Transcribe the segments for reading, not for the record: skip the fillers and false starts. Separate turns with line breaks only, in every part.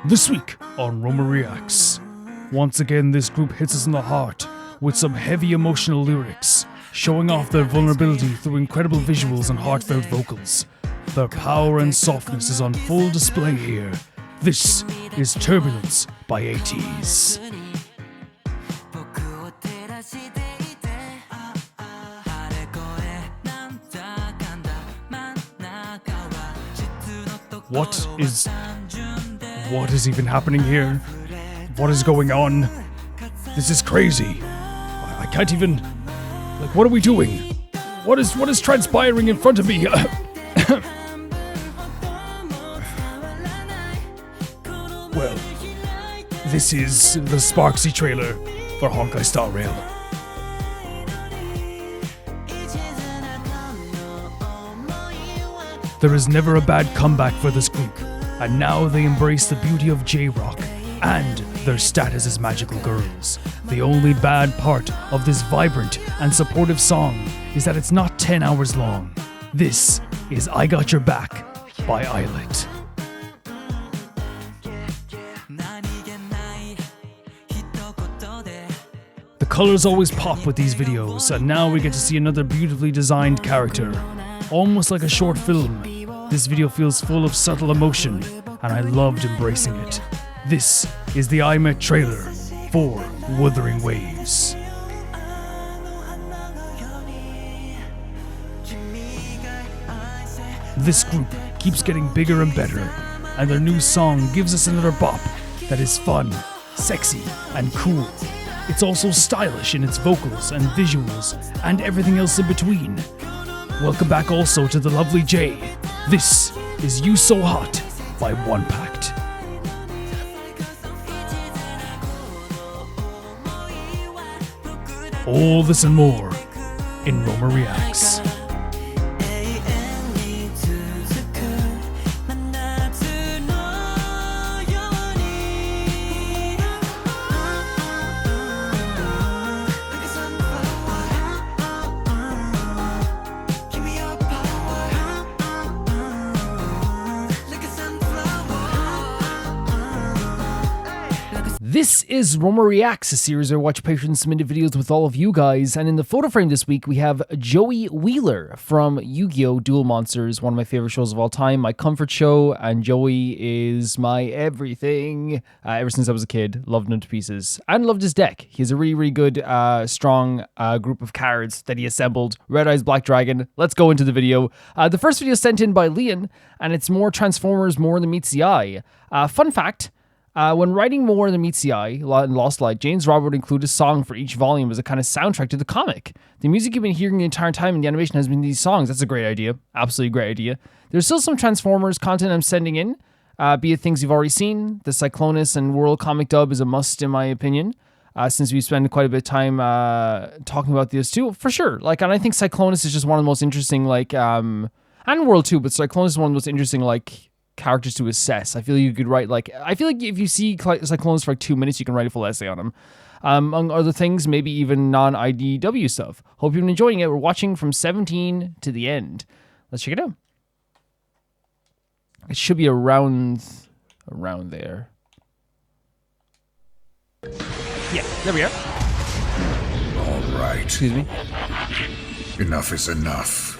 This week on Roma Reacts, once again this group hits us in the heart with some heavy emotional lyrics, showing off their vulnerability through incredible visuals and heartfelt vocals. Their power and softness is on full display here. This is Turbulence by Ateez. What is even happening here? What is going on? This is crazy. I can't even... what are we doing? What is transpiring in front of me? Well, this is the Sparxie trailer for Honkai Star Rail. There is never a bad comeback for this group, and now they embrace the beauty of J-Rock and their status as magical girls. The only bad part of this vibrant and supportive song is that it's not 10 hours long. This is I Got Your Back by Illit. The colors always pop with these videos, and now we get to see another beautifully designed character. Almost like a short film, this video feels full of subtle emotion, and I loved embracing it. This is the Aemeath trailer for Wuthering Waves. This group keeps getting bigger and better, and their new song gives us another bop that is fun, sexy, and cool. It's also stylish in its vocals and visuals, and everything else in between. Welcome back also to the lovely J. This is You So Hot by Onepact. All this and more in Roma Reacts. This is Roma Reacts, a series where I watch patrons submitted videos with all of you guys, and in the photo frame this week we have Joey Wheeler from Yu-Gi-Oh! Duel Monsters, one of my favorite shows of all time, my comfort show, and Joey is my everything. Ever since I was a kid, loved him to pieces, and loved his deck. He has a really good, strong group of cards that he assembled. Red Eyes Black Dragon. Let's go into the video. The first video is sent in by Leon, and it's more Transformers, more than meets the eye. Fun fact, when writing More Than Meets the Eye in Lost Light, James Robert would include a song for each volume as a kind of soundtrack to the comic. The music you've been hearing the entire time in the animation has been these songs. That's a great idea. Absolutely great idea. There's still some Transformers content I'm sending in, be it things you've already seen. The Cyclonus and World Comic dub is a must in my opinion, since we spend quite a bit of time talking about these too, for sure. And I think Cyclonus is just one of the most interesting, and World too, but Cyclonus is one of the most interesting, characters to assess. I feel you could write I feel like if you see Cyclonus for 2 minutes, you can write a full essay on him. Among other things, maybe even non-IDW stuff. Hope you've been enjoying it. We're watching from 17 to the end. Let's check it out. It should be around there. Yeah, there we are.
All right.
Excuse me.
Enough is enough.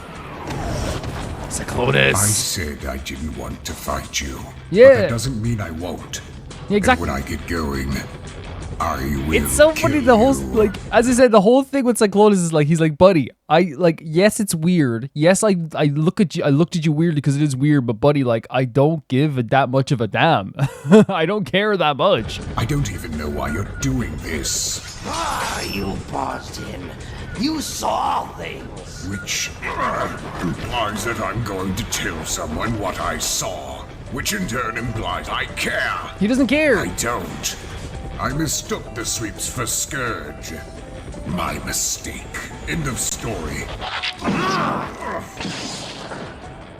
Cyclonus.
I said I didn't want to fight you.
Yeah.
But that doesn't mean I won't.
Yeah, exactly.
And when I get going, I will.
It's so funny, the whole, as I said, the whole thing with Cyclonus is he's like, buddy, yes, it's weird. Yes, I looked at you weirdly because it is weird, but buddy, I don't give that much of a damn. I don't care that much.
I don't even know why you're doing this.
You paused in. You saw things.
Which implies that I'm going to tell someone what I saw. Which in turn implies I care.
He doesn't care.
I don't. I mistook the sweeps for Scourge. My mistake. End of story.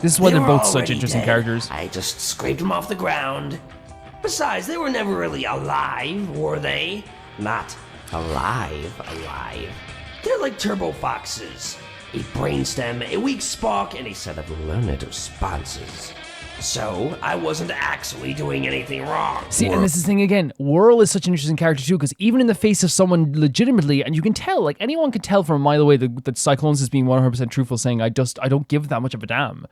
This is why they're both such interesting characters.
I just scraped them off the ground. Besides, they were never really alive, were they? Not alive. They're like turbo foxes. A brainstem, a weak spark, and a set of learned responses. So I wasn't actually doing anything wrong.
See, and this is the thing again, Whirl is such an interesting character too, because even in the face of someone legitimately, and you can tell, like anyone can tell from a mile away that Cyclones is being 100% truthful, saying, I don't give that much of a damn,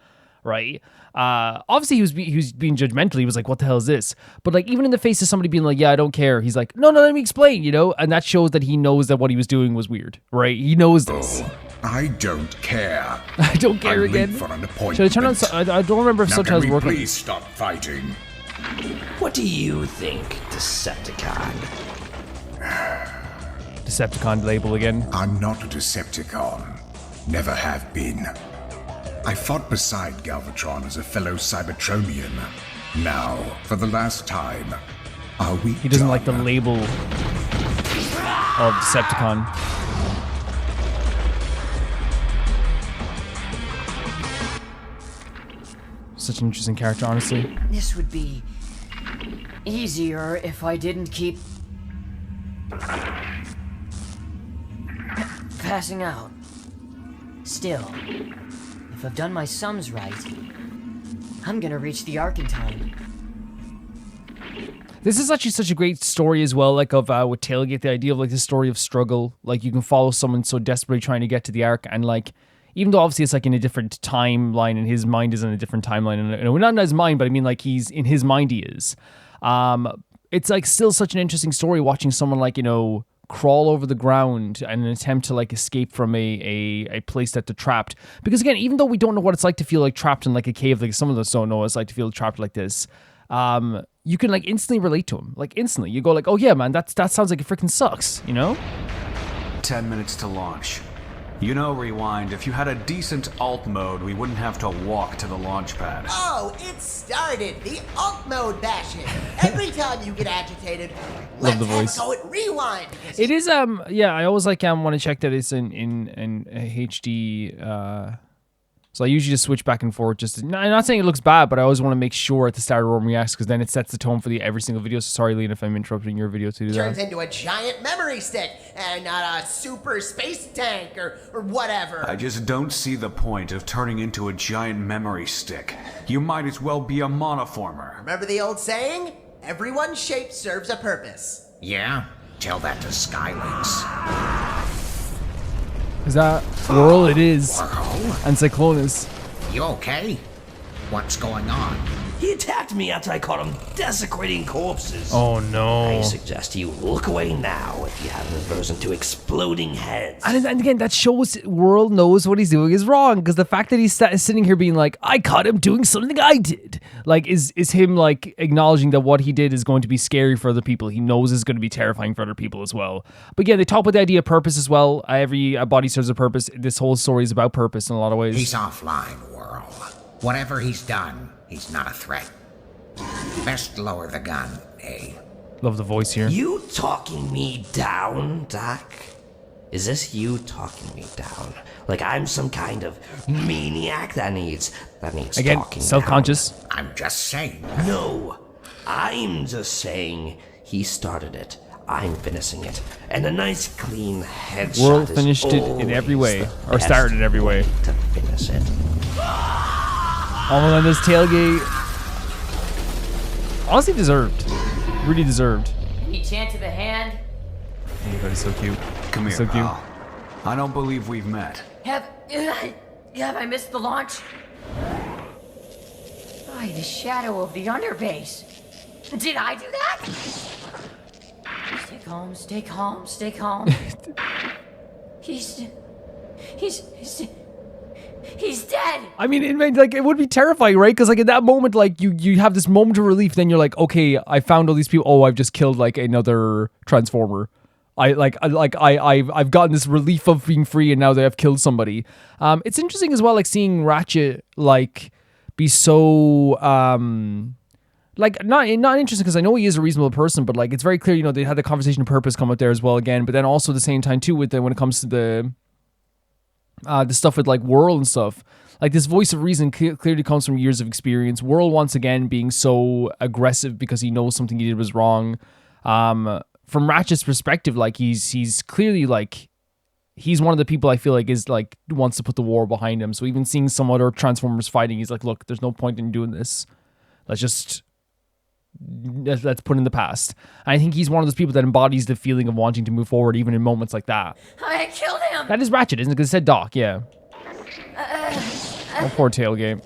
right? Obviously he was being judgmental, he was like, what the hell is this? But like, even in the face of somebody being like, yeah, I don't care, he's like, no, let me explain, you know? And that shows that he knows that what he was doing was weird, right? He knows this.
I don't care.
I don't care
I'm
again.
late for an appointment.
Should I turn on? I don't remember if
Now
subtitles
can we
work.
please stop fighting?
What do you think, Decepticon?
Decepticon label again.
I'm not a Decepticon. Never have been. I fought beside Galvatron as a fellow Cybertronian. Now, for the last time, are we
He doesn't
done?
like the label of Decepticon. Such an interesting character, honestly.
This would be easier if I didn't keep passing out. Still, if I've done my sums right, I'm gonna reach the Arc in time.
This is actually such a great story as well, like of with Tailgate, the idea of like the story of struggle. Like you can follow someone so desperately trying to get to the Arc, and like even though obviously it's like in a different timeline and his mind is in a different timeline, and not in his mind, but I mean like he's in his mind he is. It's like still such an interesting story watching someone like, you know, crawl over the ground in an attempt to like escape from a place that they're trapped. Because again, even though we don't know what it's like to feel like trapped in like a cave, like some of us don't know what it's like to feel trapped like this, you can like instantly relate to him. Like instantly. You go like, oh yeah, man, that sounds like it freaking sucks, you know?
10 minutes to launch. You know, Rewind, if you had a decent alt mode, we wouldn't have to walk to the launch pad.
Oh, it started. The alt mode bashing. Every time you get agitated,
Love the
let's
voice.
go at rewind. Because
It is yeah, I always like want to check that it's in HD. So I usually just switch back and forth. I'm not saying it looks bad, but I always want to make sure at the start of Rome Reacts, because then it sets the tone for every single video. So sorry, Leon, if I'm interrupting your video to do
turns
that.
into a giant memory stick and not a super space tank or whatever.
I just don't see the point of turning into a giant memory stick. You might as well be a monoformer.
Remember the old saying? Everyone's shape serves a purpose.
Yeah? Tell that to Skylinks.
Is that Whirl? It is.
Whirl?
And Cyclonus.
You okay? What's going on?
He attacked me after I caught him desecrating corpses.
Oh no.
I suggest you look away now if you have an aversion to exploding heads.
And again, that shows Whirl knows what he's doing is wrong, because the fact that he's sitting here being like, I caught him doing something I did, like is him like acknowledging that what he did is going to be scary for other people. He knows it's going to be terrifying for other people as well. But yeah, they talk about the idea of purpose as well. Every body serves a purpose. This whole story is about purpose in a lot of ways.
He's offline, Whirl. Whatever he's done, he's not a threat. Best lower the gun, eh?
Love the voice here.
You talking me down, Doc? Is this you talking me down? Like I'm some kind of maniac that needs
Again,
talking
self-conscious.
I'm just saying.
down? No, I'm just saying he started it. I'm finishing it, and a nice clean headshot
Whirl
is
finished it in every
always
way,
the
or started
best
in every way.
To finish it.
Oh, and this tailgate. Honestly deserved. Really deserved.
Any chance of the hand?
Everybody's so cute.
Come here,
So cute.
pal. I don't believe we've met.
Have I missed the launch? By the shadow of the underbase. Did I do that? Stay calm, stay calm. He's dead.
I mean, it would be terrifying, right? Because like in that moment, like you have this moment of relief, then you're like, okay, I found all these people. Oh, I've just killed like another Transformer. I've gotten this relief of being free, and now that I've killed somebody. It's interesting as well, like seeing Ratchet like be so like not interesting, because I know he is a reasonable person, but like it's very clear, you know, they had the conversation of purpose come up there as well again. But then also at the same time too, with when it comes to the stuff with like Whirl and stuff, like this voice of reason clearly comes from years of experience. Whirl once again being so aggressive because he knows something he did was wrong. From Ratchet's perspective, like he's clearly like he's one of the people I feel like is like wants to put the war behind him. So even seeing some other Transformers fighting, he's like, look, there's no point in doing this. Let's put in the past. And I think he's one of those people that embodies the feeling of wanting to move forward even in moments like that.
I killed him!
That is Ratchet, isn't it? Because it said Doc, yeah. Oh, poor Tailgate.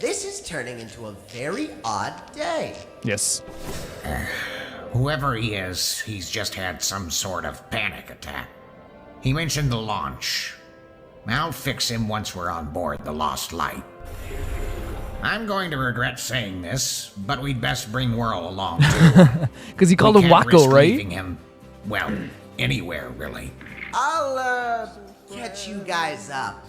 This is turning into a very odd day.
Yes.
Whoever he is, he's just had some sort of panic attack. He mentioned the launch. I'll fix him once we're on board the Lost Light. I'm going to regret saying this, but we'd best bring Whirl along too.
Because he called
We
him
can't
Wacko,
risk
right?
leaving him, well, anywhere really.
I'll, catch you guys up.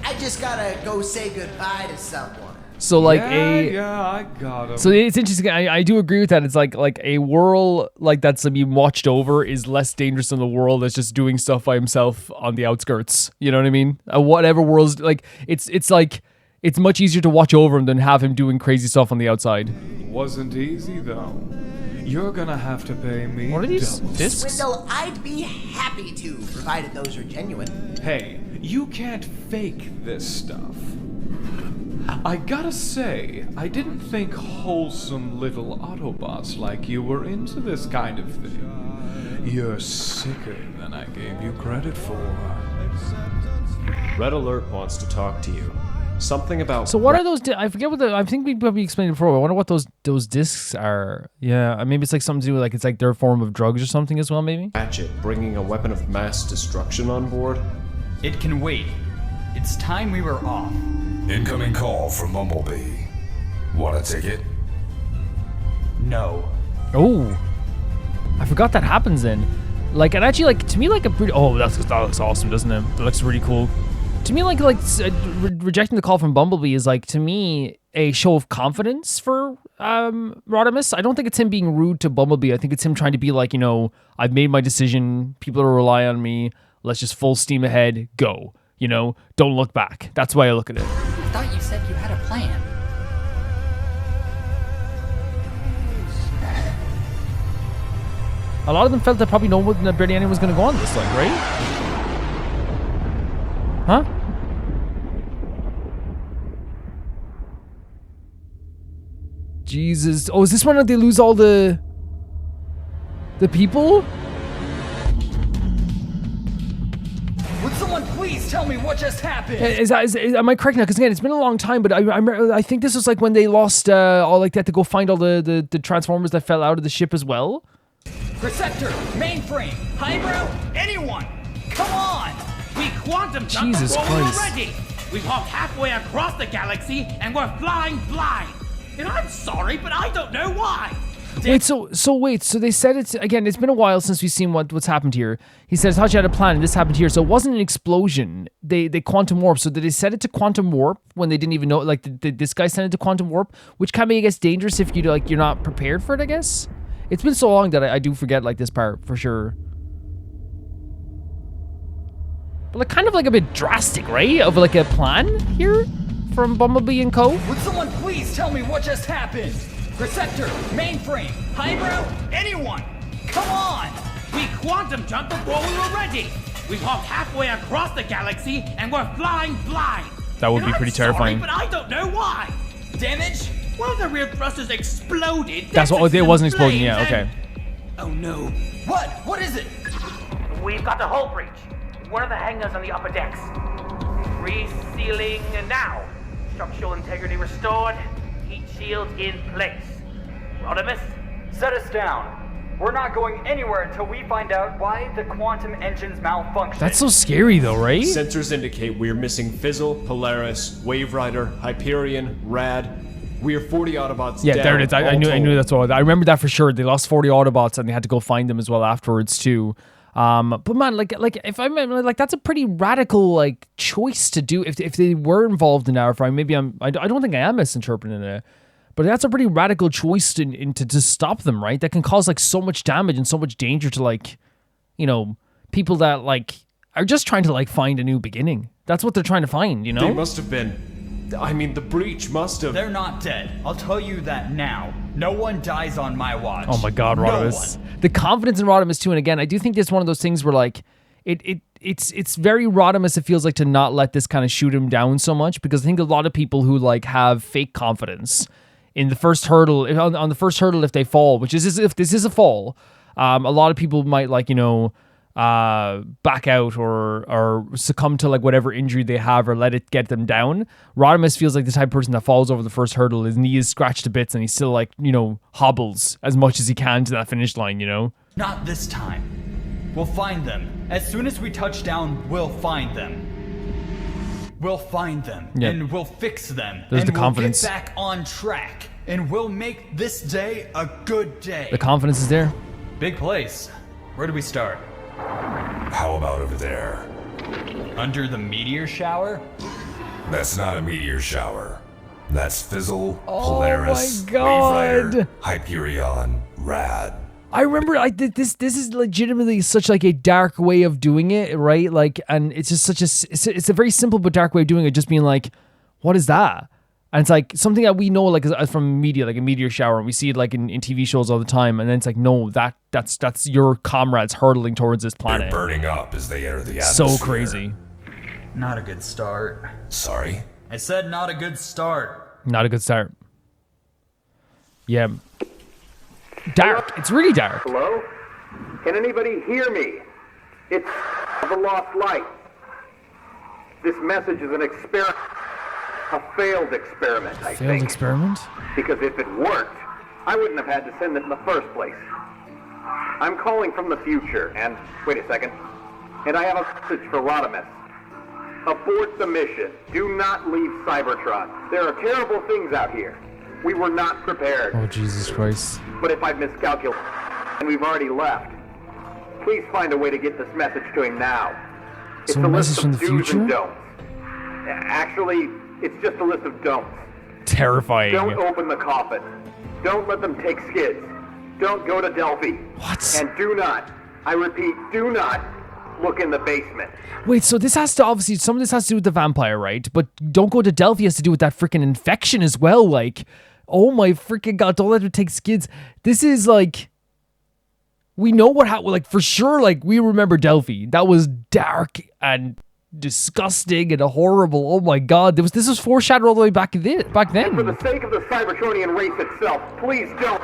I just gotta go say goodbye to someone.
So like
Yeah, I got him.
So it's interesting. I do agree with that. It's like a Whirl like that's being watched over is less dangerous than the Whirl that's just doing stuff by himself on the outskirts. You know what I mean? Whatever Whirl's like, it's like it's much easier to watch over him than have him doing crazy stuff on the outside.
Wasn't easy though. You're gonna have to pay me.
What are these
double.
discs?
Swindle, I'd be happy to, provided those are genuine.
Hey, you can't fake this stuff. I gotta say, I didn't think wholesome little Autobots like you were into this kind of thing. You're sicker than I gave you credit for.
Red Alert wants to talk to you. Something about...
So what are those? I forget what I think we probably explained it before. I wonder what those discs are. Yeah, maybe it's like something to do with like it's like their form of drugs or something as well. Maybe.
Ratchet bringing a weapon of mass destruction on board.
It can wait. It's time we were off.
Incoming call from Bumblebee. Want a ticket?
No.
Oh, I forgot that happens then. Like, and actually, like to me, like a pretty. Oh, that looks awesome, doesn't it? That looks really cool. To me, rejecting the call from Bumblebee is like, to me, a show of confidence for Rodimus. I don't think it's him being rude to Bumblebee. I think it's him trying to be like, you know, I've made my decision. People are rely on me. Let's just full steam ahead. Go. You know, don't look back. That's why I look at it.
I thought you said you had a plan.
A lot of them felt that probably no one, that barely anyone was going to go on this, like, right? Huh? Jesus. Oh, is this one that they lose all the people?
Would someone please tell me what just happened?
Am I correct now? Because again, it's been a long time, but I think this was like when they lost all like they had to go find all the Transformers that fell out of the ship as well.
Receptor, mainframe, highbrow, anyone! Come on!
We quantum jumped
Jesus
before we were
Christ.
ready. We hopped halfway across the galaxy and we're flying blind. And I'm sorry, but I don't know why.
Wait, so they said it's again. It's been a while since we've seen what's happened here. He said, "I thought you had a plan, and this happened here." So it wasn't an explosion. They quantum warp. So did they set it to quantum warp when they didn't even know? Like, did this guy send it to quantum warp, which can be, I guess, dangerous if you you're not prepared for it. I guess it's been so long that I do forget like this part for sure. But like, kind of like a bit drastic, right? Of like a plan here from Bumblebee and Co.
Would someone please tell me what just happened? Receptor, mainframe, highbrow, anyone! Come on!
We quantum jumped before we were ready. We hopped halfway across the galaxy and we're flying blind.
That would
And
be pretty
I'm sorry,
terrifying.
but I don't know why.
Damage?
One of the rear thrusters exploded.
That's what it wasn't exploding. Yeah, okay.
Oh no.
What? What is it?
We've got the hull breach. One of the hangars on the upper decks. Resealing now. Structural integrity restored. Heat shields in place. Rodimus?
Set us down. We're not going anywhere until we find out why the quantum engines malfunction.
That's so scary though, right?
Sensors indicate we're missing Fizzle, Polaris, Wave Rider, Hyperion, Rad. We are 40 Autobots
Yeah,
down.
there it is. I knew that's all. I remember that for sure. They lost 40 Autobots and they had to go find them as well afterwards too. But man, like if I remember, like that's a pretty radical like choice to do if they were involved in that. Or maybe I don't think I am misinterpreting it, but that's a pretty radical choice to stop them, right? That can cause like so much damage and so much danger to like, you know, people that like are just trying to like find a new beginning. That's what they're trying to find, you know?
They must have been. I mean, the breach must have.
They're not dead. I'll tell you that now. No one dies on my watch.
Oh my God,
No
Rodimus.
one.
The confidence in Rodimus too, and again, I do think it's one of those things where like, it's very Rodimus, it feels like, to not let this kind of shoot him down so much, because I think a lot of people who like have fake confidence in the first hurdle, on the first hurdle, if they fall, which is if this is a fall, a lot of people might like, you know, back out or succumb to like whatever injury they have or let it get them down. Rodimus feels like the type of person that falls over the first hurdle, his knee is scratched to bits and he still like, you know, hobbles as much as he can to that finish line, you know?
Not this time. We'll find them. As soon as we touch down, we'll find them. We'll find them, and we'll fix them,
There's
and
the confidence.
we'll get back on track, and we'll make this day a good day.
The confidence is there.
Big place. Where do we start?
How about over there?
Under the meteor shower?
That's not a meteor shower. That's Fizzle,
Oh
Polaris,
my God.
Waverider, Hyperion, Rad.
I remember this is legitimately such like a dark way of doing it, right? Like, and it's just such it's a very simple but dark way of doing it, just being like, what is that? And it's like something that we know like from media, like a meteor shower, and we see it like in TV shows all the time, and then it's like, no, that's your comrades hurtling towards this planet.
They're burning up as they enter the atmosphere.
So crazy.
Not a good start.
Sorry?
I said not a good start.
Not a good start. Yeah. Dark. It's really dark.
Hello? Can anybody hear me? It's the lost light. This message is an experiment. A failed experiment, I think.
Failed experiment?
Because if it worked, I wouldn't have had to send it in the first place. I'm calling from the future, and wait a second. And I have a message for Rodimus. Abort the mission. Do not leave Cybertron. There are terrible things out here. We were not prepared.
Oh, Jesus Christ.
But if I've miscalculated and we've already left, please find a way to get this message to him now. It's
So
a
a
list
message from
of
the
do's
future?
and don'ts. Actually, it's just a list of don'ts.
Terrifying.
Don't open the coffin. Don't let them take skids. Don't go to Delphi.
What?
And do not, I repeat, do not look in the basement.
Wait, so this has to obviously, some of this has to do with the vampire, right? But don't go to Delphi has to do with that freaking infection as well. Like, oh my freaking God, don't let them take skids. This is like, we know what happened, like for sure, like we remember Delphi. That was dark and disgusting and horrible. Oh my God, this was foreshadowed all the way back then.
And for the sake of the Cybertronian race itself, please don't.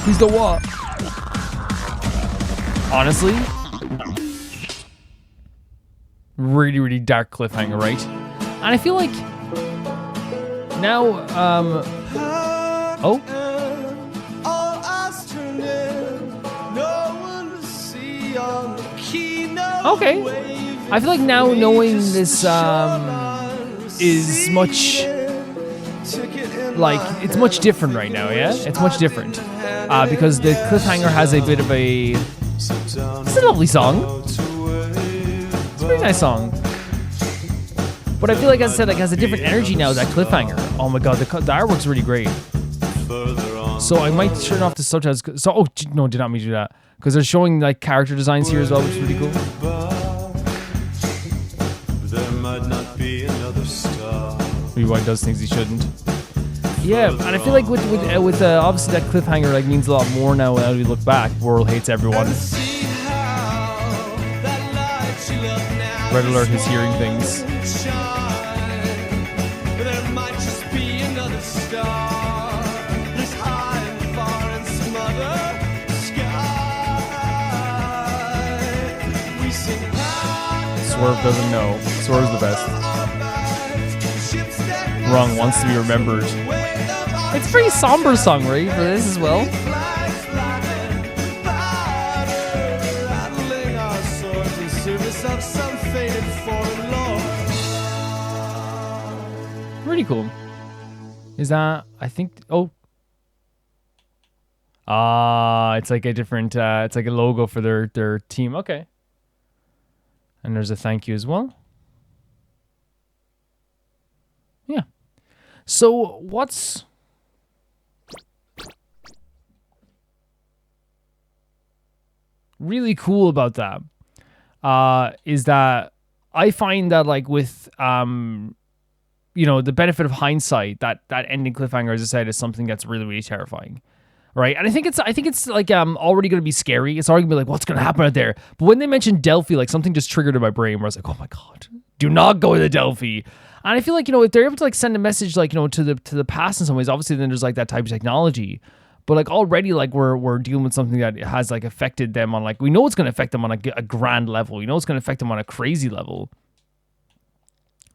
Please don't what? Honestly, really, really dark cliffhanger, right? And I feel like now, oh. Okay. I feel like now knowing this is much like it's much different right now, yeah? It's much different. Because the cliffhanger has a bit of a it's a lovely song. It's a pretty nice song. But I feel like, as I said, like it has a different energy now, that cliffhanger. Oh my God, the artwork's really great. So I might turn off the subtitles. So, oh, no, did not mean to do that. Because they're showing like character designs here as well, which is really cool. Rewind does things he shouldn't. Yeah, and I feel like with obviously that cliffhanger like means a lot more now as we look back. World hates everyone. Red Alert is hearing things. Swerve doesn't know. Swerve's the best. Wrong wants to be remembered. It's a pretty somber song, right, for this as well. Really cool. Is that, I think, oh. It's like a different, it's like a logo for their team. Okay. And there's a thank you as well. Yeah. So what's really cool about that is that I find that like with you know, the benefit of hindsight, that ending cliffhanger, as I said, is something that's really, really terrifying. right? And I think it's like already going to be scary. It's already going to be like, what's going to happen out there? But when they mentioned Delphi, like something just triggered in my brain where I was like, oh my god, do not go to Delphi. And I feel like, if they're able to like send a message like, to the past in some ways, obviously then there's like that type of technology. But like already like we're dealing with something that has like affected them on like, we know it's going to affect them on a grand level. It's going to affect them on a crazy level.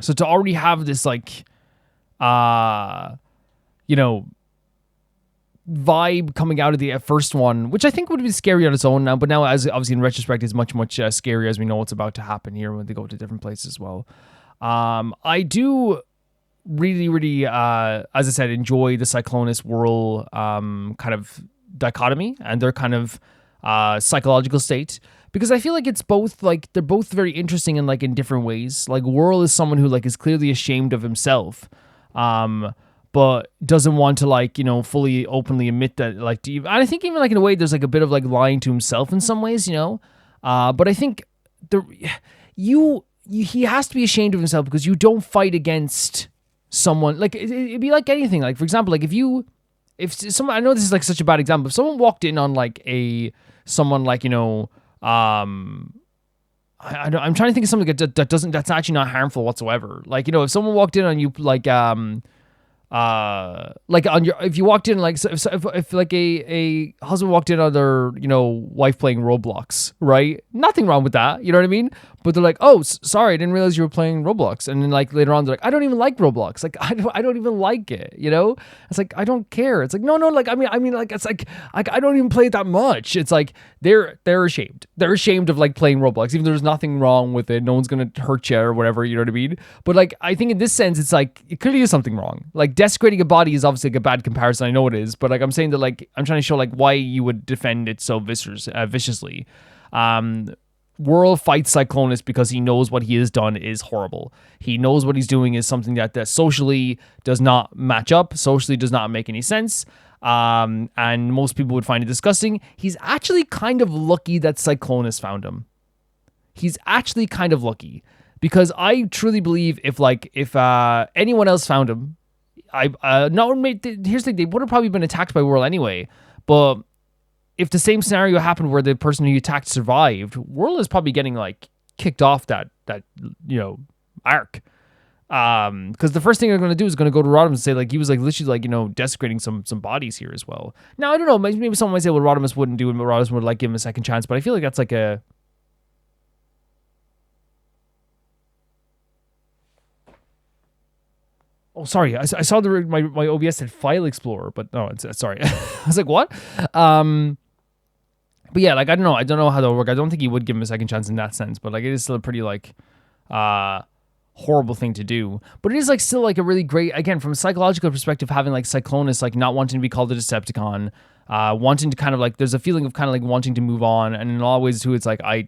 So to already have this like, vibe coming out of the first one, which I think would be scary on its own now, but now as obviously in retrospect is much, much scarier as we know what's about to happen here when they go to different places as well. I do really, really, as I said, enjoy the Cyclonus Whirl kind of dichotomy and their kind of psychological state, because I feel like it's both like they're both very interesting in like in different ways. Like Whirl is someone who like is clearly ashamed of himself, but doesn't want to like fully openly admit that like. And I think even like in a way there's like a bit of like lying to himself in some ways, but I think he has to be ashamed of himself because you don't fight against someone. Like it'd be like anything. Like for example, like if someone, I know this is like such a bad example, if someone walked in on like someone like I'm trying to think of something that's actually not harmful whatsoever. Like if someone walked in on you like if you walked in like if like a husband walked in on their wife playing Roblox, right? Nothing wrong with that, you know what I mean? But they're like, oh, sorry, I didn't realize you were playing Roblox. And then like later on they're like, I don't even like Roblox, like I don't even like it, It's like, I don't care. It's like no, like I mean like it's like I don't even play it that much. It's like they're ashamed of like playing Roblox, even though there's nothing wrong with it, no one's gonna hurt you or whatever, you know what I mean? But like I think in this sense it's like it clearly is something wrong. Like desecrating a body is obviously like a bad comparison, I know it is, but like I'm saying that like I'm trying to show like why you would defend it so viciously. Whirl fights Cyclonus because he knows what he has done is horrible. He knows what he's doing is something that socially does not match up, socially does not make any sense, and most people would find it disgusting. He's actually kind of lucky that Cyclonus found him. He's actually kind of lucky, because I truly believe if anyone else found him, here's the thing, they would have probably been attacked by Whirl anyway, but if the same scenario happened where the person who you attacked survived, Whirl is probably getting like kicked off that arc. Because the first thing they're going to do is going to go to Rodimus and say like he was like literally like desecrating some bodies here as well. Now I don't know, maybe someone might say well Rodimus wouldn't do it, but Rodimus would like give him a second chance, but I feel like that's like a oh, sorry. I saw my OBS said File Explorer, but no, it's sorry. I was like, what? But yeah, like I don't know how that would work. I don't think he would give him a second chance in that sense, but like it is still a pretty like horrible thing to do. But it is like still like a really great, again, from a psychological perspective, having like Cyclonus like not wanting to be called a Decepticon, wanting to kind of like there's a feeling of kind of like wanting to move on, and in a lot of ways too, it's like I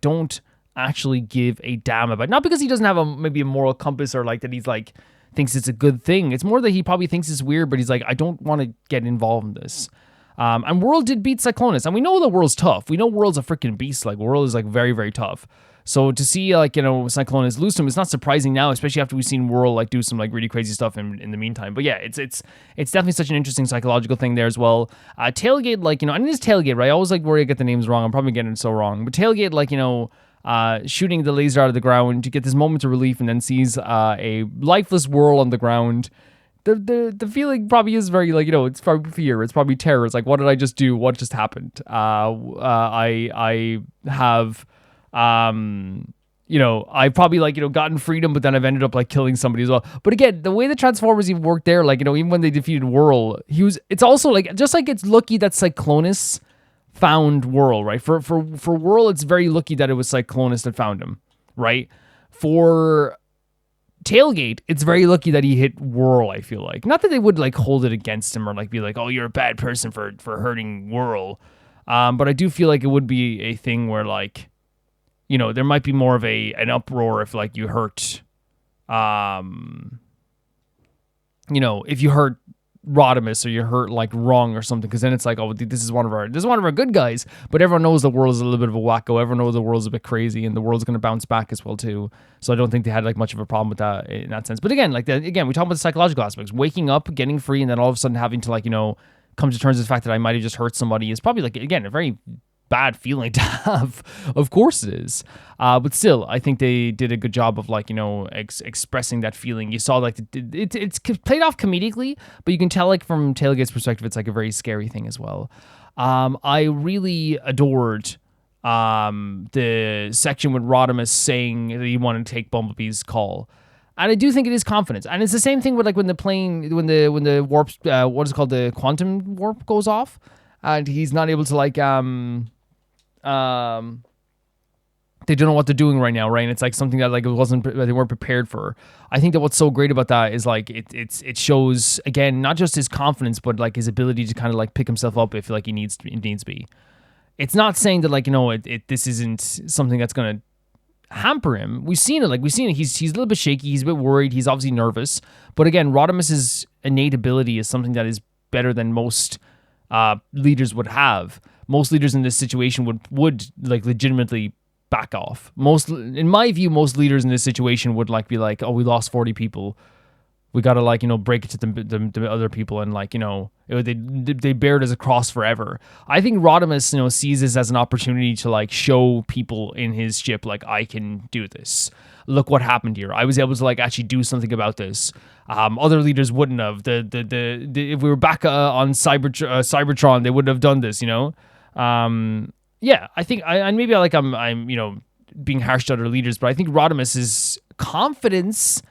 don't actually give a damn about, not because he doesn't have maybe a moral compass or like that he's like thinks it's a good thing. It's more that he probably thinks it's weird, but he's like, I don't want to get involved in this. And Whirl did beat Cyclonus, and we know that Whirl's tough. We know Whirl's a freaking beast. Like Whirl is like very, very tough. So to see like Cyclonus lose him, it's not surprising now, especially after we've seen Whirl like do some like really crazy stuff in the meantime. But yeah, it's definitely such an interesting psychological thing there as well. Tailgate, like and it is Tailgate, right? I always like worry I get the names wrong. I'm probably getting it so wrong. But Tailgate, like shooting the laser out of the ground to get this moment of relief, and then sees a lifeless Whirl on the ground. The feeling probably is very like it's probably fear, it's probably terror. It's like, what did I just do? What just happened? I have I probably like gotten freedom, but then I've ended up like killing somebody as well. But again, the way the Transformers even worked there, like even when they defeated Whirl, it's also like just like it's lucky that Cyclonus found Whirl, right? For Whirl, it's very lucky that it was Cyclonus that found him, right? For Tailgate, it's very lucky that he hit Whirl, I feel like. Not that they would like hold it against him or like be like, oh, you're a bad person for hurting Whirl. But I do feel like it would be a thing where like, there might be more of an uproar if like you hurt, if you hurt Rodimus or you hurt like Wrong or something, because then it's like, oh, this is one of our good guys, but everyone knows the world is a little bit of a wacko. Everyone knows the world's a bit crazy, and the world's going to bounce back as well too. So I don't think they had like much of a problem with that in that sense. But again, we talk about the psychological aspects, waking up, getting free, and then all of a sudden having to like come to terms with the fact that I might have just hurt somebody is probably like, again, a very bad feeling to have. Of course it is. But still, I think they did a good job of like, you know, expressing that feeling. You saw like it's played off comedically, but you can tell like from Tailgate's perspective, it's like a very scary thing as well. I really adored the section with Rodimus saying that he wanted to take Bumblebee's call. And I do think it is confidence. And it's the same thing with like when the warp, what is it called, the quantum warp goes off, and he's not able to like they don't know what they're doing right now, right? And it's like something that like they weren't prepared for. I think that what's so great about that is like it shows again not just his confidence, but like his ability to kind of like pick himself up if like it needs to be. It's not saying that like, you know, this isn't something that's gonna hamper him. We've seen it. He's a little bit shaky. He's a bit worried. He's obviously nervous. But again, Rodimus's innate ability is something that is better than most leaders would have. Most leaders in this situation would like legitimately back off. In my view, most leaders in this situation would like be like, oh, we lost 40 people. We got to like, you know, break it to the other people and like, you know, they bear it as a cross forever. I think Rodimus, you know, sees this as an opportunity to like show people in his ship, like, I can do this. Look what happened here. I was able to like actually do something about this. Other leaders wouldn't have. If we were back on Cybertron, they wouldn't have done this, you know? Yeah, I think, and maybe I'm, you know, being harsh to other leaders, but I think Rodimus's confidence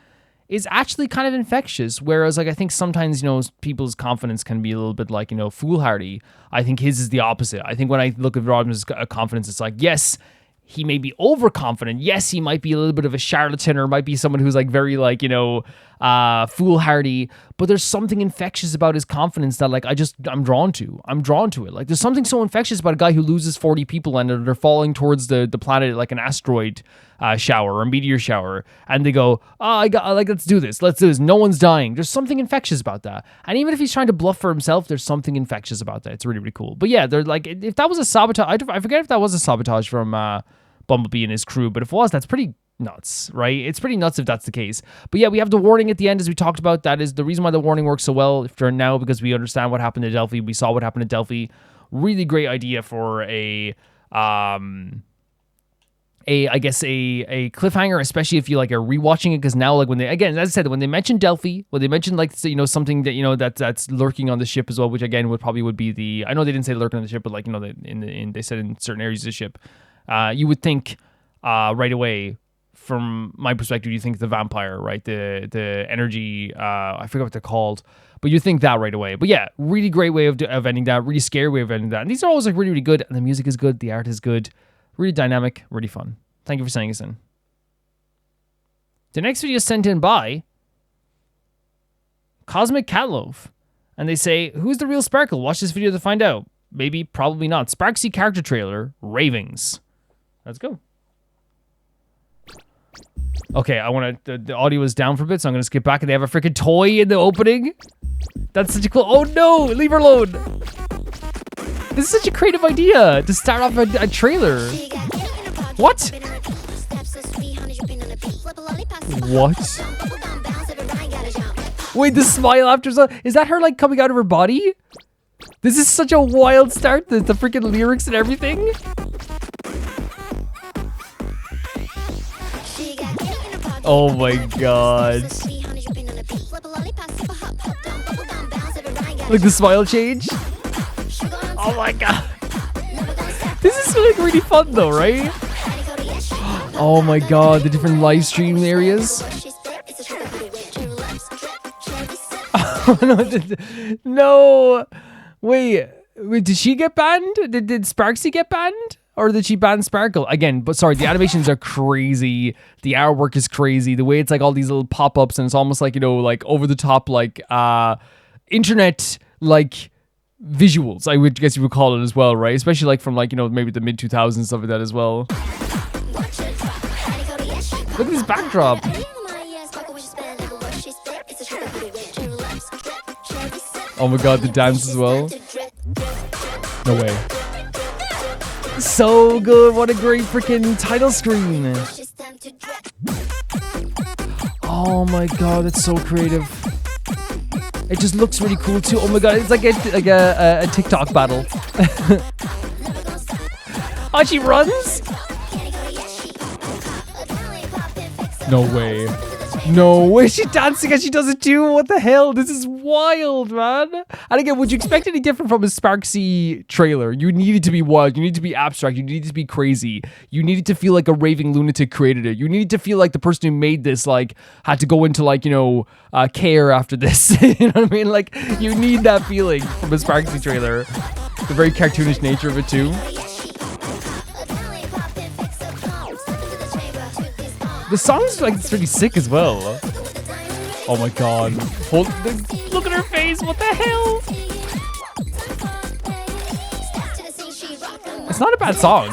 is actually kind of infectious. Whereas, like, I think sometimes, you know, people's confidence can be a little bit like, you know, foolhardy. I think his is the opposite. I think when I look at Rodimus's confidence, it's like, yes, he may be overconfident. Yes, he might be a little bit of a charlatan or might be someone who's like very like, you know, foolhardy, but there's something infectious about his confidence that like I'm drawn to it. Like there's something so infectious about a guy who loses 40 people and they're falling towards the planet like an asteroid shower or a meteor shower, and they go, let's do this. No one's dying. There's something infectious about that. And even if he's trying to bluff for himself, there's something infectious about that. It's really, really cool. But yeah, they're like, if that was a sabotage, I forget if that was a sabotage from Bumblebee and his crew, but if it was, that's pretty nuts, right? It's pretty nuts if that's the case. But yeah, we have the warning at the end, as we talked about. That is the reason why the warning works so well for now, because we understand what happened to Delphi. We saw what happened to Delphi. Really great idea for a cliffhanger, especially if you like are rewatching it, because now like when they, again, as I said, when they mentioned Delphi, when they mentioned like, you know, something that, you know, that's lurking on the ship as well, which again would be the, I know they didn't say lurking on the ship, but like, you know, they said in certain areas of the ship, you would think right away, from my perspective, you think the vampire, right? The energy, I forget what they're called, but you think that right away. But yeah, really great way of ending that, really scary way of ending that. And these are always like really, really good. And the music is good. The art is good. Really dynamic, really fun. Thank you for sending us in. The next video is sent in by Cosmic Catloaf. And they say, who's the real Sparkle? Watch this video to find out. Maybe, probably not. Sparxie character trailer, Ravings. Let's go. Okay, the audio is down for a bit, so I'm gonna skip back, and they have a freaking toy in the opening. That's such a cool, oh no, leave her alone. This is such a creative idea to start off a trailer. What? What? Wait, the smile after, is that her like coming out of her body? This is such a wild start, the freaking lyrics and everything. Oh my god. Look, the smile change. Oh my god. This is like really fun though, right? Oh my god, the different live stream areas. No. Wait, did she get banned? Did Sparxie get banned? Or did she ban Sparkle? Again, but sorry, the animations are crazy. The artwork is crazy. The way it's like all these little pop-ups, and it's almost like, you know, like over the top, like internet like visuals, I would guess you would call it as well, right? Especially like from like, you know, maybe the mid 2000s, stuff like that as well. Look at this backdrop. Oh my god, the dance as well. No way. So good. What a great freaking title screen. Oh my god, it's so creative. It just looks really cool too. Oh my god, it's like a TikTok battle. Oh, she runs? No way. No way, she's dancing and she does it too. What the hell? This is wild, man. And again, would you expect any different from a Sparxie trailer? You needed to be wild. You need to be abstract. You needed to be crazy. You needed to feel like a raving lunatic created it. You needed to feel like the person who made this, like, had to go into, like, you know, care after this. You know what I mean? Like, you need that feeling from a Sparxie trailer. The very cartoonish nature of it too. The song's like it's pretty sick as well. Oh my god. Look at her face, what the hell? It's not a bad song.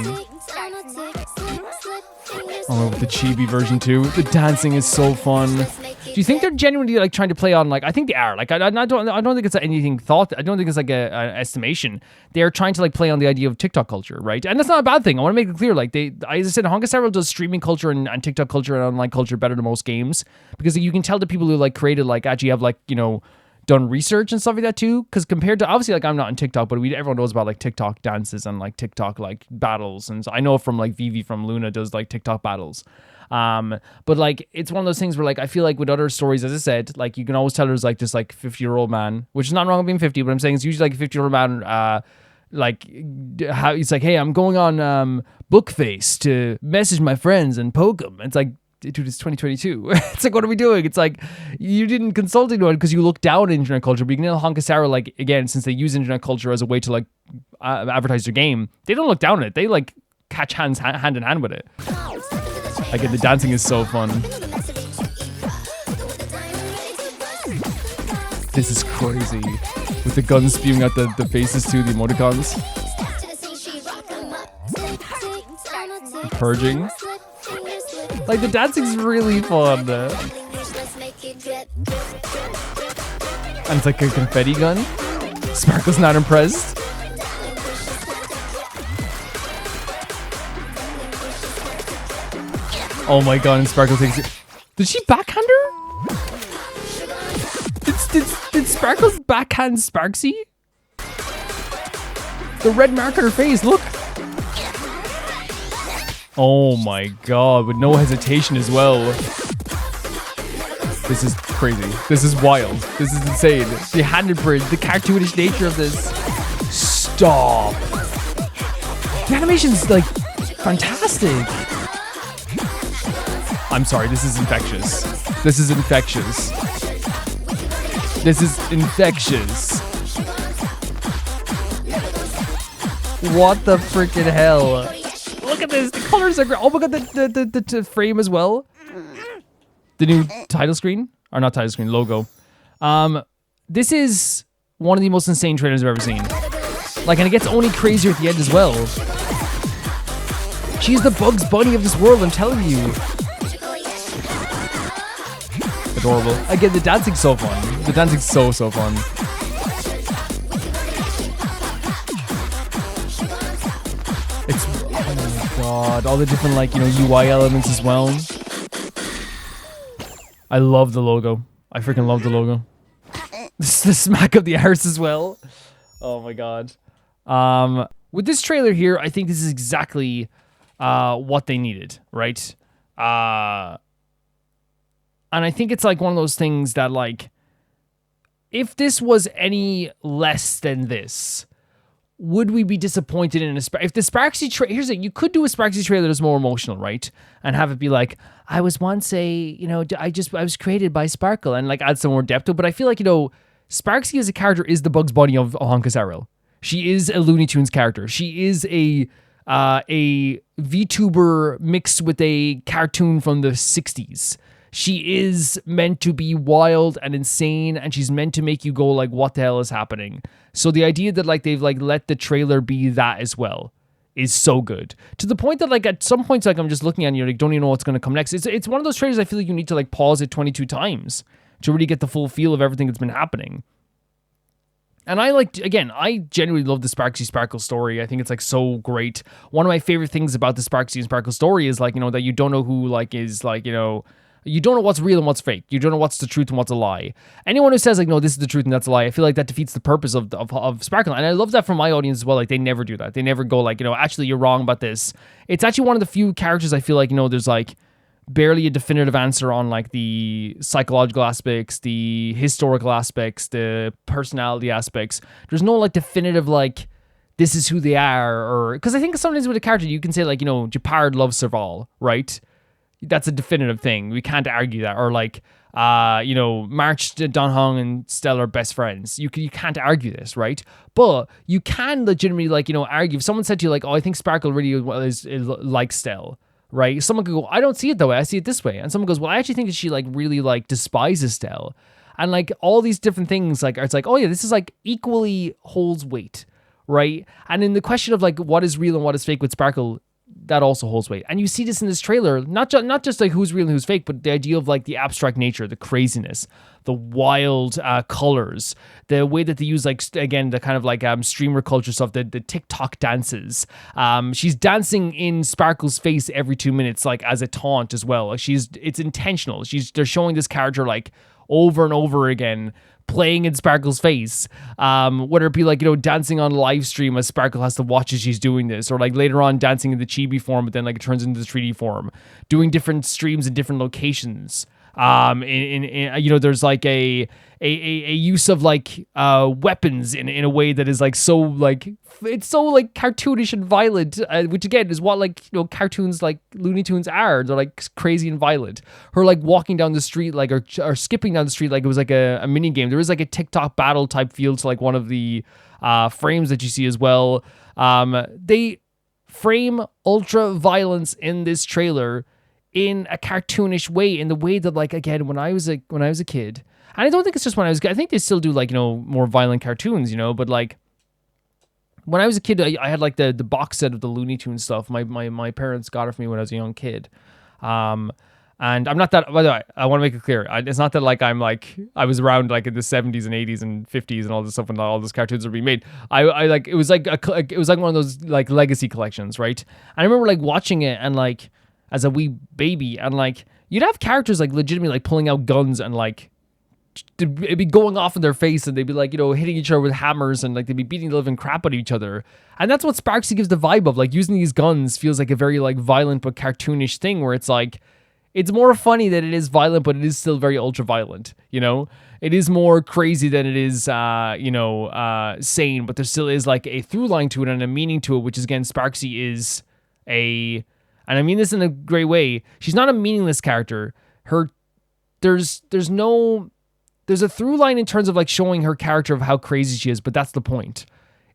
Oh, the chibi version too. The dancing is so fun. Do you think they're genuinely like trying to play on like? I think they are. Like I don't think it's anything thought. I don't think it's like an estimation. They're trying to like play on the idea of TikTok culture, right? And that's not a bad thing. I want to make it clear. Like as I said, Honkasaro does streaming culture and TikTok culture and online culture better than most games because you can tell the people who like created like actually have like you know done research and stuff like that too. Because compared to obviously like I'm not on TikTok, but everyone knows about like TikTok dances and like TikTok like battles, and so I know from like Vivi from Loona does like TikTok battles. But like it's one of those things where like I feel like with other stories, as I said, like you can always tell there's like this like 50-year-old man, which is not wrong with being 50, but I'm saying it's usually like a 50-year-old man like how he's like, hey, I'm going on Bookface to message my friends and poke them. It's like, dude, it's 2022. It's like, what are we doing? It's like, you didn't consult anyone because you look down on internet culture. But you can tell Honkasaro, like, again, since they use internet culture as a way to, like, advertise their game, they don't look down on it. They, like, catch hand in hand with it. Again, the dancing is so fun. This is crazy. With the guns spewing out the faces too, the emoticons. The purging. Like, the dancing's really fun. And it's like a confetti gun. Sparkle's not impressed. Oh my god, and Sparkle takes it. Did she backhand her? Did Sparkle's backhand Sparxie? The red mark on her face, look. Oh my god, with no hesitation as well. This is crazy. This is wild. This is insane. The hand imprint, the cartoonish nature of this. Stop. The animation's like fantastic. I'm sorry, this is infectious. This is infectious. This is infectious. What the freaking hell? Look at this, the colors are great. Oh my god, the frame as well. The new title screen, or not title screen, logo. This is one of the most insane trailers I've ever seen. Like, and it gets only crazier at the end as well. She's the Bugs Bunny of this world, I'm telling you. Adorable. Again, the dancing's so fun. The dancing's so fun. It's, oh my god, all the different like, you know, UI elements as well. I love the logo. I freaking love the logo. The smack of the arse as well. Oh my god. With this trailer here, I think this is exactly what they needed, right? And I think it's like one of those things that like, if this was any less than this, would we be disappointed in if the Sparxie trailer, here's the thing, you could do a Sparxie trailer that's more emotional, right? And have it be like, I was once I was created by Sparkle, and like add some more depth to it. But I feel like, you know, Sparxie as a character is the Bugs Bunny of Honkasaro. She is a Looney Tunes character. She is a VTuber mixed with a cartoon from the 60s. She is meant to be wild and insane, and she's meant to make you go like, what the hell is happening? So the idea that like they've like let the trailer be that as well is so good. To the point that like at some points like I'm just looking at you like don't even know what's going to come next. It's one of those trailers I feel like you need to like pause it 22 times to really get the full feel of everything that's been happening. And I like, again, I genuinely love the Sparxie Sparkle story. I think it's like so great. One of my favorite things about the Sparxie and Sparkle story is like, you know, that you don't know who like is like, you know, You don't know what's real and what's fake. You don't know what's the truth and what's a lie. Anyone who says like, no, this is the truth and that's a lie, I feel like that defeats the purpose of Sparkle. And I love that from my audience as well. Like they never do that. They never go like, actually you're wrong about this. It's actually one of the few characters I feel like, there's like barely a definitive answer on like the psychological aspects, the historical aspects, the personality aspects. There's no like definitive like, this is who they are, or because I think sometimes with a character you can say like, Japard loves Serval, right? That's a definitive thing. We can't argue that. Or like, March, Donhong, and Stell are best friends. You can't argue this, right? But you can legitimately like, argue. If someone said to you like, oh, I think Sparkle really is like Stell, right? Someone could go, I don't see it that way. I see it this way. And someone goes, well, I actually think that she like really like despises Stell. And like all these different things, like it's like, oh yeah, this is like equally holds weight. Right? And in the question of like what is real and what is fake with Sparkle, that also holds weight. And you see this in this trailer, not just like who's real and who's fake, but the idea of like the abstract nature, the craziness, the wild colors, the way that they use like again the kind of like streamer culture stuff, the TikTok dances. She's dancing in Sparkle's face every 2 minutes, like as a taunt as well. Like it's intentional. They're showing this character like over and over again, playing in Sparkle's face, whether it be like, dancing on live stream as Sparkle has to watch as she's doing this, or like later on dancing in the chibi form, but then like it turns into the 3D form, doing different streams in different locations. There's like a use of like weapons in a way that is like so like it's so like cartoonish and violent, which again is what like cartoons like Looney Tunes are. They're like crazy and violent. Her like walking down the street like or skipping down the street like it was like a mini game. There is like a TikTok battle type feel to like one of the frames that you see as well. They frame ultra violence in this trailer in a cartoonish way, in the way that like again when I was a kid, and I don't think it's just when I was I think they still do like more violent cartoons, but like when I was a kid I had like the box set of the Looney Tunes stuff. My parents got it for me when I was a young kid, and I'm not that, by the way, I want to make it clear, it's not that like I'm like I was around like in the 70s and 80s and 50s and all this stuff when all those cartoons were being made. I like it was like one of those like legacy collections, right? And I remember like watching it and like as a wee baby, and like you'd have characters like legitimately like pulling out guns and like it'd be going off in their face, and they'd be like hitting each other with hammers, and like they'd be beating the living crap out of each other. And that's what Sparxie gives the vibe of, like using these guns feels like a very like violent but cartoonish thing, where it's like it's more funny that it is violent, but it is still very ultra violent. It is more crazy than it is sane, but there still is like a through line to it and a meaning to it, which is again Sparxie is and I mean this in a great way, she's not a meaningless character. There's a through line in terms of like showing her character of how crazy she is, but that's the point.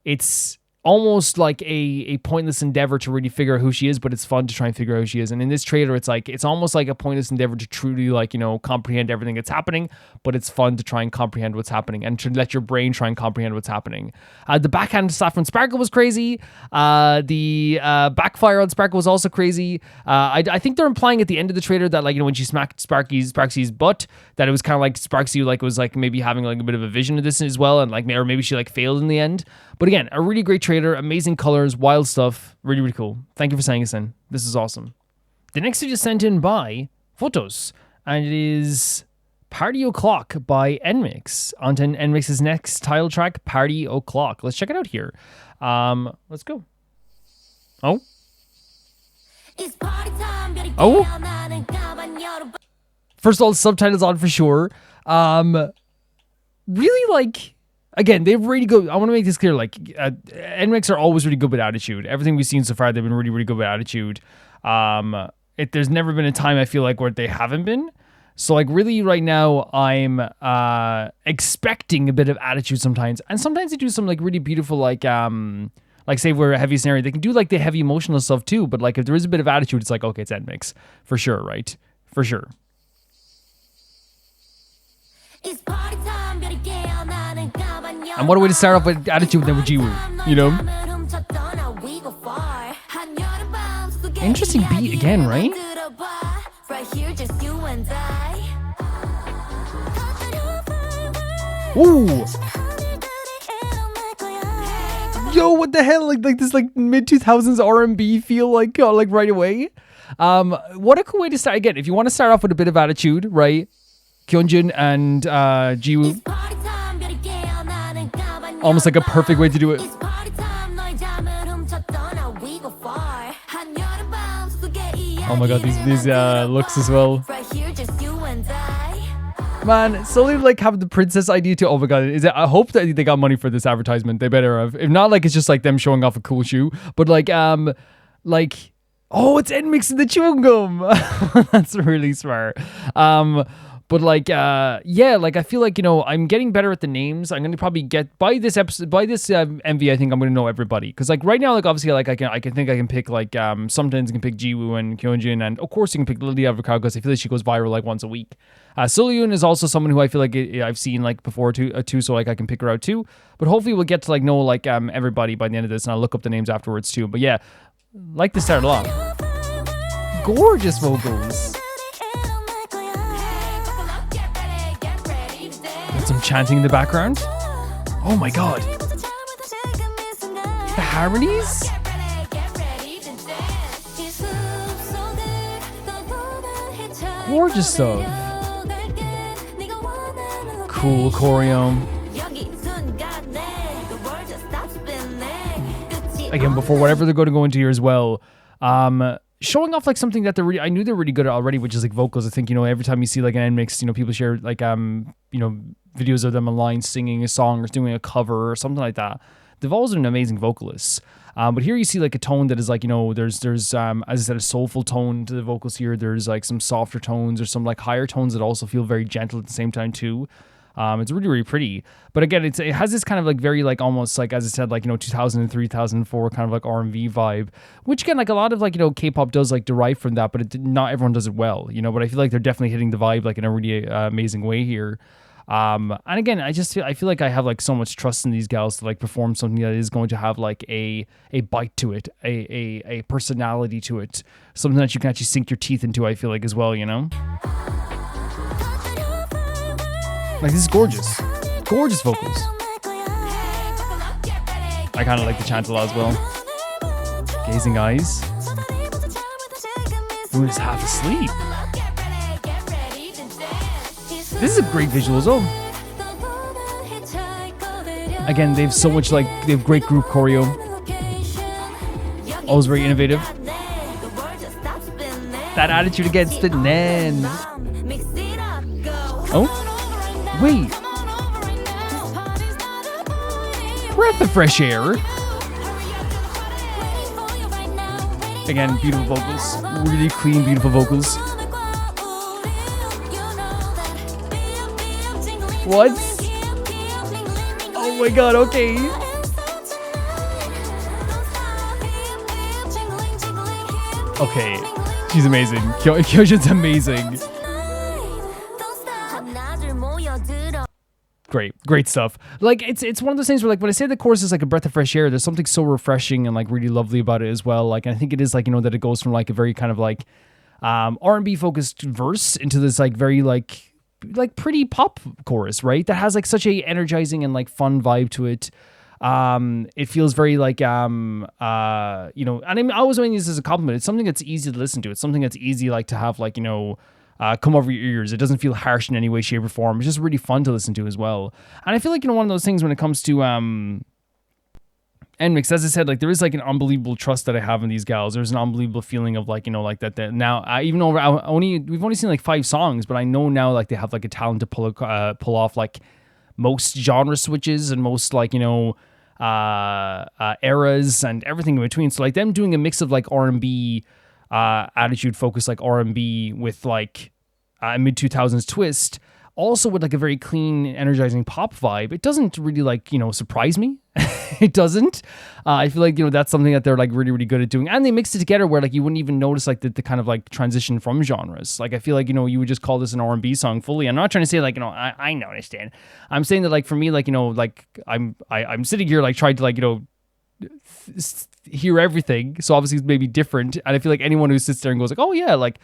It's almost like a pointless endeavor to really figure out who she is, but it's fun to try and figure out who she is. And in this trailer, it's like it's almost like a pointless endeavor to truly like comprehend everything that's happening, but it's fun to try and comprehend what's happening and to let your brain try and comprehend what's happening. The backhand stuff from Sparkle was crazy. The backfire on Sparkle was also crazy. I think they're implying at the end of the trailer that like when she smacked Sparxie's butt, that it was kind of like Sparxie like was like maybe having like a bit of a vision of this as well, and like or maybe she like failed in the end. But again, a really great trailer, amazing colors, wild stuff, really, really cool. Thank you for sending us in. This is awesome. The next is sent in by Photos, and it is Party O'Clock by NMIXX. On to NMIXX's next title track, Party O'Clock. Let's check it out here. Let's go. Oh. Oh. First of all, subtitles on for sure. Really like... Again, they're really good. I want to make this clear. Like, NMIXX are always really good with attitude. Everything we've seen so far, they've been really, really good with attitude. There's never been a time I feel like where they haven't been. So, like, really right now, I'm expecting a bit of attitude sometimes. And sometimes they do some, like, really beautiful, like say we're a heavy scenario. They can do, like, the heavy emotional stuff, too. But, like, if there is a bit of attitude, it's like, okay, it's NMIXX. For sure, right? For sure. It's party time, better get on that. And what a way to start off with attitude than with Jiwoo, Interesting beat again, right? Ooh! Yo, what the hell? Like this like mid-2000s R&B feel like right away. What a cool way to start. Again, if you want to start off with a bit of attitude, right? Kyunjin and Jiwoo. Almost like a perfect way to do it. Oh my god, these looks as well. Man, slowly like having the princess idea too. Oh my god, I hope that they got money for this advertisement. They better have. If not, like it's just like them showing off a cool shoe. But like oh, it's NMIXX in the chewing gum. That's really smart. But like, yeah, like I feel like, I'm getting better at the names. I'm gonna probably get by this episode, by this MV. I think I'm gonna know everybody because like right now, like obviously, like I can pick like sometimes you can pick Jiwoo and Kyunjin, and of course you can pick Lily Avocado because I feel like she goes viral like once a week. Soleon is also someone who I feel like I've seen like before too, so like I can pick her out too. But hopefully we'll get to like know like everybody by the end of this, and I'll look up the names afterwards too. But yeah, like to start along. Gorgeous vocals. Some chanting in the background. Oh my god. The harmonies? Gorgeous stuff. Cool choreo. Again, before whatever they're going to go into here as well. Showing off like something that I knew they're really good at already, which is like vocals. I think, every time you see like an NMIXX, people share like, videos of them online singing a song or doing a cover or something like that. They've always been amazing vocalists. But here you see like a tone that is like, there's as I said, a soulful tone to the vocals here. There's like some softer tones or some like higher tones that also feel very gentle at the same time too. It's really, really pretty. But again, it has this kind of like very like almost like, as I said, like, 2003, 2004 kind of like R&B vibe, which again, like a lot of like, K-pop does like derive from that, but not everyone does it well, but I feel like they're definitely hitting the vibe like in a really amazing way here. And again, I feel like I have like so much trust in these gals to like perform something that is going to have like a bite to it, a personality to it, something that you can actually sink your teeth into, I feel like as well, Like, this is gorgeous. Gorgeous vocals. I kind of like the chant a lot as well. Gazing eyes. Moon is half asleep. This is a great visual as well. Again, they have so much they have great group choreo. Always very innovative. That attitude against the Nan. Oh? Wait. Breath of fresh air. Again, beautiful vocals. Really clean, beautiful vocals. What? Oh my god, okay. Okay. She's amazing. Kyojin's amazing. Great stuff. Like it's one of those things where like when I say the chorus is like a breath of fresh air, there's something so refreshing and like really lovely about it as well. Like, and I think it is like, that it goes from like a very kind of like R&B focused verse into this like very like pretty pop chorus, right? That has like such a energizing and like fun vibe to it. It feels very like and I always mean this as a compliment. It's something that's easy to listen to. It's something that's easy like to have like, come over your ears. It doesn't feel harsh in any way, shape, or form. It's just really fun to listen to as well. And I feel like, one of those things when it comes to NMIXX, as I said, like there is like an unbelievable trust that I have in these gals. There's an unbelievable feeling of like, like that now, even though we've only seen like 5 songs, but I know now like they have like a talent to pull off like most genre switches and most like, eras and everything in between. So like them doing a mix of like R&B, attitude focused like R&B with like a mid-2000s twist, also with like a very clean, energizing pop vibe. It doesn't really like, surprise me. It doesn't. I feel like, that's something that they're like really, really good at doing. And they mixed it together where like you wouldn't even notice like the kind of like transition from genres. Like I feel like, you would just call this an R&B song fully. I'm not trying to say like, I noticed it. I'm saying that like for me, like, like I'm sitting here like trying to like, hear everything, so obviously it's maybe different, and I feel like anyone who sits there and goes like, oh yeah, like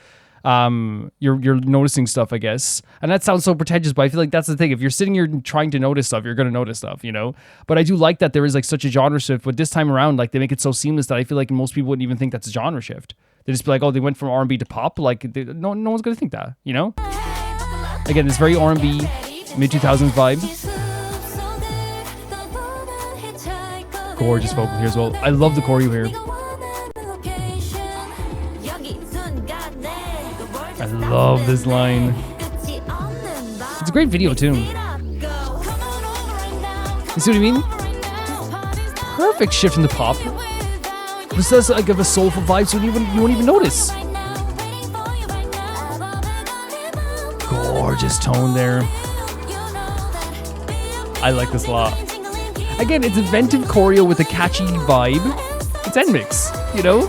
you're noticing stuff, I guess. And that sounds so pretentious, but I feel like that's the thing. If you're sitting here trying to notice stuff, you're gonna notice stuff, but I do like that there is like such a genre shift, but this time around like they make it so seamless that I feel like most people wouldn't even think that's a genre shift. They just be like, oh, they went from R&B to pop. Like, no one's gonna think that, you know? Again, this very R&B, mid-2000s vibe. Gorgeous vocal here as well. I love the choreo here. I love this line. It's a great video too. You see what I mean? Perfect shift into pop. This does like give a soulful vibe, so you won't even notice. Gorgeous tone there. I like this a lot. Again, it's inventive choreo with a catchy vibe. It's NMIXX, you know?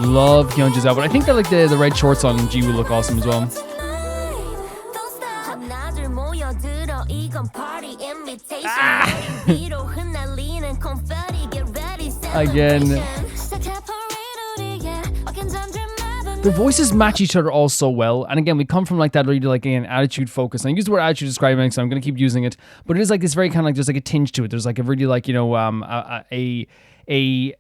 Love Hyunjin's outfit. I think that like the red shorts on G will look awesome as well. Again. The voices match each other all so well. And again, we come from like that really like an attitude focus. And I use the word attitude to describe it, so I'm going to keep using it. But it is like this very kind of like, there's like a tinge to it. There's like a really like, you know, it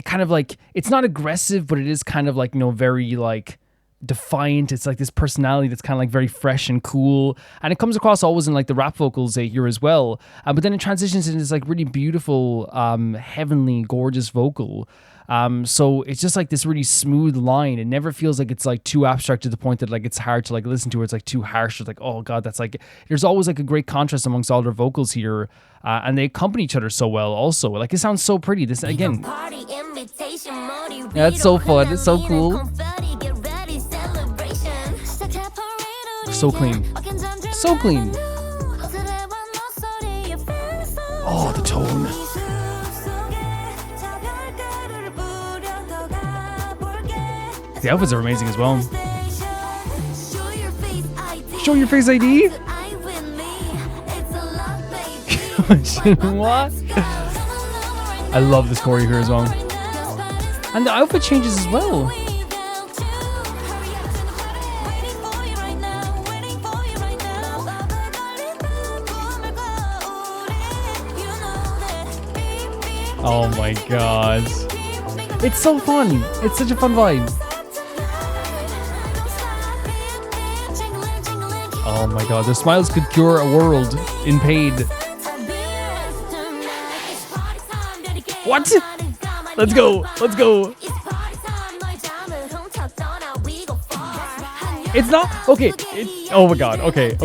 kind of like, it's not aggressive, but it is kind of like, you know, very like defiant. It's like this personality that's kind of like very fresh and cool. And it comes across always in like the rap vocals here as well. But then it transitions into this like really beautiful, heavenly, gorgeous vocal. So it's just like this really smooth line. It never feels like it's like too abstract to the point that like it's hard to like listen to, or it's like too harsh. It's like, oh God, that's like, there's always like a great contrast amongst all their vocals here. And they accompany each other so well also. Like it sounds so pretty. This again. Yeah, it's so fun. It's so cool. So clean. So clean. Oh, the tone. The outfits are amazing as well. Show your face ID? What? I love this choreo here as well. And the outfit changes as well. Oh my god. It's so fun. It's such a fun vibe. Oh my god, their smiles could cure a world in pain. What? Let's go. Let's go. It's not okay. Oh my god. Okay.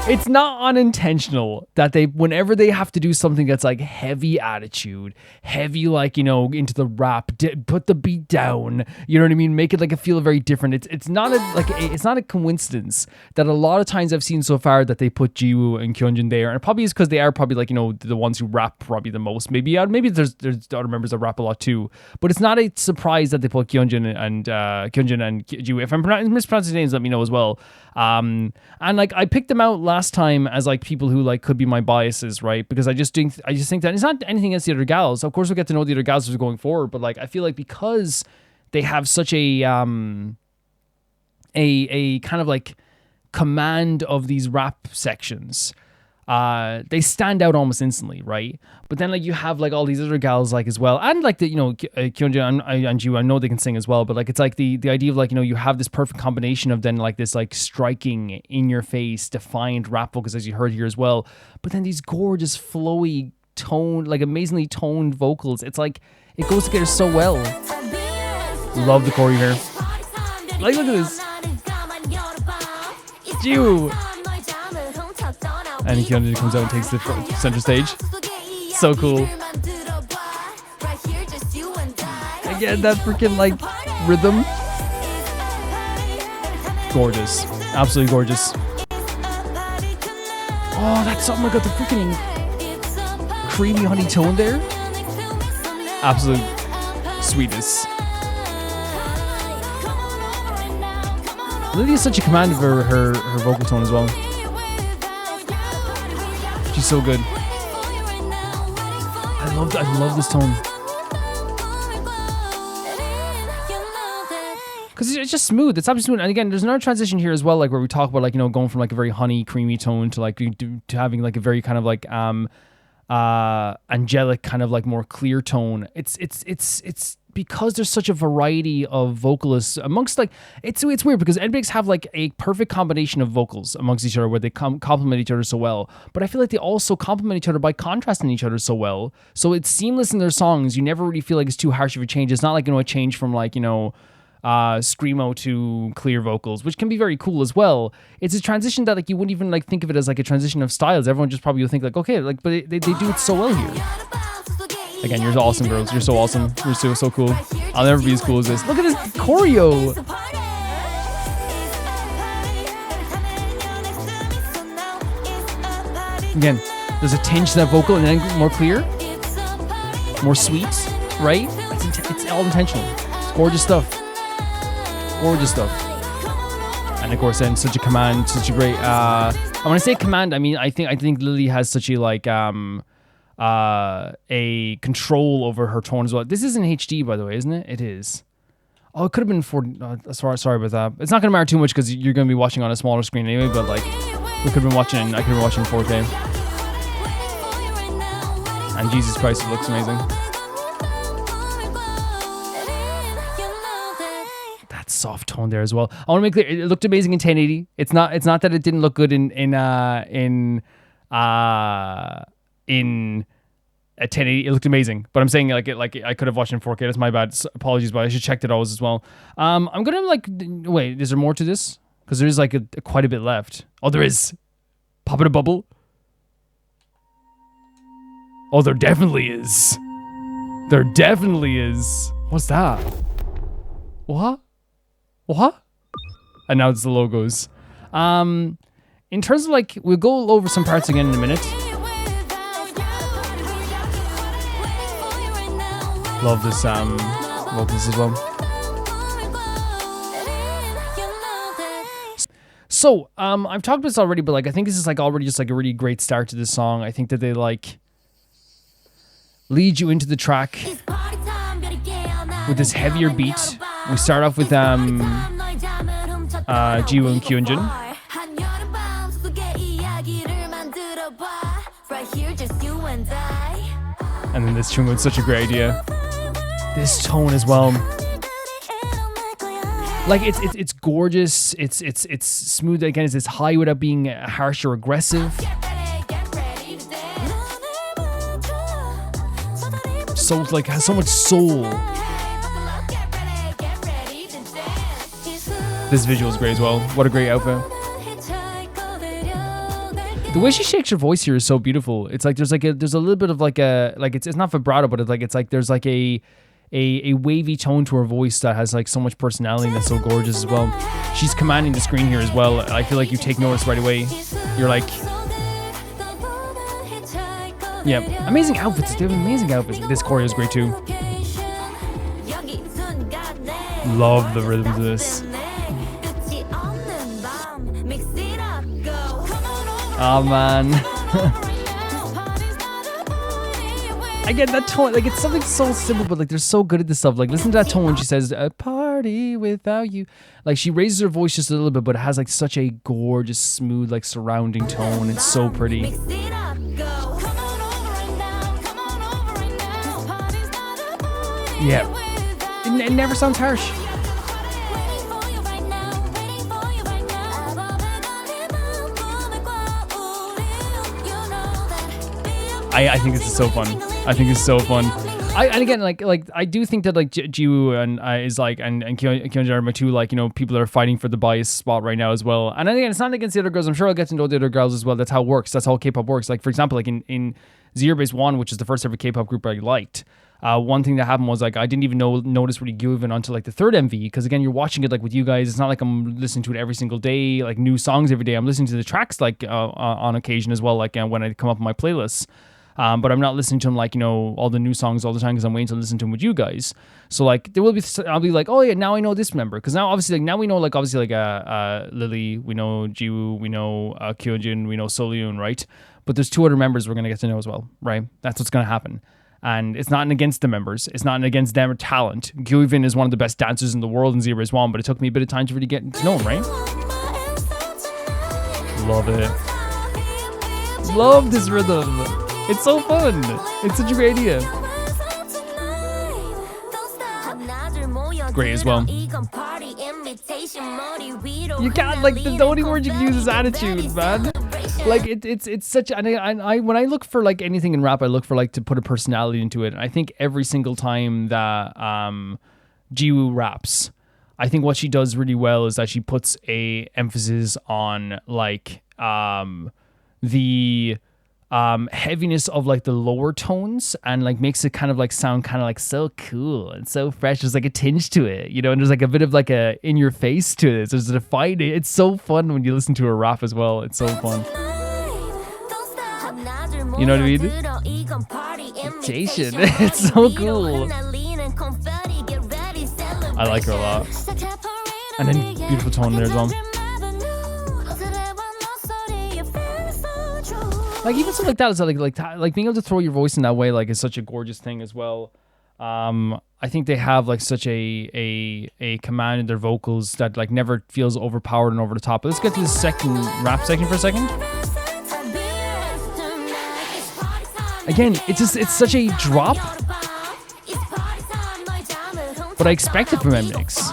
It's not unintentional that they, whenever they have to do something that's like heavy attitude, heavy like, you know, into the rap, put the beat down, you know what I mean? Make it like feel very different. It's not a coincidence that a lot of times I've seen so far that they put Jiwoo and Hyunjin there, and it probably is because they are probably like, you know, the ones who rap probably the most. Maybe there's other members that rap a lot too, but it's not a surprise that they put Hyunjin and Jiwoo. If I'm mispronouncing names, let me know as well. And like I picked them out last time as like people who like could be my biases, right? Because I just think that it's not anything against the other gals. Of course, we'll get to know the other gals as we're going forward, but like I feel like because they have such a kind of like command of these rap sections, they stand out almost instantly, right? But then like you have like all these other gals like as well, and like the, you know, Hyunjin and Jiwoo, I know they can sing as well, but like it's like the idea of like, you know, you have this perfect combination of then like this like striking in your face defiant rap vocals as you heard here as well, but then these gorgeous flowy toned, like amazingly toned vocals. It's like it goes together so well. Love the choreo here. Like look at this. Jiwoo. And Hyunjin comes out and takes the center stage. So cool. Again, that freaking like rhythm. Gorgeous. Absolutely gorgeous. Oh, that's something I got the freaking creamy honey tone there. Absolute sweetness. Lily has such a command of her vocal tone as well. She's so good. I love this tone. because it's just smooth. It's absolutely smooth. And again, there's another transition here as well, like where we talk about like, you know, going from like a very honey, creamy tone to like to having like a very kind of like angelic kind of like more clear tone. It's because there's such a variety of vocalists amongst like it's weird because NMIXX have like a perfect combination of vocals amongst each other where they complement each other so well, but I feel like they also complement each other by contrasting each other so well, so it's seamless in their songs. You never really feel like it's too harsh of a change. It's not like, you know, a change from like, you know, screamo to clear vocals, which can be very cool as well. It's a transition that like you wouldn't even like think of it as like a transition of styles. Everyone just probably will think like, okay, like, but they do it so well here. Again, you're awesome, girls. You're so awesome. You're so cool. I'll never be as cool as this. Look at this choreo. Again, there's a tinge to that vocal and then more clear, more sweet, right? It's all intentional. It's gorgeous stuff. Gorgeous stuff. And of course, then such a command, such a great. When I say command, I mean I think Lily has such a like a control over her tone as well. This is in HD, by the way, isn't it? It is. Oh, it could have been for. Sorry about that. It's not gonna matter too much because you're gonna be watching on a smaller screen anyway. But like, I could have been watching 4K. And Jesus Christ, it looks amazing. That soft tone there as well. I want to make clear, it looked amazing in 1080. It's not that it didn't look good in 1080. It looked amazing, but I'm saying like I could have watched in 4K. That's my bad. Apologies, but I should check it always as well. I'm gonna like wait. Is there more to this? Because there is like quite a bit left. Oh, there is. Pop it a bubble. Oh, there definitely is. There definitely is. What's that? What? And now it's the logos. In terms of like, we'll go over some parts again in a minute. Love this as well. So, I've talked about this already, but like I think this is like already just like a really great start to this song. I think that they like lead you into the track with this heavier beat. We start off with Jiwoo and Kyunjin. And then this Chungwoo, it's such a great idea. This tone as well. Like it's gorgeous. It's smooth again. It's high without being harsh or aggressive. So like has so much soul. This visual is great as well. What a great outfit. The way she shakes her voice here is so beautiful. It's like there's a little bit of like a it's not vibrato, but it's like there's like a wavy tone to her voice that has like so much personality and that's so gorgeous as well. She's commanding the screen here as well. I feel like you take notice right away. You're like, yeah, amazing outfits. They have amazing outfits. This choreo is great too. Love the rhythms of this. Oh man. I get that tone, like it's something so simple, but like they're so good at this stuff. Like listen to that tone when she says a party without you. Like she raises her voice just a little bit, but it has like such a gorgeous, smooth, like surrounding tone. It's so pretty. Yeah. It never sounds harsh. I think this is so fun. I think it's so fun. And again, like I do think that like Jiwoo and is like and Kyunjin are my two like, you know, people that are fighting for the bias spot right now as well. And again, it's not against the other girls. I'm sure I'll get to know the other girls as well. That's how it works. That's how K-pop works. Like for example, like in Zero Base One, which is the first ever K-pop group I liked. One thing that happened was like I didn't even notice really Gyuvin until like the third MV, because again you're watching it like with you guys. It's not like I'm listening to it every single day, like new songs every day. I'm listening to the tracks like on occasion as well, like when I come up on my playlists. But I'm not listening to them like, you know, all the new songs all the time because I'm waiting to listen to them with you guys. So like there will be, I'll be like, oh yeah, now I know this member, because now obviously like now we know like obviously like Lily, we know Jiwoo, we know Kyunjin, we know Soleon, right? But there's two other members we're gonna get to know as well, right? That's what's gonna happen. And it's not against the members. It's not against their talent. Gyuvin is one of the best dancers in the world in Zero Is One, but it took me a bit of time to really get to know him, right? Love it. Love this rhythm. It's so fun. It's such a great idea. Great as well. You can't, like, the only word you can use is attitude, man. Like it's such, and I when I look for like anything in rap, I look for like to put a personality into it. And I think every single time that Jiwoo raps, I think what she does really well is that she puts a emphasis on like the heaviness of like the lower tones and like makes it kind of like sound kind of like so cool and so fresh. There's like a tinge to it, you know, and there's like a bit of like a in your face to it. There's a defining. It's so fun when you listen to a rap as well. It's so fun. You know what I mean? Imitation. It's so cool. I like her a lot. And then beautiful tone there as well. Like even something like that is like being able to throw your voice in that way like is such a gorgeous thing as well. I think they have like such a command in their vocals that like never feels overpowered and over the top. But let's get to the second rap section for a second. Again, it's such a drop, but I expect it from NMIXX.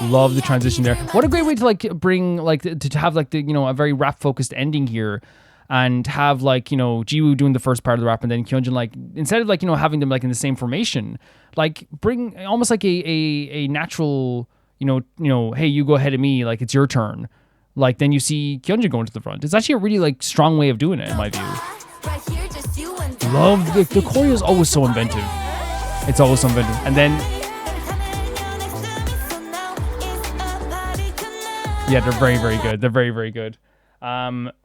Love the transition there. What a great way to like bring like to have like the, you know, a very rap focused ending here, and have like, you know, Jiwoo doing the first part of the rap and then Kyunjin like instead of like, you know, having them like in the same formation, like bring almost like a natural, you know, hey, you go ahead of me, like it's your turn. Like then you see Kyunjin going to the front. It's actually a really like strong way of doing it in my view. Love the choreo is always so inventive. It's always so inventive. And then yeah, they're very, very good. They're very, very good.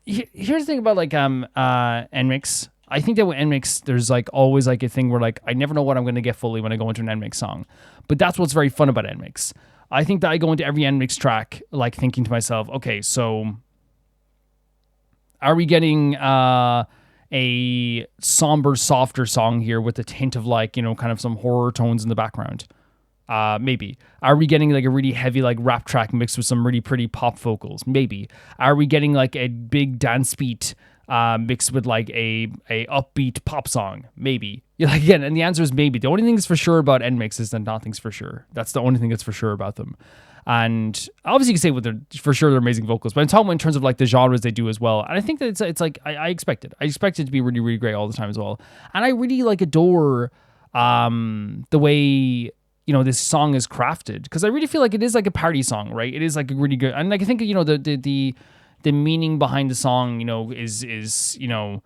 Here's the thing about like NMIXX. I think that with NMIXX, there's like always like a thing where like I never know what I'm gonna get fully when I go into an NMIXX song. But that's what's very fun about NMIXX. I think that I go into every NMIXX track like thinking to myself, okay, so are we getting a somber, softer song here with a hint of like, you know, kind of some horror tones in the background? Maybe. Are we getting like a really heavy like rap track mixed with some really pretty pop vocals? Maybe. Are we getting like a big dance beat mixed with like a upbeat pop song? Maybe. Yeah, like, again, and the answer is maybe. The only thing that's for sure about NMIXX is that nothing's for sure. That's the only thing that's for sure about them. And obviously you can say with for sure they're amazing vocals, but I'm talking about in terms of like the genres they do as well. And I think that it's like I expect it. I expect it to be really, really great all the time as well. And I really like adore the way, you know, this song is crafted, because I really feel like it is like a party song, right? It is like a really good, and like I think, you know, the meaning behind the song, you know, is you know,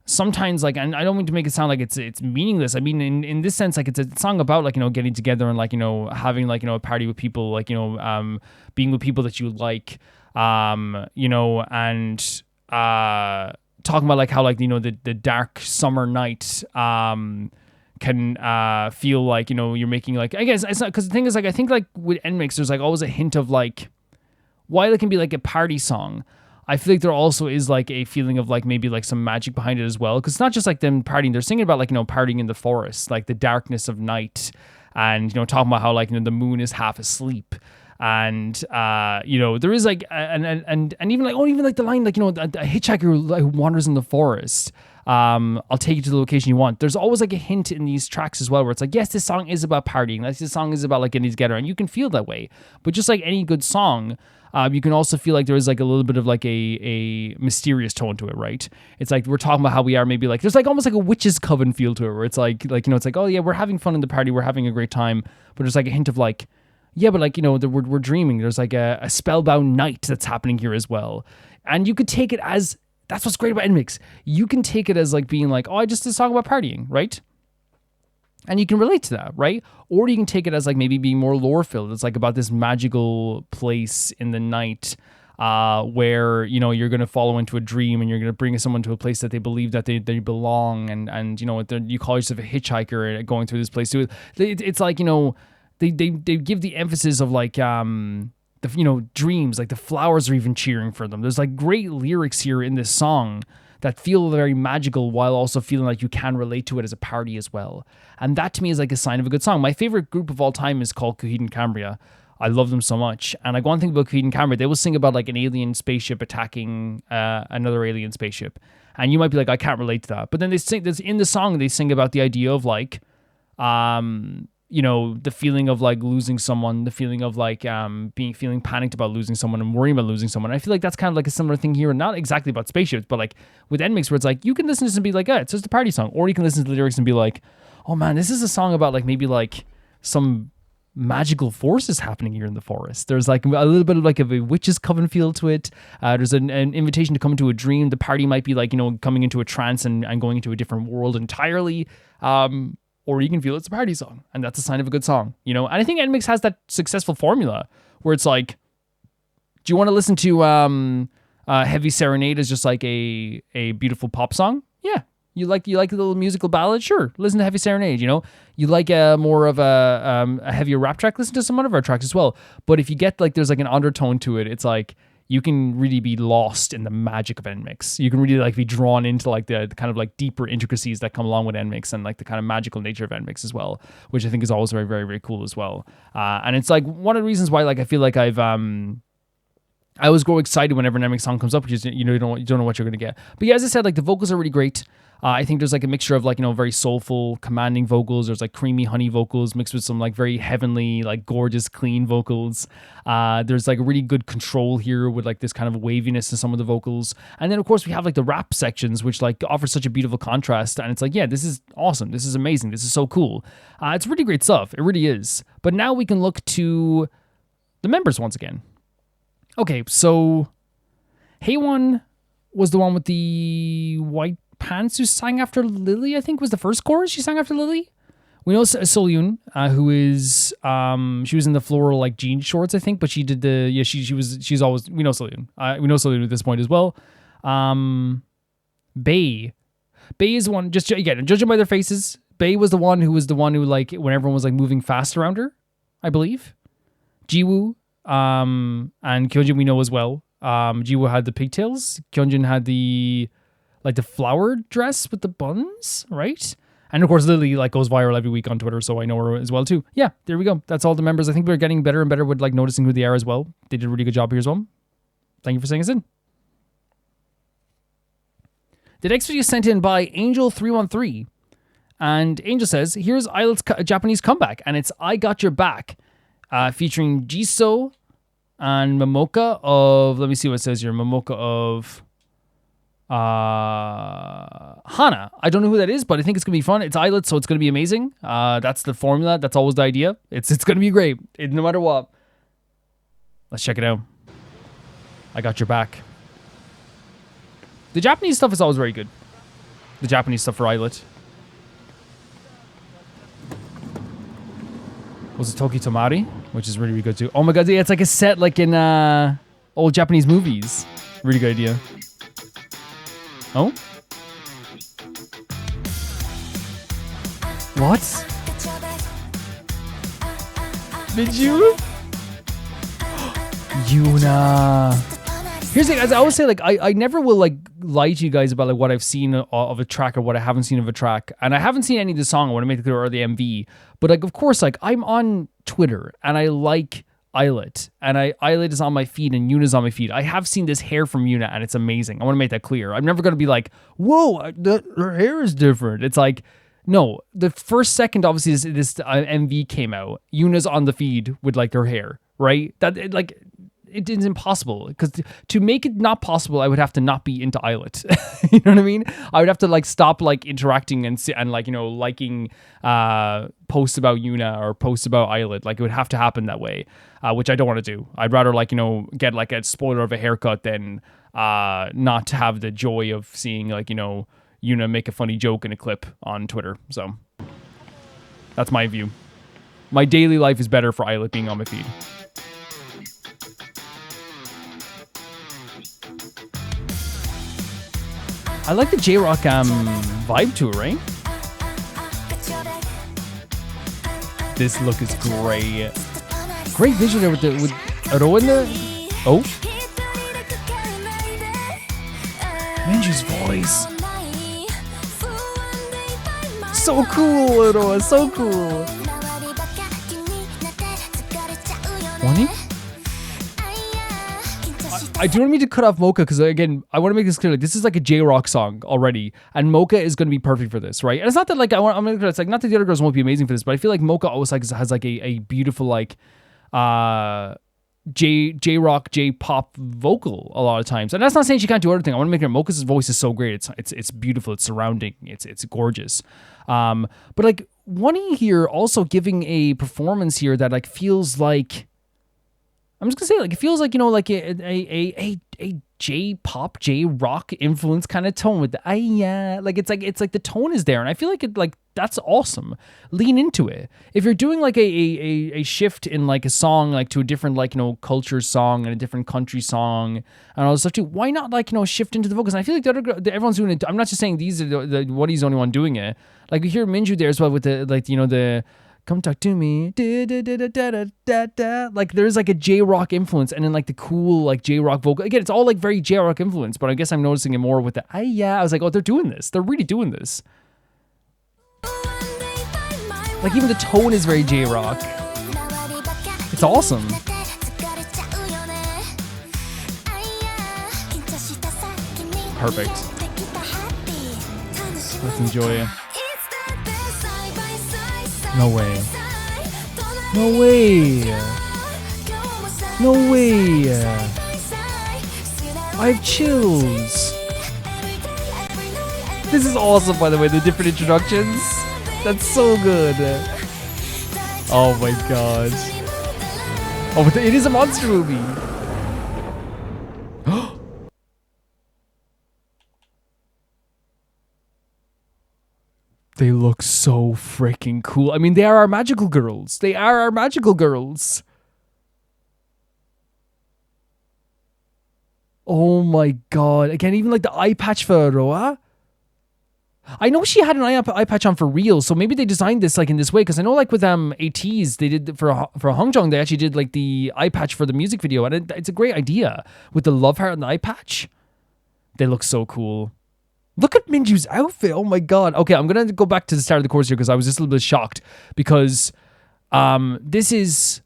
sometimes like, and I don't mean to make it sound like it's meaningless. I mean, in this sense, like it's a song about like, you know, getting together and like, you know, having like, you know, a party with people, like, you know, being with people that you like, you know, and talking about like how like, you know, the dark summer night can feel like, you know, you're making like, I guess it's not, because the thing is like I think like with NMIXX there's like always a hint of like, while it can be like a party song, I feel like there also is like a feeling of like maybe like some magic behind it as well, because it's not just like them partying, they're singing about like, you know, partying in the forest, like the darkness of night, and, you know, talking about how like, you know, the moon is half asleep, and you know, there is like and even like, oh, even like the line like, you know, a hitchhiker who like wanders in the forest, I'll take you to the location you want. There's always like a hint in these tracks as well where it's like, yes, this song is about partying, this song is about like getting together, and you can feel that way. But just like any good song, you can also feel like there is like a little bit of like a mysterious tone to it, right? It's like we're talking about how we are maybe like, there's like almost like a witch's coven feel to it, where it's like, you know, it's like, oh yeah, we're having fun in the party, we're having a great time, but there's like a hint of like, yeah, but like, you know, we're dreaming. There's like a spellbound night that's happening here as well. And you could take it as, that's what's great about NMIXX. You can take it as like being like, oh, I just did a song about partying, right? And you can relate to that, right? Or you can take it as like maybe being more lore filled. It's like about this magical place in the night where, you know, you're going to follow into a dream and you're going to bring someone to a place that they believe that they belong. And you know, you call yourself a hitchhiker going through this place. So it's like, you know, they give the emphasis of like, you know, dreams, like the flowers are even cheering for them. There's like great lyrics here in this song that feel very magical while also feeling like you can relate to it as a party as well. And that to me is like a sign of a good song. My favorite group of all time is called Coheed and Cambria. I love them so much. And like one thing about Coheed and Cambria, they will sing about like an alien spaceship attacking another alien spaceship. And you might be like, I can't relate to that. But then they sing this in the song, they sing about the idea of like, you know, the feeling of like losing someone, the feeling of like feeling panicked about losing someone and worrying about losing someone. I feel like that's kind of like a similar thing here, not exactly about spaceships, but like with NMIXX, where it's like you can listen to this and be like, it's just a party song, or you can listen to the lyrics and be like, oh man, this is a song about like maybe like some magical forces happening here in the forest. There's like a little bit of like a witch's coven feel to it. There's an invitation to come into a dream. The party might be like, you know, coming into a trance and going into a different world entirely. Or you can feel it's a party song, and that's a sign of a good song, you know? And I think NMIXX has that successful formula where it's like, do you want to listen to Heavy Serenade as just like a beautiful pop song? Yeah. You like a little musical ballad? Sure. Listen to Heavy Serenade, you know? You like more of a heavier rap track? Listen to some of our tracks as well. But if you get like, there's like an undertone to it, it's like, you can really be lost in the magic of NMIXX. You can really like be drawn into like the kind of like deeper intricacies that come along with NMIXX and like the kind of magical nature of NMIXX as well, which I think is always very, very, very cool as well. And it's like one of the reasons why like I feel like I always grow excited whenever an NMIXX song comes up, which is, you know, you don't know what you're going to get. But yeah, as I said, like the vocals are really great. I think there's like a mixture of like, you know, very soulful, commanding vocals. There's like creamy honey vocals mixed with some like very heavenly, like gorgeous, clean vocals. There's like a really good control here with like this kind of waviness to some of the vocals. And then of course we have like the rap sections, which like offer such a beautiful contrast. And it's like, yeah, this is awesome. This is amazing. This is so cool. It's really great stuff. It really is. But now we can look to the members once again. Okay, so Haewon was the one with the white pants who sang after Lily, I think was the first chorus she sang after Lily. We know Solyun, who is she was in the floral like jean shorts, I think, but she did she's always, we know Solyun. We know Solyun at this point as well. Bae is the one, just again, judging by their faces, Bae was the one who like when everyone was like moving fast around her, I believe. Jiwoo and Kyunjin we know as well. Jiwoo had the pigtails. Kyunjin had the flowered dress with the buns, right? And of course, Lily like goes viral every week on Twitter, so I know her as well too. Yeah, there we go. That's all the members. I think we're getting better and better with like noticing who they are as well. They did a really good job here as well. Thank you for saying us in. The next video is sent in by Angel313, and Angel says, "Here's Ilit's Japanese comeback, and it's I Got Your Back, featuring Jisoo and Momoka of." Let me see what it says here. Momoka of Hana. I don't know who that is, but I think it's gonna be fun. It's Illit, so it's gonna be amazing. That's the formula. That's always the idea. It's gonna be great, no matter what. Let's check it out. I Got Your Back. The Japanese stuff is always very good. The Japanese stuff for Illit. Was it Toki Tomari? Which is really, really good too. Oh my god, yeah, it's like a set like in old Japanese movies. Really good idea. Oh? What? Did you? Yuna. Here's the thing, as I always say, like I never will like lie to you guys about like what I've seen of a track or what I haven't seen of a track. And I haven't seen any of the song, I want to make it clear, or the MV. But like of course, like I'm on Twitter and I like Illit, and Illit is on my feed and Yuna's on my feed. I have seen this hair from Yuna and it's amazing. I want to make that clear. I'm never going to be like, whoa, her hair is different. It's like, no, the first second obviously this MV came out, Yuna's on the feed with like her hair, right? It is impossible, because to make it not possible, I would have to not be into Illit. You know what I mean? I would have to like stop like interacting and like, you know, liking posts about Yuna or posts about Illit. Like it would have to happen that way, which I don't want to do. I'd rather like, you know, get like a spoiler of a haircut than not to have the joy of seeing like, you know, Yuna make a funny joke in a clip on Twitter. So that's my view. My daily life is better for Illit being on my feed. I like the J-Rock vibe to it, right? This look is great. Great visual there with Aro in the... Oh. Minju's voice. So cool, Uro. So cool. Wani? I do not mean to cut off Mocha because, again, I want to make this clear. Like, this is like a J-Rock song already, and Mocha is going to be perfect for this, right? And it's not that, like, it's like, not that the other girls won't be amazing for this, but I feel like Mocha always like has like a beautiful, like, J-Rock, J-pop vocal a lot of times. And that's not saying she can't do other things. I want to make her, Mocha's voice is so great. It's beautiful. It's surrounding. It's gorgeous. But like, Wani here also giving a performance here that like feels like, I'm just gonna say, like, it feels like, you know, like a J-pop, J-rock influence kind of tone with the like it's like the tone is there, and I feel like it, like, that's awesome. Lean into it. If you're doing like a shift in like a song, like to a different, like, you know, culture song and a different country song and all this stuff too, why not, like, you know, shift into the vocals? And I feel like the other everyone's doing it. I'm not just saying these are Wadi's the only one doing it. Like, we hear Minju there as well with the, like, you know, the come talk to me, like, there's like a J-rock influence, and then like the cool, like, J-rock vocal. Again, it's all like very J-rock influence, but I guess I'm noticing it more with the I was like, oh, they're doing this. They're really doing this. Like, even the tone is very J-rock. It's awesome. Perfect. Let's enjoy it. No way. No way. No way. I have chills. This is awesome, by the way, the different introductions. That's so good. Oh my god. Oh, but it is a monster movie. They look so freaking cool. I mean, they are our magical girls. They are our magical girls. Oh my god. Again, even like the eye patch for Roa. I know she had an eye patch on for real, so maybe they designed this like in this way, because I know like with Ateez, they did for Hongjong, they actually did like the eye patch for the music video, and it's a great idea with the love heart and the eye patch. They look so cool. Look at Minju's outfit. Oh my god. Okay, I'm going to go back to the start of the course here because I was just a little bit shocked because this is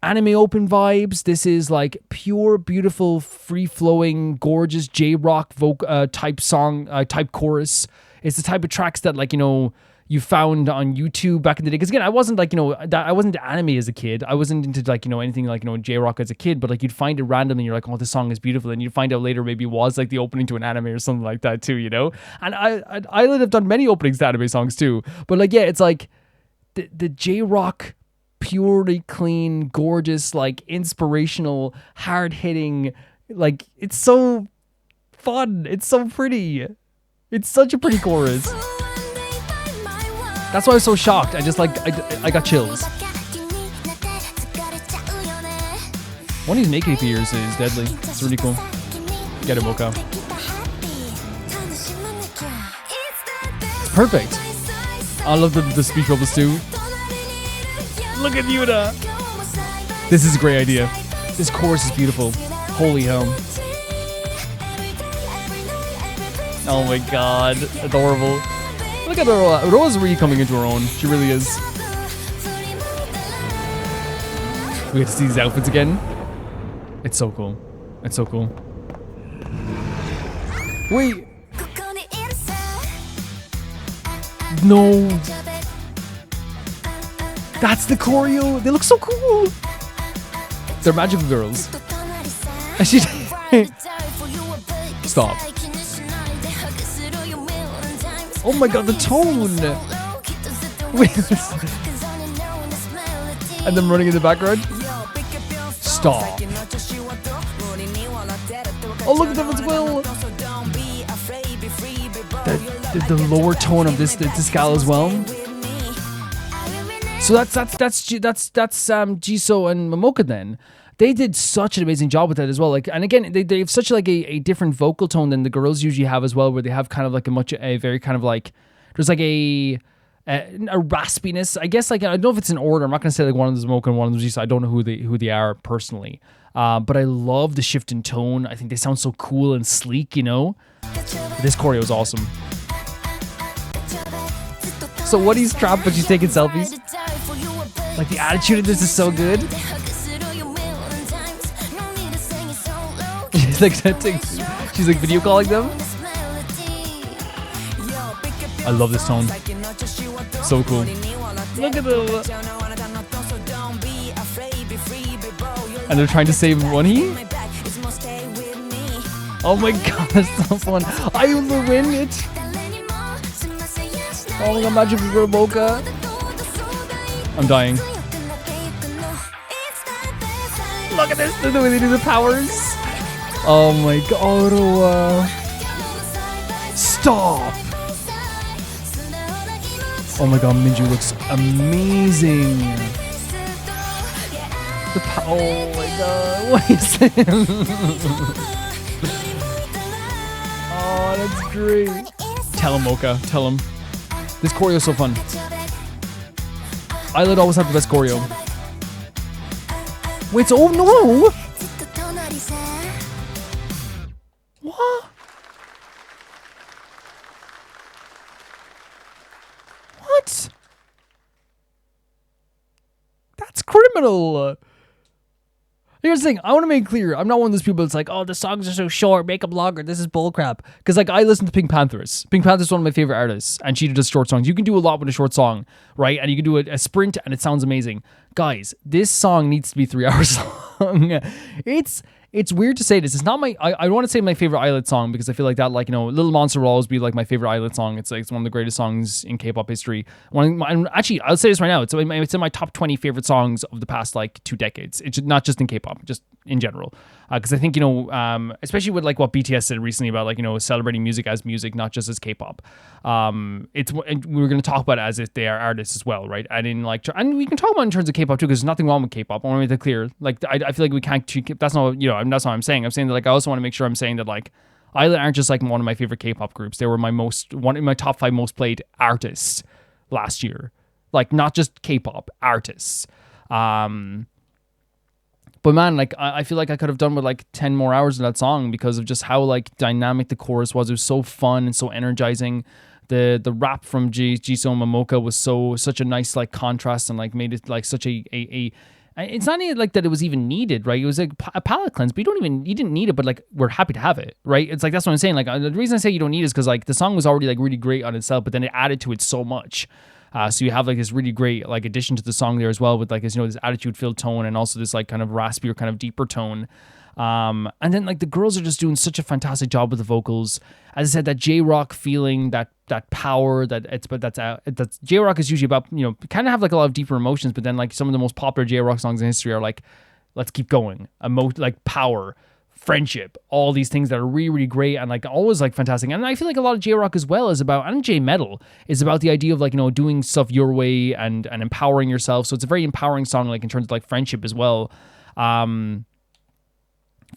anime open vibes. This is like pure, beautiful, free-flowing, gorgeous J-rock type song, type chorus. It's the type of tracks that, like, you know, you found on YouTube back in the day. Because again, I wasn't like, you know, I wasn't into anime as a kid. I wasn't into like, you know, anything like, you know, J-rock as a kid. But like, you'd find it randomly. You're like, oh, this song is beautiful. And you'd find out later maybe it was like the opening to an anime or something like that too, you know. And I have done many openings to anime songs too. But like, yeah, it's like the J-rock, purely clean, gorgeous, like inspirational, hard hitting. Like, it's so fun. It's so pretty. It's such a pretty chorus. That's why I was so shocked. I just like, I got chills. One of these making fears is deadly. It's really cool. Get it, Mocha. It's perfect. I love the speech bubbles too. Look at Yuna. This is a great idea. This chorus is beautiful. Holy hell. Oh my god. Adorable. Look at her. Roa's really coming into her own. She really is. We get to see these outfits again. It's so cool. It's so cool. Wait. No. That's the choreo. They look so cool. They're magical girls. Stop. Oh my god, the tone! And them running in the background? Stop. Oh, look at them as well! The lower tone of this scale as well. So that's Jisoo and Momoka then. They did such an amazing job with that as well. Like, and again, they have such like a different vocal tone than the girls usually have as well, where they have kind of like a very kind of like, there's like a a raspiness. I guess like I don't know if it's in order. I'm not gonna say like one of them's Mocha and one of them's Jisoo. I don't know who they are personally. But I love the shift in tone. I think they sound so cool and sleek, you know? This choreo is awesome. So Woody's trapped, but she's taking selfies. Like the attitude of this is so good. She's like video calling them. I love this tone. So cool. Look at them. And they're trying to save money? Oh my god, that's so fun. I will win it. Oh my god, imagine if we were Mocha. I'm dying. Look at this, the way they do the powers. Oh my god, stop. Oh my god, Minju looks amazing. Oh my god, what is this? Oh, that's great. Tell him, Mocha, tell him. This choreo is so fun. Illit always have the best choreo. Wait, so, oh no! What? What? That's criminal. Here's the thing, I want to make it clear, I'm not one of those people that's like, oh, the songs are so short, make them longer, this is bullcrap. Because like, I listen to Pink Panthers. Pink Panthers is one of my favorite artists, and she does short songs. You can do a lot with a short song, right? And you can do a sprint, and it sounds amazing. Guys, this song needs to be 3 hours long. It's weird to say this. It's not my, I don't want to say my favorite Illit song, because I feel like that, like, you know, Little Monster will always be like my favorite Illit song. It's like, it's one of the greatest songs in K-pop history. Actually, I'll say this right now. It's in my top 20 favorite songs of the past like 2 decades. It's not just in K-pop, just in general. Because I think, you know, especially with like what BTS said recently about like, you know, celebrating music as music, not just as K-pop. We were going to talk about it as if they are artists as well, right? And we can talk about it in terms of K-pop too, because there's nothing wrong with K-pop. I want to make that clear. Like, I feel like we can't treat, that's not, you know, that's not what I'm saying. I'm saying that like, I also want to make sure I'm saying that like, Illit aren't just like one of my favorite K-pop groups. They were one in my top 5 most played artists last year. Like, not just K-pop artists. But man, like, I feel like I could have done with like 10 more hours of that song because of just how like dynamic the chorus was. It was so fun and so energizing. The rap from Jisoo and Mocha was such a nice like contrast and like made it like such a it's not even like that it was even needed, right? It was like a palate cleanse, but you didn't need it, but like we're happy to have it, right? It's like, that's what I'm saying. Like the reason I say you don't need it is because like the song was already like really great on itself, but then it added to it so much. So you have like this really great like addition to the song there as well with like this, you know, this attitude filled tone and also this like kind of raspier, kind of deeper tone. And then like the girls are just doing such a fantastic job with the vocals. As I said, that J-Rock feeling, that power, that's J-Rock is usually about, you know, kind of have like a lot of deeper emotions, but then like some of the most popular J-Rock songs in history are like, let's keep going, like power, friendship, all these things that are really, really great and like always like fantastic. And I feel like a lot of J-Rock as well is about, and J-Metal is about the idea of like, you know, doing stuff your way and empowering yourself. So it's a very empowering song, like in terms of like friendship as well.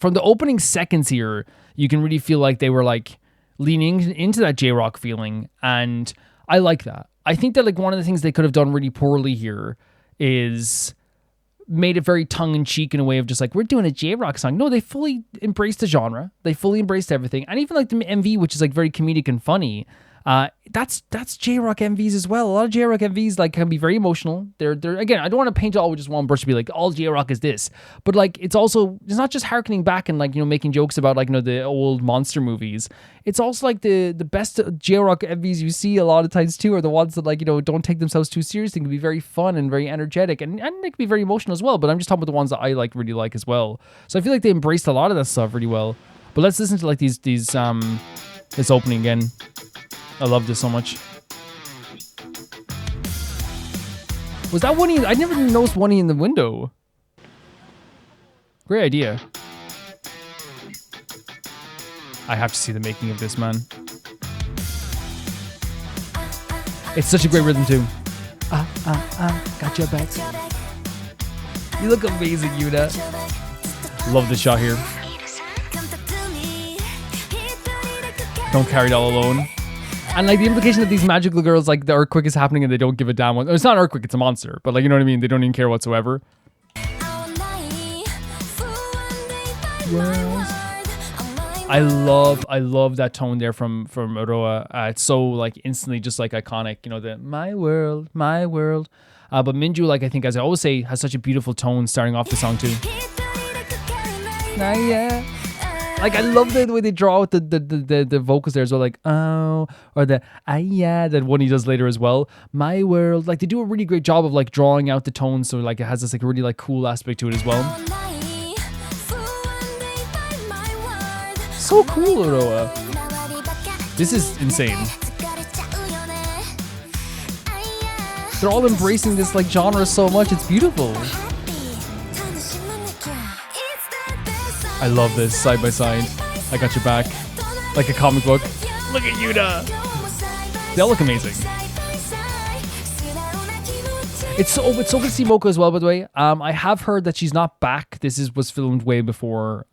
From the opening seconds here, you can really feel like they were like leaning into that J-Rock feeling. And I like that. I think that like one of the things they could have done really poorly here is made it very tongue-in-cheek in a way of just like, we're doing a J-Rock song. No, they fully embraced the genre. They fully embraced everything. And even like the MV, which is like very comedic and funny, that's J-Rock MVs as well. A lot of J-Rock MVs like can be very emotional. They're again, I don't want to paint it all with just one brush to be like all J-Rock is this, but like it's not just harkening back and like, you know, making jokes about like, you know, the old monster movies. It's also like the best J-Rock MVs you see a lot of times too are the ones that like, you know, don't take themselves too seriously, can be very fun and very energetic and they can be very emotional as well. But I'm just talking about the ones that I like really like as well. So I feel like they embraced a lot of that stuff really well. But let's listen to like these this opening again. I love this so much. Was that Woonie? I never even noticed Woonie in the window. Great idea. I have to see the making of this, man. It's such a great rhythm too. Got your back. You look amazing, Yuna. Love this shot here. Don't carry it all alone. And like the implication that these magical girls, like the earthquake is happening and they don't give a damn. It's not an earthquake, it's a monster. But like, you know what I mean? They don't even care whatsoever. I love that tone there from Aroa. It's so like instantly just like iconic, you know, the my world. But Minju, like I think as I always say, has such a beautiful tone starting off the song too. Like I love the way they draw out the vocals there as well, like oh, or the yeah, that one he does later as well. My world, like they do a really great job of like drawing out the tones, so like it has this like really like cool aspect to it as well. So cool, Aroa. This is insane. They're all embracing this like genre so much. It's beautiful. I love this side by side. I got your back, like a comic book. Look at Yuna. They all look amazing. It's so good to see Mocha as well. By the way, I have heard that she's not back. This was filmed way before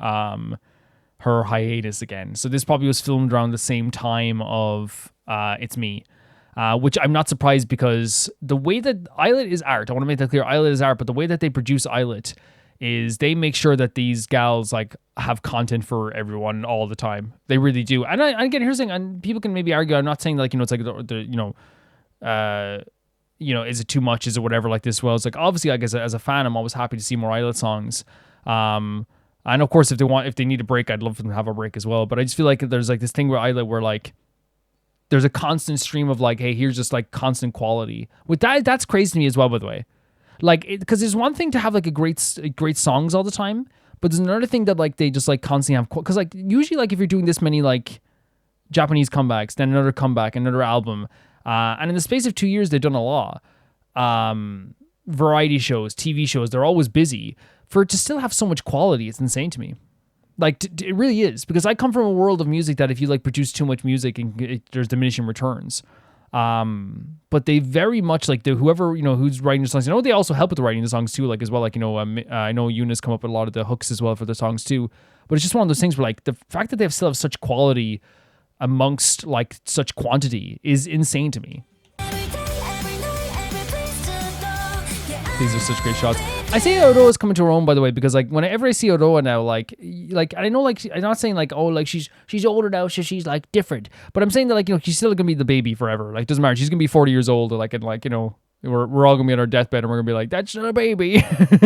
her hiatus again. So this probably was filmed around the same time of It's Me. Which I'm not surprised because the way that Illit is art, I want to make that clear, Illit is art, but the way that they produce Illit is they make sure that these gals like have content for everyone all the time. They really do. And again, here's the thing, and people can maybe argue, I'm not saying like, you know, it's like is it too much? Is it whatever like this? Well, it's like, obviously, like as a fan, I'm always happy to see more Illit songs. And of course, if they need a break, I'd love for them to have a break as well. But I just feel like there's like this thing with Illit where like, there's a constant stream of like, hey, here's just like constant quality. With that, that's crazy to me as well, by the way. Like, because there's one thing to have like a great songs all the time, but there's another thing that like they just like constantly have. Because like usually like if you're doing this many like Japanese comebacks, then another comeback, another album, and in the space of 2 years they've done a lot. Variety shows, TV shows, they're always busy. For it to still have so much quality, it's insane to me. Like, it really is, because I come from a world of music that if you like produce too much music, there's diminishing returns. But they very much like whoever, you know, who's writing the songs. I know they also help with the writing the songs too, like as well. Like, you know, I know Yuna's come up with a lot of the hooks as well for the songs too. But it's just one of those things where like the fact that they still have such quality amongst like such quantity is insane to me. These are such great shots. I say Aroa's coming to her own, by the way, because like whenever I see Aroa now, like I know, like I'm not saying like, oh, like she's older now, so she's like different, but I'm saying that like, you know, she's still gonna be the baby forever. Like, doesn't matter. She's gonna be 40 years old, like, and like, you know, we're all gonna be on our deathbed and we're gonna be like, that's not a baby,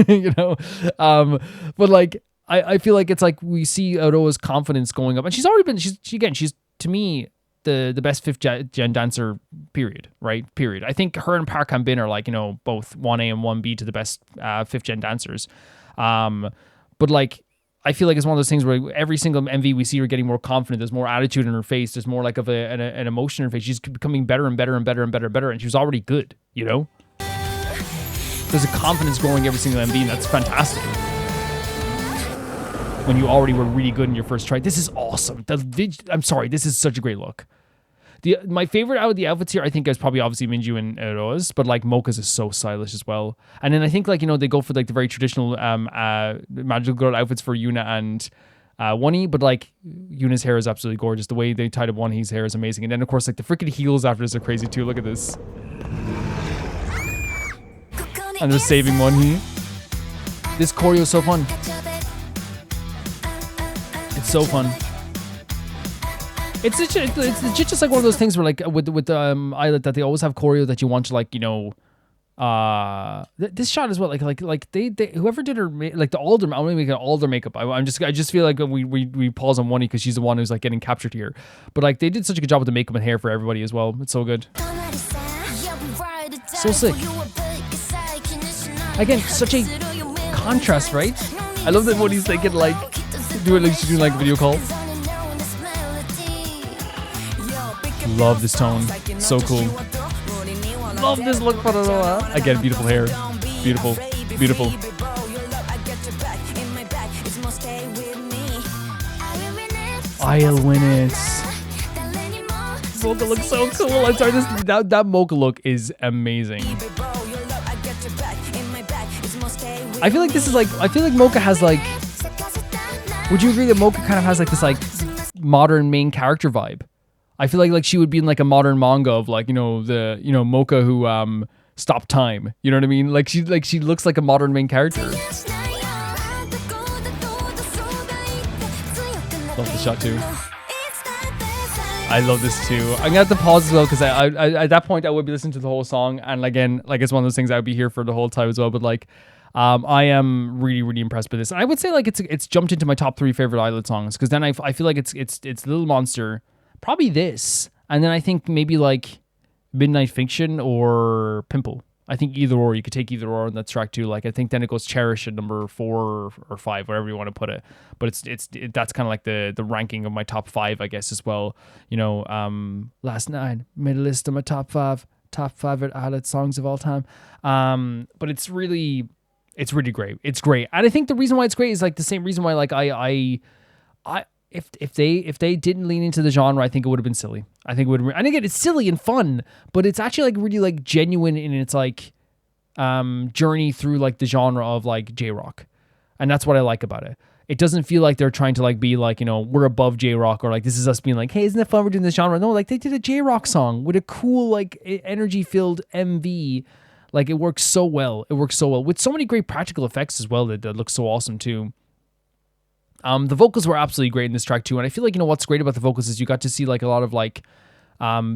you know. But like I feel like it's like we see Aroa's confidence going up, and she's already been. She's to me the best 5th gen dancer, period, right? Period. I think her and Park Han Bin are like, you know, both 1A and 1B to the best 5th gen dancers. But like, I feel like it's one of those things where every single MV we see her getting more confident. There's more attitude in her face. There's more like of an emotion in her face. She's becoming better and better and better and better and better. And she was already good, you know? There's a confidence growing every single MV, and that's fantastic. When you already were really good in your first try. This is awesome. I'm sorry, this is such a great look. My favorite out of the outfits here, I think, is probably obviously Minju and Aroa's, but like Mocha's is so stylish as well. And then I think like, you know, they go for like the very traditional magical girl outfits for Yuna and Wonhee, but like Yuna's hair is absolutely gorgeous. The way they tied up Wonhee's hair is amazing. And then of course like the freaking heels after this are crazy too. Look at this. And they're saving Wonhee. This choreo is so fun. It's so fun. It's legit just like one of those things where like with Illit that they always have choreo that you want to like, you know, this shot as well, like they whoever did her like the alder, I'm gonna make an alder makeup. I just feel like we pause on Wonhee because she's the one who's like getting captured here, but like they did such a good job with the makeup and hair for everybody as well. It's so good, so sick. Again, such a contrast, right? I love that Wonhee's thinking like doing like she's doing like a video call. Love this tone, so cool. Love this look for Aroa. Again, beautiful hair, beautiful, beautiful. I'll win it. Mocha looks so cool. I'm sorry, that Mocha look is amazing. I feel like this is like, I feel like Mocha has like, would you agree that Mocha kind of has like this like modern main character vibe? I feel like she would be in like a modern manga of like, you know, the, you know, Mocha who stopped time. You know what I mean? Like she looks like a modern main character. Love the shot too. I love this too. I'm gonna have to pause as well because I at that point I would be listening to the whole song, and again, like it's one of those things I would be here for the whole time as well. But like, I am really impressed by this. And I would say like it's jumped into my top 3 favorite Illit songs, because then I feel like it's Little Monster, probably this, and then I think maybe like Midnight Fiction or Pimple. I think either or, you could take either or on that track too. Like I think then it goes Cherish at number 4 or 5, wherever you want to put it. But that's kind of like the ranking of my top 5, I guess, as well. You know, last night made a list of my top 5 Illit songs of all time. But it's really great. It's great, and I think the reason why it's great is like the same reason why like if they didn't lean into the genre, I think it would have been silly. I think it would. And again, it's silly and fun, but it's actually like really like genuine in its like journey through like the genre of like J-rock, and that's what I like about it. It doesn't feel like they're trying to like be like, you know, we're above J-rock, or like this is us being like, hey, isn't it fun we're doing this genre? No, like they did a J-rock song with a cool like energy filled MV. Like it works so well. It works so well with so many great practical effects as well that look so awesome too. The vocals were absolutely great in this track too, and I feel like, you know, what's great about the vocals is you got to see like a lot of like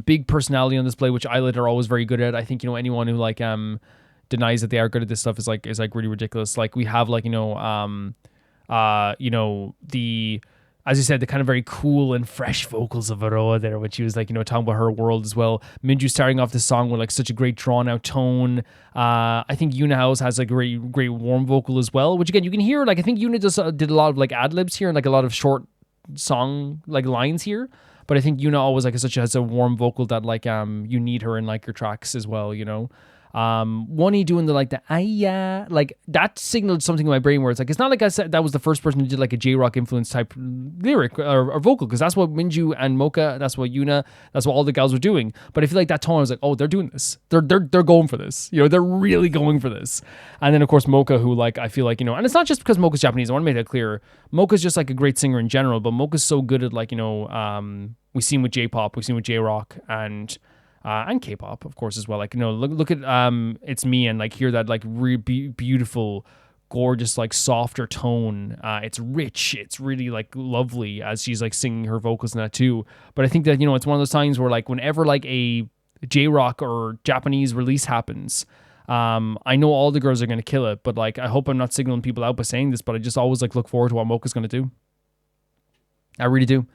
big personality on display, which Illit are always very good at. I think, you know, anyone who like denies that they are good at this stuff is like really ridiculous. Like we have like, you know, the, as you said, the kind of very cool and fresh vocals of Aroa there, when she was like, you know, talking about her world as well. Minju starting off the song with like such a great drawn out tone. I think Yuna House has a great warm vocal as well, which again, you can hear, like, I think Yuna just did a lot of like ad libs here and like a lot of short song like lines here. But I think Yuna always like has a warm vocal that like, you need her in like your tracks as well, you know. One doing the like the ayah, like that signaled something in my brain where it's like, it's not like I said that was the first person who did like a J-rock influence type lyric or vocal, because that's what Minju and Mocha, that's what Yuna, that's what all the gals were doing. But I feel like that tone, I was like, oh, they're doing this, they're going for this, you know, they're really going for this. And then of course Mocha, who like I feel like, you know, and it's not just because Mocha's Japanese, I want to make that clear. Mocha's just like a great singer in general, but Mocha's so good at like, you know, we've seen with J-pop, we've seen with J-rock, and K-pop, of course, as well. Like, you know, look at It's Me, and like hear that like beautiful, gorgeous, like softer tone. It's rich. It's really like lovely as she's like singing her vocals in that too. But I think that, you know, it's one of those times where like whenever like a J-rock or Japanese release happens, I know all the girls are going to kill it, but like I hope I'm not signaling people out by saying this, but I just always like look forward to what Mocha's going to do. I really do.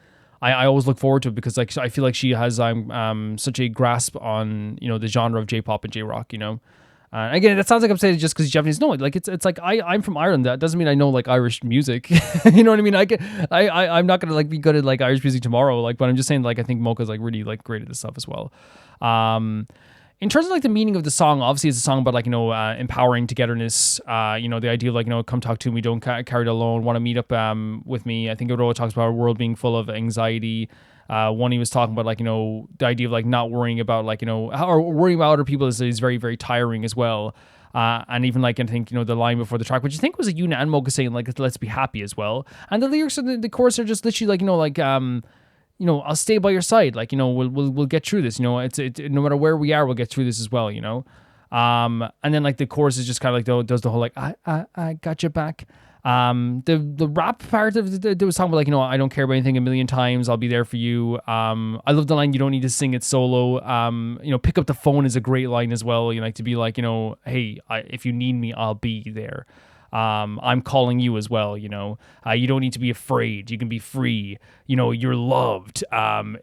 I always look forward to it because like I feel like she has such a grasp on, you know, the genre of J-pop and J-rock, you know. Again, that sounds like I'm saying it just because Japanese. No, like it's like I'm from Ireland. That doesn't mean I know like Irish music. You know what I mean? I'm not gonna like be good at like Irish music tomorrow. Like, but I'm just saying like I think Mocha's like really like great at this stuff as well. In terms of like the meaning of the song, obviously it's a song about like, you know, empowering togetherness. You know, the idea of like, you know, come talk to me, don't carry it alone, want to meet up with me. I think Aroa talks about a world being full of anxiety. One, he was talking about like, you know, the idea of like not worrying about like, you know, or worrying about other people is very, very tiring as well. And even like, I think, you know, the line before the track, which I think was a Yuna and Mocha saying like, let's be happy as well. And the lyrics of the chorus are just literally like, you know, like, you know, I'll stay by your side. Like, you know, we'll get through this. You know, it's no matter where we are, we'll get through this as well. You know, and then like the chorus is just kind of like does the whole like I got your back. The rap part of there was talking about like, you know, I don't care about anything a million times. I'll be there for you. I love the line, you don't need to sing it solo. You know, pick up the phone is a great line as well. You know, like to be like, you know, hey, if you need me, I'll be there. I'm calling you as well, you know. You don't need to be afraid. You can be free. You know, you're loved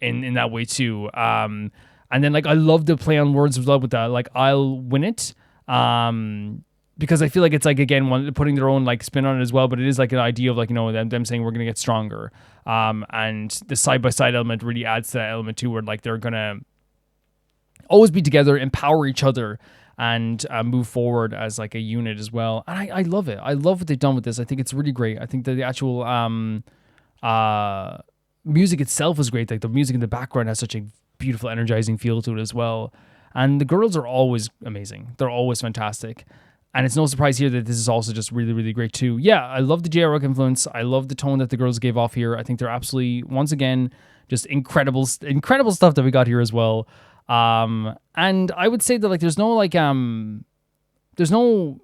in that way too. And then like I love the play on words as well with that. Like I'll win it. Because I feel like it's like again putting their own like spin on it as well, but it is like an idea of like, you know, them saying we're gonna get stronger. And the side by side element really adds to that element too, where like they're gonna always be together, empower each other, and move forward as like a unit as well. And I love it. I love what they've done with this. I think it's really great. I think that the actual music itself is great. Like the music in the background has such a beautiful, energizing feel to it as well. And the girls are always amazing. They're always fantastic. And it's no surprise here that this is also just really, really great too. Yeah, I love the JROC influence. I love the tone that the girls gave off here. I think they're absolutely, once again, just incredible stuff that we got here as well. And I would say that like there's no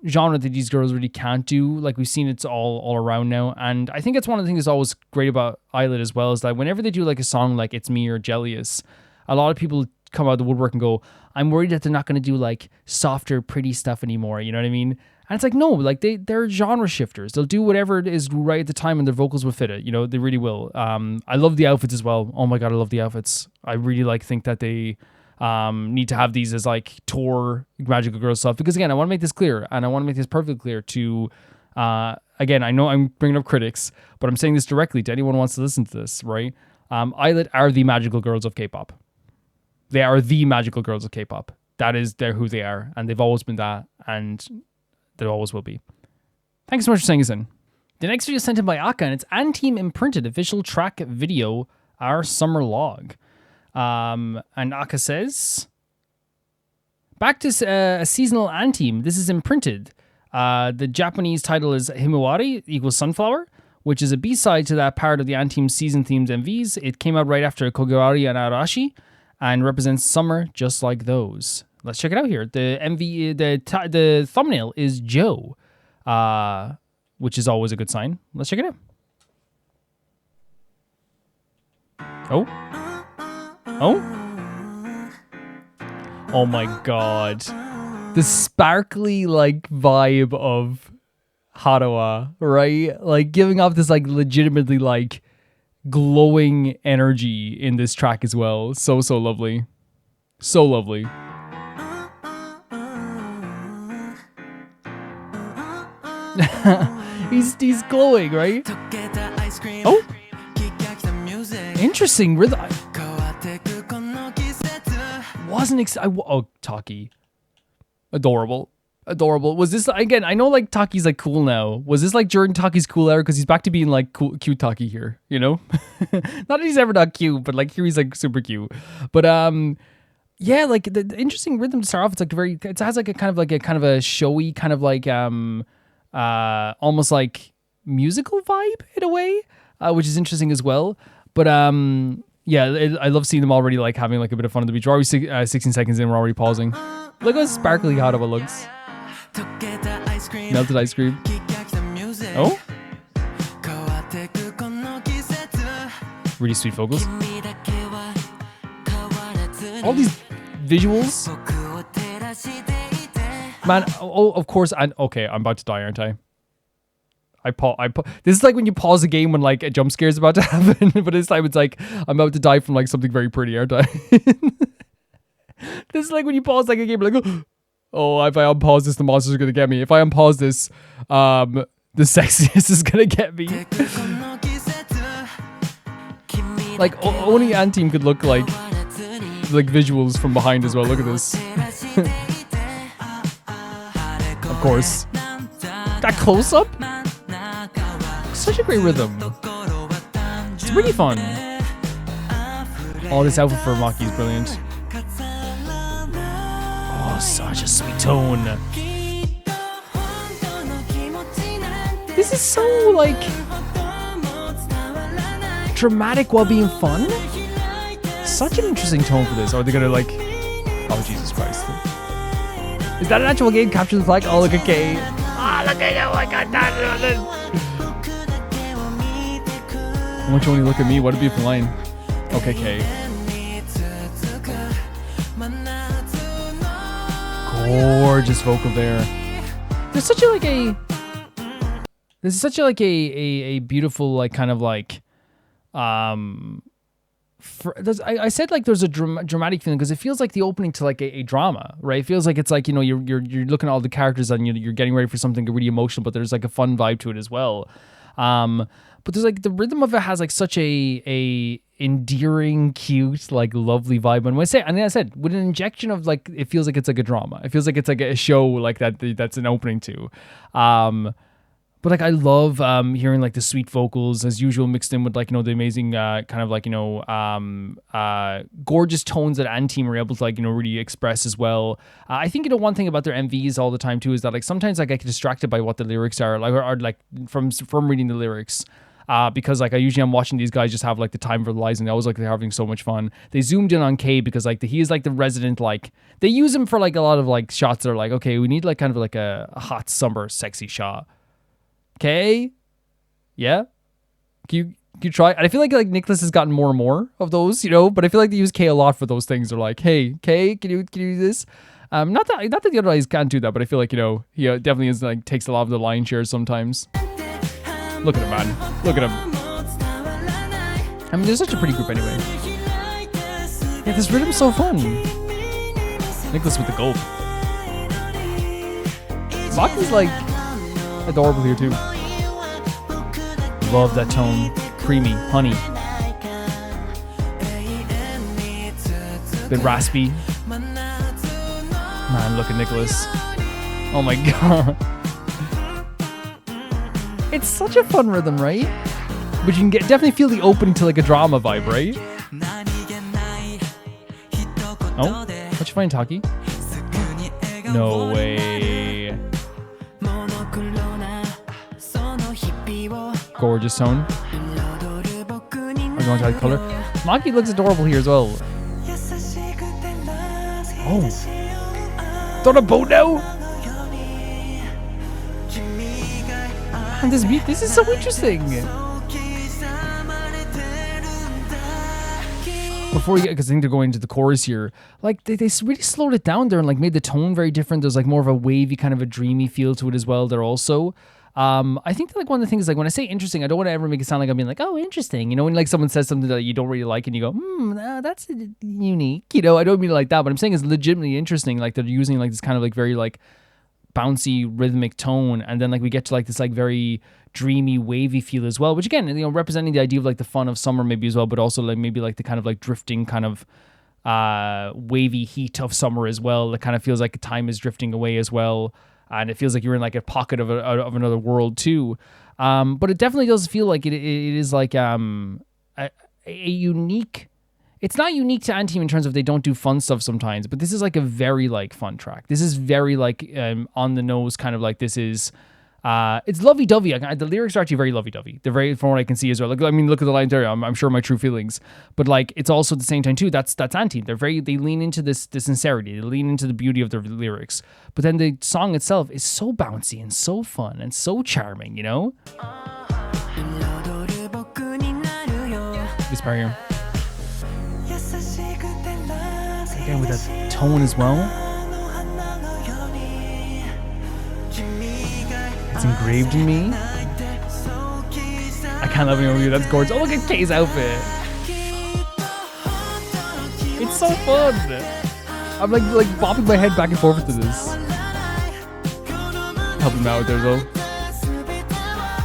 genre that these girls really can't do. Like we've seen it's all around now. And I think it's one of the things that's always great about Illit as well is that whenever they do like a song like It's Me or Jellious, a lot of people come out of the woodwork and go, I'm worried that they're not going to do like softer, pretty stuff anymore. You know what I mean? And it's like, no, like they're genre shifters. They'll do whatever it is right at the time and their vocals will fit it. You know, they really will. I love the outfits as well. Oh my God, I love the outfits. I really think that they need to have these as like tour Magical Girl stuff. Because again, I want to make this clear and I want to make this perfectly clear to, again, I know I'm bringing up critics, but I'm saying this directly to anyone who wants to listen to this, right? Illit are the magical girls of K-pop. They are the magical girls of K-pop. They're who they are, and they've always been that, and they always will be. Thanks so much for sending this in. The next video is sent in by Aka, and it's Anteam Imprinted official track video, Our Summer Log. And Aka says, back to a seasonal Anteam. This is Imprinted. The Japanese title is Himawari equals Sunflower, which is a B-side to that part of the Anteam season-themed MVs. It came out right after Kogawari and Arashi, and represents summer just like those. Let's check it out here. The MV, the thumbnail is Joe, which is always a good sign. Let's check it out. Oh my God. The sparkly like vibe of Harawa, right? Like giving off this like legitimately like glowing energy in this track as well. So lovely. So lovely. he's glowing, right? Oh, interesting rhythm. Taki. Adorable. Was this, again, I know like Taki's like cool now. Was this like during Taki's cool era? Because he's back to being like cool, cute Taki here, you know? Not that he's ever not cute, but like here he's like super cute. But yeah, like the interesting rhythm to start off. It's like it has like a kind of a showy kind of like almost like musical vibe in a way, which is interesting as well. But yeah, I love seeing them already like having like a bit of fun on the beach. We're already 16 seconds in, we're already pausing. Look how sparkly Harawa looks. Melted ice cream. Oh? Really sweet vocals. All these visuals. Man, oh, of course. Okay, I'm about to die, aren't I? This is like when you pause a game when like a jump scare is about to happen, but this time it's like I'm about to die from like something very pretty, aren't I? This is like when you pause like a game, like, oh, if I unpause this, the monsters are gonna get me. If I unpause this, the sexiness is gonna get me. Like only Anteam could look like visuals from behind as well. Look at this. Of course, that close up. Such a great rhythm. It's really fun. Oh, this outfit for Maki is brilliant. Oh, such a sweet tone. This is so like dramatic while being fun. Such an interesting tone for this. Are they gonna like? Oh, Jesus Christ! Is that an actual game? Capture the flag. Oh, look at Kay. Ah, look at that! I got that. I want you only look at me. What a beautiful line. Okay, Kay. Gorgeous vocal there. There's such a beautiful like kind of like I said like there's a dramatic feeling because it feels like the opening to like a drama, right? It feels like it's like, you know, you're looking at all the characters and you're getting ready for something really emotional, but there's like a fun vibe to it as well. But there's like the rhythm of it has like such a endearing, cute, like lovely vibe. And when I said with an injection of like, it feels like it's like a drama. It feels like it's like a show like that's an opening to. But But like I love hearing like the sweet vocals as usual mixed in with like, you know, the amazing kind of like, you know, gorgeous tones that Anteam are able to like, you know, really express as well. I think, you know, one thing about their MVs all the time too is that like sometimes like I get distracted by what the lyrics are, like or like from reading the lyrics. Because like I'm watching these guys just have like the time of their lives, and they always like they're having so much fun. They zoomed in on K because like he is like the resident, like they use him for like a lot of like shots that are like, okay, we need like kind of like a hot summer sexy shot. K, yeah, can you try? And I feel like Nicholas has gotten more and more of those, you know. But I feel like they use K a lot for those things. They're like, hey, K, can you do this? Not that the other guys can't do that, but I feel like, you know, he definitely is like takes a lot of the lion share sometimes. Look at him, man. Look at him. I mean, they're such a pretty group anyway. Yeah, this rhythm's so fun. Nicholas with the gulp. Maki's like adorable here too. Love that tone. Creamy, honey. Bit raspy. Man, look at Nicholas. Oh my god. It's such a fun rhythm, right? But you can definitely feel the opening to like a drama vibe, right? Oh, what you find, Taki? No way. Gorgeous tone. Are you going to the color? Maki looks adorable here as well. Oh. Throw a boat now? And this beat, this is so interesting. Before you get, because I think they're going into the chorus here, like they really slowed it down there and like made the tone very different. There's like more of a wavy, kind of a dreamy feel to it as well. They're also, I think that like one of the things, like when I say interesting, I don't want to ever make it sound like I'm being like, oh, interesting. You know, when like someone says something that you don't really like and you go, that's unique. You know, I don't mean it like that, but I'm saying it's legitimately interesting. Like they're using like this kind of like very like bouncy rhythmic tone, and then like we get to like this like very dreamy wavy feel as well, which again, you know, representing the idea of like the fun of summer maybe as well, but also like maybe like the kind of like drifting kind of wavy heat of summer as well. It kind of feels like time is drifting away as well, and it feels like you're in like a pocket of another world too. But it definitely does feel like it is like a unique. It's not unique to Anteam in terms of they don't do fun stuff sometimes, but this is like a very like fun track. This is very like on the nose, kind of like this is. It's lovey-dovey. The lyrics are actually very lovey-dovey. They're very, from what I can see as well. Like, I mean, look at the line there. I'm sure my true feelings, but like it's also at the same time too. That's Anteam. They lean into the sincerity. They lean into the beauty of their lyrics. But then the song itself is so bouncy and so fun and so charming. You know. This part here. Again with that tone as well. It's engraved in me. I can't love you. That's gorgeous. Oh, look at Kay's outfit. It's so fun. I'm like bopping my head back and forth to this. Help him out there though.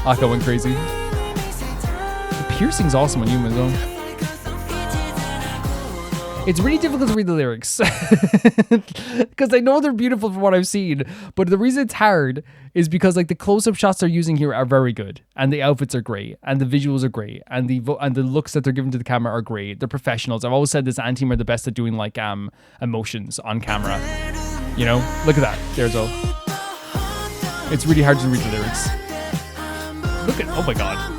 Akka went crazy. The piercing's awesome on Yuma though. It's really difficult to read the lyrics because I know they're beautiful from what I've seen, but the reason it's hard is because like the close-up shots they're using here are very good, and the outfits are great, and the visuals are great, and the looks that they're giving to the camera are great. They're professionals. I've always said this Anteam are the best at doing like emotions on camera. You know, look at that. There's all. It's really hard to read the lyrics. Look at, oh my god.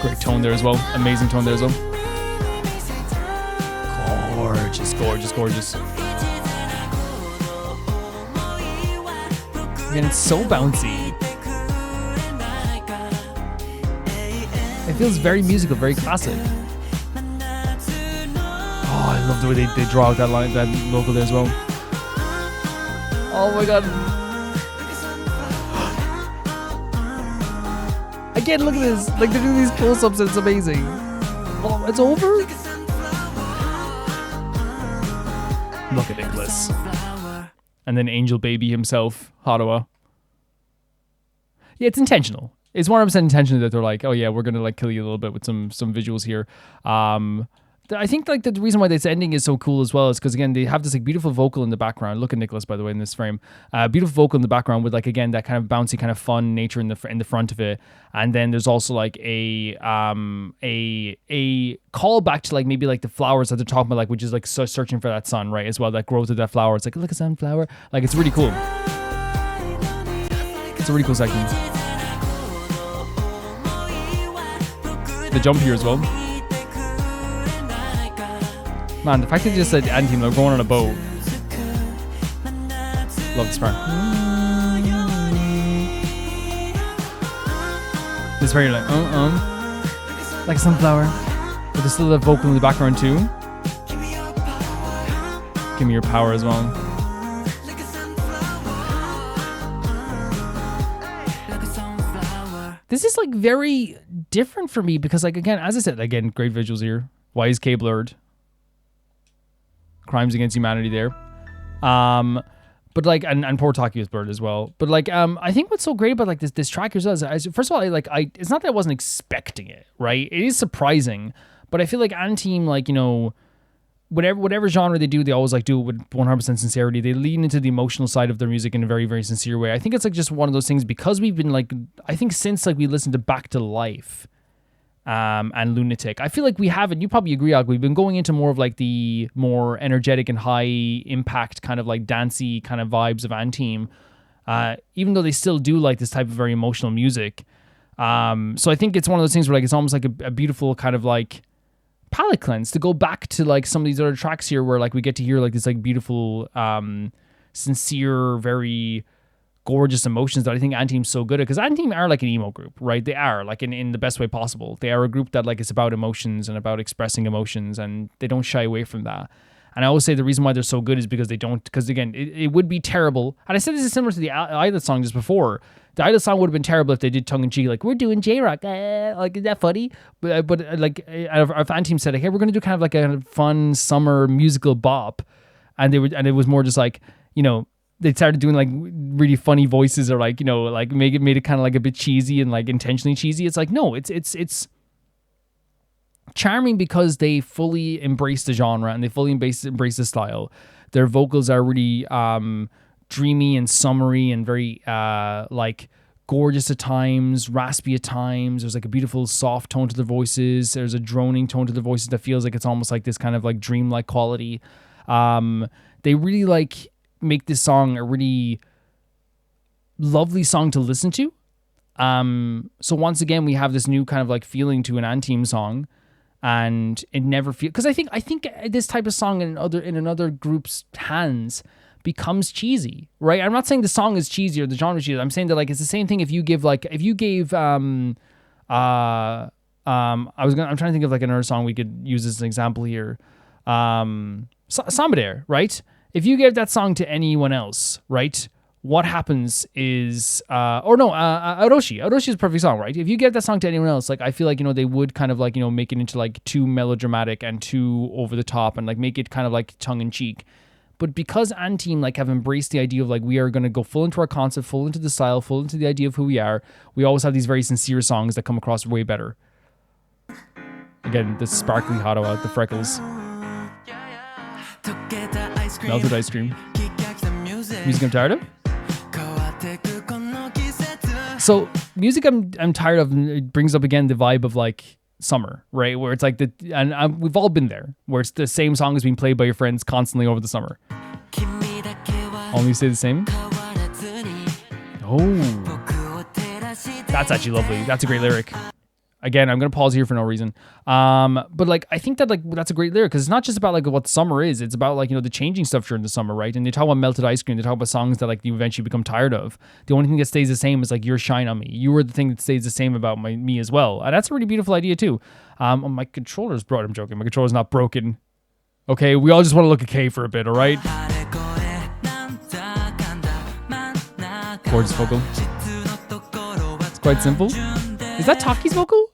Great tone there as well. Amazing tone there as well. Gorgeous, gorgeous, gorgeous. And it's so bouncy. It feels very musical, very classic. Oh, I love the way they draw out that line, that logo there as well. Oh my god. Again, look at this. Like, they're doing these close-ups and it's amazing. Oh, it's over? Look at Nicholas. And then Angel Baby himself, Harawa. Yeah, it's intentional. It's 100% intentional that they're like, oh yeah, we're going to like kill you a little bit with some visuals here. I think like the reason why this ending is so cool as well is because again they have this like beautiful vocal in the background. Look at Nicholas, by the way, in this frame. Beautiful vocal in the background with like again that kind of bouncy kind of fun nature in the front of it. And then there's also like a callback to like maybe like the flowers that they're talking about, like which is like searching for that sun, right? As well, that grows with that flower. It's like look a sunflower. Like it's really cool. It's a really cool section. The jump here as well. Man, the fact that they just said Anthem, they're going on a boat. Love this part. This very like, like a sunflower. But there's still the vocal in the background too. Give me your power as well. This is like very different for me because like again, as I said, again, great visuals here. Why is K blurred? Crimes against humanity there. But like and poor Taki was blurred as well. But like I think what's so great about like this track is first of all, it's not that I wasn't expecting it, right? It is surprising, but I feel like Anthem, like, you know, whatever genre they do, they always like do it with 100% sincerity. They lean into the emotional side of their music in a very, very sincere way. I think it's like just one of those things because we've been like, I think since like we listened to Back to Life and Lunatic, I feel like we haven't, you probably agree, Og, we've been going into more of like the more energetic and high impact kind of like dancey kind of vibes of Anthem, even though they still do like this type of very emotional music. So I think it's one of those things where like it's almost like a beautiful kind of like palette cleanse to go back to like some of these other tracks here where like we get to hear like this like beautiful sincere, very gorgeous emotions that I think Anthem's so good at, because Anthem are like an emo group, right? They are like in the best way possible. They are a group that like it's about emotions and about expressing emotions, and they don't shy away from that. And I always say the reason why they're so good is because they don't, because again, it would be terrible. And I said this is similar to the Illit song just before. The Illit song would have been terrible if they did tongue-in-cheek, like, we're doing J-Rock, like, is that funny? But like, if Anthem said, like, hey, we're going to do kind of like a fun summer musical bop, and it was more just like, you know, they started doing like really funny voices or like, you know, like made it kind of like a bit cheesy and like intentionally cheesy. It's like, no, it's charming because they fully embrace the genre and they fully embrace the style. Their vocals are really dreamy and summery and very like gorgeous at times, raspy at times. There's like a beautiful soft tone to their voices. There's a droning tone to their voices that feels like it's almost like this kind of like dreamlike quality. They really like make this song a really lovely song to listen to. So once again, we have this new kind of like feeling to an Anthem song, and it never feels, because I think this type of song in another group's hands becomes cheesy, right? I'm not saying the song is cheesy or the genre is cheesy. I'm saying that like it's the same thing if you gave I'm trying to think of like another song we could use as an example here. Sambader, right? If you gave that song to anyone else, right, what happens is, Orochi. Orochi is a perfect song, right? If you gave that song to anyone else, like, I feel like, you know, they would kind of like, you know, make it into like too melodramatic and too over the top and like make it kind of like tongue in cheek. But because Anthem like have embraced the idea of like, we are going to go full into our concept, full into the style, full into the idea of who we are, we always have these very sincere songs that come across way better. Again, the sparkly Hadawa, the freckles. Melted ice cream. Music I'm tired of? So music I'm tired of, it brings up again the vibe of like summer, right? Where it's like we've all been there, where it's the same song is being played by your friends constantly over the summer. Only say the same? Oh, that's actually lovely. That's a great lyric. Again, I'm going to pause here for no reason. But like, I think that like, that's a great lyric because it's not just about like what summer is. It's about like, you know, the changing stuff during the summer, right? And they talk about melted ice cream. They talk about songs that like you eventually become tired of. The only thing that stays the same is like your shine on me. You were the thing that stays the same about me as well. And that's a really beautiful idea too. My controller's broken. I'm joking. My controller's not broken. Okay, we all just want to look at K for a bit, all right? Gorgeous vocal. It's quite simple. Is that Taki's vocal?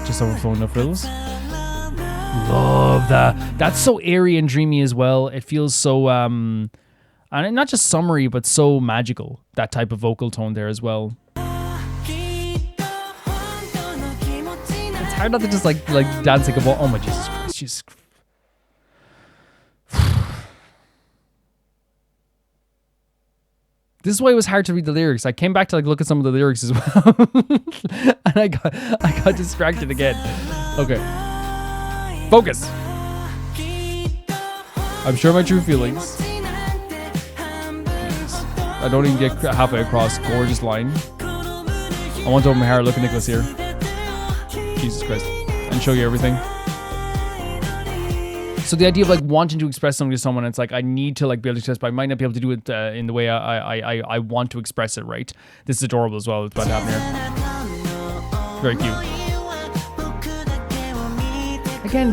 Just overflowing the frills. Love that. That's so airy and dreamy as well. It feels so and not just summery, but so magical. That type of vocal tone there as well. It's hard not to just like dance like a ball. Oh my Jesus Christ, Jesus. This is why it was hard to read the lyrics. I came back to like look at some of the lyrics as well, and I got distracted again. Okay, focus. I'm sure my true feelings. Jesus. I don't even get halfway across. Gorgeous line. I want to open my hair. Look at Nicholas here. Jesus Christ, and show you everything. So the idea of like wanting to express something to someone, it's like I need to like be able to express, but I might not be able to do it in the way I want to express it. Right? This is adorable as well. It's about to happen here. Very cute. Again,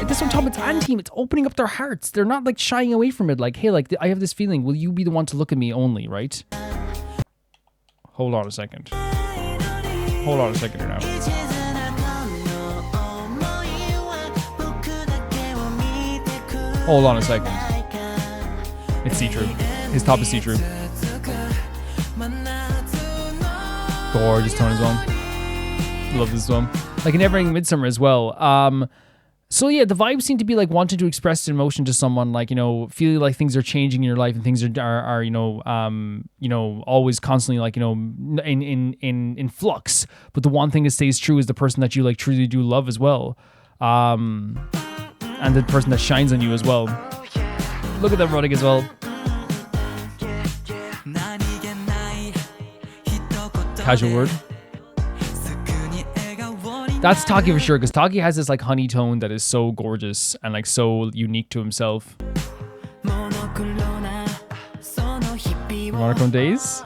this on top. It's Anteam. It's opening up their hearts. They're not like shying away from it. Like, hey, like I have this feeling. Will you be the one to look at me only? Right? Hold on a second. Hold on a second here now. Hold on a second. It's see-through. His top is see-through. Gorgeous tone as well. Love this one. Like in Neverending Midsummer as well. So yeah, the vibes seem to be like wanting to express emotion to someone, like, you know, feeling like things are changing in your life and things are you know, always constantly like, you know, in flux. But the one thing that stays true is the person that you like truly do love as well. And the person that shines on you as well. Look at them running as well. Casual word. That's Taki for sure, because Taki has this like honey tone that is so gorgeous and like so unique to himself. Monochrome Days.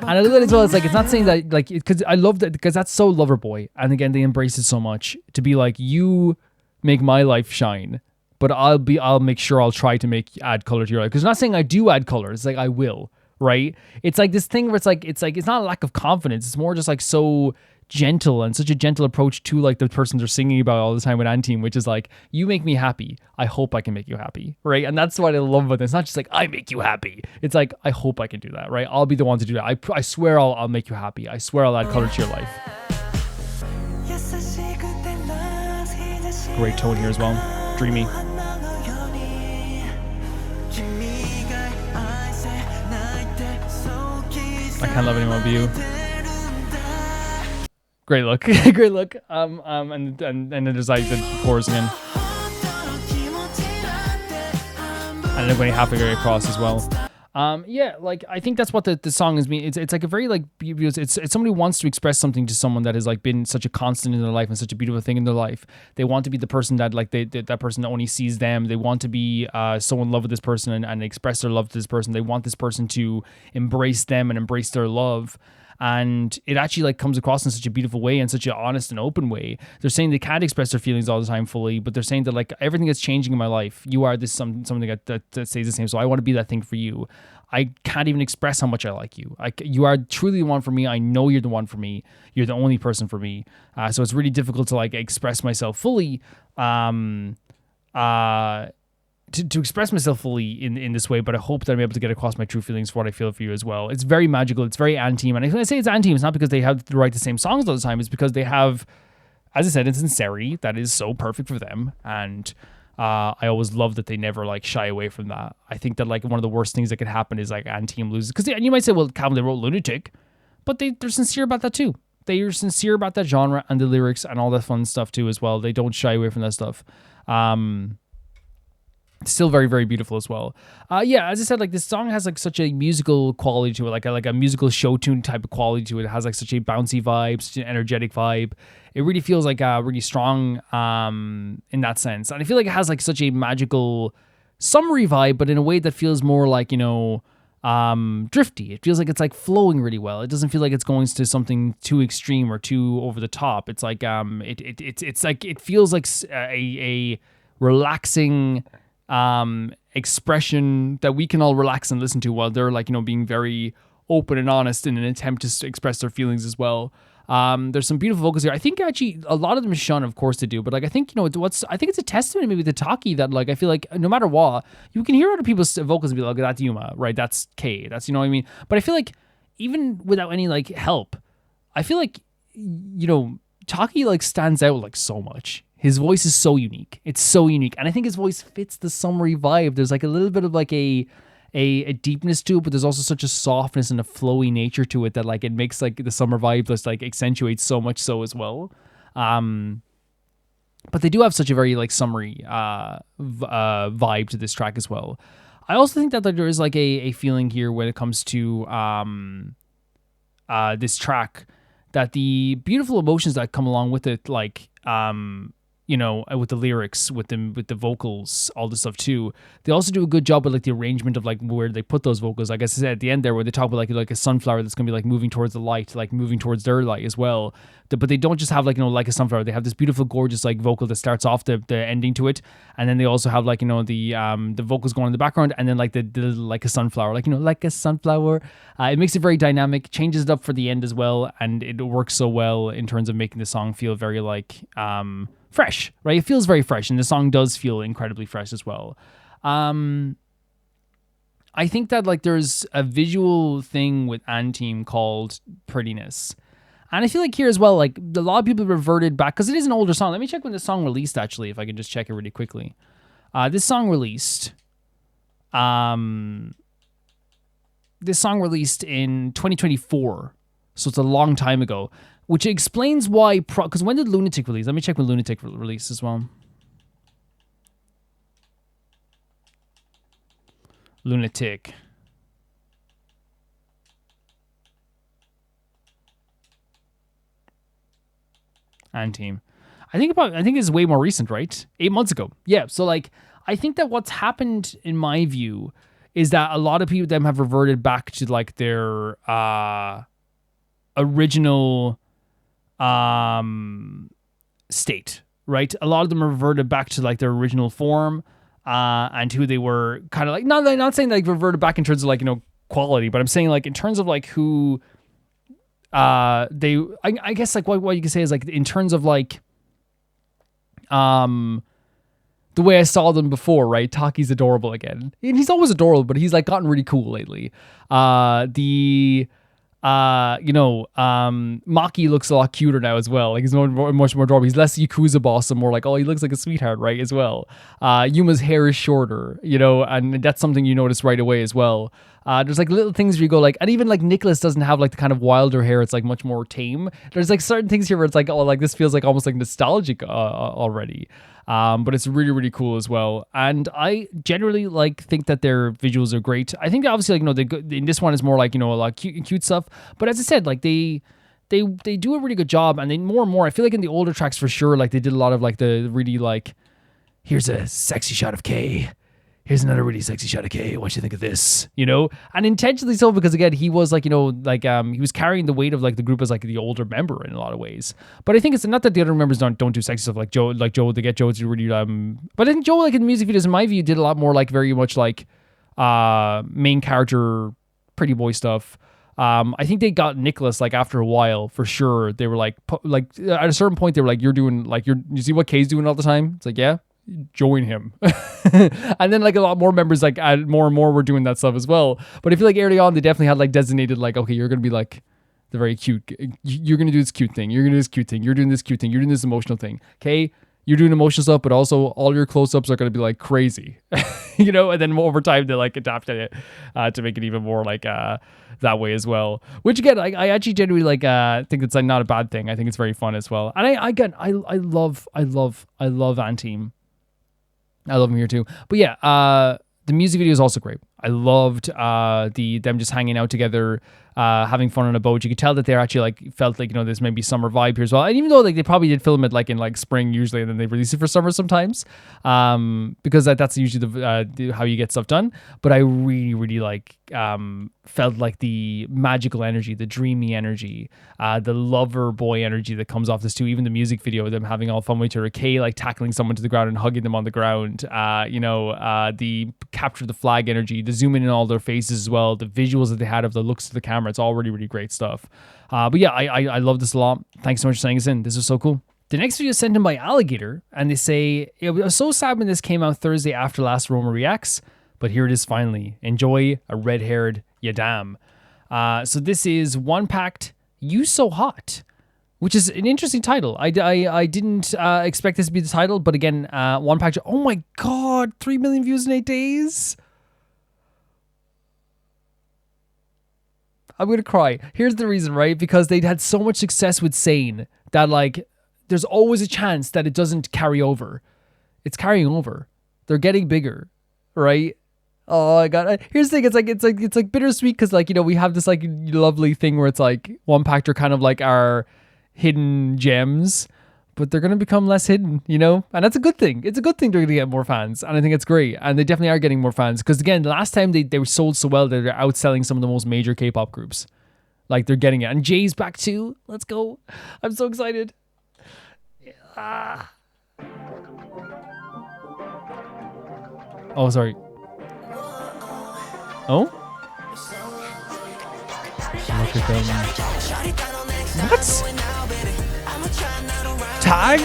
And I love it as well. It's like, it's not saying that like, because I love that, because that's so Loverboy. And again, they embrace it so much to be like, you make my life shine, but I'll make sure I'll try to add color to your life. Because I'm not saying I do add color. It's like I will, right? It's like this thing where it's not a lack of confidence. It's more just like so gentle and such a gentle approach to like the person they're singing about all the time with Anteam, which is like, you make me happy. I hope I can make you happy, right? And that's what I love about it. It's not just like, I make you happy. It's like, I hope I can do that, right? I'll be the one to do that. I swear I'll make you happy. I swear I'll add color to your life. Great tone here as well. Dreamy. I can't love anyone but you. Great look. Great look. And then there's like the chorus again. And then going halfway across as well. Yeah, like I think that's what the song is. It's like a very like it's somebody who wants to express something to someone that has like been such a constant in their life and such a beautiful thing in their life. They want to be the person that like that person that only sees them. They want to be so in love with this person and express their love to this person. They want this person to embrace them and embrace their love. And it actually like comes across in such a beautiful way and such an honest and open way. They're saying they can't express their feelings all the time fully, but they're saying that like everything that's changing in my life, you are this something that stays the same. So I want to be that thing for you. I can't even express how much I like you. You are truly the one for me. I know you're the one for me. You're the only person for me. So it's really difficult to like express myself fully. To express myself fully in this way, but I hope that I'm able to get across my true feelings for what I feel for you as well. It's very magical. It's very Anteam. And when I say it's Anteam, it's not because they have to write the same songs all the time. It's because they have, as I said, it's Sinceri that is so perfect for them. And I always love that they never like shy away from that. I think that like one of the worst things that could happen is like Anteam loses. Because you might say, well, Calvin, they wrote Lunatic, but they're sincere about that too. They are sincere about that genre and the lyrics and all that fun stuff too as well. They don't shy away from that stuff. Still very, very beautiful as well. Yeah, as I said, like this song has like such a musical quality to it, like a musical show tune type of quality to it. It has like such a bouncy vibe, such an energetic vibe. It really feels like really strong in that sense. And I feel like it has like such a magical summery vibe, but in a way that feels more like, you know, drifty. It feels like it's like flowing really well. It doesn't feel like it's going to something too extreme or too over the top. It's like it's like it feels like a relaxing expression that we can all relax and listen to while they're like, you know, being very open and honest in an attempt to express their feelings as well. There's some beautiful vocals here. I think actually a lot of them is Shun, of course, to do, but like I think, you know, I think it's a testament maybe to Taki that like I feel like no matter what, you can hear other people's vocals and be like, that's Yuma, right? That's K. That's, you know what I mean? But I feel like even without any like help, I feel like, you know, Taki like stands out like so much. His voice is so unique. It's so unique. And I think his voice fits the summery vibe. There's like a little bit of like a deepness to it, but there's also such a softness and a flowy nature to it that like it makes like the summer vibe just like accentuates so much so as well. But they do have such a very like summery vibe to this track as well. I also think that there is like a feeling here when it comes to this track, that the beautiful emotions that come along with it, like you know, with the lyrics, with the vocals, all this stuff too. They also do a good job with like the arrangement of like where they put those vocals. Like I said at the end there, where they talk about like a sunflower that's gonna be like moving towards the light, like moving towards their light as well. But they don't just have like, you know, like a sunflower. They have this beautiful, gorgeous like vocal that starts off the ending to it, and then they also have like, you know, the vocals going in the background, and then like the like a sunflower, like, you know, like a sunflower. It makes it very dynamic, changes it up for the end as well, and it works so well in terms of making the song feel very like fresh, right? It feels very fresh, and the song does feel incredibly fresh as well. I think that like there's a visual thing with Anteam called prettiness. And I feel like here as well, like a lot of people reverted back, because it is an older song. Let me check when the song released, actually, if I can just check it really quickly. This song released in 2024. So it's a long time ago, which explains why, because when did Lunatic release? Let me check when Lunatic released as well. Lunatic. Anteam. I think it's way more recent, right? 8 months ago. Yeah. So like, I think that what's happened in my view is that a lot of people them have reverted back to like their original state, right? A lot of them reverted back to like their original form and who they were, kind of like, not saying like reverted back in terms of like, you know, quality, but I'm saying like in terms of like who I guess like what you can say is like in terms of like the way I saw them before, right? Taki's adorable again, and he's always adorable, but he's like gotten really cool lately. Maki looks a lot cuter now as well. Like he's much more adorable. He's less Yakuza boss and more like, oh, he looks like a sweetheart, right? As well. Yuma's hair is shorter, you know, and that's something you notice right away as well. There's like little things where you go like, and even like Nicholas doesn't have like the kind of wilder hair. It's like much more tame. There's like certain things here where it's like, oh, like this feels like almost like nostalgic already. But it's really, really cool as well. And I generally like think that their visuals are great. I think that obviously like, you know, in this one is more like, you know, a lot of cute stuff. But as I said, like they do a really good job. And then more and more, I feel like in the older tracks for sure, like they did a lot of like the really like, here's a sexy shot of Kay. Here's another really sexy shot of Kay. What do you think of this? You know, and intentionally so, because again, he was like, you know, like he was carrying the weight of like the group as like the older member in a lot of ways. But I think it's not that the other members don't do sexy stuff like Joe. They get Joe to really but I think Joe, like in the music videos, in my view, did a lot more like very much like main character pretty boy stuff. I think they got Nicholas like after a while for sure. They were like at a certain point they were like, you're doing like you see what Kay's doing all the time. It's like, yeah, join him. And then like a lot more members like more and more were doing that stuff as well. But I feel like early on they definitely had like designated like, okay, you're gonna be like the very cute, you're gonna do this cute thing, you're gonna do this cute thing, you're doing this cute thing, you're doing this emotional thing. Okay, you're doing emotional stuff, but also all your close-ups are gonna be like crazy. You know, and then over time they like adapted it to make it even more like that way as well, which again I actually genuinely like think it's like not a bad thing. I think it's very fun as well. And I love Anteam. I love him here too. But yeah, the music video is also great. I loved them just hanging out together, having fun on a boat. You could tell that they're actually like felt like, you know, there's maybe summer vibe here as well. And even though like they probably did film it like in like spring usually, and then they release it for summer sometimes, because that's usually the how you get stuff done. But I really, really like felt like the magical energy, the dreamy energy, the lover boy energy that comes off this too. Even the music video of them having all fun with each other, Kay like tackling someone to the ground and hugging them on the ground, the capture the flag energy, the zoom in all their faces as well, the visuals that they had of the looks of the camera. It's all really, really great stuff. But yeah, I love this a lot. Thanks so much for sending us in. This is so cool. The next video is sent in by Alligator, and they say, it was so sad when this came out Thursday after last Roma Reacts, but here it is finally. Enjoy a red-haired Yadam. So this is Onepact U So Hot. which is an interesting title. I didn't expect this to be the title, but again, Onepact. Oh my god, 3 million views in 8 days. I'm gonna cry. Here's the reason, right? Because they'd had so much success with Sane that like there's always a chance that it doesn't carry over. It's carrying over. They're getting bigger, right? Oh my god. Here's the thing, it's like bittersweet because like, you know, we have this like lovely thing where it's like Onepact are kind of like our hidden gems, but they're gonna become less hidden, you know? And that's a good thing. It's a good thing they're gonna get more fans, and I think it's great. And they definitely are getting more fans. Because again, the last time they were sold so well that they're outselling some of the most major K-pop groups. Like they're getting it. And Jay's back too. Let's go. I'm so excited. Oh, sorry. Oh? Look at them. What? Tag?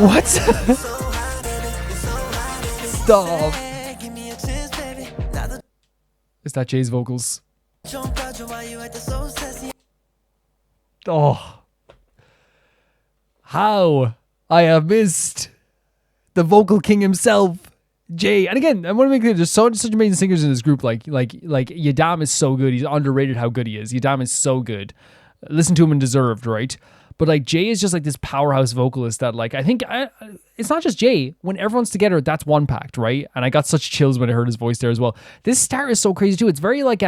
What? Stop. Is that Jay's vocals? Oh. How I have missed the vocal king himself, Jay. And again, I want to make clear, there's such amazing singers in this group. Like Yadam is so good. He's underrated how good he is. Yadam is so good. Listen to him and deserved, right? But like Jay is just like this powerhouse vocalist that like I think it's not just Jay. When everyone's together, that's Onepact, right? And I got such chills when I heard his voice there as well. This start is so crazy too. It's very like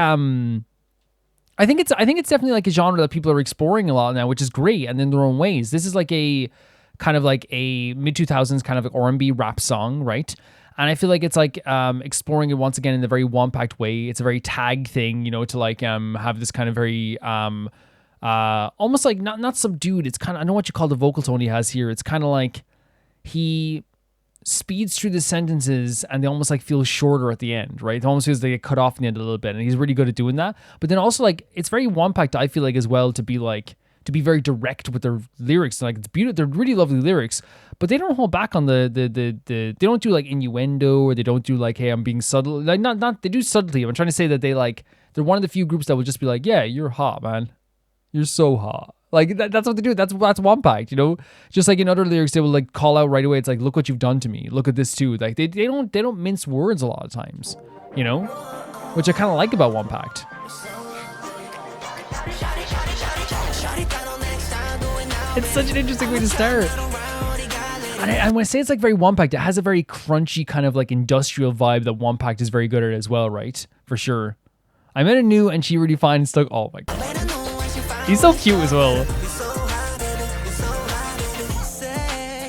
I think it's definitely like a genre that people are exploring a lot now, which is great, and in their own ways. This is like a kind of like a mid-2000s kind of like R&B rap song, right? And I feel like it's like exploring it once again in a very Onepact way. It's a very tag thing, you know, to like have this kind of very almost like not subdued. It's kind of, I don't know what you call the vocal tone he has here. It's kind of like he speeds through the sentences and they almost like feel shorter at the end, right? It almost feels like they get cut off in the end a little bit, and he's really good at doing that. But then also like it's very Onepact, I feel like, as well, to be very direct with their lyrics. Like it's beautiful, they're really lovely lyrics, but they don't hold back on the they don't do like innuendo, or they don't do like, hey, I'm being subtle. Like not they do subtlety. I'm trying to say that they're one of the few groups that will just be like, yeah, you're hot, man. You're so hot. Like that's what they do. That's Onepact, you know. Just like in other lyrics, they will like call out right away. It's like, look what you've done to me. Look at this too. Like they don't mince words a lot of times, you know, which I kind of like about Onepact. It's such an interesting way to start. And when I say it's like very Onepact, it has a very crunchy kind of like industrial vibe that Onepact is very good at as well, right? For sure. I met a new and she really fine and stuck. Oh my god. He's so cute as well.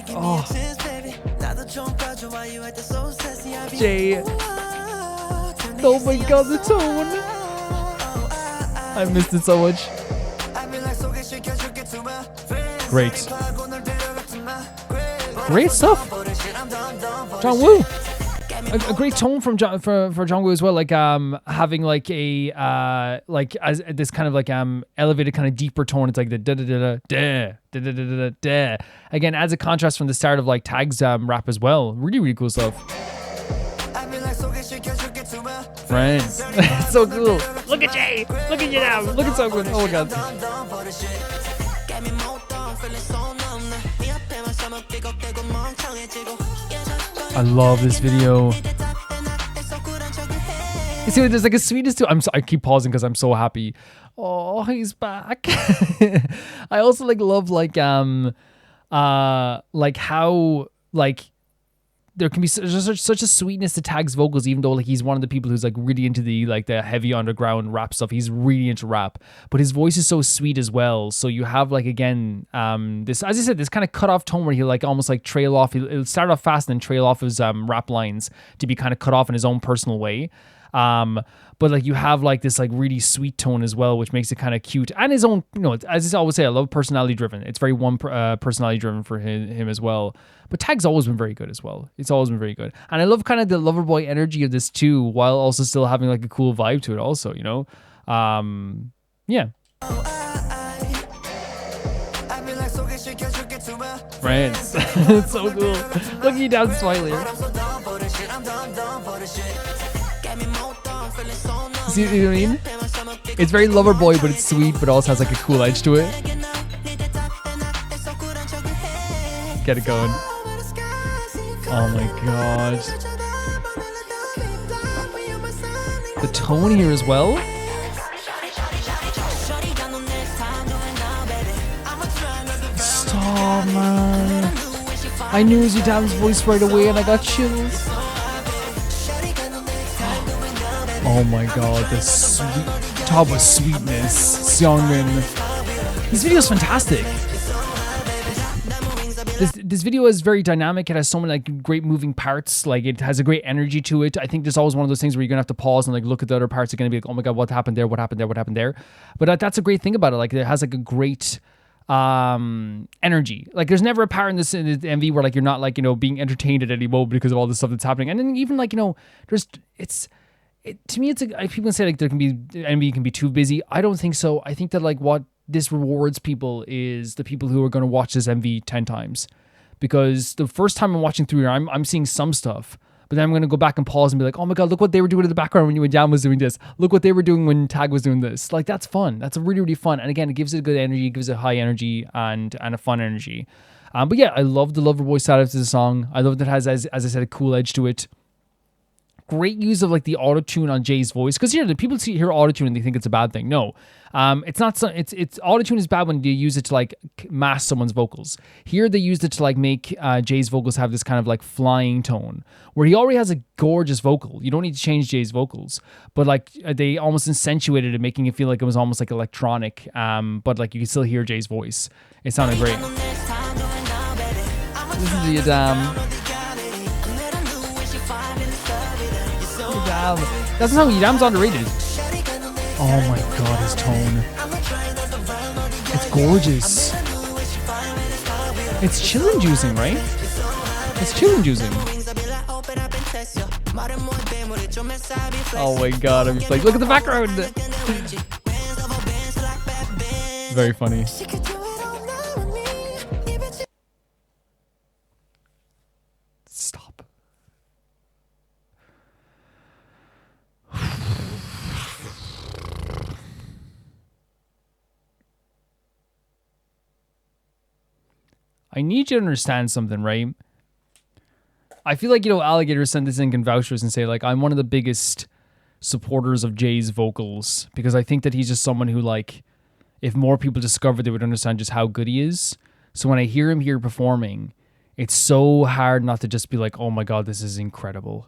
Oh. Jay. Oh my god, the tone. I missed it so much. Great. Great stuff. John Woo. A great tone from for John Woo as well, like having like a like as this kind of like elevated kind of deeper tone. It's like the da da da da da da da da da. Again, adds a contrast from the start of like Tag's rap as well. Really cool stuff. Friends. It's so cool. Look at Jay. Look at you now. Look at so good. Oh my god. I love this video. You see, there's like a sweetness to it. I keep pausing because I'm so happy. Oh, he's back. I also like love like how like there can be such a sweetness to Tag's vocals, even though like he's one of the people who's like really into the like the heavy underground rap stuff. He's really into rap, but his voice is so sweet as well. So you have like, again, this, as I said, this kind of cut off tone where he'll like almost like trail off. He'll start off fast and then trail off his rap lines to be kind of cut off in his own personal way. But like you have like this like really sweet tone as well, which makes it kind of cute, and his own, you know, as I always say, I love personality driven. It's very personality driven for him as well. But Tag's always been very good as well. It's always been very good, and I love kind of the lover boy energy of this too, while also still having like a cool vibe to it. Also, you know, yeah. Friends, it's so cool. Look at you down smiling. See what I mean? It's very lover boy, but it's sweet, but also has like a cool edge to it. Get it going. Oh my god. The tone here as well. Stop, man. I knew it was your dad's voice right away and I got chills. Oh my god, the sweet, talk about sweetness, Seongmin. This video is fantastic. This video is very dynamic. It has so many like great moving parts. Like it has a great energy to it. I think there's always one of those things where you're gonna have to pause and like look at the other parts. You're gonna be like, oh my god, what happened there? What happened there? What happened there? But that's a great thing about it. Like it has like a great energy. Like there's never a part in this in the MV where like you're not like, you know, being entertained at any moment because of all the stuff that's happening. And then even like, you know, to me, it's like, people say like MV can be too busy. I don't think so. I think that like what this rewards people is the people who are going to watch this MV 10 times, because the first time I'm watching through here, I'm seeing some stuff, but then I'm going to go back and pause and be like, oh my god, look what they were doing in the background when Jan was doing this. Look what they were doing when Tag was doing this. Like that's fun. That's really, really fun. And again, it gives it a good energy, it gives it high energy and a fun energy. But yeah, I love the Loverboy side of the song. I love that it has, as I said, a cool edge to it. Great use of like the auto-tune on Jay's voice, because here the people hear auto-tune and they think it's a bad thing. No, it's not. It's auto-tune is bad when you use it to like mask someone's vocals. Here they used it to like make Jay's vocals have this kind of like flying tone, where he already has a gorgeous vocal. You don't need to change Jay's vocals, but like they almost accentuated it, making it feel like it was almost like electronic. But like you can still hear Jay's voice. It sounded great. Listen to you, damn. That's not how Yadam's underrated. Oh my god, his tone. It's gorgeous. It's chill-inducing, right? It's chill-inducing. Oh my god, I'm just like, look at the background! Very funny. Stop. I need you to understand something, right? I feel like, you know, Alligator sent this in can vouch for us and say, like, I'm one of the biggest supporters of Jay's vocals, because I think that he's just someone who, like, if more people discovered, they would understand just how good he is. So when I hear him here performing, it's so hard not to just be like, oh my god, this is incredible.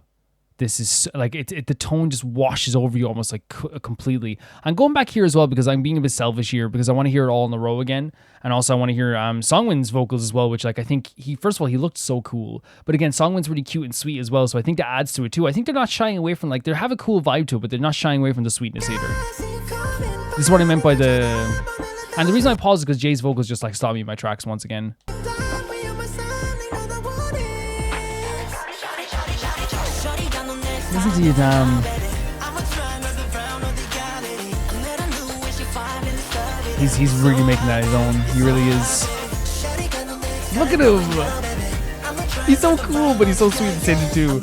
This is like the tone just washes over you almost like completely. I'm going back here as well because I'm being a bit selfish here, because I want to hear it all in a row again, and also I want to hear Songwin's vocals as well, which like I think first of all he looked so cool, but again Songwin's really cute and sweet as well, so I think that adds to it too. I think they're not shying away from, like, they have a cool vibe to it, but they're not shying away from the sweetness either. This is what I meant by and the reason I paused is because Jay's vocals just like stopped me in my tracks once again. Listen to you, damn. He's really making that his own. He really is. Look at him. He's so cool, but he's so sweet at the same time too.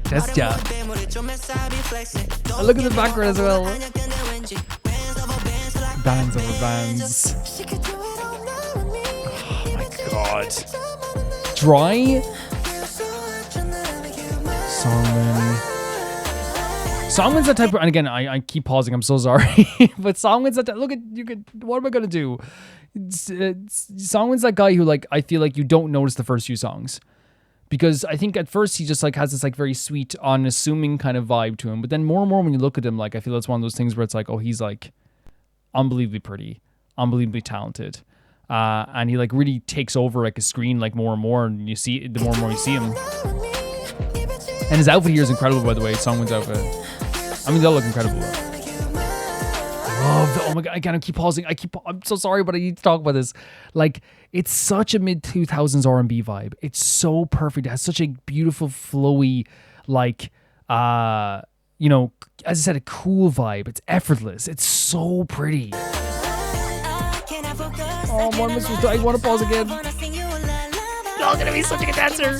Test ya. Oh, look at the background as well. Bands over bands. God. Dry. Songwin's that type of, and again, I keep pausing, I'm so sorry. But Songwin's that type, look at, what am I gonna do? Songwin's that guy who, like, I feel like you don't notice the first few songs. Because I think at first he just like has this like very sweet, unassuming kind of vibe to him. But then more and more when you look at him, like, I feel it's one of those things where it's like, oh, he's like unbelievably pretty, unbelievably talented. And he like really takes over like a screen like more and more, and you see the more and more you see him. And his outfit here is incredible, by the way. Songwin's outfit. I mean, they all look incredible. Oh my god! Again, I keep pausing. I'm so sorry, but I need to talk about this. Like, it's such a mid 2000s R&B vibe. It's so perfect. It has such a beautiful, flowy, like, you know, as I said, a cool vibe. It's effortless. It's so pretty. Oh, I want to pause again. You're all gonna be such a good dancer.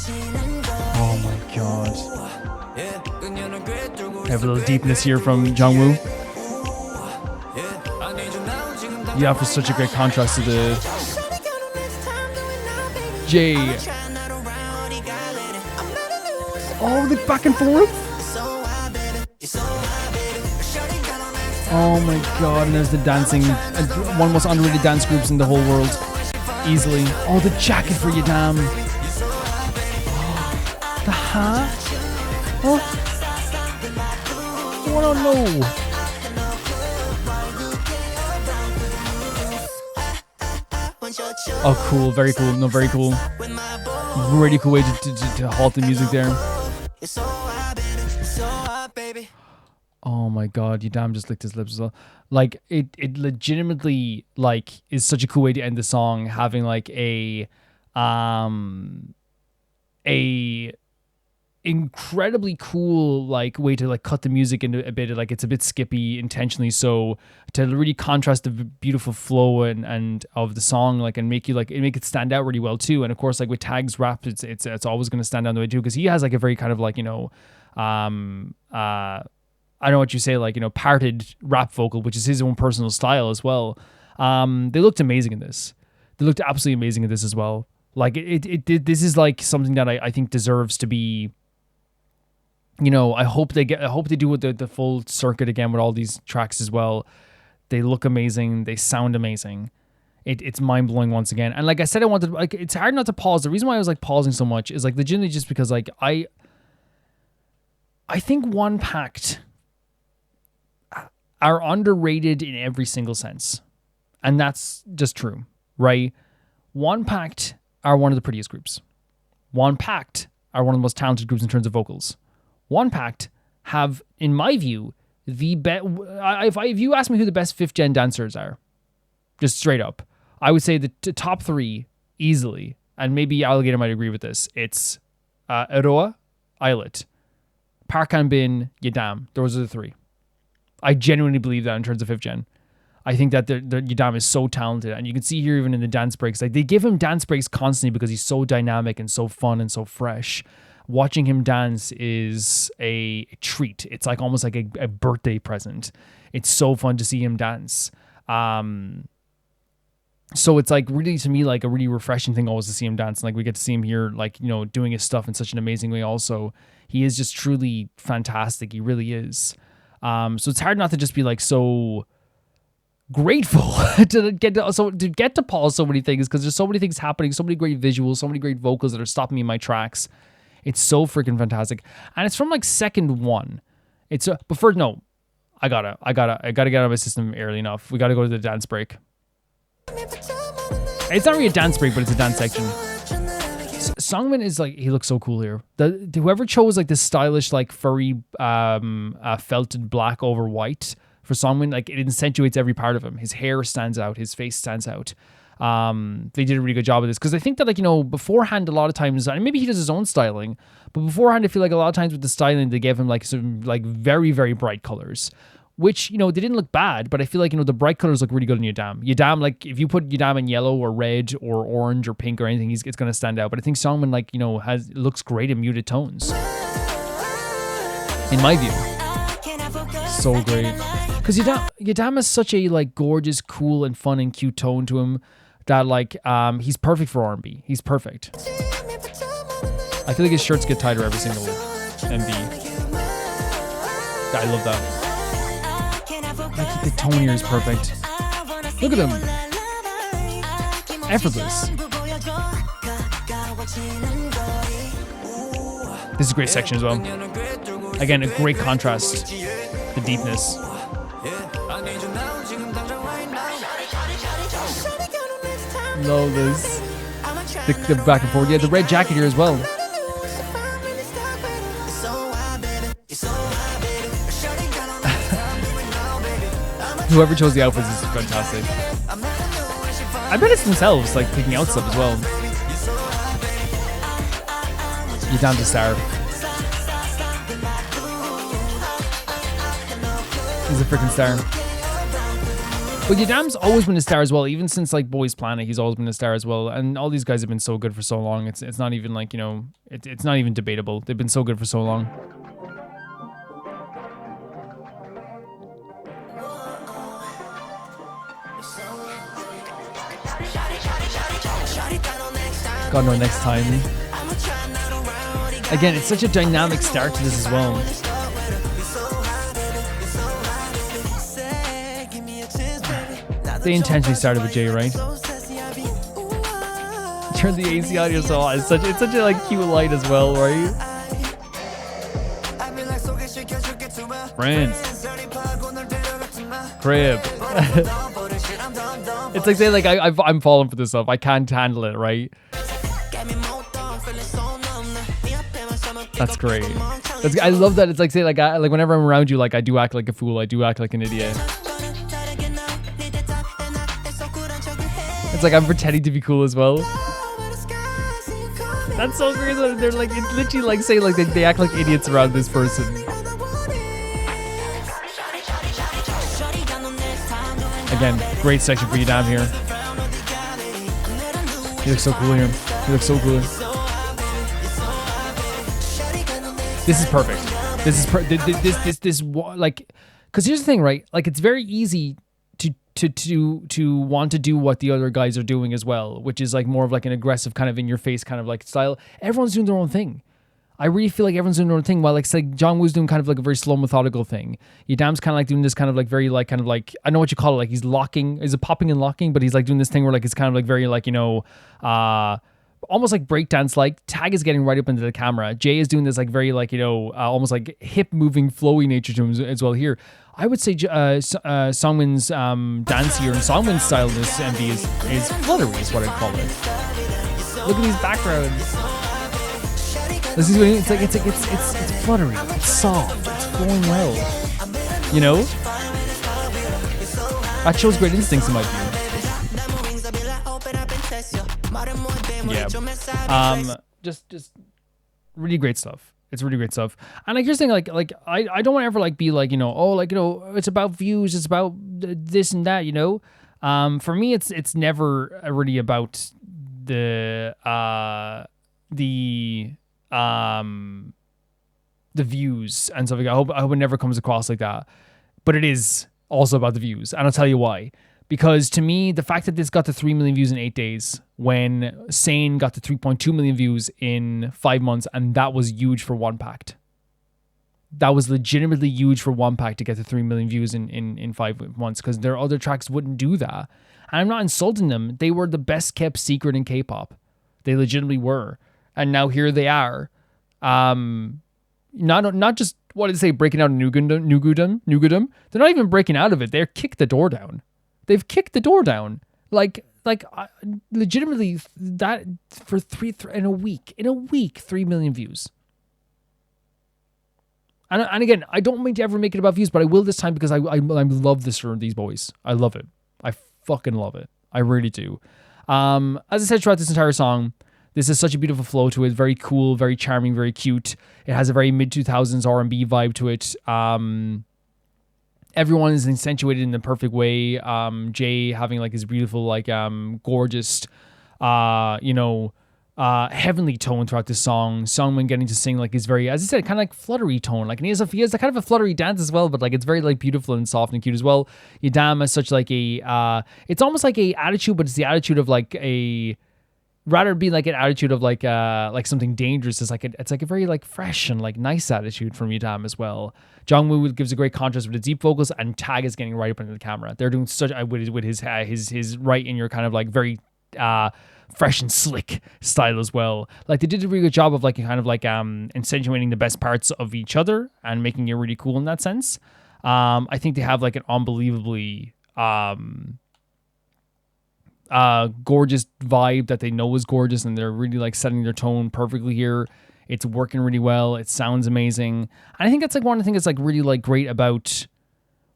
Oh my god. Have a little deepness here from Jungwoo. You offer such a great contrast to the J. Oh, the back and forth. Oh my god, and there's the dancing. One of the most underrated dance groups in the whole world. Easily. Oh, the jacket for Yidam. The hat? Oh. Oh no. Oh, cool. Very cool. No, very cool. Really cool way to halt the music there. Oh my god, Yidam just licked his lips as well. Like, it legitimately, like, is such a cool way to end the song, having, like, a incredibly cool, like, way to, like, cut the music into a bit, like, it's a bit skippy intentionally, so to really contrast the beautiful flow and of the song, like, and make you, like, make it stand out really well too. And of course, like, with Tag's rap, it's always going to stand out the way too, because he has, like, a very kind of, like, you know, I don't know what you say, like, you know, parted rap vocal, which is his own personal style as well. They looked amazing in this. They looked absolutely amazing in this as well. Like, this is like something that I think deserves to be, you know, I hope they do with the full circuit again with all these tracks as well. They look amazing. They sound amazing. It's mind-blowing once again. And like I said, I wanted, like, it's hard not to pause. The reason why I was like pausing so much is like legitimately just because like I think Onepact are underrated in every single sense. And that's just true, right? Onepact are one of the prettiest groups. Onepact are one of the most talented groups in terms of vocals. Onepact have, in my view, the best. If you ask me who the best 5th gen dancers are, just straight up, I would say the top 3 easily, and maybe Alligator might agree with this. It's Aroa, Illit, Parkan Bin, Yidam. Those are the 3. I genuinely believe that in terms of 5th gen. I think that the Yidam is so talented, and you can see here even in the dance breaks, like they give him dance breaks constantly because he's so dynamic and so fun and so fresh. Watching him dance is a treat. It's like almost like a birthday present. It's so fun to see him dance. So it's like really, to me, like a really refreshing thing always to see him dance. And like we get to see him here, like, you know, doing his stuff in such an amazing way also. He is just truly fantastic. He really is. So it's hard not to just be like so grateful to get to pause so many things, because there's so many things happening, so many great visuals, so many great vocals that are stopping me in my tracks. It's so freaking fantastic, and it's from like second one. It's but first, no, I gotta get out of my system early enough. We gotta go to the dance break. It's not really a dance break, but it's a dance section. Songmin is like, he looks so cool here. Whoever chose like this stylish, like furry, felted black over white for Songmin, like it accentuates every part of him. His hair stands out, his face stands out. They did a really good job of this, because I think that, like, you know, beforehand a lot of times, and maybe he does his own styling, but beforehand I feel like a lot of times with the styling they gave him like some like very, very bright colors, which, you know, they didn't look bad, but I feel like, you know, the bright colors look really good in Yidam. Yidam, like if you put Yidam in yellow or red or orange or pink or anything, it's going to stand out. But I think Songmin, like, you know, looks great in muted tones, in my view. So great. Because Yidam has such a like gorgeous, cool and fun and cute tone to him that like he's perfect for R&B. He's perfect. I feel like his shirts get tighter every single MV. I love that. Like, the tone here is perfect. Look at him. Effortless. This is a great section as well. Again, a great contrast. The deepness. Love this. The back and forth. Yeah, the red jacket here as well. Whoever chose the outfits is fantastic. I bet it's themselves, like, picking out stuff as well. You're down to star. He's a freaking star. But Yadam's always been a star as well, even since like Boys Planet, he's always been a star as well. And all these guys have been so good for so long. It's not even like, you know, it's not even debatable. They've been so good for so long. God no, next time. Again, it's such a dynamic start to this as well. They intentionally started with Jay, right? Turn the AC audio so hot. It's such a like cute light as well, right? Friends. Crib. It's like saying like I'm falling for this stuff. I can't handle it, right? That's great. I love that. It's like saying like whenever I'm around you, like I do act like a fool. I do act like an idiot. It's like I'm pretending to be cool as well. That's so great. They're like, it's literally like saying like they act like idiots around this person. Again, great section for you down here. You look so cool here. You look so cool. This is perfect. This is this like, because here's the thing, right? Like it's very easy to want to do what the other guys are doing as well, which is like more of like an aggressive kind of in your face kind of like style. Everyone's doing their own thing. I really feel like everyone's doing their own thing, while like John Woo's doing kind of like a very slow methodical thing. Yadam's kind of like doing this kind of like very like kind of like, I don't know what you call it, like he's locking, is it popping and locking, but he's like doing this thing where like it's kind of like very like, you know, almost like breakdance like. Tag is getting right up into the camera. Jay is doing this like very like, you know, almost like hip moving flowy nature to him as well here. I would say Songmin's dance here and Songmin's style in this MV is fluttery is what I'd call it. Look at these backgrounds. This is it's fluttery. It's soft. It's flowing well. You know? That shows great instincts in my view. Yeah. Just really great stuff. It's really great stuff. And like you're saying, like I don't want to ever like be like, you know, oh, like, you know, it's about views, it's about this and that, you know. For me, it's never really about the views and stuff like that. I hope it never comes across like that. But it is also about the views, and I'll tell you why. Because to me, the fact that this got to 3 million views in 8 days, when Sane got to 3.2 million views in 5 months, and that was huge for Onepact. That was legitimately huge for Onepact to get to 3 million views in 5 months, because their other tracks wouldn't do that. And I'm not insulting them. They were the best kept secret in K-pop. They legitimately were. And now here they are. Not just, what did they say, breaking out of Nugudum. They're not even breaking out of it. They're kicked the door down. They've kicked the door down. Like legitimately, that for in a week, 3 million views. And again, I don't mean to ever make it about views, but I will this time because I love this for these boys. I love it. I fucking love it. I really do. As I said throughout this entire song, this is such a beautiful flow to it. Very cool, very charming, very cute. It has a very mid-2000s R&B vibe to it. Everyone is accentuated in the perfect way. Jay having like his beautiful, like gorgeous, heavenly tone throughout this song. Songmin getting to sing like his very, as I said, kind of like fluttery tone. Like, and he has a kind of a fluttery dance as well, but like it's very like beautiful and soft and cute as well. Yadam has such like a, it's almost like a attitude, but it's the attitude of like a, rather be like an attitude of like something dangerous. It's like a very like fresh and like nice attitude from Yadam as well. Jongwoo gives a great contrast with the deep vocals, and Tag is getting right up into the camera. They're doing such with his right in your kind of like very fresh and slick style as well. Like they did a really good job of like kind of like insinuating the best parts of each other and making it really cool in that sense. I think they have like an unbelievably gorgeous vibe that they know is gorgeous, and they're really like setting their tone perfectly here. It's working really well. It sounds amazing. And I think that's like one of the things that's like really like great about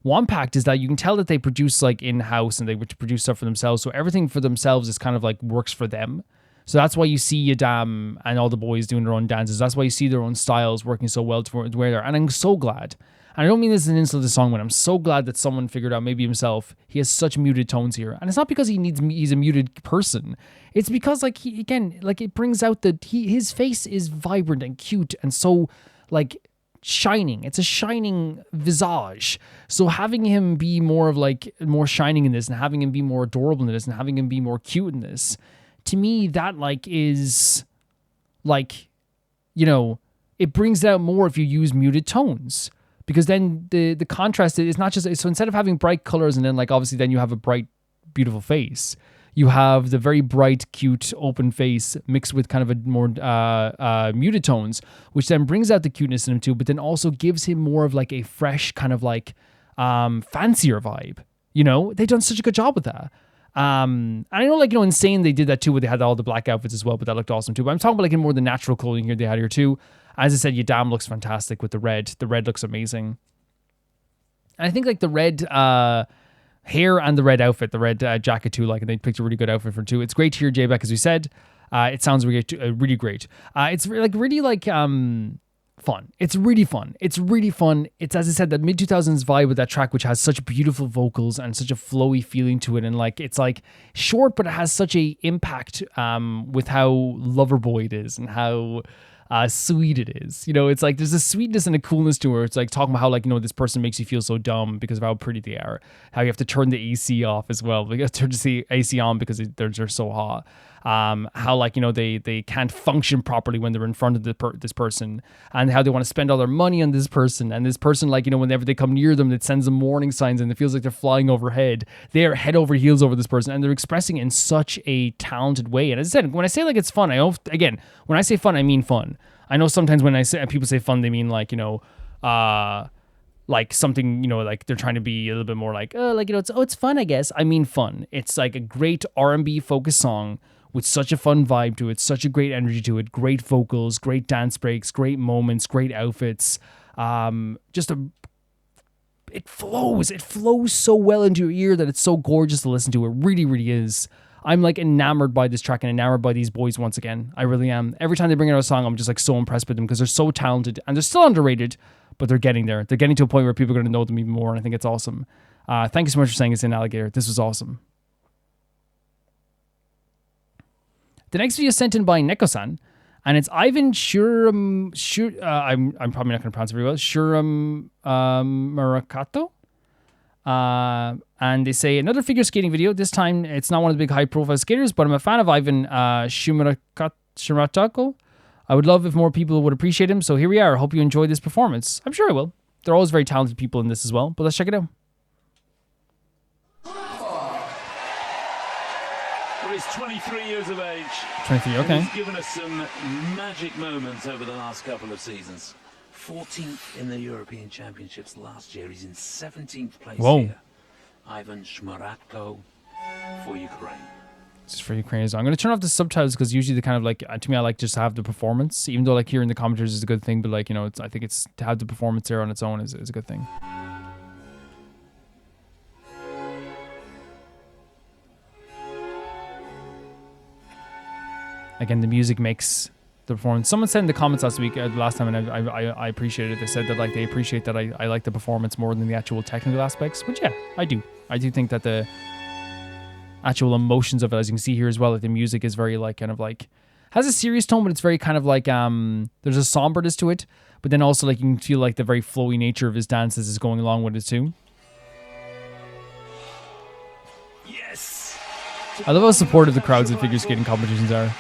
Onepact is that you can tell that they produce like in-house and they produce stuff for themselves. So everything for themselves is kind of like works for them. So that's why you see Yadam and all the boys doing their own dances. That's why you see their own styles working so well to where they are. And I'm so glad. And I don't mean this as an insult to the song, but I'm so glad that someone figured out, maybe himself, he has such muted tones here. And it's not because he's a muted person. It's because, like, it brings out his face is vibrant and cute and so, like, shining. It's a shining visage. So having him be more of, like, more shining in this, and having him be more adorable in this, and having him be more cute in this, to me, that, like, is, like, you know, it brings it out more if you use muted tones. Because then the contrast is not just, so instead of having bright colors and then, like, obviously then you have a bright, beautiful face, you have the very bright, cute, open face mixed with kind of a more muted tones, which then brings out the cuteness in him too, but then also gives him more of, like, a fresh kind of, like, fancier vibe. You know, they've done such a good job with that. And I know, like, you know, Insane, they did that too, where they had all the black outfits as well, but that looked awesome too. But I'm talking about, like, in more the natural clothing here they had here too. As I said, Yadam looks fantastic with the red. The red looks amazing. And I think, like, the red hair and the red outfit, the red jacket too, like, and they picked a really good outfit for too. It's great to hear J-Beck, as we said. It sounds really great. It's really fun. It's really fun. It's really fun. It's, as I said, that mid-2000s vibe with that track, which has such beautiful vocals and such a flowy feeling to it. And, like, it's, like, short, but it has such a impact with how Loverboy it is and how sweet it is. You know, it's like there's a sweetness and a coolness to her. It's like talking about how, like, you know, this person makes you feel so dumb because of how pretty they are. How you have to turn the AC off as well. You have to turn the AC on because they're so hot. How, like, you know, they can't function properly when they're in front of this person, and how they want to spend all their money on this person, and this person, like, you know, whenever they come near them, it sends them warning signs and it feels like they're flying overhead. They are head over heels over this person, and they're expressing it in such a talented way. And as I said, when I say, like, it's fun, when I say fun, I mean fun. I know sometimes when people say fun, they mean, like, you know, like something, you know, like they're trying to be a little bit more like, oh, like, you know, it's fun, I guess. I mean fun. It's like a great R&B focused song with such a fun vibe to it, such a great energy to it, great vocals, great dance breaks, great moments, great outfits. It flows so well into your ear that it's so gorgeous to listen to. It really, really is. I'm, like, enamored by this track and enamored by these boys once again. I really am. Every time they bring out a song, I'm just, like, so impressed with them because they're so talented and they're still underrated, but they're getting there. They're getting to a point where people are going to know them even more, and I think it's awesome. Thank you so much for saying it's in Alligator. This was awesome. The next video is sent in by Neko-san, and it's Ivan I'm probably not going to pronounce it very well. Shmuratko. And they say, another figure skating video. This time, it's not one of the big high-profile skaters, but I'm a fan of Ivan Shmuratko. I would love if more people would appreciate him, so here we are. I hope you enjoy this performance. I'm sure I will. They're always very talented people in this as well, but let's check it out.
Well, he's 23 years of age.
23, okay.
He's given us some magic moments over the last couple of seasons. 14th in the European Championships last year. He's in 17th place here. Ivan Shmuratko for Ukraine.
This is for Ukraine. So I'm going to turn off the subtitles because usually they kind of, like, to me, I like just to have the performance, even though, like, hearing the commentaries is a good thing, but, like, you know, I think it's to have the performance there on its own is a good thing. Again, the music makes the performance. Someone said in the comments last week, last time, and I appreciated it. They said that, like, they appreciate that I like the performance more than the actual technical aspects, which, yeah, I do. I do think that the actual emotions of it, as you can see here as well, like, the music is very, like, kind of, like, has a serious tone, but it's very kind of, like, there's a somberness to it, but then also, like, you can feel, like, the very flowy nature of his dances is going along with it too.
Yes.
I love how supportive the crowds at figure skating competitions are.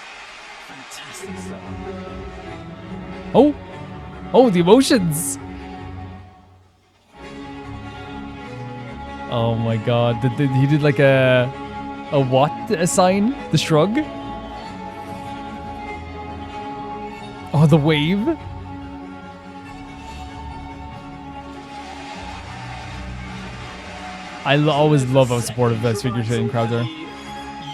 Oh, the emotions. Oh my god. He did, like, a what? A sign? The shrug? Oh, the wave? I always love how supportive those figure skating crowds are.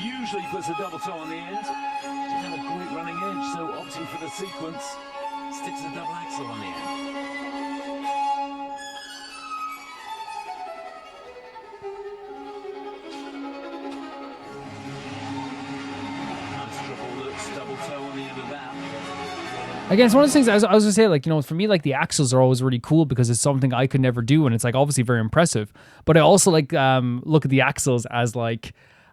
Usually puts a double toe on the end. Didn't have a great running edge, so opting for the sequence, sticks a double axel on the end. Nice triple loops, double toe on the end of that.
Again, it's one of those things, I was gonna say, like, you know, for me, like, the axles are always really cool because it's something I could never do, and it's, like, obviously very impressive. But I also, like, look at the axles as, like,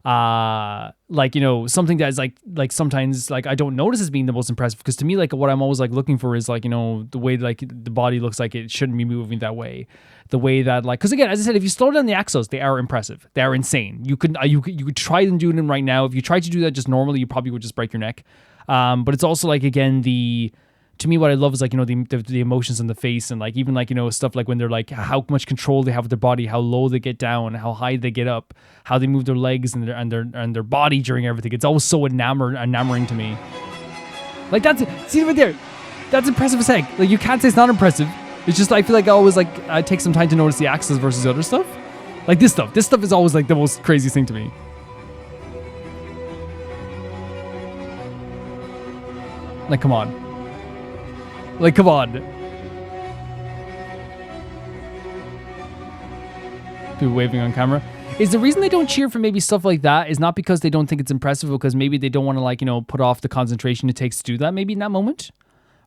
you know, something that is, like, sometimes, like, I don't notice as being the most impressive, because to me, like, what I'm always, like, looking for is, like, you know, the way, like, the body looks like it shouldn't be moving that way. The way that, like, because again, as I said, if you slow down the axles, they are impressive. They are insane. You could try them doing them right now. If you tried to do that just normally, you probably would just break your neck. But it's also, like, again, to me, what I love is, like, you know, the emotions in the face, and, like, even, like, you know, stuff like when they're, like, how much control they have with their body, how low they get down, how high they get up, how they move their legs and their body during everything. It's always so enamoring to me. Like, see right there, that's impressive as heck. Like, you can't say it's not impressive. It's just, I feel like I always, like, I take some time to notice the axes versus other stuff. Like this stuff is always, like, the most craziest thing to me. Like, come on. Like, come on. People waving on camera. Is the reason they don't cheer for maybe stuff like that is not because they don't think it's impressive, because maybe they don't want to, like, you know, put off the concentration it takes to do that maybe in that moment?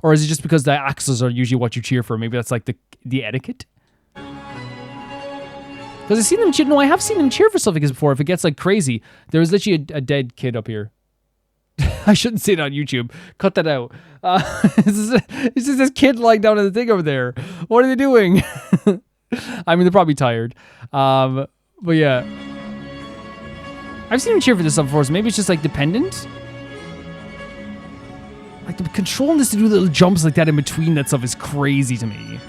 Or is it just because the axles are usually what you cheer for? Maybe that's, like, the etiquette? Because I've seen them cheer. No, I have seen them cheer for stuff like this before if it gets, like, crazy. There was literally a dead kid up here. I shouldn't say it on YouTube. Cut that out. It's just this kid lying down in the thing over there. What are they doing? I mean, they're probably tired. But yeah. I've seen him cheer for this stuff before, so maybe it's just, like, dependent. Like, the controlling this to do little jumps like that in between that stuff is crazy to me.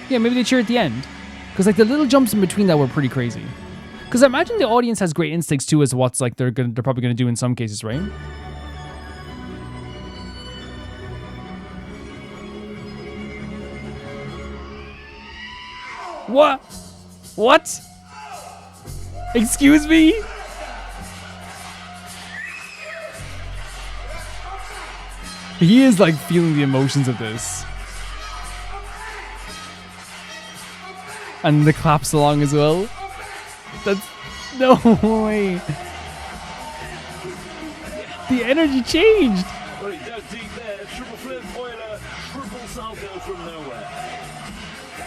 Yeah, maybe they cheer at the end. Because, like, the little jumps in between that were pretty crazy. Because I imagine the audience has great instincts too as to what's, like, they're probably gonna do in some cases, right? What? What? Excuse me? He is, like, feeling the emotions of this. And the claps along as well. That's no way. The energy changed.
Well, he dug deep there. Triple flip, Euler, triple salto from nowhere.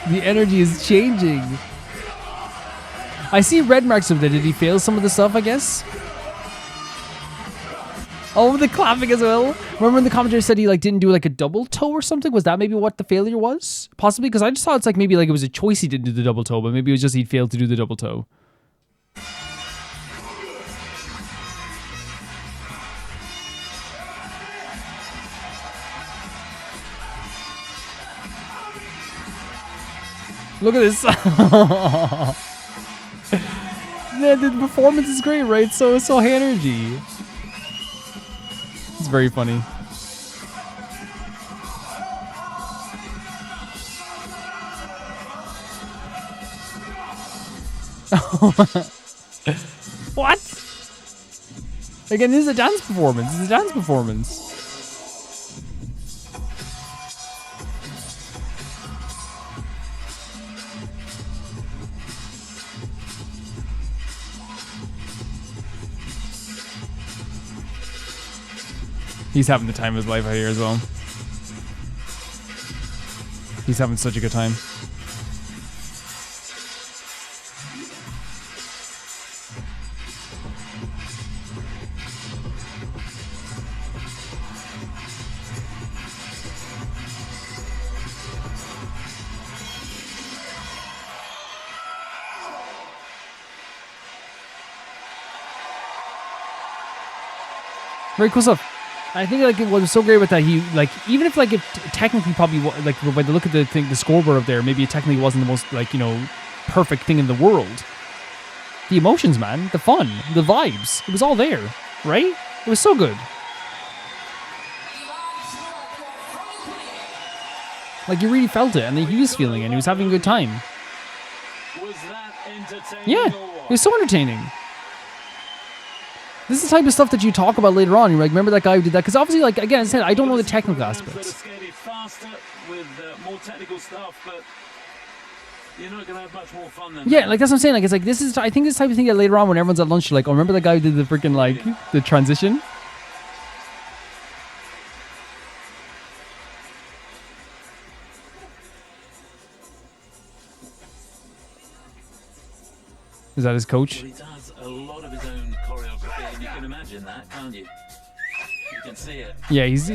The energy is changing. I see red marks over there. Did he fail some of the stuff, I guess? Oh, the clapping as well. Remember when the commentator said he, like, didn't do, like, a double toe or something? Was that maybe what the failure was? Possibly, because I just thought it's like maybe, like, it was a choice he didn't do the double toe, but maybe it was just he failed to do the double toe. Look at this. The performance is great, right? So high energy. It's very funny. What? Again, this is a dance performance. It's a dance performance. He's having the time of his life out here as well. He's having such a good time. Very cool stuff. I think, like, what was so great with that, he, like, even if, like, it technically probably, like, by the look at the thing, the scoreboard up there, maybe it technically wasn't the most, like, you know, perfect thing in the world. The emotions, man, the fun, the vibes, it was all there, right? It was so good. Like, you really felt it, and he was feeling it, and he was having a good time.
Was that entertaining?
Yeah, it was so entertaining. This is the type of stuff that you talk about later on. You're like, remember that guy who did that? Because obviously, like, again, as I said, I don't know the technical aspects.
Faster with more technical stuff, but you're not gonna have much more fun than
Yeah,
that.
like, that's what I'm saying. Like, it's like, this is, I think this type of thing that later on when everyone's at lunch, you're like, oh, remember that guy who did the freaking, like, the transition? Is that his coach?
But he does a lot of his own choreography, and you can imagine that, can't you? You can see it.
Yeah, it's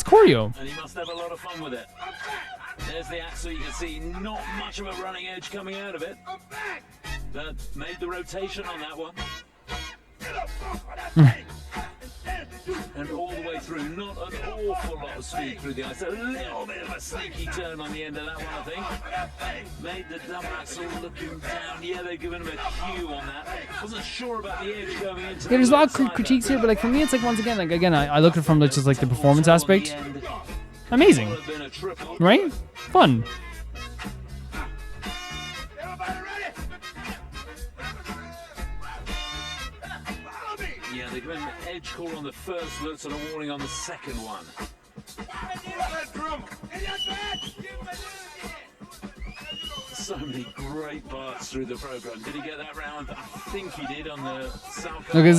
choreo.
And he must have a lot of fun with it. There's the axle, you can see not much of a running edge coming out of it. That made the rotation on that one. And all the way through, not an awful lot of speed through the ice. A little bit of a sneaky turn on the end of that one, I think. Made the double axle looking down. Yeah, they've given him a cue on that. Wasn't sure about the edge going into.
Yeah, there's a lot of critiques here, but like for me, it's like once again, I look at it from just like the performance aspect. Amazing, right? Fun.
Yeah, they give him an edge call on the first look and a warning on the second one. So many great parts through the program. Did he get that round? I think he did on the South.
Look at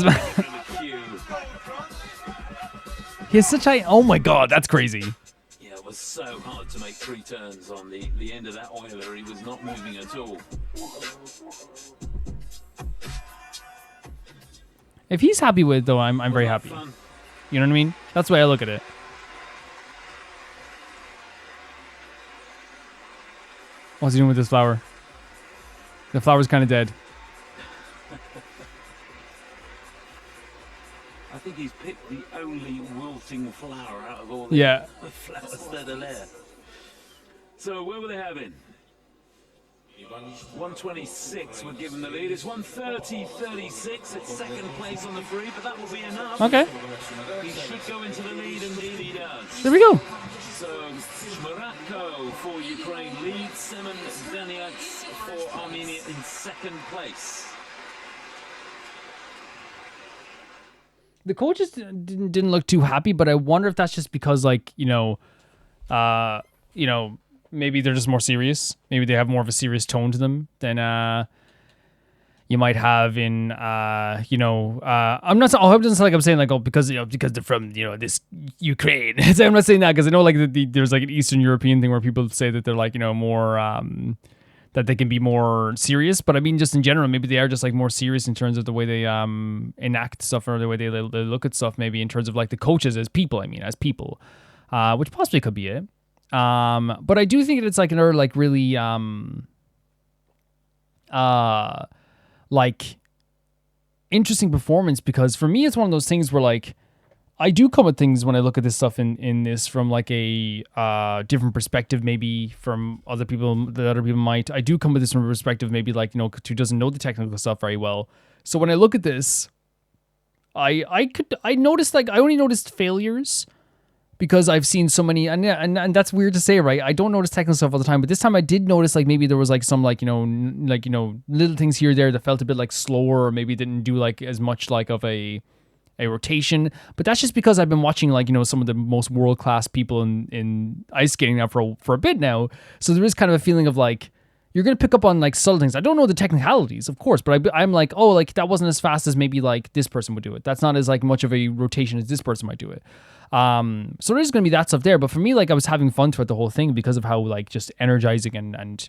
he has such a. Oh my god, that's crazy.
Yeah, it was so hard to make 3 turns on the end of that oiler. He was not moving at all.
If he's happy with it, though, I'm very happy. You know what I mean? That's the way I look at it. What's he doing with this flower? The flower's kind of dead.
I think he's picked the only wilting flower out of all the flowers that are there. So where were they having? 126 would give him the lead. It's 130.36. It's second place on the free, but that will be enough.
Okay.
He should go into the lead, and indeed he does.
There we go.
So Shmuratko for Ukraine leads. Simon Daniaks for Armenia in second place.
The coaches didn't look too happy, but I wonder if that's just because, like, maybe they're just more serious. Maybe they have more of a serious tone to them than you might have in, I'm not. I hope it doesn't sound like I'm saying like, oh, because they're from this Ukraine. So I'm not saying that because I know like there's like an Eastern European thing where people say that they're like more that they can be more serious. But I mean, just in general, maybe they are just like more serious in terms of the way they enact stuff or the way they look at stuff. Maybe in terms of like the coaches as people. I mean, as people, which possibly could be it. But I do think it's like another like really like interesting performance, because for me it's one of those things where like I do come at things when I look at this stuff in this from like a different perspective, maybe from other people that other people might. I do come at this from a perspective maybe like who doesn't know the technical stuff very well. So when I look at this, I noticed like I only noticed failures. Because I've seen so many, and that's weird to say, right? I don't notice technical stuff all the time, but this time I did notice like maybe there was like some like little things here or there that felt a bit like slower, or maybe didn't do like as much like of a rotation. But that's just because I've been watching like some of the most world class people in ice skating now for a bit now. So there is kind of a feeling of like you're gonna pick up on like subtle things. I don't know the technicalities, of course, but I'm like, oh, like that wasn't as fast as maybe like this person would do it. That's not as like much of a rotation as this person might do it. So there's going to be that stuff there, but for me, like I was having fun throughout the whole thing because of how like just energizing and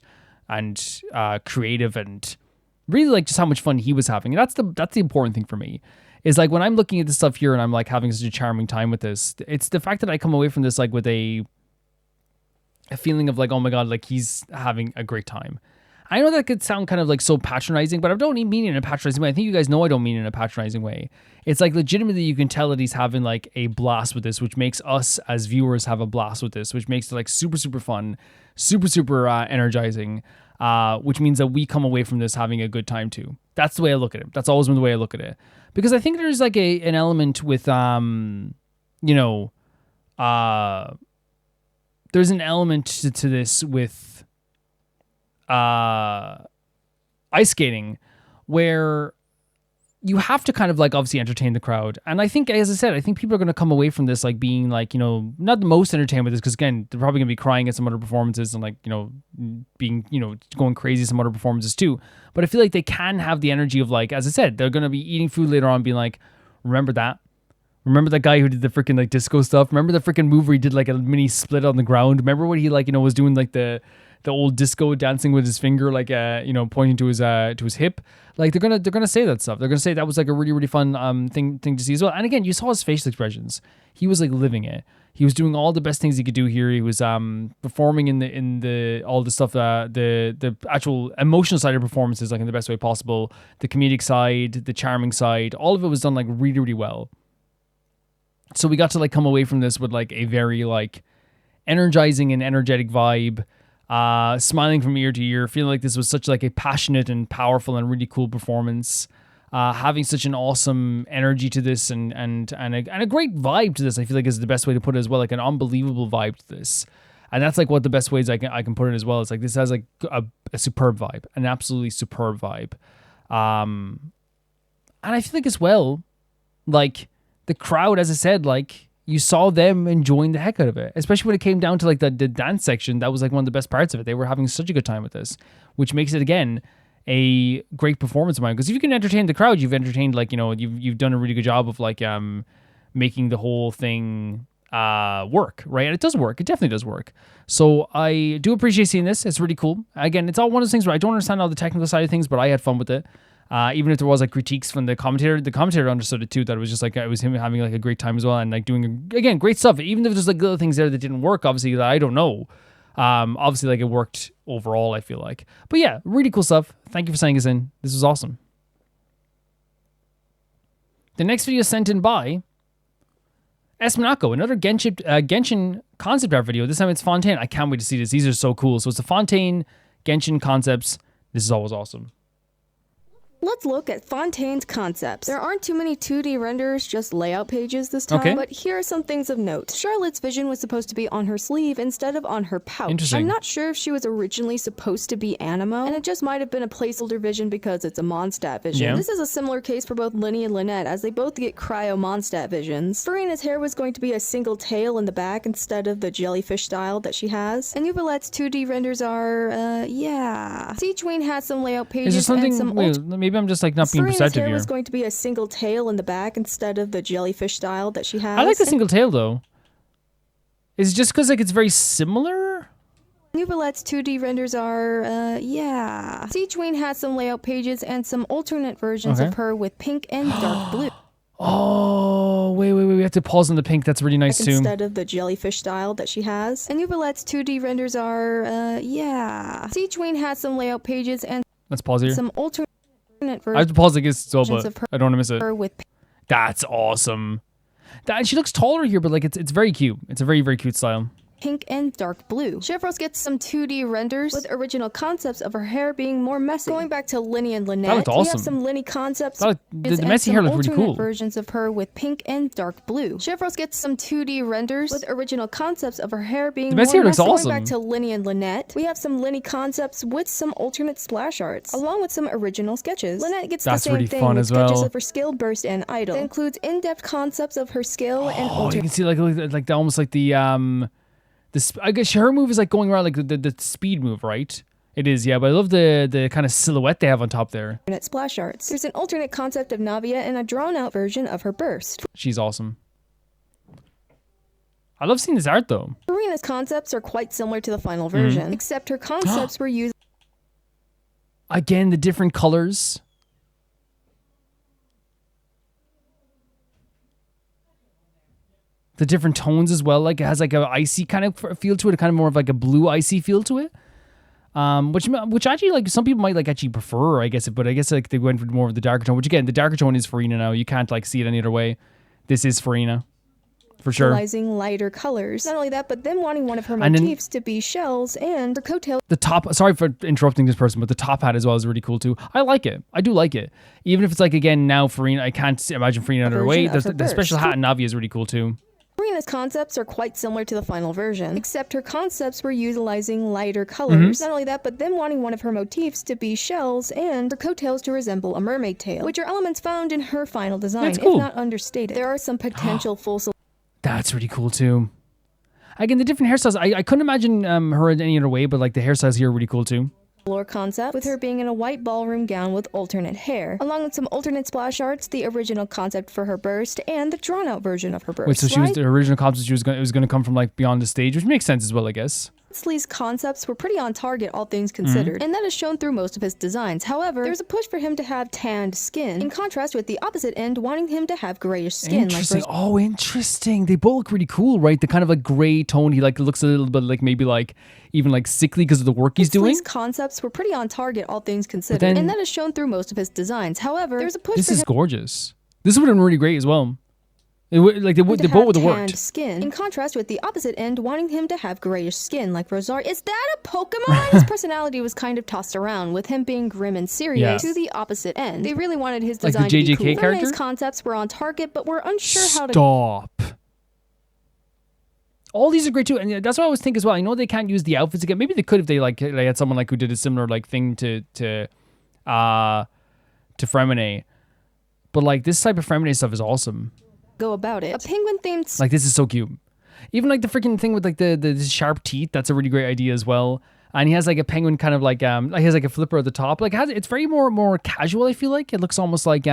creative and really like just how much fun he was having. And that's the important thing for me is like when I'm looking at this stuff here and I'm like having such a charming time with this, it's the fact that I come away from this like with a feeling of like, oh my God, like he's having a great time. I know that could sound kind of like so patronizing, but I don't mean it in a patronizing way. I think you guys know I don't mean it in a patronizing way. It's like legitimately you can tell that he's having like a blast with this, which makes us as viewers have a blast with this, which makes it like super, super fun, super, super energizing, which means that we come away from this having a good time too. That's the way I look at it. That's always been the way I look at it. Because I think there's like an element with, there's an element to this with, ice skating where you have to kind of like obviously entertain the crowd. And I think, as I said, I think people are going to come away from this like being like, not the most entertained with this, because again, they're probably going to be crying at some other performances and like, being, going crazy at some other performances too. But I feel like they can have the energy of like, as I said, they're going to be eating food later on being like, remember that? Remember that guy who did the freaking like disco stuff? Remember the freaking move where he did like a mini split on the ground? Remember when he like, you know, was doing like the old disco dancing with his finger, like you know, pointing to his hip? Like they're gonna say that stuff. They're gonna say that was like a really, really fun thing to see as well. And again, you saw his facial expressions. He was like living it. He was doing all the best things he could do here. He was performing in the all the stuff, the actual emotional side of performances, like in the best way possible. The comedic side, the charming side, all of it was done like really, really well. So we got to like come away from this with like a very like energizing and energetic vibe, smiling from ear to ear, feeling like this was such like a passionate and powerful and really cool performance. Having such an awesome energy to this and a great vibe to this, I feel like is the best way to put it as well, like an unbelievable vibe to this. And that's like what the best ways I can put it as well. It's like this has like a superb vibe, an absolutely superb vibe. And I feel like as well, like the crowd, as I said, like you saw them enjoying the heck out of it, especially when it came down to like the dance section. That was like one of the best parts of it. They were having such a good time with this, which makes it again a great performance of mine. Because if you can entertain the crowd, you've entertained, like, you know, you've done a really good job of like making the whole thing work, right? And it does work. It definitely does work. So I do appreciate seeing this. It's really cool. Again, it's all one of those things where I don't understand all the technical side of things, but I had fun with it. Even if there was like critiques from the commentator understood it too, that it was just like, it was him having like a great time as well, and like doing, again, great stuff. Even if there's like little things there that didn't work, obviously, that I don't know. Obviously, like it worked overall, I feel like. But yeah, really cool stuff. Thank you for sending us in. This was awesome. The next video sent in by Shmuratko, another Genshin concept art video. This time it's Fontaine. I can't wait to see this. These are so cool. So it's the Fontaine Genshin concepts. This is always awesome.
Let's look at Fontaine's concepts. There aren't too many 2D renders, just layout pages this time, but here are some things of note. Charlotte's vision was supposed to be on her sleeve instead of on her pouch.
Interesting.
I'm not sure if she was originally supposed to be Anemo, and it just might have been a placeholder vision because it's a Mondstadt vision.
Yeah.
This is a similar case for both Lyney and Lynette, as they both get cryo Mondstadt visions. Furina's hair was going to be a single tail in the back instead of the jellyfish style that she has. And Uvalette's 2D renders are, yeah. Sichuan has some layout pages.
Is there something,
and some
maybe I'm just like not being perceptive here.
Was going to be a single tail in the back instead of the jellyfish style that she has.
I like the single tail though. Is it just because like it's very similar?
Uvalette's 2D renders are, yeah. Sichuan has some layout pages and some alternate versions of her with pink and dark blue.
Oh, wait. We have to pause on the pink. That's really nice too.
Instead of the jellyfish style that she has. And Uvalette's 2D renders are, yeah. Sichuan has some layout pages and
let's pause here.
Some alternate versions.
I have to pause like so, but I don't want to miss it.
With
that's awesome. She looks taller here, but like it's very cute. It's a very, very cute style.
Pink and dark blue. Chevros gets some 2D renders with original concepts of her hair being more messy. Going back to Lyney and Lynette,
that looked awesome.
We have some Lyney concepts.
The messy hair looked really cool.
Versions of her with pink and dark blue. Chevros gets some 2D renders with original concepts of her hair being more messy.
The messy hair looks awesome.
Going back to Lyney and Lynette, we have some Lyney concepts with some alternate splash arts, along with some original sketches. Lynette gets the same
really
thing
fun
with
as well.
sketches of her skill, burst, and idol. That includes in-depth concepts of her skill and alternate.
You can see like almost like the I guess her move is like going around like the speed move, right? It is, yeah, but I love the kind of silhouette they have on top there.
Alternate splash arts. There's an alternate concept of Navia and a drawn-out version of her burst.
She's awesome. I love seeing this art though.
Furina's concepts are quite similar to the final version, except her concepts were used.
Again, the different colors. The different tones as well, like it has like a icy kind of feel to it, kind of more of like a blue icy feel to it, which actually like some people might like actually prefer, I guess. But I guess like they went for more of the darker tone, which again, the darker tone is Furina now. You can't like see it any other way. This is Furina, for sure.
Utilizing lighter colors. Not only that, but then wanting one of her motifs to be shells and her coattails.
The top, sorry for interrupting this person, but the top hat as well is really cool too. I like it. I do like it. Even if it's like, again, now Furina, I can't imagine Furina another way. The special hat in Navia is really cool too.
Furina's concepts are quite similar to the final version, except her concepts were utilizing lighter colors. Not only that, but then wanting one of her motifs to be shells and her coattails to resemble a mermaid tail, which are elements found in her final design, if not understated. There are some potential full.
That's really cool too. Again, the different hairstyles, I couldn't imagine her in any other way, but like the hairstyles here are really cool too.
Lore concept, with her being in a white ballroom gown with alternate hair, along with some alternate splash arts, the original concept for her burst, and the drawn-out version of her burst.
Wait, so she was the original concept. It was going to come from like beyond the stage, which makes sense as well, I guess.
Lee's concepts were pretty on target, all things considered, and that is shown through most of his designs. However, there's a push for him to have tanned skin, in contrast with the opposite end wanting him to have grayish skin.
Interesting. Oh, interesting. They both look really cool, right? The kind of like gray tone. He like looks a little bit like maybe like even like sickly because of the work he's doing.
Lee's concepts were pretty on target, all things considered, and that is shown through most of his designs. However, there's a push.
This is gorgeous. This would have been really great as well. They both would have worked.
Skin, in contrast with the opposite end wanting him to have grayish skin like Rosar. Is that a Pokemon? His personality was kind of tossed around, with him being grim and serious to the opposite end. They really wanted his design
like the JJK
to be cool.
character?
His concepts were on target, but were unsure how to...
Stop. All these are great too, and that's what I always think as well. I know they can't use the outfits again. Maybe they could if they had someone like who did a similar like thing to Fremine. But like this type of Fremine stuff is awesome.
Go about it. A penguin themed
like this is so cute. Even like the freaking thing with like the sharp teeth, that's a really great idea as well. And he has like a penguin kind of like he has like a flipper at the top. Like it's very more casual, I feel like. It looks almost like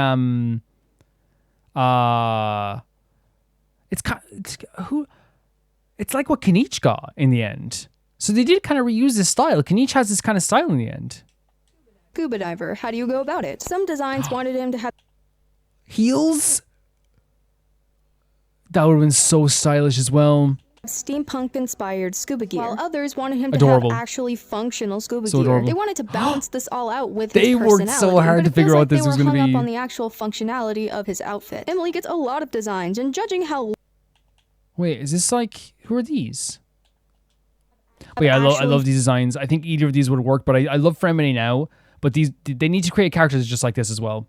it's like what Kanichi got in the end. So they did kind of reuse this style. Kanichi has this kind of style in the end.
Scuba diver. How do you go about it? Some designs wanted him to have
heels. That would have been so stylish as well.
Steampunk-inspired scuba gear, while others wanted him to
Adorable.
have actually functional scuba
So
gear.
adorable.
They wanted to balance this all out with
They
his personality.
worked so hard
but
to
it
figure
feels
out
like
this
they
was
were
gonna
hung
be-
up on the actual functionality of his outfit. Emily gets a lot of designs, and judging how...
Wait, is this like... Who are these? Wait, I love these designs. I think either of these would work, but I love Fremine now. But they need to create characters just like this as well.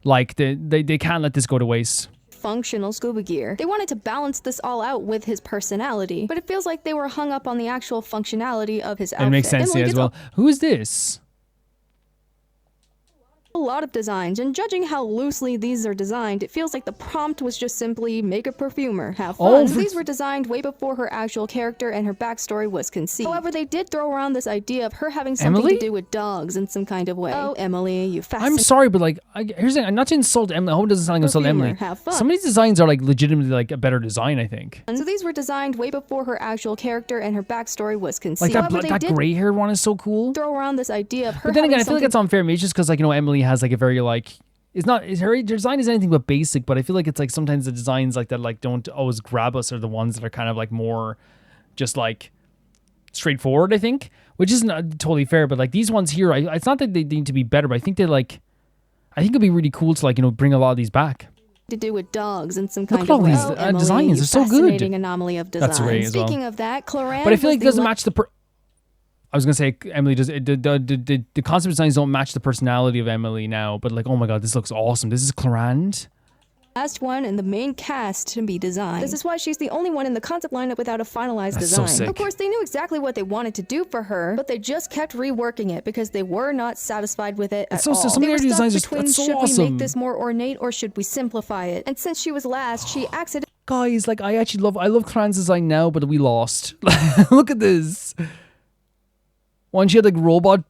Like, they can't let this go to waste.
Functional scuba gear. They wanted to balance this all out with his personality, but it feels like they were hung up on the actual functionality of his outfit.
It makes sense
Emily
as
gets
well. Who is this?
a lot of designs, and judging how loosely these are designed, it feels like the prompt was just simply make a perfumer, have fun.
Oh,
These were designed way before her actual character and her backstory was conceived. However, they did throw around this idea of her having something
Emily?
to do with dogs in some kind of way. Oh, Emily, you
I'm sorry, but like, here's the thing. I'm not to insult Emily. I hope it doesn't sound like I'm insulting
Perfumer,
Emily.
have fun.
Some of these designs are like legitimately like a better design, I think.
So these were designed way before her actual character and her backstory was conceived.
Like that,
However, they
that
did
gray hair one is so cool.
throw around this idea of her
But then
having
again, I feel like
something
it's unfair. Maybe it's just because like, you know, Emily has like a very like, her design is anything but basic, but I feel like it's like sometimes the designs like that like don't always grab us are the ones that are kind of like more just like straightforward, I think, which isn't totally fair. But like these ones here, it's not that they need to be better, but I think it'd be really cool to like, you know, bring a lot of these back.
to do with dogs in some kind
Look at
of
all
way.
these
Emily,
designs,
you
they're so good.
fascinating anomaly of design.
That's great as well.
Speaking of that, Cloran
But I feel like it
was
doesn't match the I was gonna say Emily does the concept designs don't match the personality of Emily now, but like, oh my god, this looks awesome. This is Clorand.
last one in the main cast to be designed. This is why she's the only one in the concept lineup without a finalized
That's so
design.
sick.
Of course, they knew exactly what they wanted to do for her, but they just kept reworking it because they were not satisfied with it at
so-
all.
so some
They
of
were
their
stuck
designs are-
between
that's so
should we
awesome.
make this more ornate or should we simplify it? And since she was last, she accidentally
Guys, like I love Clorand's design now, but we lost. Look at this. When she had like robot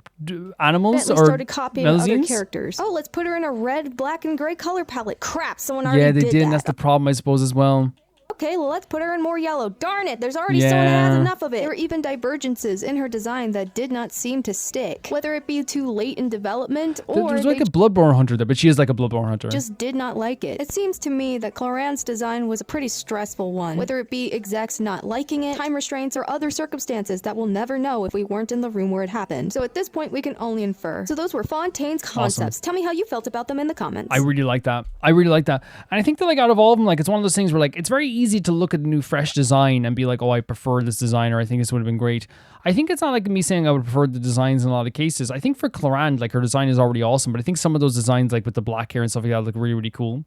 animals or
started copying other
Melzians?
characters. Oh, let's put her in a red, black, and gray color palette. Crap, someone already
Yeah, they did, and
that.
that's the problem, I suppose, as well.
Okay, well, let's put her in more yellow. Darn it, there's already
Yeah.
someone that has enough of it. There were even divergences in her design that did not seem to stick. Whether it be too late in development or
There's
they
like a Bloodborne hunter there, but she is like a Bloodborne hunter.
just did not like it. It seems to me that Cloran's design was a pretty stressful one. Whether it be execs not liking it, time restraints, or other circumstances that we'll never know if we weren't in the room where it happened. So at this point, we can only infer. So those were Fontaine's concepts. Tell me how you felt about them in the comments.
I really like that. And I think that like out of all of them, like it's one of those things where like it's very easy to look at a new fresh design and be like, oh, I prefer this design, or I think this would have been great. I think it's not like me saying I would prefer the designs in a lot of cases. I think for Clorand, like her design is already awesome, but I think some of those designs like with the black hair and stuff like that look really, really cool.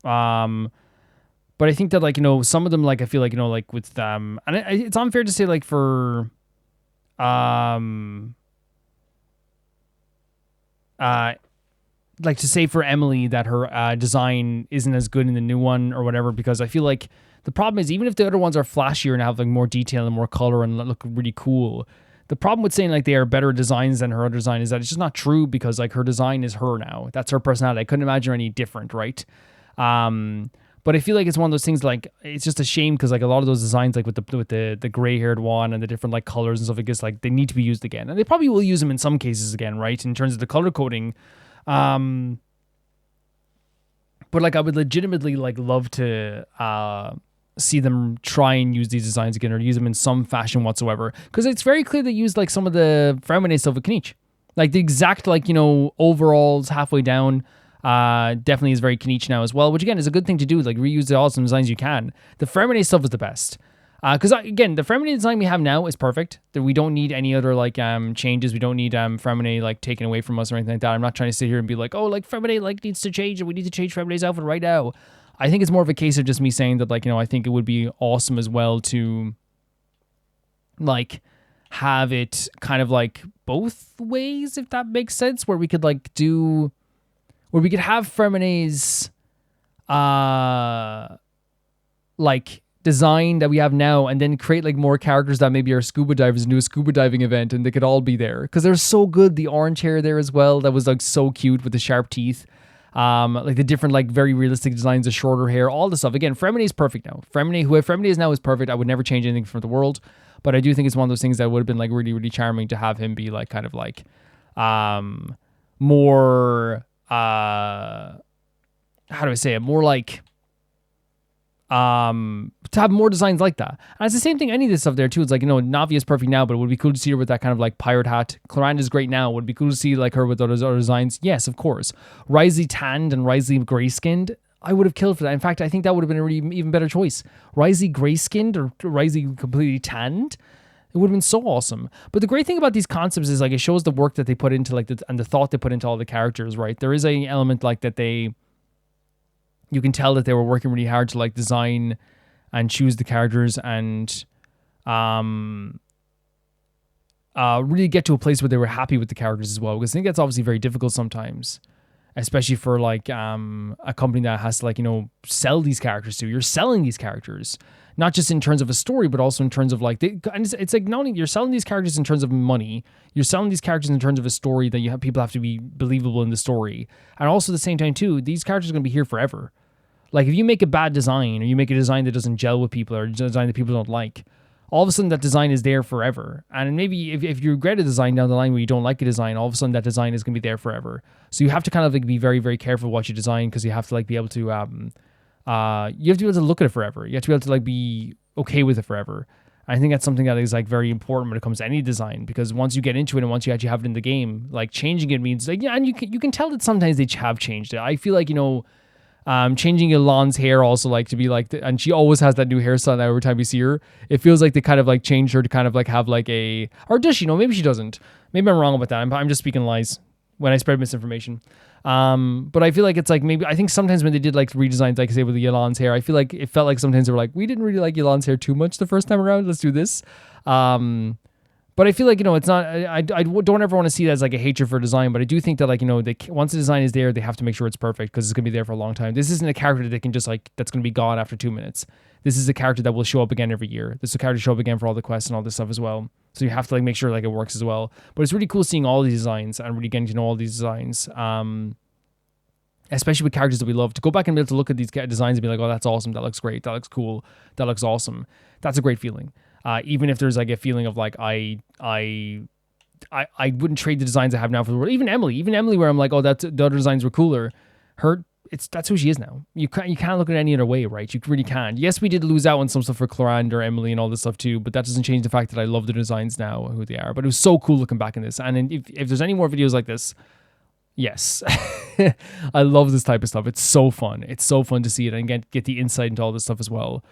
But I think that like, you know, some of them like I feel like, you know, like with and it's unfair to say like for like to say for Emily that her design isn't as good in the new one or whatever, because I feel like the problem is even if the other ones are flashier and have like more detail and more color and look really cool, The problem with saying like they are better designs than her other design is that it's just not true, because like her design is her now. That's her personality. I couldn't imagine her any different, right? But I feel like it's one of those things, like, it's just a shame because like a lot of those designs, like with the gray-haired one and the different like colors and stuff, I guess like they need to be used again. And they probably will use them in some cases again, right? In terms of the color coding. But like I would legitimately like love to see them try and use these designs again, or use them in some fashion whatsoever. Because it's very clear they used like some of the Feminine stuff with Kniech. Like the exact like, you know, overalls halfway down. Definitely is very Kniech now as well, which again is a good thing to do. Like reuse the awesome designs you can. The Feminine stuff is the best, because again the Feminine design we have now is perfect. That we don't need any other like changes. We don't need Feminine like taken away from us or anything like that. I'm not trying to sit here and be like, oh, like Feminine like needs to change and we need to change Feminine's outfit right now. I think it's more of a case of just me saying that, like, you know, I think it would be awesome as well to like have it kind of like both ways, if that makes sense, where we could like do, where we could have Feminine's like design that we have now, and then create like more characters that maybe are scuba divers and do a scuba diving event, and they could all be there because they're so good. The orange hair there as well, that was like so cute with the sharp teeth. Like the different like very realistic designs, the shorter hair, all the stuff. Again, Femine is perfect now. Whoever Femine is now is perfect. I would never change anything for the world, but I do think it's one of those things that would have been like really, really charming to have him be like kind of like more how do I say it? More like to have more designs like that. And it's the same thing, any of this stuff there too. It's like, you know, Navi is perfect now, but it would be cool to see her with that kind of like pirate hat. Clorinde is great now. Would it be cool to see like her with other designs? Yes, of course. Wriothesley tanned and Wriothesley gray skinned, I would have killed for that. In fact, I think that would have been a really even better choice. Wriothesley gray skinned or Wriothesley completely tanned. It would have been so awesome. But the great thing about these concepts is like it shows the work that they put into like and the thought they put into all the characters, right? There is an element like that you can tell that they were working really hard to like design and choose the characters and really get to a place where they were happy with the characters as well. Because I think that's obviously very difficult sometimes, especially for like a company that has to like, you know, sell these characters to. You're selling these characters, not just in terms of a story, but also in terms of like, and it's like not only you're selling these characters in terms of money, you're selling these characters in terms of a story that you have, people have to be believable in the story. And also at the same time too, these characters are going to be here forever. Like if you make a bad design, or you make a design that doesn't gel with people, or a design that people don't like, all of a sudden that design is there forever. And maybe if you regret a design down the line where you don't like a design, all of a sudden that design is going to be there forever. So you have to kind of like be very, very careful what you design, because you have to like be able to, you have to be able to look at it forever. You have to be able to like be okay with it forever. I think that's something that is like very important when it comes to any design, because once you get into it and once you actually have it in the game, like changing it means like, yeah, and you can tell that sometimes they have changed it. I feel like, you know, changing Elan's hair also like to be like, and she always has that new hairstyle now every time you see her. It feels like they kind of like changed her to kind of like have like a, or does she? No, maybe she doesn't. Maybe I'm wrong about that. I'm just speaking lies when I spread misinformation. But I feel like it's like maybe, I think sometimes when they did like redesigns, like I say with the Elan's hair, I feel like it felt like sometimes they were like, we didn't really like Elan's hair too much the first time around. Let's do this. But I feel like, you know, it's not, I don't ever want to see that as like a hatred for design, but I do think that like, you know, once the design is there, they have to make sure it's perfect, because it's going to be there for a long time. This isn't a character that they can just like, that's going to be gone after 2 minutes. This is a character that will show up again every year. This is a character show up again for all the quests and all this stuff as well. So you have to like make sure like it works as well. But it's really cool seeing all these designs and really getting to know all these designs. Especially with characters that we love, to go back and be able to look at these designs and be like, oh, that's awesome. That looks great. That looks cool. That looks awesome. That's a great feeling. Even if there's like a feeling of like, I wouldn't trade the designs I have now for the world. Even Emily, where I'm like, oh, the other designs were cooler. That's who she is now. You can't look at it any other way, right? You really can't. Yes, we did lose out on some stuff for Clorinde or Emily and all this stuff too, but that doesn't change the fact that I love the designs now, who they are. But it was so cool looking back in this. And if there's any more videos like this, yes, I love this type of stuff. It's so fun. It's so fun to see it and get the insight into all this stuff as well.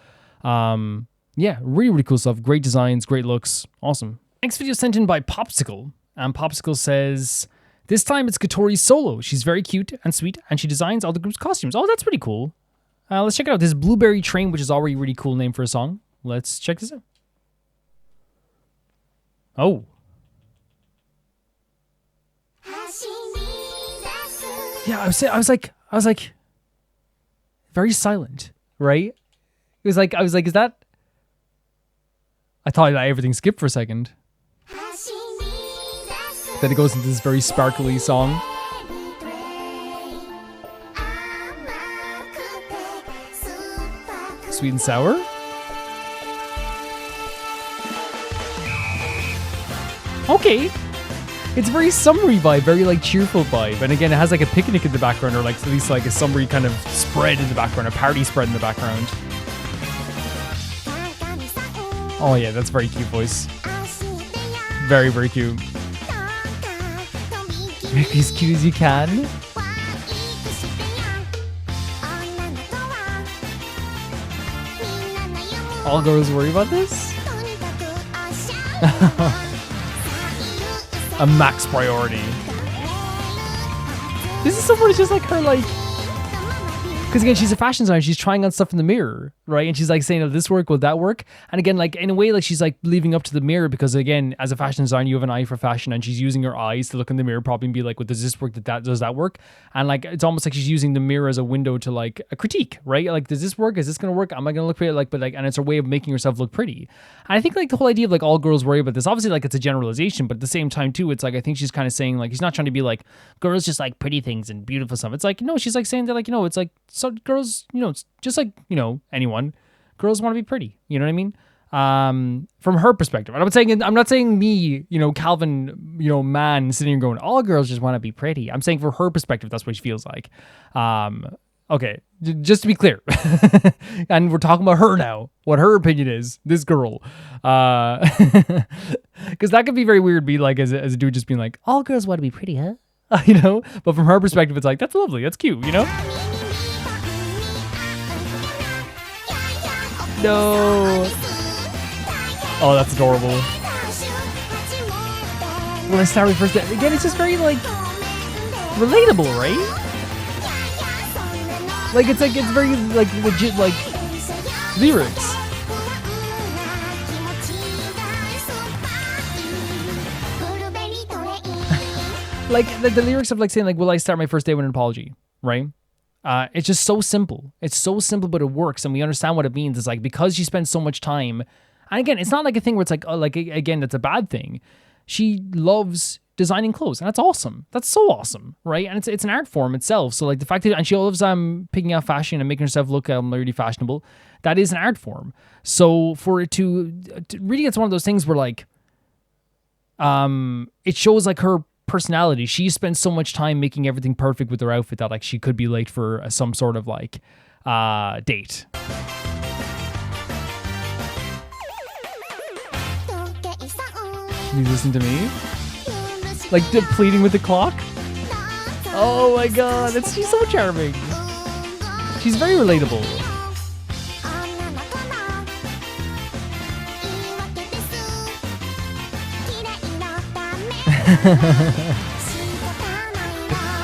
Yeah, really, really cool stuff. Great designs, great looks. Awesome. Next video sent in by Popsicle. And Popsicle says, this time it's Katori's solo. She's very cute and sweet, and she designs all the group's costumes. Oh, that's pretty cool. Let's check it out. This Blueberry Train, which is already a really cool name for a song. Let's check this out. Oh. Yeah, I was like, very silent, right? It was like, I was like, is that? I thought everything skipped for a second. Then it goes into this very sparkly song. Sweet and sour. Okay. It's very summery vibe, very like cheerful vibe. And again, it has like a picnic in the background, or like at least like a summery kind of spread in the background, a party spread in the background. Oh yeah, that's very cute voice. Very, very cute. Make me as cute as you can. All girls worry about this? A max priority. This is somewhere it's just like her, like, because again, she's a fashion designer. She's trying on stuff in the mirror, right? And she's like saying, "Will this work? Will that work?" And again, like in a way, like she's like leaving up to the mirror because again, as a fashion designer, you have an eye for fashion, and she's using her eyes to look in the mirror, probably and be like, "Well, does this work? Does that work?" And like it's almost like she's using the mirror as a window to like a critique, right? Like, does this work? Is this gonna work? Am I gonna look pretty? Like, but like, and it's a way of making herself look pretty. And I think like the whole idea of like all girls worry about this. Obviously, like it's a generalization, but at the same time too, it's like I think she's kind of saying like she's not trying to be like girls just like pretty things and beautiful stuff. It's like no, she's like saying that like it's like so girls. It's just like, anyone. Girls want to be pretty. You know what I mean? From her perspective. And I'm not saying me, Calvin, man sitting here going, all girls just want to be pretty. I'm saying for her perspective, that's what she feels like. Okay, just to be clear. And we're talking about her now. What her opinion is, this girl. Because that could be very weird, be like, as a dude just being like, all girls want to be pretty, huh? But from her perspective, it's like, that's lovely, that's cute, No. Oh, that's adorable. When I start my first day, again, it's just very like relatable, right? Like it's very like legit like lyrics. Like the lyrics of like saying like, "Will I start my first day with an apology?" Right? It's just so simple. It's so simple, but it works, and we understand what it means. It's like because she spends so much time, and again, it's not like a thing where it's like, oh, like again, that's a bad thing. She loves designing clothes, and that's awesome. That's so awesome, right? And it's an art form itself. So like the fact that, and she loves picking out fashion and making herself look really fashionable. That is an art form. So for it to really, it's one of those things where like, it shows like her personality. She spends so much time making everything perfect with her outfit that like she could be late for some sort of like date. You listen to me? Like pleading with the clock? Oh my god, she's so charming. She's very relatable.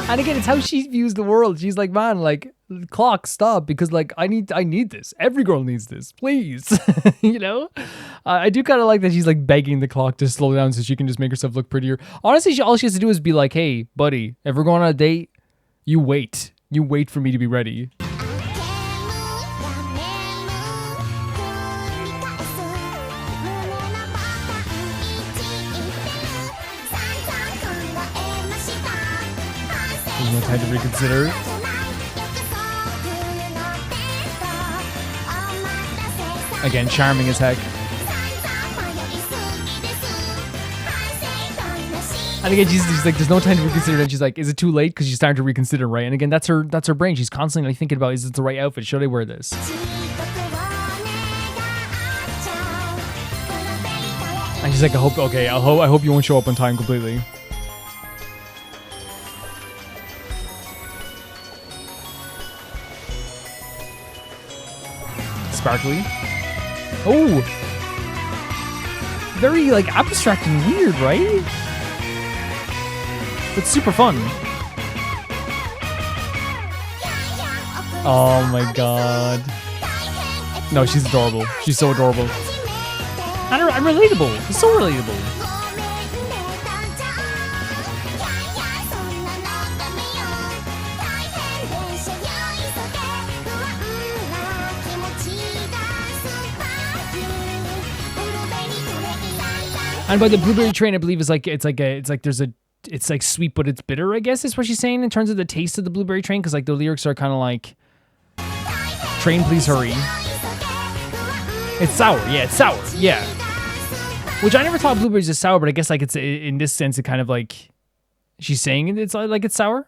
And again, it's how she views the world. She's like, man, like, clock, stop, because like I need this. Every girl needs this, please. I do kind of like that she's like begging the clock to slow down so she can just make herself look prettier. Honestly, all she has to do is be like, hey, buddy, if we're going on a date, you wait for me to be ready. There's no time to reconsider. Again, charming as heck. And again, she's like, there's no time to reconsider. And she's like, is it too late? Because she's starting to reconsider, right? And again, that's her brain. She's constantly like thinking about, is it the right outfit? Should I wear this? And she's like, I hope you won't show up on time completely. Sparkly. Oh, very like abstract and weird, right? But super fun. Oh my god. No, she's adorable. She's so adorable. And relatable. It's so relatable. And by the blueberry train, I believe it's like there's a it's like sweet, but it's bitter, I guess is what she's saying in terms of the taste of the blueberry train. Cause like the lyrics are kind of like, train, please hurry. It's sour. Yeah, it's sour. Yeah. Which I never thought blueberries is sour, but I guess like it's in this sense, it kind of like she's saying it's like it's sour.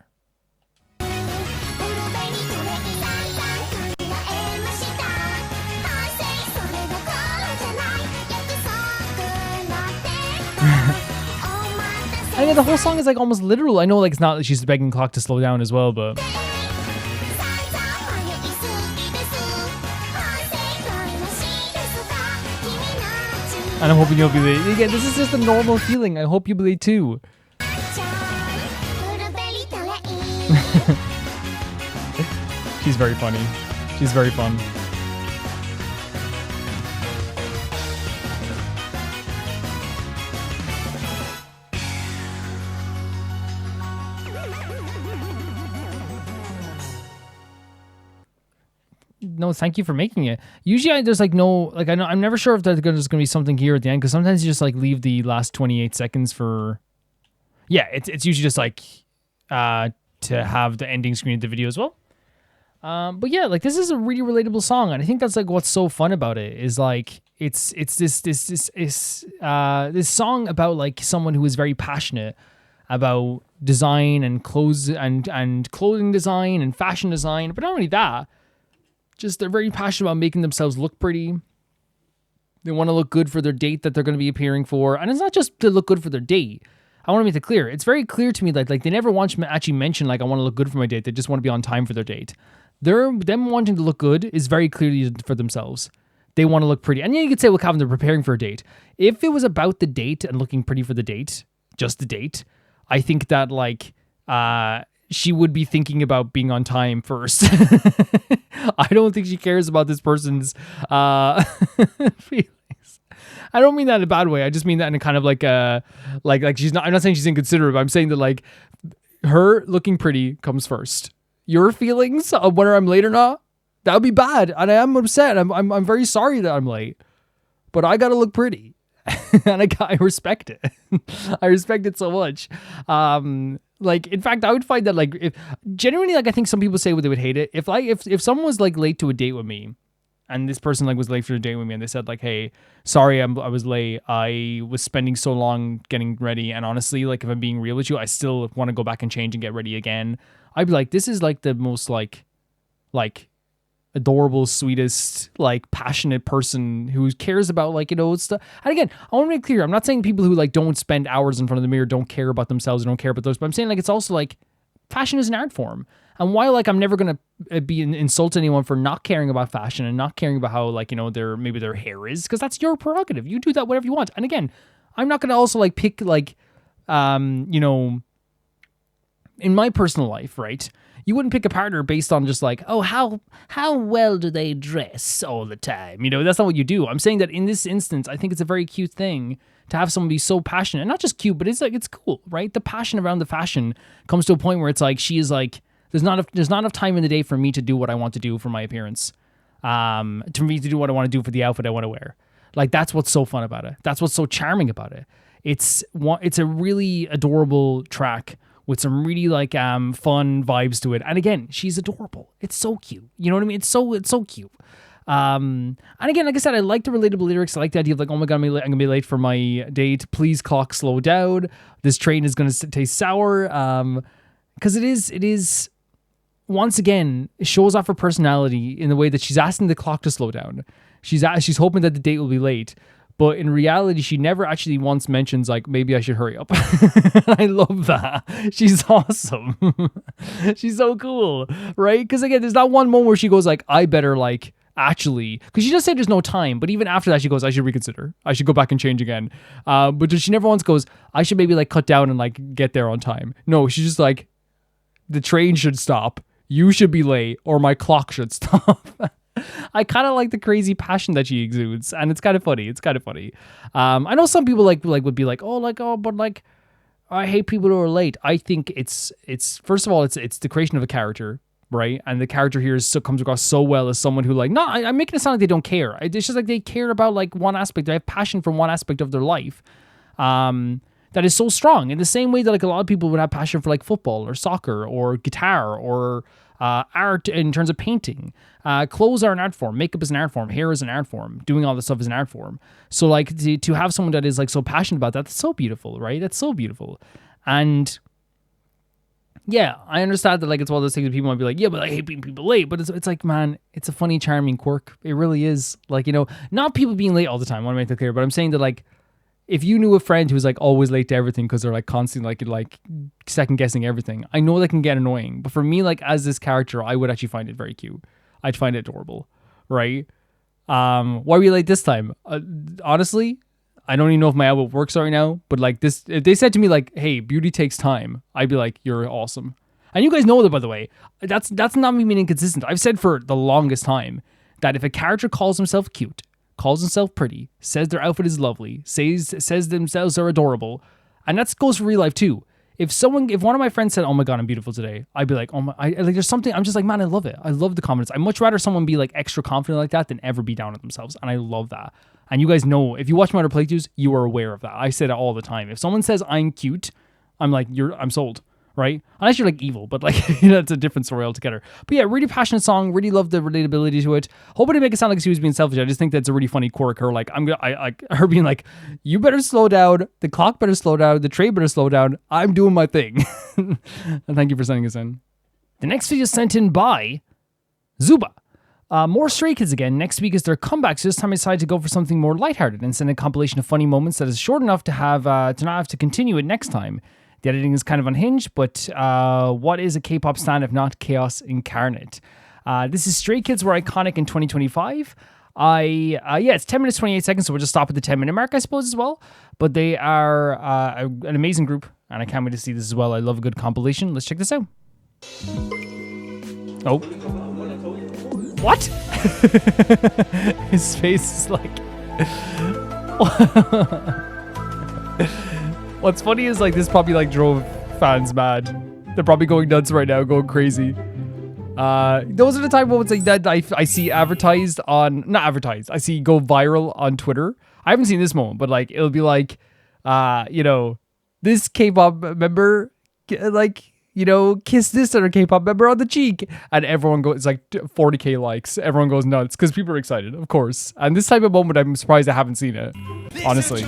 I mean, the whole song is like almost literal. I know like it's not that she's begging clock to slow down as well, but. And I'm hoping you'll be late. Again, this is just a normal feeling. I hope you'll be late too. She's very funny. She's very fun. No, thank you for making it. Usually there's like no, like I'm never sure if there's going to be something here at the end, because sometimes you just like leave the last 28 seconds for, yeah, it's usually just like to have the ending screen of the video as well. But yeah, like this is a really relatable song, and I think that's like what's so fun about it is like it's this song about like someone who is very passionate about design and clothes and clothing design and fashion design, but not only that. Just they're very passionate about making themselves look pretty. They want to look good for their date that they're going to be appearing for. And it's not just to look good for their date. I want to make it clear. It's very clear to me that like they never want to actually mention like I want to look good for my date. They just want to be on time for their date. Them wanting to look good is very clearly for themselves. They want to look pretty. And yeah, you could say, well, Calvin, they're preparing for a date. If it was about the date and looking pretty for the date, just the date, I think that like she would be thinking about being on time first. I don't think she cares about this person's feelings. I don't mean that in a bad way. I just mean that in a kind of like she's not. I'm not saying she's inconsiderate. But I'm saying that like her looking pretty comes first. Your feelings of whether I'm late or not, that would be bad, and I am upset. I'm very sorry that I'm late, but I gotta look pretty, and I respect it. I respect it so much. Like, in fact, I would find that, like, if genuinely, like, I think some people say they would hate it. If someone was, like, late to a date with me, and this person, like, was late for a date with me, and they said, like, hey, sorry, I was late. I was spending so long getting ready, and honestly, like, if I'm being real with you, I still want to go back and change and get ready again. I'd be like, this is, like, the most, like, adorable, sweetest, like passionate person who cares about like, you know, stuff. And again, I want to make clear, I'm not saying people who like don't spend hours in front of the mirror don't care about themselves or don't care about those, but I'm saying like it's also like fashion is an art form. And while like I'm never gonna be insult anyone for not caring about fashion and not caring about how like, you know, maybe their hair is, because that's your prerogative. You do that whatever you want. And again, I'm not gonna also like pick like you know, in my personal life, right? You wouldn't pick a partner based on just like, oh, how well do they dress all the time? You know, that's not what you do. I'm saying that in this instance, I think it's a very cute thing to have someone be so passionate. And not just cute, but it's like, it's cool, right? The passion around the fashion comes to a point where it's like, she is like, there's not enough time in the day for me to do what I want to do for my appearance. To me to do what I want to do for the outfit I want to wear. Like, that's what's so fun about it. That's what's so charming about it. It's a really adorable track with some really like fun vibes to it. And again, she's adorable. It's so cute. You know what I mean? It's so cute. And again, like I said, I like the relatable lyrics. I like the idea of like, oh my God, I'm gonna be late for my date. Please clock, slow down. This train is gonna taste sour. Because it is once again, it shows off her personality in the way that she's asking the clock to slow down. She's hoping that the date will be late. But in reality, she never actually once mentions, like, maybe I should hurry up. I love that. She's awesome. She's so cool, right? Because, again, there's not one moment where she goes, like, I better, like, actually... Because she just said there's no time. But even after that, she goes, I should reconsider. I should go back and change again. But she never once goes, I should maybe, like, cut down and, like, get there on time. No, she's just like, the train should stop. You should be late, or my clock should stop. I kind of like the crazy passion that she exudes, and it's kind of funny. I know some people like would be like, but like I hate people who are late. I think it's first of all, it's the creation of a character, right? And the character here comes across so well as someone who like, no, I'm making it sound like they don't care. It's just like they care about like one aspect. They have passion for one aspect of their life. They that is so strong, in the same way that like a lot of people would have passion for like football or soccer or guitar or art in terms of painting. Clothes are an art form, makeup is an art form, hair is an art form, doing all this stuff is an art form. So like to have someone that is like so passionate about that, that's so beautiful, right? That's so beautiful. And yeah, I understand that like it's one of those things that people might be like, yeah, but I hate being people late. But it's like, man, it's a funny, charming quirk. It really is. Like, you know, not people being late all the time, I want to make that clear, but I'm saying that like, if you knew a friend who's like always late to everything because they're like constantly like second guessing everything, I know that can get annoying. But for me, like as this character, I would actually find it very cute. I'd find it adorable, right? Why were you late this time? Honestly, I don't even know if my outfit works right now, but like this, if they said to me like, hey, beauty takes time, I'd be like, you're awesome. And you guys know that, by the way. That's not me being inconsistent. I've said for the longest time that if a character calls himself cute, calls himself pretty, says their outfit is lovely, says themselves are adorable, and that goes for real life too. If one of my friends said, oh my God, I'm beautiful today, I'd be like, oh my, like there's something, I'm just like, man, I love it. I love the confidence. I'd much rather someone be like extra confident like that than ever be down on themselves. And I love that. And you guys know, if you watch my other playthroughs, you are aware of that. I say that all the time. If someone says I'm cute, I'm like, I'm sold, right? Unless you're like evil, but like, you know, it's a different story altogether. But yeah, really passionate song. Really love the relatability to it. Hope I didn't make it sound like she was being selfish. I just think that's a really funny quirk. Her like, her being like, you better slow down. The clock better slow down. The train better slow down. I'm doing my thing. And thank you for sending us in. The next video is sent in by Zuba. More Stray Kids again. Next week is their comeback, so this time I decided to go for something more lighthearted and send a compilation of funny moments that is short enough to have to not have to continue it next time. The editing is kind of unhinged, but what is a K-pop stan if not chaos incarnate? This is Stray Kids were iconic in 2025. It's 10 minutes 28 seconds, so we'll just stop at the 10-minute mark, I suppose, as well. But they are an amazing group, and I can't wait to see this as well. I love a good compilation. Let's check this out. Oh. What? His face is like... What's funny is like this probably like drove fans mad. They're probably going nuts right now, going crazy. Those are the type of moments like that I see advertised on... Not advertised. I see go viral on Twitter. I haven't seen this moment, but like it'll be like, you know, this K-pop member like... you know, kiss this other K-pop member on the cheek. And everyone goes, it's like 40k likes. Everyone goes nuts because people are excited, of course. And this type of moment, I'm surprised I haven't seen it, honestly.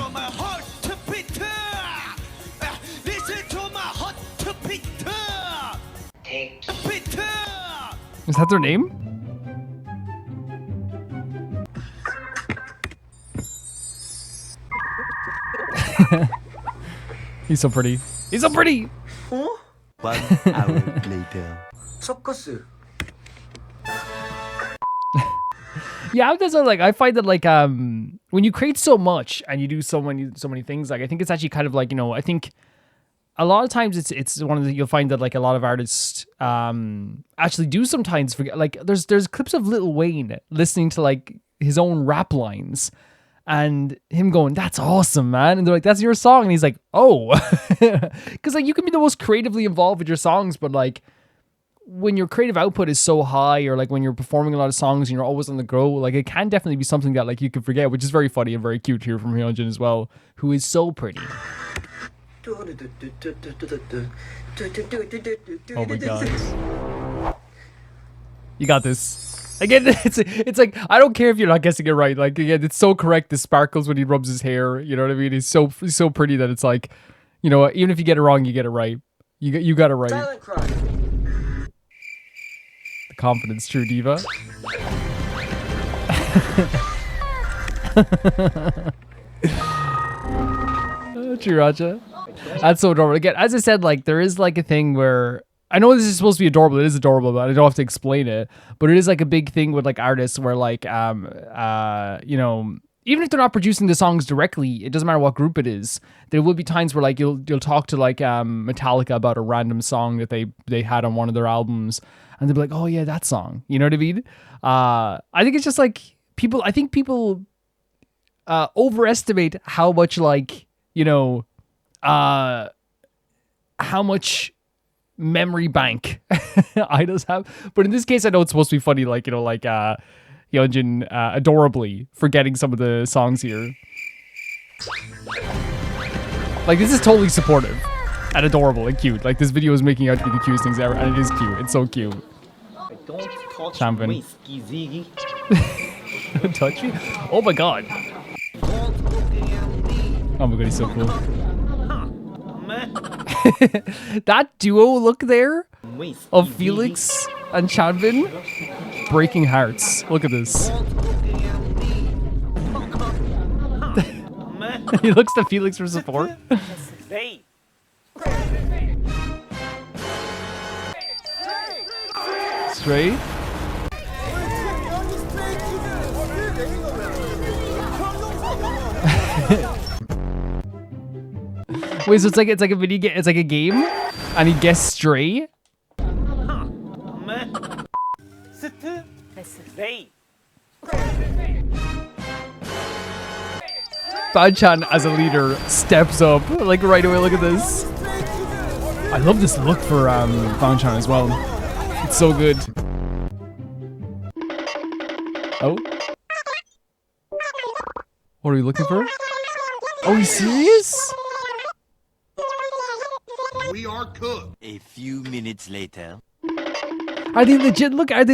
Is that their name? He's so pretty. He's so pretty!
Huh? 1 hour later.
Yeah, that's like I find that like when you create so much and you do so many things, like I think it's actually kind of like, you know, I think a lot of times it's one of the, you'll find that like a lot of artists actually do sometimes forget, like there's clips of Lil Wayne listening to like his own rap lines and him going, that's awesome, man. And they're like, that's your song. And he's like, oh. Because like you can be the most creatively involved with your songs, but like when your creative output is so high, or like when you're performing a lot of songs and you're always on the go, like it can definitely be something that like you can forget, which is very funny and very cute here from Hyunjin as well, who is so pretty. Oh my god. You got this. Again, it's like, I don't care if you're not guessing it right. Like, again, it's so correct. The sparkles when he rubs his hair. You know what I mean? He's so pretty that it's like, you know, even if you get it wrong, you get it right. You got it right.
Silent cry.
The confidence, true diva. Chiracha. That's so adorable. Again, as I said, like, there is like a thing where I know this is supposed to be adorable. It is adorable, but I don't have to explain it. But it is like a big thing with like artists where like, you know, even if they're not producing the songs directly, it doesn't matter what group it is. There will be times where like you'll talk to like Metallica about a random song that they had on one of their albums, and they'll be like, oh yeah, that song. You know what I mean? I think it's just like people. I think people overestimate how much like, you know, how much memory bank idols have. But in this case, I know it's supposed to be funny, like, you know, like Hyunjin adorably forgetting some of the songs here. Like, this is totally supportive and adorable and cute. Like, this video is making out to be the cutest things ever, and it is cute. It's so cute.
Don't touch
Champion.
whiskey, Ziggy.
Don't touch me? Oh my god. Oh my god, he's so cool. That duo look there of Felix and Chanvin, breaking hearts. Look at this. He looks to Felix for support. Straight. Wait, so it's like a video game. It's like a game, and he guessed Stray. Banchan as a leader steps up like right away. Look at this. I love this look for Banchan as well. It's so good. Oh. What are we looking for? Oh, he's serious?
We are cooked.
A few minutes later.
Are they legit looking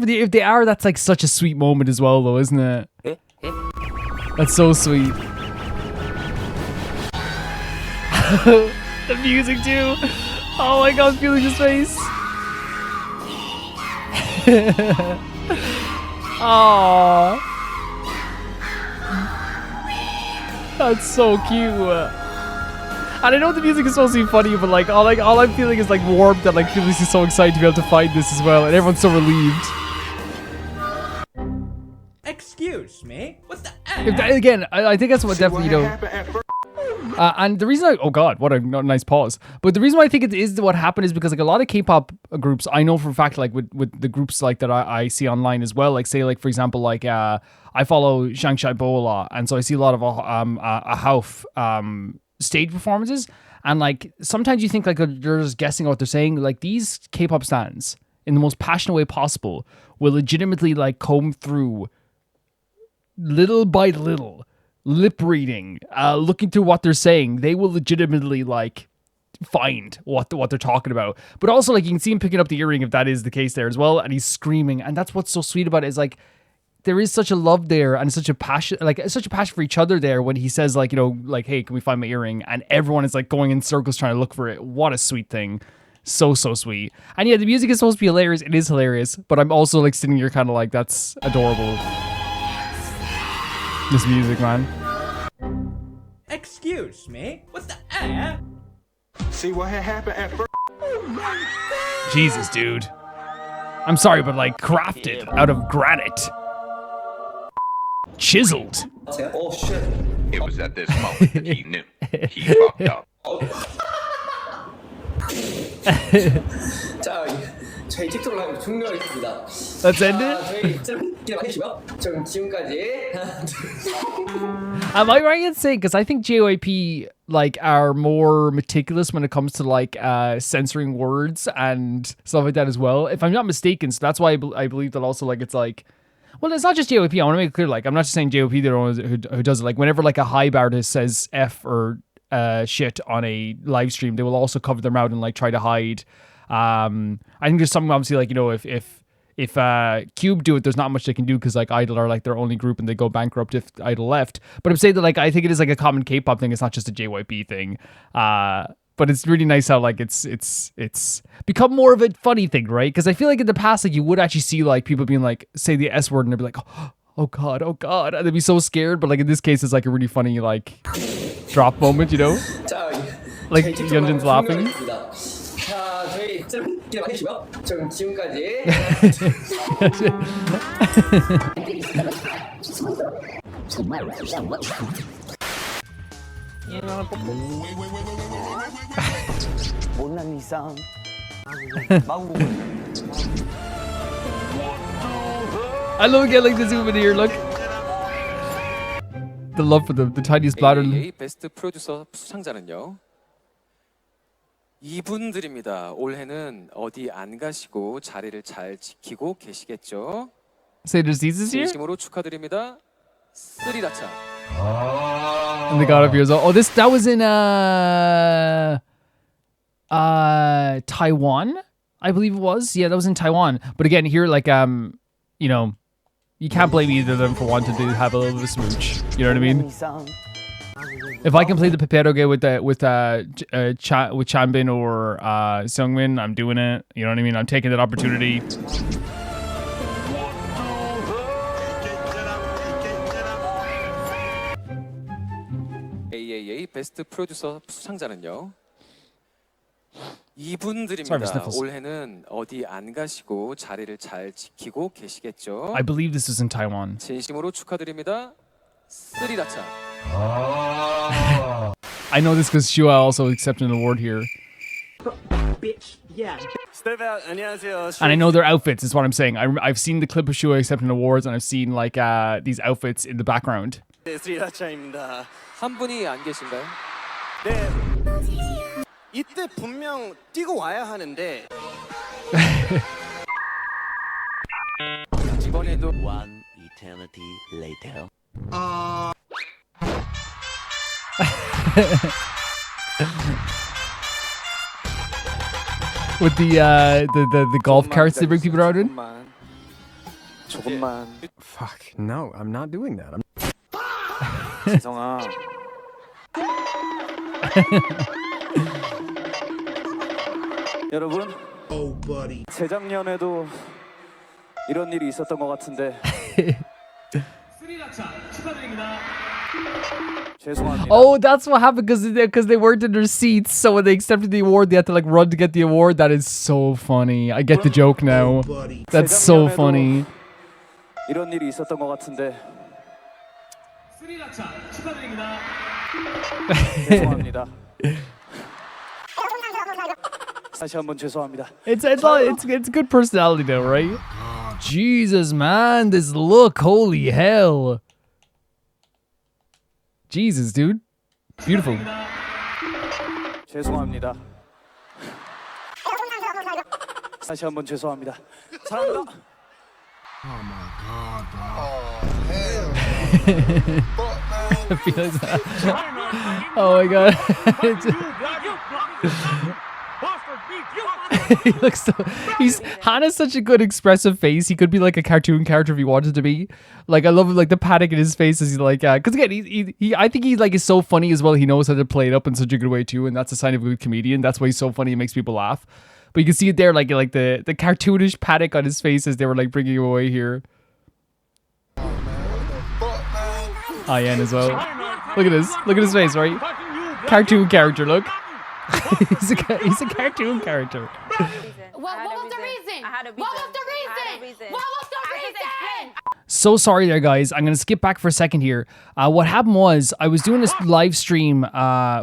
for the? If they are, that's like such a sweet moment as well, though, isn't it? That's so sweet. The music too. Oh my god, feeling his face. Aww. That's so cute. And I know the music is supposed to be funny, but like all I'm feeling is like warmth that like Felix is so excited to be able to find this as well, and everyone's so relieved.
Excuse me? What the
Again, I think that's what definitely, you know. And the reason oh god, what a nice pause. But the reason why I think it is what happened is because like a lot of K-pop groups, I know for a fact, like with the groups like that I see online as well, like say like for example like I follow Zhang Shaibo a lot, and so I see a lot of Hauf stage performances, and like sometimes you think like they're just guessing what they're saying. Like these K-pop stans, in the most passionate way possible, will legitimately like comb through little by little, lip reading, looking through what they're saying. They will legitimately like find what they're talking about. But also like you can see him picking up the earring if that is the case there as well, and he's screaming. And that's what's so sweet about it, is like there is such a love there and such a passion, like such a passion for each other there when he says like, you know, like, hey, can we find my earring? And everyone is like going in circles trying to look for it. What a sweet thing. So sweet. And yeah, the music is supposed to be hilarious. It is hilarious, but I'm also like sitting here kind of like, that's adorable. This music, man.
Excuse me? What the
See what had happened at first?
Jesus, dude. I'm sorry, but like crafted out of granite. Chiseled.
Oh shit. It was at this moment that he knew. He fucked up.
자, 저희 틱톡 라이브 종료하겠습니다.
Let's end it.
저희 해주시고요. 좀 지금까지.
Am I right in saying, because I think JYP like are more meticulous when it comes to like censoring words and stuff like that as well, if I'm not mistaken. So that's why I believe that also like it's like, well, it's not just JYP. I want to make it clear, like I'm not just saying JYP they're the one who does it. Like whenever like a hype artist says F or shit on a live stream, they will also cover their mouth and like try to hide. I think there's something obviously like, you know, if Cube do it, there's not much they can do because like Idol are like their only group and they go bankrupt if Idol left. But I'm saying that like I think it is like a common K-pop thing. It's not just a JYP thing. But it's really nice how like it's become more of a funny thing, right? Because I feel like in the past, like you would actually see like people being like, say the S word and they'd be like, oh god, and they'd be so scared. But like in this case, it's like a really funny like drop moment, you know? Like Yeonjun's laughing.
자, 저희 기대 해주시고요. 좀 지금까지.
못난 이상.
I love again like the zoom in here. Look, the love for the tiniest bladder.
베스트 프로듀서 수상자는요. 이분들입니다. 올해는 어디 안 가시고 자리를 잘 지키고 계시겠죠?
Say there's Jesus here?
진심으로 축하드립니다. 쓰리라차.
And the God of Heroes. Oh, that was in Taiwan, I believe it was. Yeah, that was in Taiwan. But again, here, like, you know, you can't blame either of them for wanting to have a little bit of a smooch. You know what I mean? If I can play the Pepero with Chanbin or Seungmin, I'm doing it. You know what I mean? I'm taking that opportunity.
AAA 베스트 프로듀서 수상자는요. 이분들입니다.
Sorry for sniffles.
올해는 어디 안 가시고 자리를 잘 지키고 계시겠죠?
I believe this is in Taiwan.
진심으로 축하드립니다. 스리라차.
I know this because Shua also accepted an award here.
Bitch, yeah.
And I know their outfits, is what I'm saying. I've seen the clip of Shua accepting awards, and I've seen like these outfits in the background.
스리라차입니다. 한 분이 안 계신가요?
네. 이때 분명 뛰고 와야 하는데.
이번에도
One eternity later.
With the golf carts they bring people out in.
조금만.
Fuck, no, I'm not doing that.
지성아. 여러분, 재작년에도 이런 일이 있었던 것 같은데. 죄송합니다.
Oh, that's what happened because they weren't in their seats. So when they accepted the award, they had to like run to get the award. That is so funny. I get the joke now. That's so funny.
이런 일이 있었던 것 같은데. 죄송합니다. 다시 한번 죄송합니다.
It's good personality though, right? Jesus, man, this look, holy hell. Jesus, dude. Beautiful.
죄송합니다. 다시 한번 죄송합니다. 사랑합니다.
Oh my god, bro.
Oh my god. He looks so. Hannah's such a good expressive face. He could be like a cartoon character if he wanted to be. Like I love like the panic in his face as he's like, because again, I think he like is so funny as well. He knows how to play it up in such a good way too, and that's a sign of a good comedian. That's why he's so funny. It makes people laugh. But you can see it there, like the cartoonish panic on his face as they were like bringing him away here. Ian as well. Look at this. Look at his face, right? Cartoon character. Look. he's a cartoon character.
What was the reason? What was the reason? What was the reason?
So sorry there, guys. I'm going to skip back for a second here. What happened was I was doing this live stream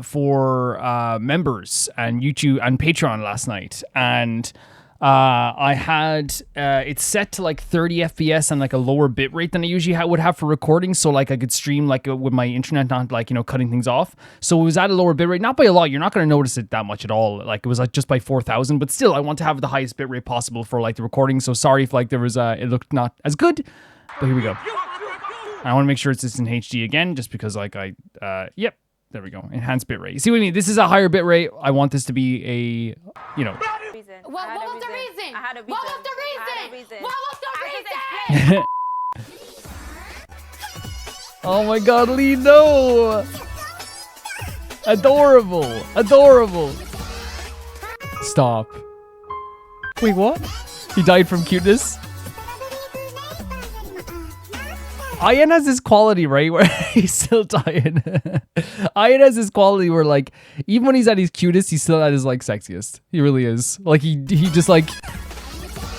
for members and YouTube and Patreon last night. And I had it set to like 30 FPS and like a lower bitrate than I usually would have for recording. So like I could stream like with my internet not like, you know, cutting things off. So it was at a lower bitrate, not by a lot. You're not going to notice it that much at all. Like it was like just by 4,000, but still I want to have the highest bitrate possible for like the recording. So sorry if like there was it looked not as good, but here we go. I want to make sure it's just in HD again, just because like yep, there we go. Enhanced bitrate. See what I mean? This is a higher bitrate. I want this to be a, you know.
What was the reason? What was the reason? What was the reason?
Oh my god, Lee, no! Adorable! Adorable! Stop. Wait, what? He died from cuteness? Ian has this quality, right, where he's still dying. Ian has this quality where, like, even when he's at his cutest, he's still at his, like, sexiest. He really is. Like, he just, like,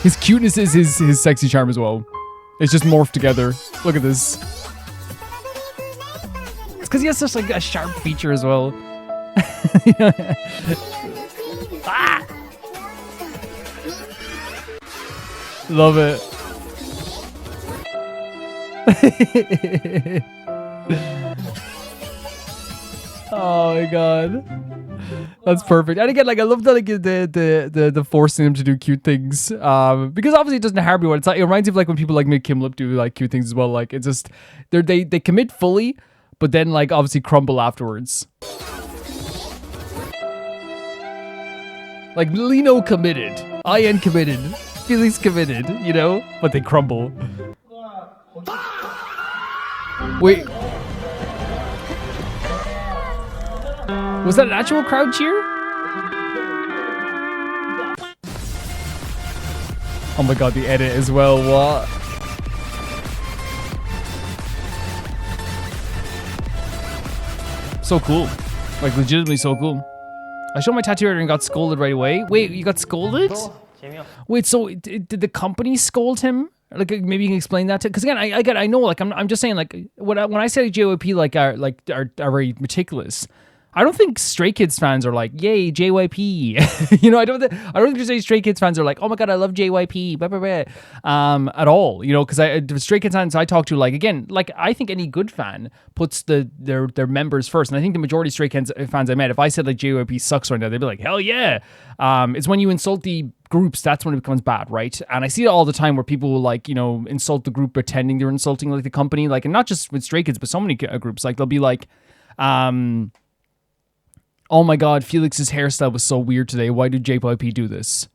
his cuteness is his sexy charm as well. It's just morphed together. Look at this. It's because he has such, like, a sharp feature as well. Ah! Love it. Oh my god, that's perfect. And again, like I love that, like the forcing him to do cute things, because obviously it doesn't harm anyone. It reminds me of like when people like make Kimlip do like cute things as well. Like it's just they commit fully, but then like obviously crumble afterwards. Like Lino committed, IN committed, Felix committed, you know, but they crumble. Wait. Was that an actual crowd cheer? Oh my god, the edit as well, what? So cool. Like legitimately so cool. I showed my tattoo and got scolded right away. Wait, you got scolded? Wait, so did the company scold him? Like maybe you can explain that to, because again, I know, like I'm just saying, like when I say JYP are very meticulous, I don't think Stray Kids fans are like, yay, JYP. You know, I don't think you say Stray Kids fans are like, oh my god, I love JYP, blah, blah, blah, at all. You know, because the Stray Kids fans I talk to, like, again, like I think any good fan puts their members first, and I think the majority of Stray Kids fans I met, if I said like JYP sucks right now, they'd be like, hell yeah. It's when you insult the groups, that's when it becomes bad, right? And I see it all the time where people will, like, you know, insult the group pretending they're insulting like the company, like, and not just with Stray Kids, but so many groups, like they'll be like, oh my god, Felix's hairstyle was so weird today. Why did JYP do this?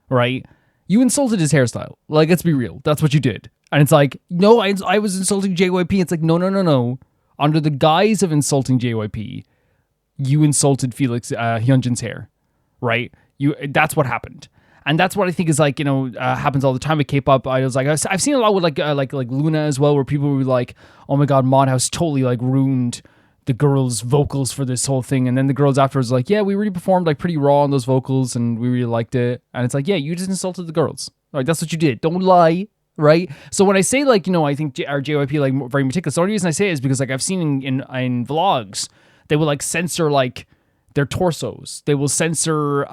Right? You insulted his hairstyle. Like, let's be real. That's what you did. And it's like, no, I was insulting JYP. It's like, no. Under the guise of insulting JYP, you insulted Felix Hyunjin's hair. Right? That's what happened. And that's what I think is like, you know, happens all the time with K-pop idols. Like I've seen a lot with like Loona as well, where people were like, oh my god, Modhouse totally like ruined the girls' vocals for this whole thing, and then the girls afterwards like, yeah, we really performed like pretty raw on those vocals and we really liked it. And it's like, yeah, you just insulted the girls. Like, that's what you did. Don't lie, right? So when I say, like, you know, I think our JYP like very meticulous, the only reason I say it is because like I've seen in vlogs, they will like censor like their torsos. They will censor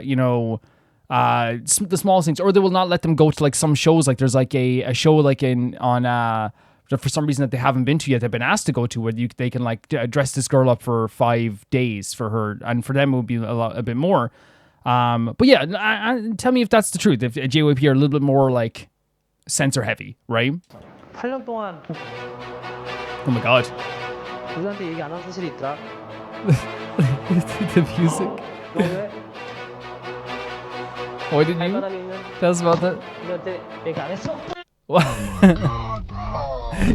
you know, the smallest things, or they will not let them go to like some shows. Like there's like a show like on for some reason that they haven't been to yet, they've been asked to go to, where they can like dress this girl up for 5 days for her, and for them it would be a bit more. But yeah, tell me if that's the truth. If JYP are a little bit more like censor heavy, right?
8년 동안
Oh my god.
우리한테 얘기 안 한 사실이 있더라.
The music. Why didn't you tell us about that?
우리한테 얘기 안 했어?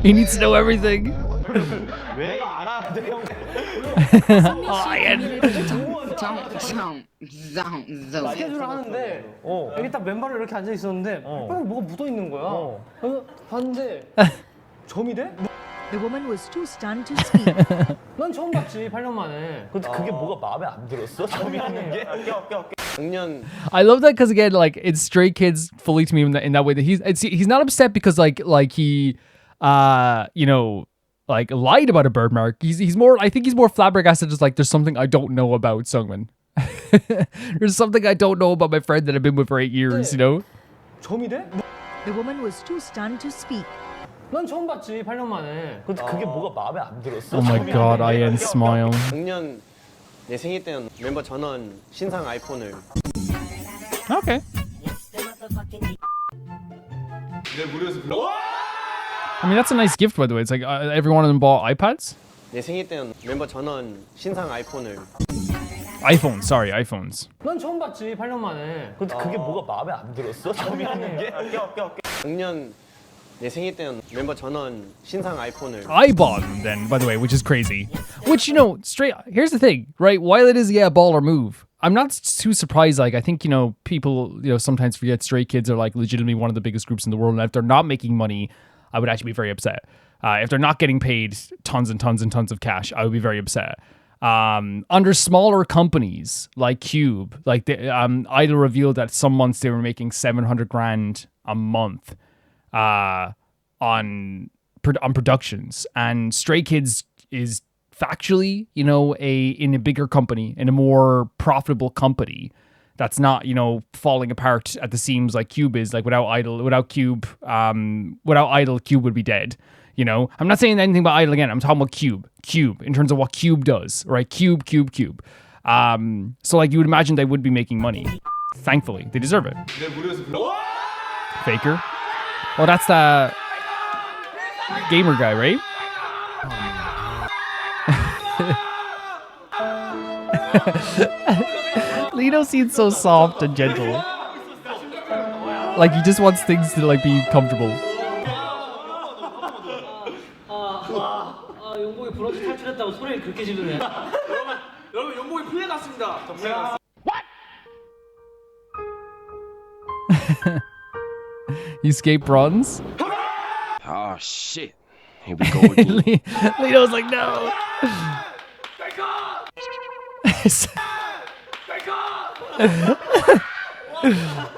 He needs to know everything.
왜 알아? 스케줄 하는데 여기 딱 맨발로 이렇게 앉아 있었는데 빨리 뭐가 묻어 있는 거야. 그래서 봤는데 점이 돼?
The woman was too stunned to speak.
난 처음 봤지, 8년 만에. 근데 그게 뭐가 마음에 안 들었어? 점이 있는 게?
I love that because again, like it's Stray Kids fully to me in that way that he's not upset because like he you know, like lied about a birthmark. He's more, I think he's more flabbergasted, just like there's something I don't know about Sungmin. There's something I don't know about my friend that I've been with for 8 years, you know?
점이 돼?
The woman was too stunned to speak.
난 처음 봤지, 8년 만에. 근데 그게 뭐가 마음에 안 들었어?
Oh my god, IN smile.
작년 내 생일 때는 멤버 전원 신상 아이폰을.
Okay. I mean, that's a nice gift, by the way. It's like every one of them bought iPads?
내 생일 때는 멤버 전원 신상 아이폰을.
iPhones, sorry, iPhones.
난 처음 봤지, 8년 만에. 근데 그게 뭐가 마음에 안 들었어? 점이 있는 게?
작년 내 생일 때는 멤버 전원 신상 아이폰을.
I bought them then, by the way, which is crazy. Which, you know, here's the thing, right? While it is, yeah, baller move, I'm not too surprised. Like, I think, you know, people, you know, sometimes forget Stray Kids are like legitimately one of the biggest groups in the world. And if they're not making money, I would actually be very upset. If they're not getting paid tons and tons and tons of cash, I would be very upset. Under smaller companies like Cube, like the Idol revealed that some months they were making 700 grand a month on productions, and Stray Kids is factually, you know, in a bigger company, in a more profitable company that's not, you know, falling apart at the seams like Cube is. Like without Cube, Cube would be dead. You know, I'm not saying anything about Idol again. I'm talking about Cube in terms of what Cube does, right? Cube. So like you would imagine they would be making money. Thankfully, they deserve it. Faker. Oh, that's the gamer guy, right? Lino seems so soft and gentle. Like he just wants things to like be comfortable.
용복이 브런치 탈출했다고 소리를 그렇게 지르네. 여러분 용복이 플레이 났습니다.
You escape bronze?
Oh shit. Here we go again.
Lino's like, no.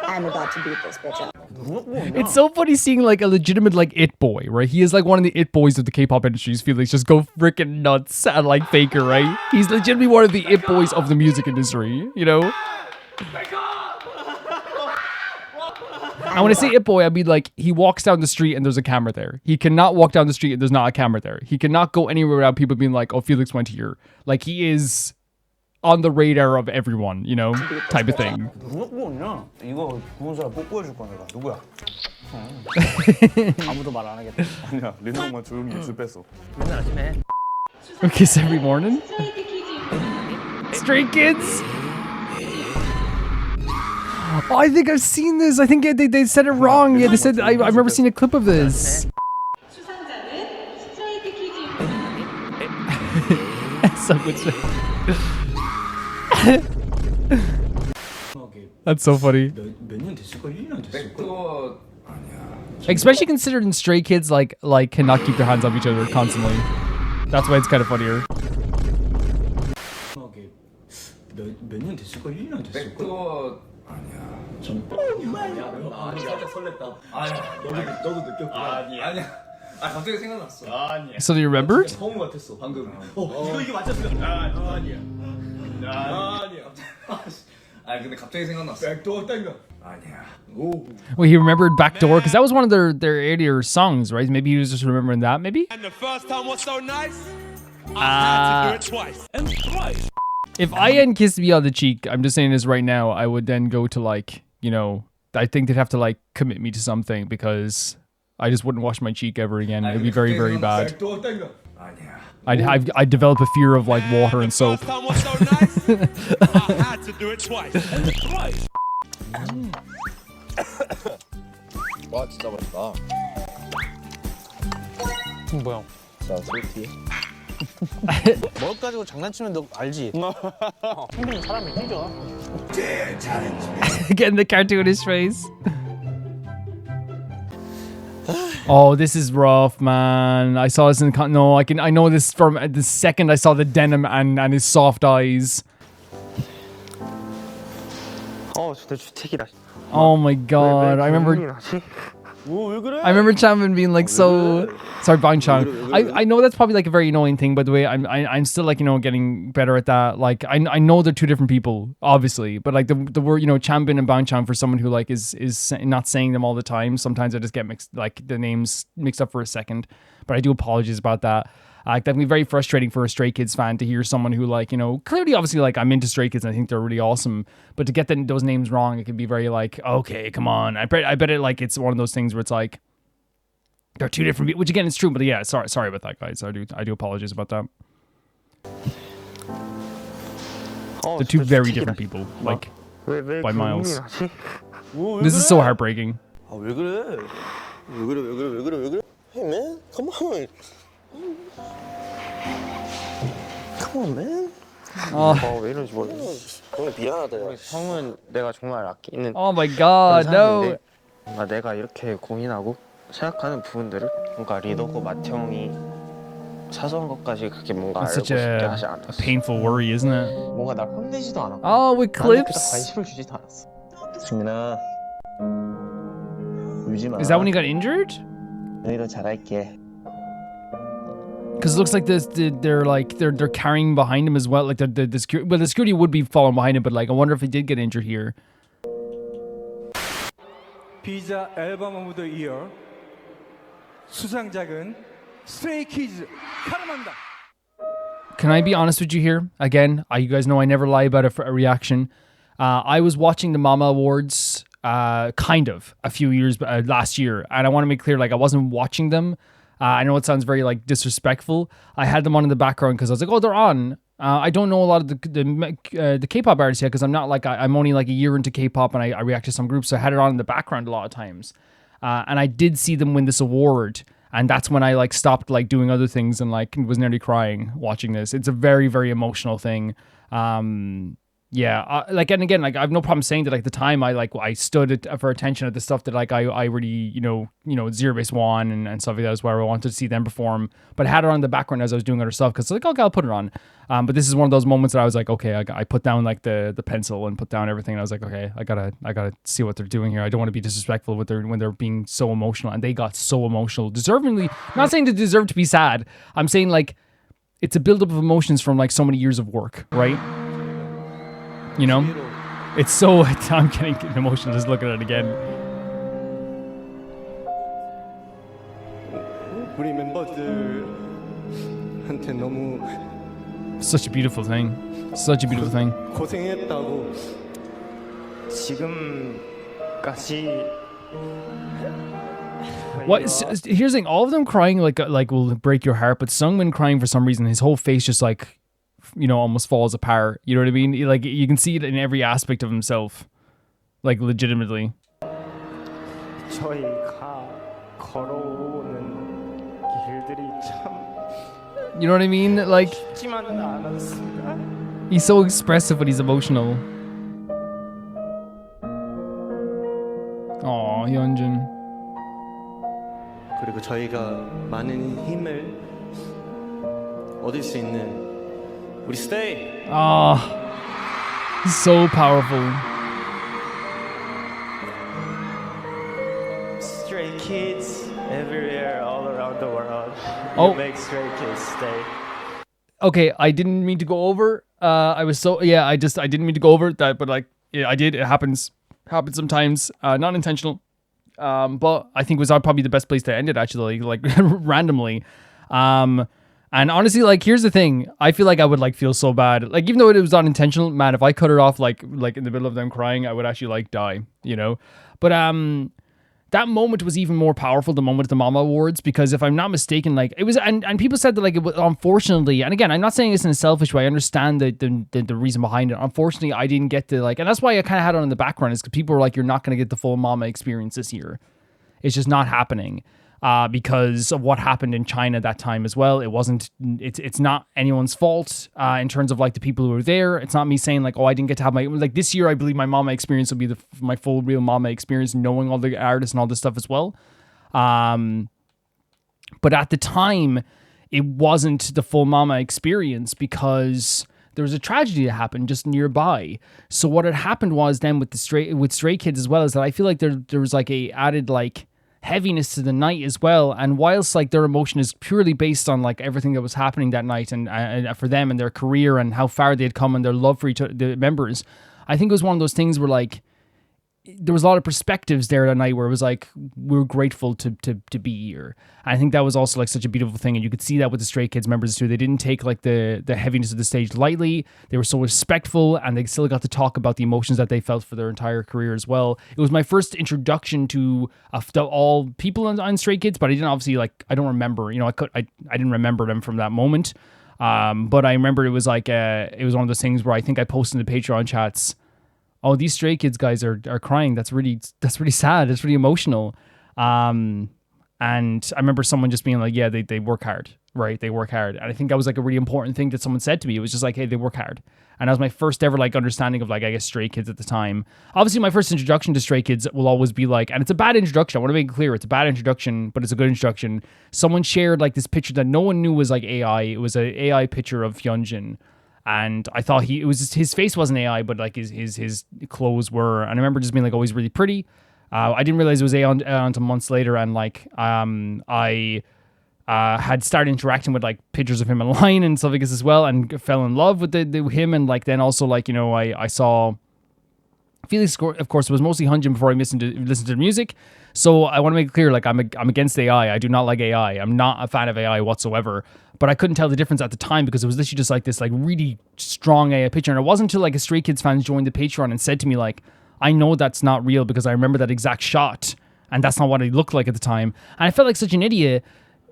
I'm about to beat this bitch up.
It's so funny seeing like a legitimate like it boy, right? He is like one of the it boys of the K-pop industry. Felix just go freaking nuts at like Faker, right? He's legitimately one of the it boys of the music industry, you know? And when I say it boy, I mean like he walks down the street and there's a camera there. He cannot walk down the street and there's not a camera there. He cannot go anywhere without people being like, oh, Felix went here. Like he is on the radar of everyone, you know, type of thing.
누구냐? 이거 구운 사람 뽀뽀해줄 거야 내가. 누구야? 아무도 말 안 하겠다. 아니야, 린동만 조용히 입술 뺐어.
맨날 아침에.
We kiss every morning? Stray Kids? Oh, I think I've seen this. I think they said it wrong. Yeah, they said, I remember seeing a clip of this. So good. That's so funny. Especially considering Stray Kids like cannot keep their hands off each other constantly. That's why it's kind of funnier.
몇년 됐을까? 1년 됐을까? 너도 느꼈구나. 아니야. 갑자기 생각났어. 아니야.
So you remembered?
처음 같았어 방금. 이거 맞췄어. 아니야. 근데 갑자기 생각났어. 백도어 땡겨. 아니야.
Well, he remembered Backdoor because that was one of their earlier songs, right? Maybe he was just remembering that, maybe?
And the first time was so nice, I had to do it twice and thrice.
If Ian kissed me on the cheek, I'm just saying this right now, I would then go to like, you know, I think they'd have to like commit me to something because I just wouldn't wash my cheek ever again. It'd be very, very bad. I'd develop a fear of like water and soap.
First time was so nice, I had to do it twice and thrice.
와 진짜 맛있다.
뭐야?
자, 솔티. 뭐 가지고 장난치면 너 알지? 형님 사람이 뛰죠.
Getting the cartoonish face. Oh, this is rough, man. I saw this in I know this from the second I saw the denim and his soft eyes.
진짜 주택이다.
Oh my god. I remember Chanmin being like so sorry, Bangchan. I know that's probably like a very annoying thing, by the way. I'm still like, you know, getting better at that. Like I know they're two different people, obviously, but like the word, you know, Chanbin and Bangchan, for someone who like is not saying them all the time, sometimes I just get the names mixed up for a second. But I do apologize about that. That can be very frustrating for a Stray Kids fan to hear someone who, like, you know, clearly, obviously, like, I'm into Stray Kids and I think they're really awesome, but to get those names wrong, it can be very like, okay, come on. I bet it like it's one of those things where it's like they're two different people, which again is true, but yeah, sorry about that, guys. I do apologize about that. They're two very different people, like by miles. This is so heartbreaking.
왜 그래? Hey man, come on. Come on, man. 왜 이러지 모르겠어. 미안하다. 형은 내가 정말 아끼는.
Oh my god, no.
내가 이렇게 고민하고 생각하는 부분들을 뭔가 리더고 마태형이 사소한 것까지 그렇게 뭔가 알고 싶게 하지 않았어.
A painful worry, isn't it?
뭔가 날 혼내지도 않아.
Oh, with clips.
관심을 주지도 않았어. 승민아, 울지 마.
Is that when he got injured?
너희도 잘할게.
Because it looks like they're carrying behind him as well. Like the security would be following behind him, but like I wonder if he did get injured here.
비자 앨범 오브 더 이어 수상작은 Stray Kids 카르마입니다.
Can I be honest with you here? Again, you guys know I never lie about a reaction. I was watching the Mama Awards kind of a few years last year, and I want to make clear, like, I wasn't watching them. I know it sounds very like disrespectful. I had them on in the background because I was like, oh, they're on. I don't know a lot of the K-pop artists yet because I'm not like I'm only like a year into K-pop and I react to some groups, so I had it on in the background a lot of times. And I did see them win this award, and that's when I like stopped like doing other things and like was nearly crying watching this. It's a very, very emotional thing. Like, and again, like I have no problem saying that like at the time I stood for attention at the stuff that like I really, you know, Zero Base One and stuff like that is where I wanted to see them perform, but I had it on in the background as I was doing other stuff because like, okay, I'll put it on. But this is one of those moments that I was like, okay, I put down like the pencil and put down everything. And I was like, okay, I gotta see what they're doing here. I don't want to be disrespectful when they're being so emotional, and they got so emotional, deservingly. I'm not saying they deserve to be sad. I'm saying like it's a buildup of emotions from like so many years of work, right? You know, it's so. I'm getting emotional just looking at it again.
우리 멤버들한테 너무
Such a beautiful thing. Such a beautiful thing.
고생했다고 지금까지.
What? Here's the thing. All of them crying like will break your heart, but Sungmin crying for some reason, his whole face just like, you know, almost falls apart. You know what I mean? Like you can see it in every aspect of himself, like legitimately.
저희가 걸어오는 길들이 참.
You know what I mean? Like
쉽지만은 않았습니다.
he's so expressive when he's emotional. Aw, Hyunjin.
그리고 저희가 많은 힘을 얻을 수 있는 우리 스테이.
He's so powerful.
Stray kids everywhere, all around the world.
Oh.
You make stray kids stay.
Okay, I didn't mean to go over. I didn't mean to go over that, but like, yeah, I did. It happens sometimes. Not intentional. But I think was probably the best place to end it actually, like randomly. And honestly, like, here's the thing. I feel like I would like feel so bad. Like, even though it was not intentional, man, if I cut it off like in the middle of them crying, I would actually like die, you know? But that moment was even more powerful, the moment at the Mama Awards, because if I'm not mistaken, like it was, and people said that like it was, unfortunately, and again, I'm not saying this in a selfish way. I understand the reason behind it. Unfortunately, I didn't get to like, and that's why I kind of had it on the background, is because people were like, you're not going to get the full Mama experience this year. It's just not happening. Because of what happened in China that time as well. It's not anyone's fault in terms of like the people who were there. It's not me saying like, oh, I didn't get to have like this year, I believe my Mama experience will be my full real Mama experience, knowing all the artists and all this stuff as well. But at the time, it wasn't the full Mama experience because there was a tragedy that happened just nearby. So what had happened was then with Stray Kids as well, is that I feel like there was like a added like heaviness to the night as well. And whilst like their emotion is purely based on like everything that was happening that night and for them and their career and how far they had come and their love for the members, I think it was one of those things where like there was a lot of perspectives there that night where it was like, we're grateful to be here. And I think that was also like such a beautiful thing. And you could see that with the Stray Kids members too. They didn't take like the heaviness of the stage lightly. They were so respectful, and they still got to talk about the emotions that they felt for their entire career as well. It was my first introduction to all people on Stray Kids, but I didn't obviously like, I don't remember, you know, I didn't remember them from that moment. But I remember it was like, it was one of those things where I think I posted in the Patreon chats, oh, these Stray Kids guys are crying. That's really sad. It's really emotional. And I remember someone just being like, yeah, they work hard, right? They work hard. And I think that was like a really important thing that someone said to me. It was just like, hey, they work hard. And that was my first ever like understanding of like, I guess, Stray Kids at the time. Obviously, my first introduction to Stray Kids will always be like, and it's a bad introduction. I want to make it clear. It's a bad introduction, but it's a good introduction. Someone shared like this picture that no one knew was like AI. It was an AI picture of Hyunjin. And I thought his face wasn't AI, but like his clothes were. And I remember just being like, oh, he's really pretty. I didn't realize it was AI until months later. And like, I had started interacting with like pictures of him online and stuff like this as well, and fell in love with him. And like, then also like, you know, I saw Felix, of course, was mostly Hyunjin before I listened to the music. So I want to make it clear, like, I'm against AI. I do not like AI. I'm not a fan of AI whatsoever. But I couldn't tell the difference at the time because it was literally just like this like really strong AI picture. And it wasn't until like a Stray Kids fan joined the Patreon and said to me like, I know that's not real because I remember that exact shot and that's not what he looked like at the time. And I felt like such an idiot.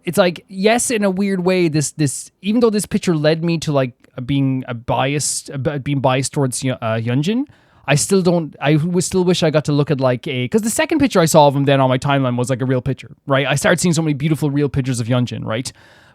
It's like, yes, in a weird way, this even though this picture led me to like being biased towards Hyunjin. I still wish I got to look at like because the second picture I saw of him then on my timeline was like a real picture, right? I started seeing so many beautiful real pictures of Hyunjin, right?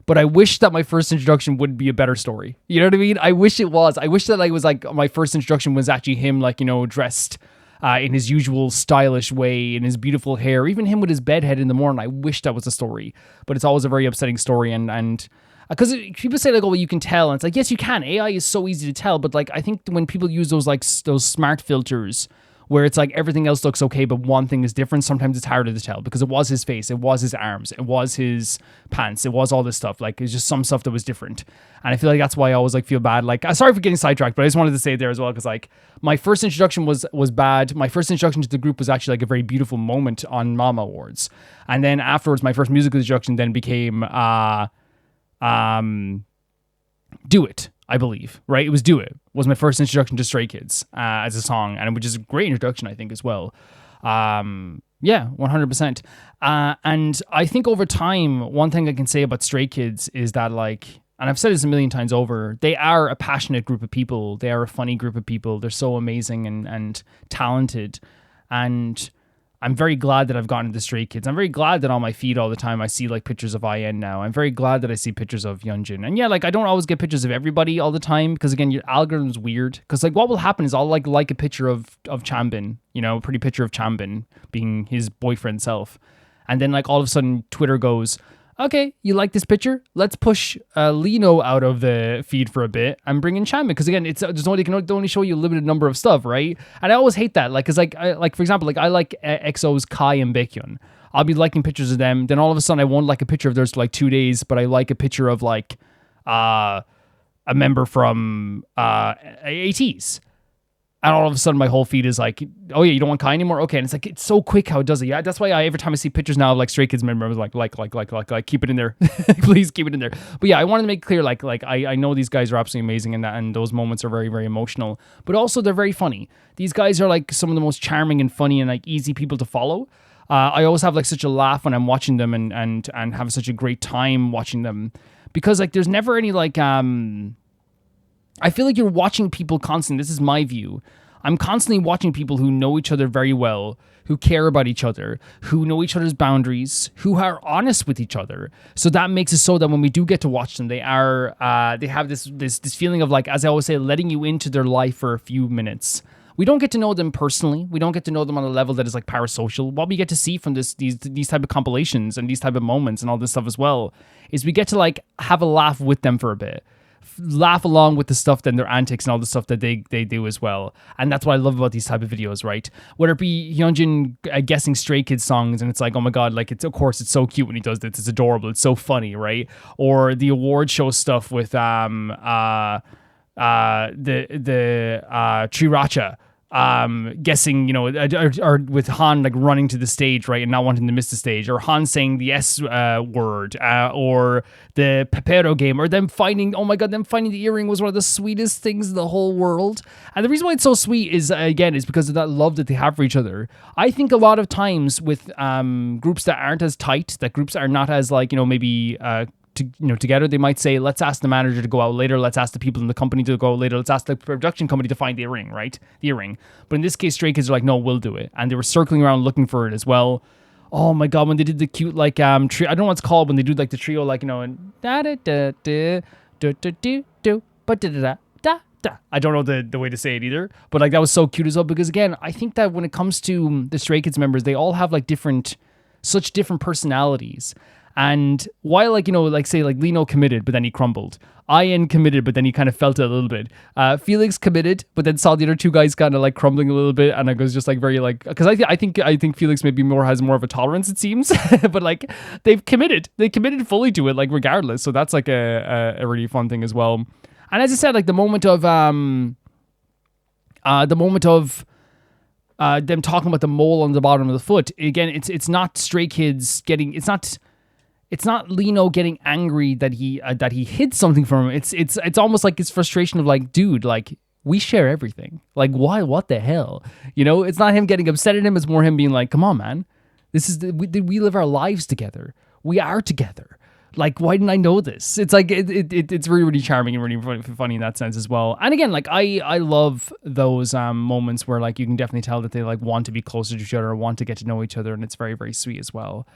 But I wish that my first introduction would be a better story. You know what I mean? I wish it was. I wish that like, it was like my first introduction was actually him like, dressed in his usual stylish way, in his beautiful hair, even him with his bedhead in the morning. I wish that was a story. But it's always a very upsetting story. And because people say like, oh, well, you can tell. And it's like, yes, you can. AI is so easy to tell. But like, I think when people use those like those smart filters where it's like everything else looks okay, but one thing is different, sometimes it's harder to tell because it was his face, it was his arms, it was his pants, it was all this stuff. Like, it's just some stuff that was different. And I feel like that's why I always like feel bad. Like, sorry for getting sidetracked, but I just wanted to say it there as well because like my first introduction was bad. My first introduction to the group was actually like a very beautiful moment on Mama Awards. And then afterwards, my first musical introduction then became Do It, I believe, right? It was Do It was my first introduction to Stray Kids as a song, and which is a great introduction, I think, as well. Yeah, 100%. And I think over time, one thing I can say about Stray Kids is that, like, and I've said this a million times over, they are a passionate group of people. They are a funny group of people. They're so amazing and talented. And I'm very glad that I've gotten into Stray Kids. I'm very glad that on my feed all the time I see like pictures of IN now. I'm very glad that I see pictures of Hyunjin. And yeah, like I don't always get pictures of everybody all the time because again, your algorithm's weird. Because like what will happen is I'll like a picture of Chanbin, a pretty picture of Chanbin being his boyfriend self. And then like all of a sudden Twitter goes, okay, you like this picture? Let's push Lino out of the feed for a bit and bring in Chanbin. Because again, they can only show you a limited number of stuff, right? And I always hate that. Like, cause like for example, like I like EXO's Kai and Baekhyun. I'll be liking pictures of them. Then all of a sudden I won't like a picture of theirs for like 2 days, but I like a picture of like a member from Ateez. And all of a sudden, my whole feed is like, oh yeah, you don't want Kai anymore? Okay. And it's like, it's so quick how it does it. Yeah, that's why every time I see pictures now of like Stray Kids members, like, keep it in there. Please keep it in there. But yeah, I wanted to make clear, like I know these guys are absolutely amazing and those moments are very, very emotional. But also, they're very funny. These guys are like some of the most charming and funny and like easy people to follow. I always have like such a laugh when I'm watching them and have such a great time watching them. Because like there's never any like... I feel like you're watching people constantly. This is my view. I'm constantly watching people who know each other very well, who care about each other, who know each other's boundaries, who are honest with each other. So that makes it so that when we do get to watch them, they have this feeling of like, as I always say, letting you into their life for a few minutes. We don't get to know them personally. We don't get to know them on a level that is like parasocial. What we get to see from these type of compilations and these type of moments and all this stuff as well is we get to like have a laugh with them for a bit. Laugh along with the stuff, then their antics and all the stuff that they do as well. And that's what I love about these type of videos, right? Whether it be Hyunjin guessing Stray Kids songs and it's like, oh my god, like it's so cute when he does this, it's adorable, it's so funny, right? Or the award show stuff with the Triracha guessing, or with Han like running to the stage, right, and not wanting to miss the stage, or Han saying the S word, or the Pepero game, or them finding the earring was one of the sweetest things in the whole world. And the reason why it's so sweet is because of that love that they have for each other. I think a lot of times with groups that aren't as tight, that groups are not as like, maybe together, they might say, let's ask the manager to go out later, let's ask the people in the company to go out later, let's ask the production company to find the earring, right? The earring. But in this case, Stray Kids are like, no, we'll do it. And they were circling around looking for it as well. Oh my god, when they did the cute like I don't know what it's called, when they do like the trio, like, and da da da da da da da but da da da da. I don't know the way to say it either, but like that was so cute as well, because again, I think that when it comes to the Stray Kids members, they all have like such different personalities. And while say Lino committed, but then he crumbled. IN committed, but then he kind of felt it a little bit. Felix committed, but then saw the other two guys kind of like crumbling a little bit, and I was just like very like, because I think Felix maybe has more of a tolerance, it seems, but like they committed fully to it, like regardless. So that's like a really fun thing as well. And as I said, like the moment of them talking about the mole on the bottom of the foot. Again, it's not Stray Kids getting, it's not Lino getting angry that he hid something from him. It's almost like his frustration of like, dude, like we share everything. Like why? What the hell? It's not him getting upset at him. It's more him being like, come on, man. We live our lives together. We are together. Like, why didn't I know this? It's like it's really, really charming and really funny in that sense as well. And again, like I love those moments where like you can definitely tell that they like want to be closer to each other or want to get to know each other, and it's very, very sweet as well.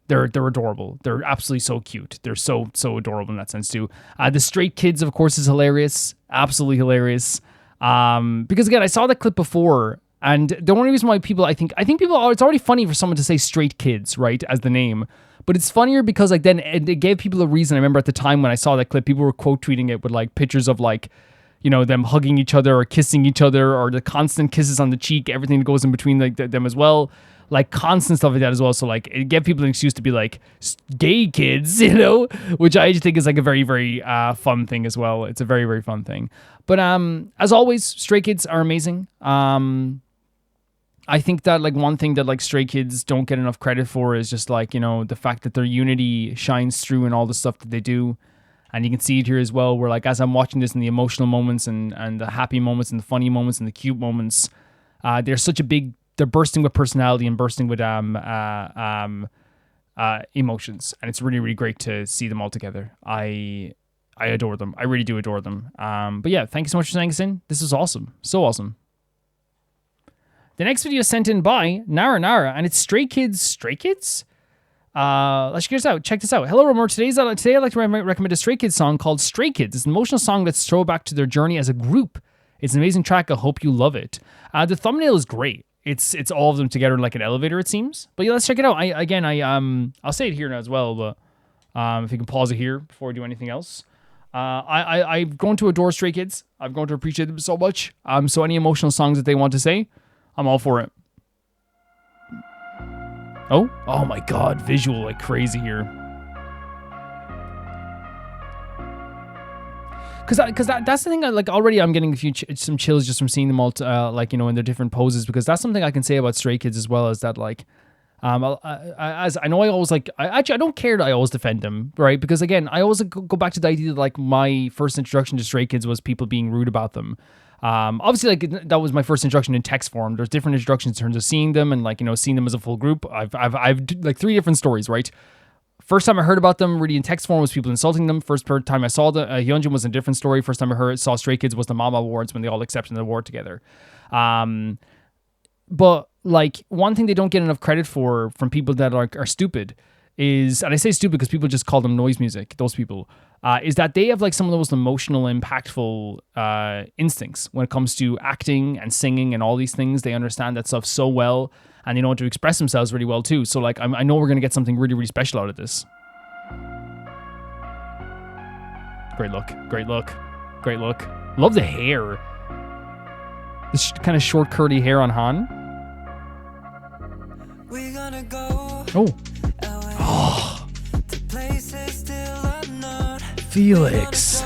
They're adorable. They're absolutely so cute. They're so adorable in that sense too. The straight kids, of course, is hilarious. Absolutely hilarious. Because again, I saw that clip before, and the only reason why people, I think people, it's already funny for someone to say straight kids, right, as the name. But it's funnier because like then it gave people a reason. I remember at the time when I saw that clip, people were quote tweeting it with like pictures of like, you know, them hugging each other or kissing each other or the constant kisses on the cheek, everything that goes in between like them as well. Like constant stuff like that as well. So like it gave people an excuse to be like gay kids, you know, which I just think is like a very, very fun thing as well. It's a very, very fun thing. But as always, Stray Kids are amazing. I think that like one thing that like Stray Kids don't get enough credit for is just like, you know, the fact that their unity shines through in all the stuff that they do. And you can see it here as well, where like as I'm watching this in the emotional moments and the happy moments and the funny moments and the cute moments, they're bursting with personality and bursting with emotions. And it's really, really great to see them all together. I adore them. I really do adore them. But yeah, thank you so much for sending us in. This is awesome. So awesome. The next video is sent in by Nara, and it's Stray Kids. Stray Kids? Let's check this out. Check this out. Hello, Romor. Today I'd like to recommend a Stray Kids song called Stray Kids. It's an emotional song that's throwback to their journey as a group. It's an amazing track. I hope you love it. The thumbnail is great. It's all of them together in like an elevator, it seems. But yeah, let's check it out. I'll say it here now as well, but if you can pause it here before we do anything else. I've grown to adore Stray Kids. I've grown to appreciate them so much. So any emotional songs that they want to say, I'm all for it. Oh my God, visual like crazy here. Because that's the thing. Like already, I'm getting some chills just from seeing them all, like, you know, in their different poses. Because that's something I can say about Stray Kids as well, is that like, as I know, I always like. I don't care that I always defend them, right? Because again, I always go back to the idea that like my first introduction to Stray Kids was people being rude about them. Obviously, like that was my first introduction in text form. There's different introductions in terms of seeing them and like, you know, seeing them as a full group. I've like 3 different stories, right? First time I heard about them really in text form was people insulting them. First time I saw the Hyunjin was a different story. First time I saw Stray Kids was the Mama Awards when they all accepted the award together. But like one thing they don't get enough credit for from people that are stupid is, and I say stupid because people just call them noise music, those people, is that they have like some of the most emotional, impactful instincts when it comes to acting and singing and all these things. They understand that stuff so well, and they know how to express themselves really well too. So like, I know we're going to get something really, really special out of this. Great look, great look, great look. Love the hair. This kind of short curly hair on Han. Oh. Oh. Felix.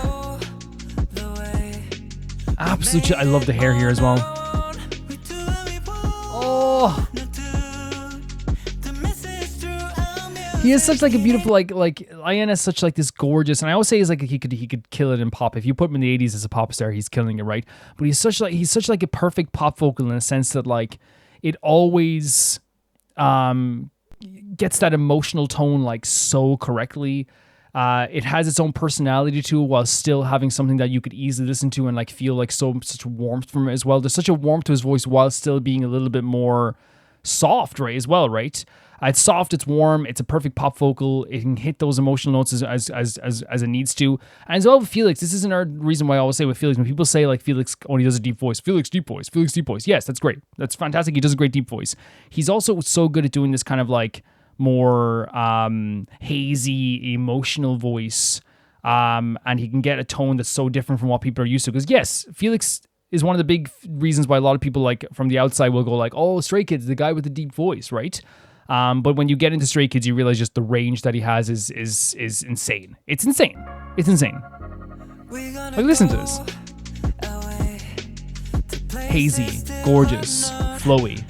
Absolutely. I love the hair here as well. Oh. He has such like a beautiful like Ian has such like this gorgeous, and I always say he's like he could kill it in pop. If you put him in the 80s as a pop star, he's killing it, right? But he's such like a perfect pop vocal in a sense that like it always gets that emotional tone like so correctly. It has its own personality to it while still having something that you could easily listen to and like feel like such warmth from it as well. There's such a warmth to his voice while still being a little bit more soft, right, as well, right? It's soft, it's warm, it's a perfect pop vocal. It can hit those emotional notes as it needs to. And as well with Felix, this isn't our reason why I always say with Felix, when people say like Felix only does a deep voice, Felix deep voice, Felix deep voice. Yes, that's great. That's fantastic. He does a great deep voice. He's also so good at doing this kind of like more hazy, emotional voice. And he can get a tone that's so different from what people are used to. Because yes, Felix is one of the big reasons why a lot of people like from the outside will go like, oh, Stray Kids, the guy with the deep voice, right? But when you get into Stray Kids, you realize just the range that he has is insane. It's insane. It's insane. Like, listen to this. Hazy, gorgeous, flowy.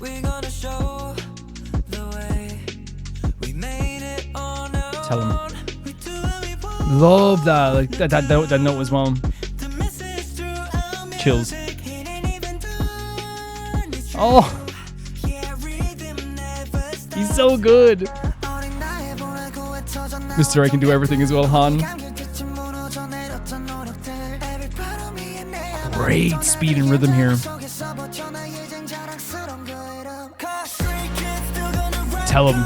Tell him. Love that, like that note as well. Chills. Oh. He's so good. Mr. I Can Do Everything as well, Han. Great speed and rhythm here. Tell him.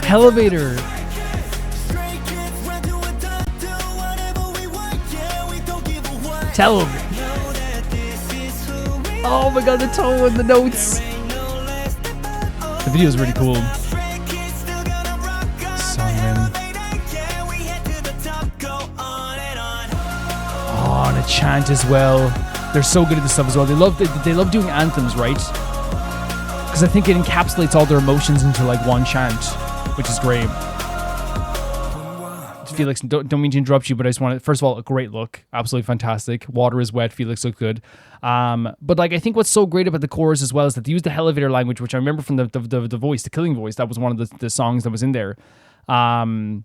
Elevator. Tell him. Oh my god, the tone, the notes. The video is really cool. Songwin. Oh, and a chant as well. They're so good at this stuff as well. They love doing anthems, right? Because I think it encapsulates all their emotions into like one chant, which is great. Felix, don't mean to interrupt you, but I just want to, first of all, a great look. Absolutely fantastic. Water is wet. Felix looked good. But like, I think what's so great about the chorus as well is that they use the elevator language, which I remember from the voice, the killing voice. That was one of the songs that was in there. Love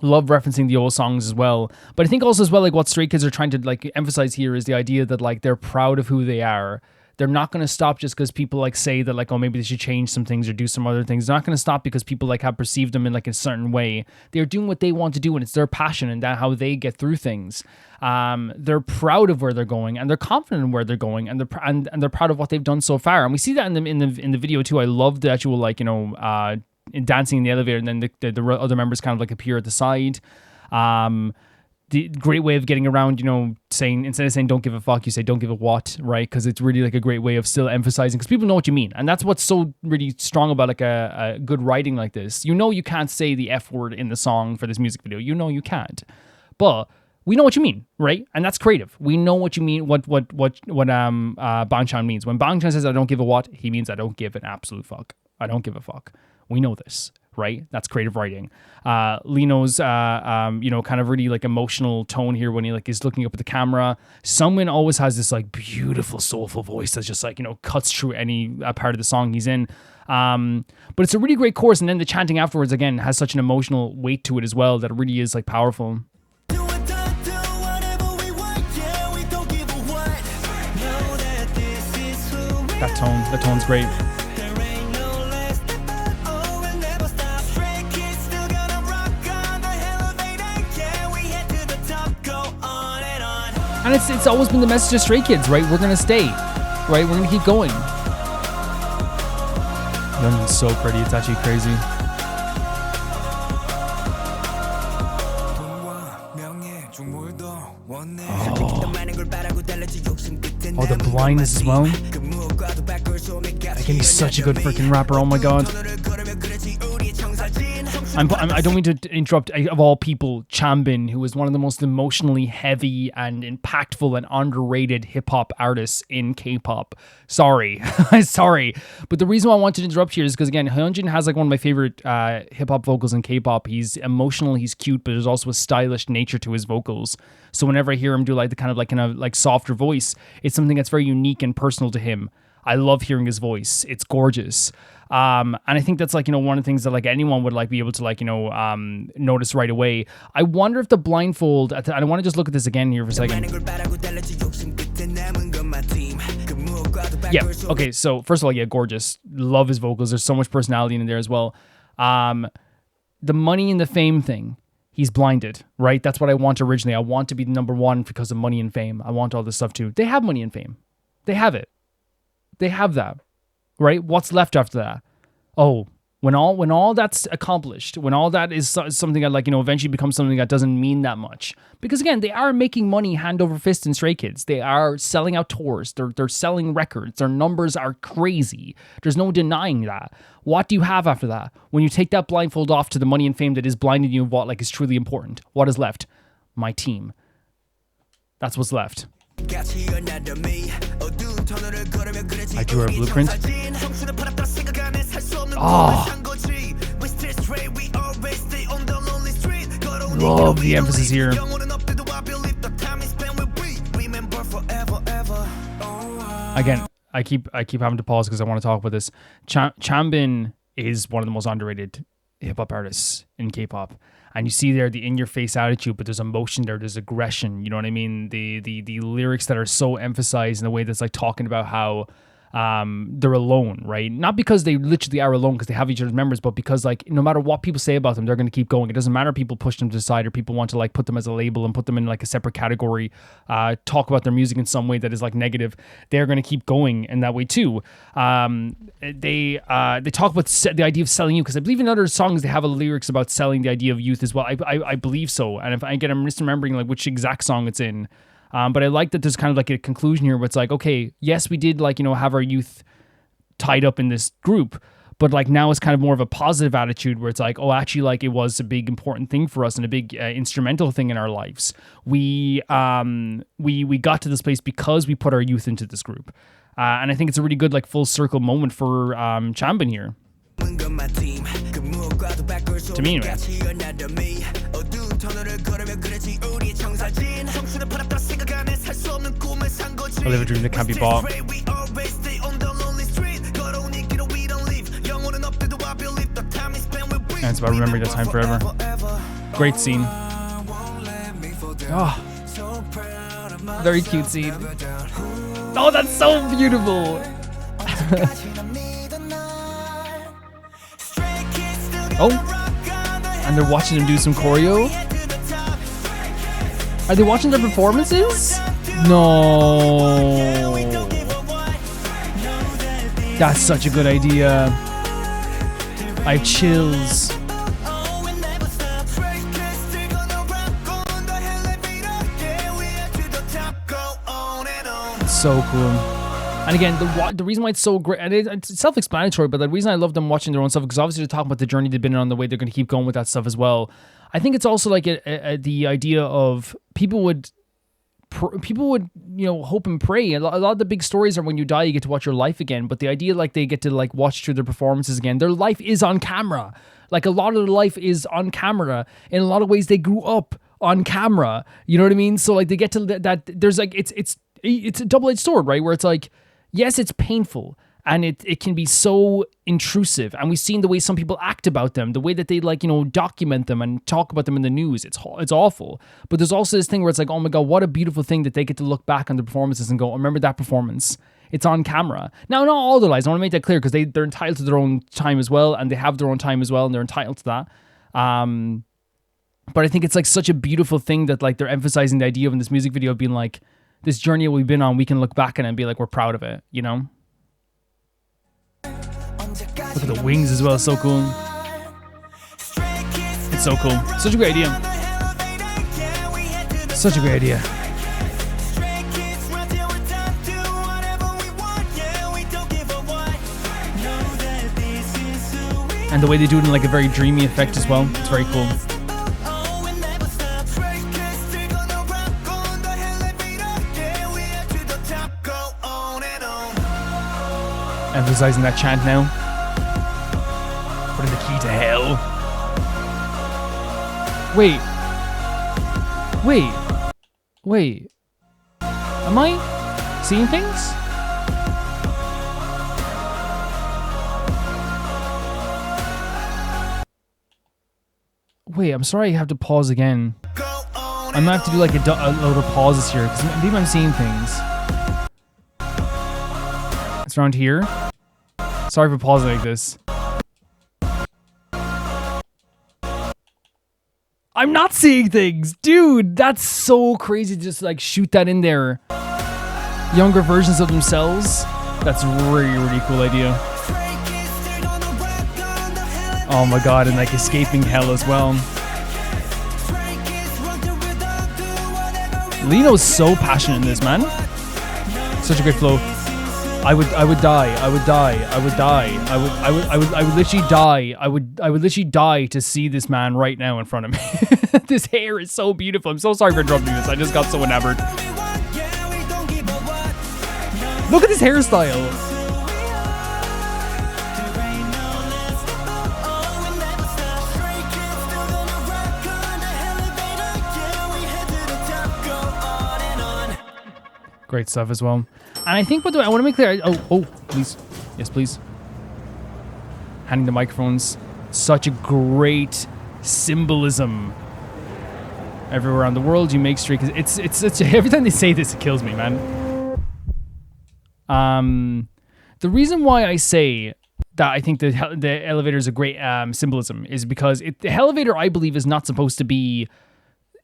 referencing the old songs as well. But I think also as well, like what Stray Kids are trying to like emphasize here is the idea that like they're proud of who they are. They're not going to stop just because people like say that like, oh, maybe they should change some things or do some other things. They're not going to stop because people like have perceived them in like a certain way. They're doing what they want to do, and it's their passion and that how they get through things. They're proud of where they're going, and they're confident in where they're going, and they're proud of what they've done so far. And we see that in the video too. I love the actual like dancing in the elevator, and then the other members kind of like appear at the side. The great way of getting around, saying, instead of saying don't give a fuck, you say don't give a what, right? Because it's really like a great way of still emphasizing, because people know what you mean. And that's what's so really strong about like a good writing like this. You can't say the F word in the song for this music video. You can't. But we know what you mean, right? And that's creative. We know what you mean, what Bangchan means. When Bangchan says I don't give a what, he means I don't give an absolute fuck. I don't give a fuck. We know this. Right? That's creative writing. Lino's, kind of really like emotional tone here when he like is looking up at the camera. Someone always has this like beautiful, soulful voice that's just like, cuts through any part of the song he's in. But it's a really great chorus. And then the chanting afterwards, again, has such an emotional weight to it as well that it really is like powerful. That tone's great. And it's always been the message of Stray Kids, right? We're gonna stay, right? We're gonna keep going. Yeonjin's so pretty, it's actually crazy. Oh, the blindness as well. That gave me such a good freaking rapper. Oh my god. I don't mean to interrupt, of all people, Chanbin, who is one of the most emotionally heavy and impactful and underrated hip-hop artists in K-pop. Sorry. Sorry. But the reason why I wanted to interrupt here is because, again, Hyunjin has like one of my favorite hip-hop vocals in K-pop. He's emotional, he's cute, but there's also a stylish nature to his vocals. So whenever I hear him do like the kind of softer voice, it's something that's very unique and personal to him. I love hearing his voice. It's gorgeous. And I think that's like, one of the things that like anyone would like be able to like, notice right away. I wonder if the blindfold, I want to just look at this again here for a second. Yeah. Okay. So first of all, yeah, gorgeous. Love his vocals. There's so much personality in there as well. The money and the fame thing. He's blinded, right? That's what I want originally. I want to be the number one because of money and fame. I want all this stuff too. They have money and fame. They have it. They have that, right? What's left after that? Oh, when all that's accomplished, when all that is something that like, eventually becomes something that doesn't mean that much. Because again, they are making money hand over fist in Stray Kids. They are selling out tours. They're selling records. Their numbers are crazy. There's no denying that. What do you have after that? When you take that blindfold off to the money and fame that is blinding you of what like is truly important, what is left? My team. That's what's left. I drew a blueprint. Oh, love the emphasis here. Again, I keep having to pause because I want to talk about this. Chanbin is one of the most underrated hip-hop artists in K-pop. And you see there the in-your-face attitude, but there's emotion there, there's aggression, you know what I mean? The lyrics that are so emphasized in a way that's like talking about how they're alone, right? Not because they literally are alone because they have each other's members, but because like no matter what people say about them, they're going to keep going. It doesn't matter if people push them to the side or people want to like put them as a label and put them in like a separate category, talk about their music in some way that is like negative. They're going to keep going in that way too. They talk about the idea of selling youth, because I believe in other songs they have a lyrics about selling the idea of youth as well. I believe so. And if I'm misremembering like which exact song it's in. But I like that there's kind of like a conclusion here where it's like, okay, yes, we did like, have our youth tied up in this group, but like now it's kind of more of a positive attitude where it's like, oh, actually like it was a big important thing for us and a big instrumental thing in our lives. We got to this place because we put our youth into this group. And I think it's a really good like full circle moment for Chanbin here. To me, man. I live a dream that can't be bought. And it's about remembering the time forever. Great scene. Oh, very cute scene. Oh, that's so beautiful. Oh, and they're watching him do some choreo. Are they watching their performances? No. That's such a good idea. I have chills. It's so cool. And again, the reason why it's so great, and it's self-explanatory, but the reason I love them watching their own stuff, because obviously they're talking about the journey they've been on, the way they're going to keep going with that stuff as well. I think it's also like the idea of people would, hope and pray. A lot of the big stories are when you die, you get to watch your life again. But the idea, like, they get to like watch through their performances again. Their life is on camera. Like, a lot of their life is on camera. In a lot of ways, they grew up on camera. You know what I mean? So like, they get to that. There's like, it's a double-edged sword, right? Where it's like, yes, it's painful. And it can be so intrusive. And we've seen the way some people act about them, the way that they like, document them and talk about them in the news. It's awful. But there's also this thing where it's like, oh my God, what a beautiful thing that they get to look back on the performances and go, oh, remember that performance? It's on camera. Now, not all their lives. I want to make that clear because they're entitled to their own time as well. And they have their own time as well. And they're entitled to that. But I think it's like such a beautiful thing that like they're emphasizing the idea of in this music video of being like, this journey that we've been on, we can look back at it and be like, we're proud of it, Look at the wings as well, it's so cool. It's so cool. Such a great idea. Such a great idea. And the way they do it in like a very dreamy effect as well. It's very cool. Emphasizing that chant now. Putting the key to hell. Wait. Am I seeing things? Wait, I'm sorry I have to pause again. I might have to do like a load of pauses here because maybe I'm seeing things. It's around here. Sorry for pausing like this. I'm not seeing things. Dude, that's so crazy to just like shoot that in there. Younger versions of themselves. That's a really, really cool idea. Oh my God, and like escaping hell as well. Lino's so passionate in this, man. Such a great flow. I would die. I would literally die. I would literally die to see this man right now in front of me. This hair is so beautiful. I'm so sorry for interrupting this. I just got so enamored. Look at this hairstyle. Great stuff as well. And I think, by the way, I want to make clear. Oh, please. Yes, please. Handing the microphones. Such a great symbolism. Everywhere around the world, you make streak. It's such a, every time they say this, it kills me, man. The reason why I say that I think the elevator is a great symbolism is because the elevator, I believe, is not supposed to be...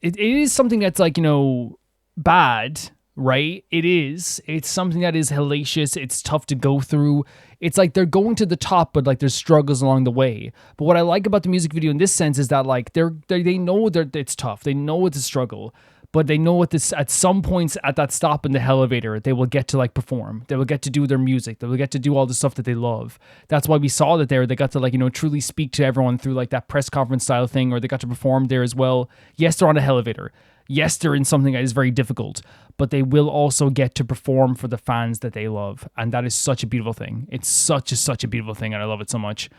It is something that's like, you know, bad, right? It is. It's something that is hellacious. It's tough to go through. It's like they're going to the top, but like there's struggles along the way. But what I like about the music video in this sense is that like they know that it's tough. They know it's a struggle, but they know at some points at that stop in the elevator, they will get to like perform. They will get to do their music. They will get to do all the stuff that they love. That's why we saw that there. They got to like, you know, truly speak to everyone through like that press conference style thing, or they got to perform there as well. Yes, they're on a elevator. Yes, they're in something that is very difficult, but they will also get to perform for the fans that they love. And that is such a beautiful thing. It's such a beautiful thing, and I love it so much.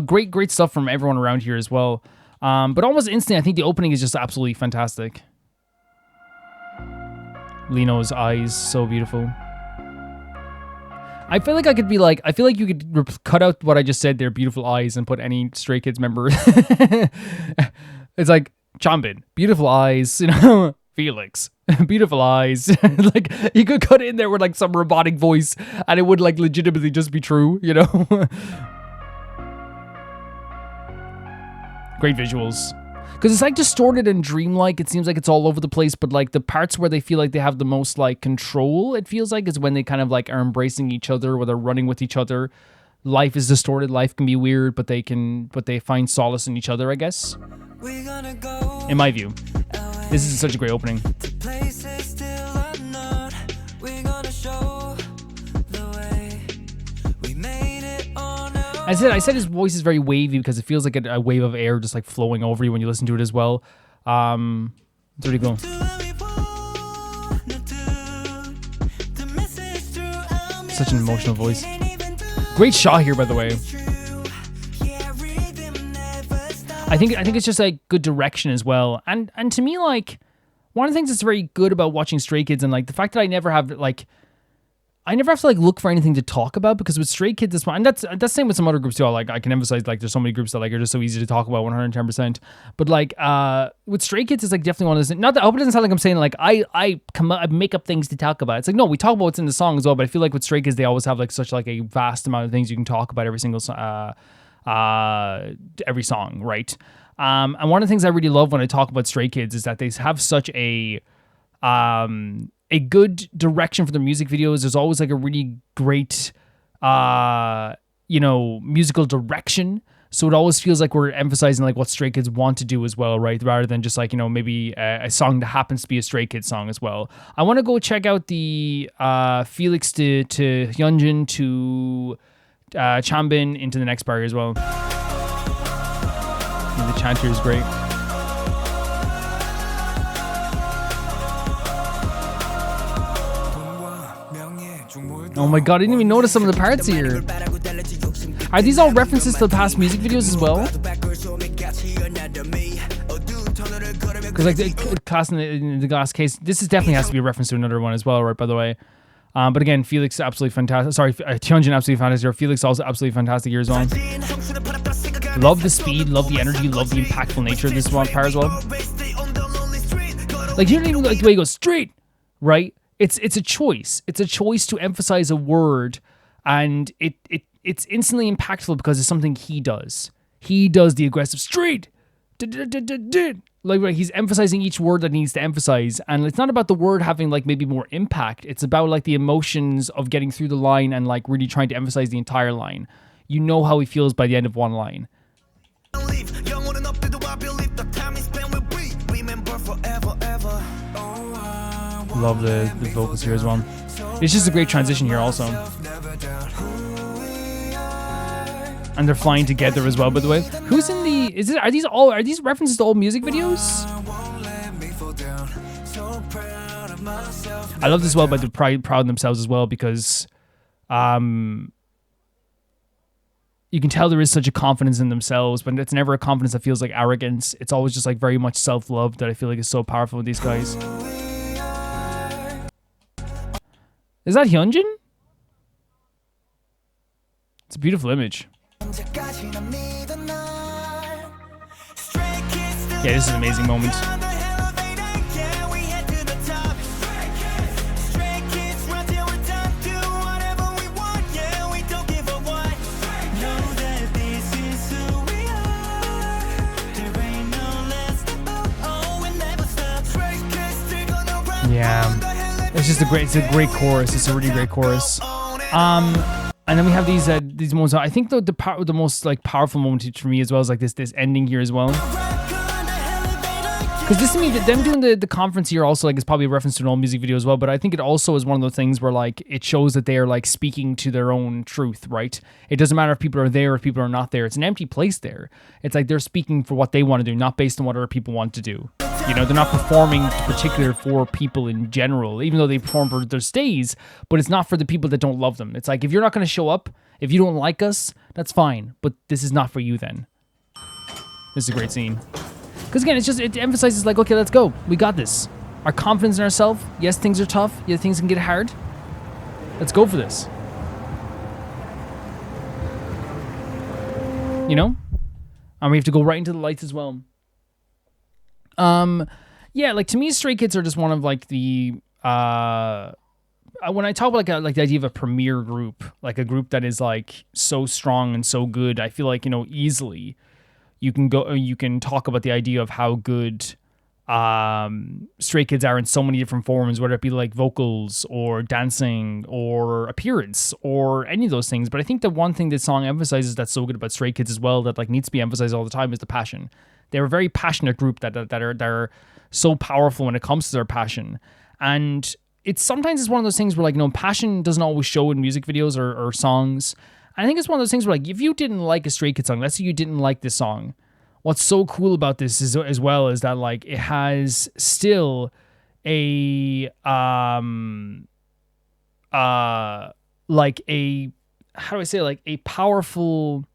Great stuff from everyone around here as well. But almost instantly, I think the opening is just absolutely fantastic. Lino's eyes, so beautiful. I feel like I feel like you could cut out what I just said there, beautiful eyes, and put any Stray Kids member. It's like, Chanbin, beautiful eyes, you know, Felix, beautiful eyes. Like, you could cut it in there with like some robotic voice, and it would like legitimately just be true, you know? Great visuals. Because it's like distorted and dreamlike. It seems like it's all over the place, but like the parts where they feel like they have the most like control, it feels like, is when they kind of like are embracing each other, where they're running with each other. Life is distorted, life can be weird, but they find solace in each other, I guess. In my view. This is such a great opening. I said his voice is very wavy because it feels like a wave of air just like flowing over you when you listen to it as well. It's really cool. Such an emotional voice. Great shot here, by the way. I think it's just like good direction as well. And to me, like, one of the things that's very good about watching Stray Kids, and like the fact that I never have to like look for anything to talk about, because with Stray Kids this one, and that's the same with some other groups too. Like I can emphasize, like there's so many groups that like are just so easy to talk about 110%. But like with Stray Kids, it's like definitely one of those. Not that I hope it doesn't sound like I'm saying like I make up things to talk about. It's like, no, we talk about what's in the song as well. But I feel like with Stray Kids, they always have like such like a vast amount of things you can talk about every single every song, right? And one of the things I really love when I talk about Stray Kids is that they have such a good direction for their music videos. There's always like a really great, musical direction. So it always feels like we're emphasizing like what Stray Kids want to do as well, right? Rather than just like, maybe a song that happens to be a Stray Kids song as well. I want to go check out the Felix to Hyunjin to Chanbin into the next bar as well. And the chant here is great. Oh my god, I didn't even notice some of the parts here. Are these all references to the past music videos as well? Because like in the glass case, this is definitely has to be a reference to another one as well, right, by the way. But again, Felix absolutely fantastic. Sorry, Hyunjin absolutely fantastic. Felix also absolutely fantastic here as well. Love the speed, love the energy, love the impactful nature of this one part as well. Like, you don't even like the way he goes straight, right? It's a choice. It's a choice to emphasize a word, and it's instantly impactful because it's something he does. He does the aggressive straight. Like he's emphasizing each word that needs to emphasize, and it's not about the word having like maybe more impact. It's about like the emotions of getting through the line and like really trying to emphasize the entire line. You know how he feels by the end of one line. Love the vocals here as well. It's just a great transition here also. And they're flying together as well, by the way. Who's in the... Are these references to old music videos? I love this as well by the proud of themselves as well, because you can tell there is such a confidence in themselves, but it's never a confidence that feels like arrogance. It's always just like very much self-love that I feel like is so powerful with these guys. Is that Hyunjin? It's a beautiful image. Yeah, this is an amazing moment. Yeah, it's just it's a great chorus. It's a really great chorus. And then we have these moments. I think the most like powerful moment for me as well is like this ending here as well. Because this to me, them doing the conference here also like is probably a reference to an old music video as well. But I think it also is one of those things where like it shows that they are like speaking to their own truth, right? It doesn't matter if people are there or if people are not there. It's an empty place there. It's like they're speaking for what they want to do, not based on what other people want to do. You know, they're not performing particular for people in general, even though they perform for their stays, but it's not for the people that don't love them. It's like, if you're not going to show up, if you don't like us, that's fine, but this is not for you then. This is a great scene. Because again, it emphasizes like, okay, let's go. We got this. Our confidence in ourselves. Yes, things are tough. Yeah, things can get hard. Let's go for this. You know? And we have to go right into the lights as well. Yeah, like to me, Stray Kids are just one of like the when I talk about like the idea of a premier group, like a group that is like so strong and so good, I feel like, you know, easily you can talk about the idea of how good Stray Kids are in so many different forms, whether it be like vocals or dancing or appearance or any of those things. But I think the one thing this song emphasizes that's so good about Stray Kids as well, that like needs to be emphasized all the time, is the passion. They're a very passionate group that are so powerful when it comes to their passion. And sometimes it's one of those things where like, you know, passion doesn't always show in music videos or songs. And I think it's one of those things where like, if you didn't like a Stray Kids song, let's say you didn't like this song, what's so cool about this is as well is that like it has still a like a, how do I say, like a powerful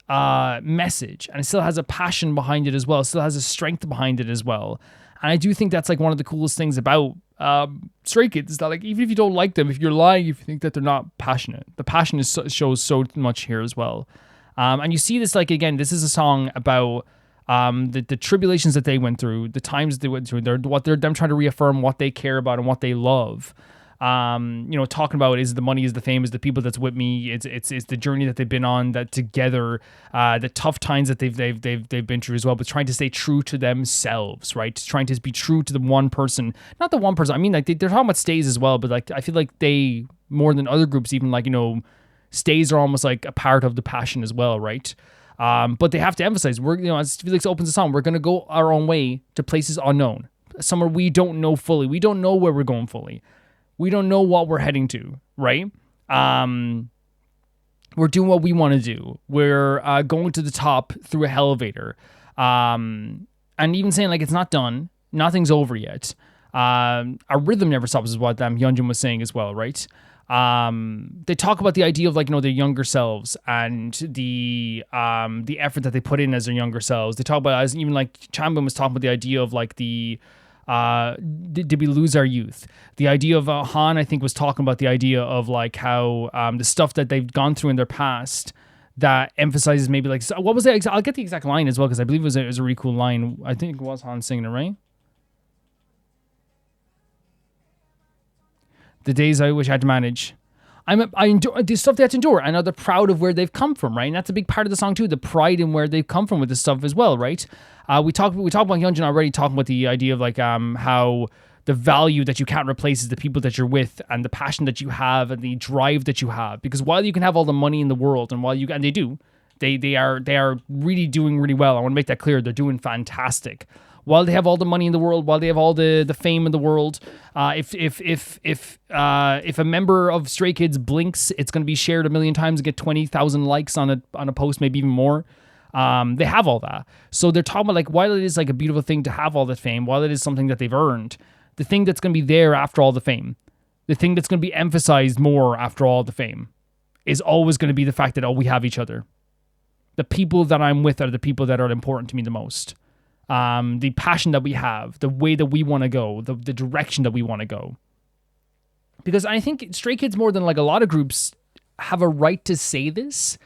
message, and it still has a passion behind it as well. It still has a strength behind it as well. And I do think that's like one of the coolest things about Stray Kids, is that like, even if you don't like them, if you're lying, if you think that they're not passionate, the passion shows so much here as well. And you see this, like, again, this is a song about the tribulations that they went through, the times that they went through, them trying to reaffirm what they care about and what they love. You know, talking about is the money, is the fame, is the people that's with me. It's the journey that they've been on, that together, the tough times that they've been through as well, but trying to stay true to themselves, right? Trying to be true to the one person, not the one person. I mean, like they're talking about stays as well, but like I feel like they, more than other groups, even like, you know, stays are almost like a part of the passion as well, right? But they have to emphasize, we're, you know, as Felix opens the song, we're gonna go our own way to places unknown, somewhere we don't know fully. We don't know where we're going fully. We don't know what we're heading to, right? We're doing what we want to do. We're going to the top through a elevator. And even saying like it's not done, nothing's over yet. Our rhythm never stops is what Hyunjin was saying as well, right? They talk about the idea of like, you know, their younger selves and the effort that they put in as their younger selves. They talk about, as even like Chanbin was talking about, the idea of like the did we lose our youth? The idea of Han, I think, was talking about the idea of like how the stuff that they've gone through in their past that emphasizes maybe like, so what was that? I'll get the exact line as well, because I believe it was a really cool line. I think it was Han singing it, right? The days I wish I had to manage. I endure the stuff they have to endure, and are they're proud of where they've come from, right? And that's a big part of the song too, the pride in where they've come from with this stuff as well, right? We talked about Hyunjin already, talking about the idea of like how the value that you can't replace is the people that you're with, and the passion that you have, and the drive that you have. Because while you can have all the money in the world, and they do, they are really doing really well. I want to make that clear. They're doing fantastic. While they have all the money in the world, while they have all the fame in the world, if a member of Stray Kids blinks, it's going to be shared 1 million times and get 20,000 likes on a post, maybe even more. They have all that. So they're talking about like, while it is like a beautiful thing to have all that fame, while it is something that they've earned, the thing that's going to be there after all the fame, the thing that's going to be emphasized more after all the fame, is always going to be the fact that, oh, we have each other. The people that I'm with are the people that are important to me the most. The passion that we have, the way that we want to go, the direction that we want to go. Because I think Stray Kids, more than like a lot of groups, have a right to say this,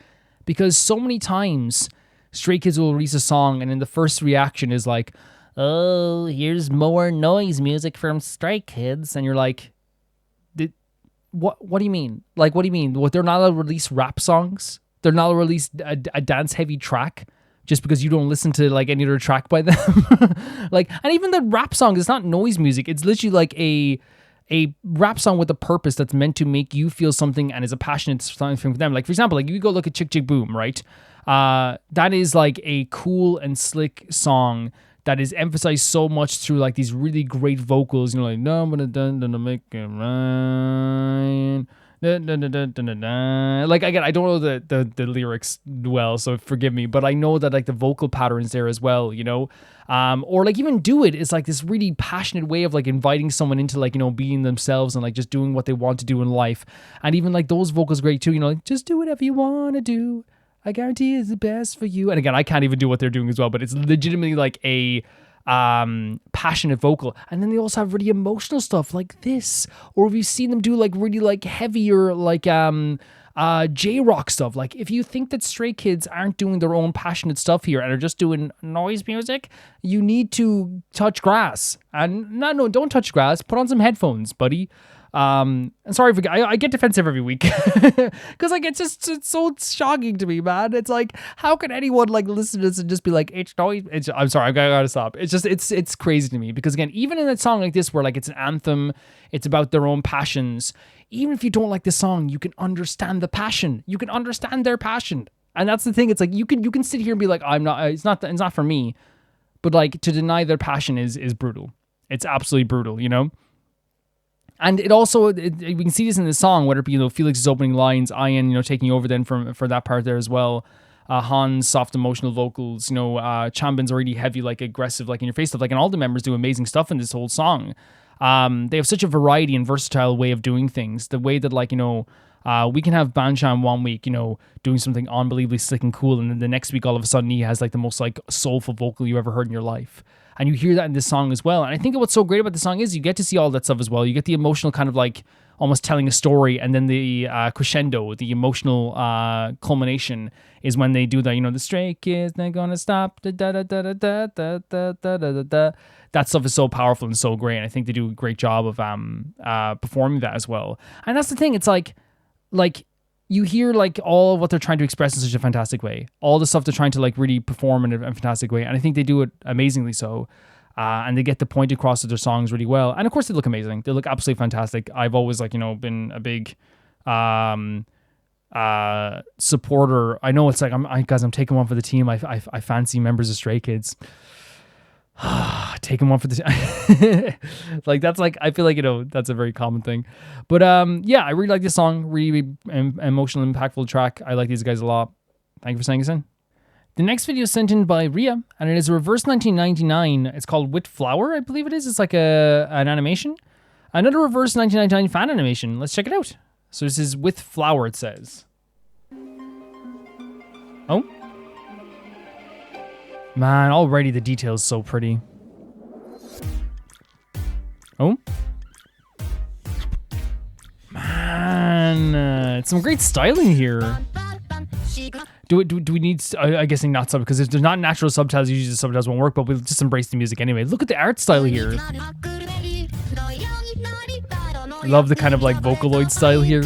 because so many times Stray Kids will release a song and then the first reaction is like, oh, here's more noise music from Stray Kids. And you're like, what do you mean? Like, what do you mean? What, they're not allowed to release rap songs? They're not allowed to release a dance-heavy track just because you don't listen to like any other track by them. Like, and even the rap song is not noise music. It's literally like a rap song with a purpose that's meant to make you feel something and is a passionate thing for them. Like, for example, like you go look at Chick Chick Boom, right? That is like a cool and slick song that is emphasized so much through like these really great vocals, you know, like no, I'm gonna make it right. Like again, I don't know the lyrics well, so forgive me, but I know that like the vocal patterns there as well, you know. Or like even Do It is like this really passionate way of like inviting someone into like, you know, being themselves and like just doing what they want to do in life. And even like those vocals great too, you know, like just do whatever you want to do. I guarantee it's the best for you. And again, I can't even do what they're doing as well, but it's legitimately like a passionate vocal. And then they also have really emotional stuff like this, or we've seen them do like really like heavier like J-rock stuff. Like if you think that Stray Kids aren't doing their own passionate stuff here and are just doing noise music, you need to touch grass. And no, don't touch grass. Put on some headphones, buddy. And sorry if I get defensive every week because like it's so shocking to me, man. It's like, how can anyone like listen to this and just be like, it's noise? I'm sorry, I gotta stop. It's just it's crazy to me because again, even in a song like this where like it's an anthem, it's about their own passions. Even if you don't like the song, you can understand the passion. You can understand their passion, and that's the thing. It's like you can sit here and be like, it's not for me, but like to deny their passion is brutal. It's absolutely brutal, you know. And it also, we can see this in the song, whether it be, you know, Felix's opening lines, Ian, you know, taking over then for that part there as well. Han's soft emotional vocals, you know, Chanbin's already heavy, like aggressive, like in your face stuff. Like, and all the members do amazing stuff in this whole song. They have such a variety and versatile way of doing things. The way that, like, you know, we can have Banchan 1 week, you know, doing something unbelievably slick and cool, and then the next week all of a sudden he has like the most like soulful vocal you ever heard in your life. And you hear that in this song as well. And I think what's so great about the song is you get to see all that stuff as well. You get the emotional kind of like almost telling a story, and then the crescendo, the emotional culmination is when they do that, you know, the Stray Kids, they're gonna stop. Da, da, da, da, da, da, da, da, da, da. That stuff is so powerful and so great. And I think they do a great job of performing that as well. And that's the thing. It's like you hear like all of what they're trying to express in such a fantastic way. All the stuff they're trying to like really perform in a fantastic way. And I think they do it amazingly so. And they get the point across of their songs really well. And of course they look amazing. They look absolutely fantastic. I've always like, you know, been a big supporter. I know it's like, I'm taking one for the team. I fancy members of Stray Kids. Taking one for the like that's like, I feel like, you know, that's a very common thing. But yeah, I really like this song. Really emotional, impactful track. I like these guys a lot. Thank you for sending us in. The next video is sent in by Ria, and it is a reverse 1999. It's called With Flower, I believe it is. It's like an animation. Another reverse 1999 fan animation. Let's check it out. So this is With Flower, it says. Oh. Man, already the detail is so pretty. Oh. Man, it's some great styling here. Do we need, I guess not sub, because if there's not natural subtitles, usually the subtitles won't work, but we'll just embrace the music anyway. Look at the art style here. I love the kind of like Vocaloid style here.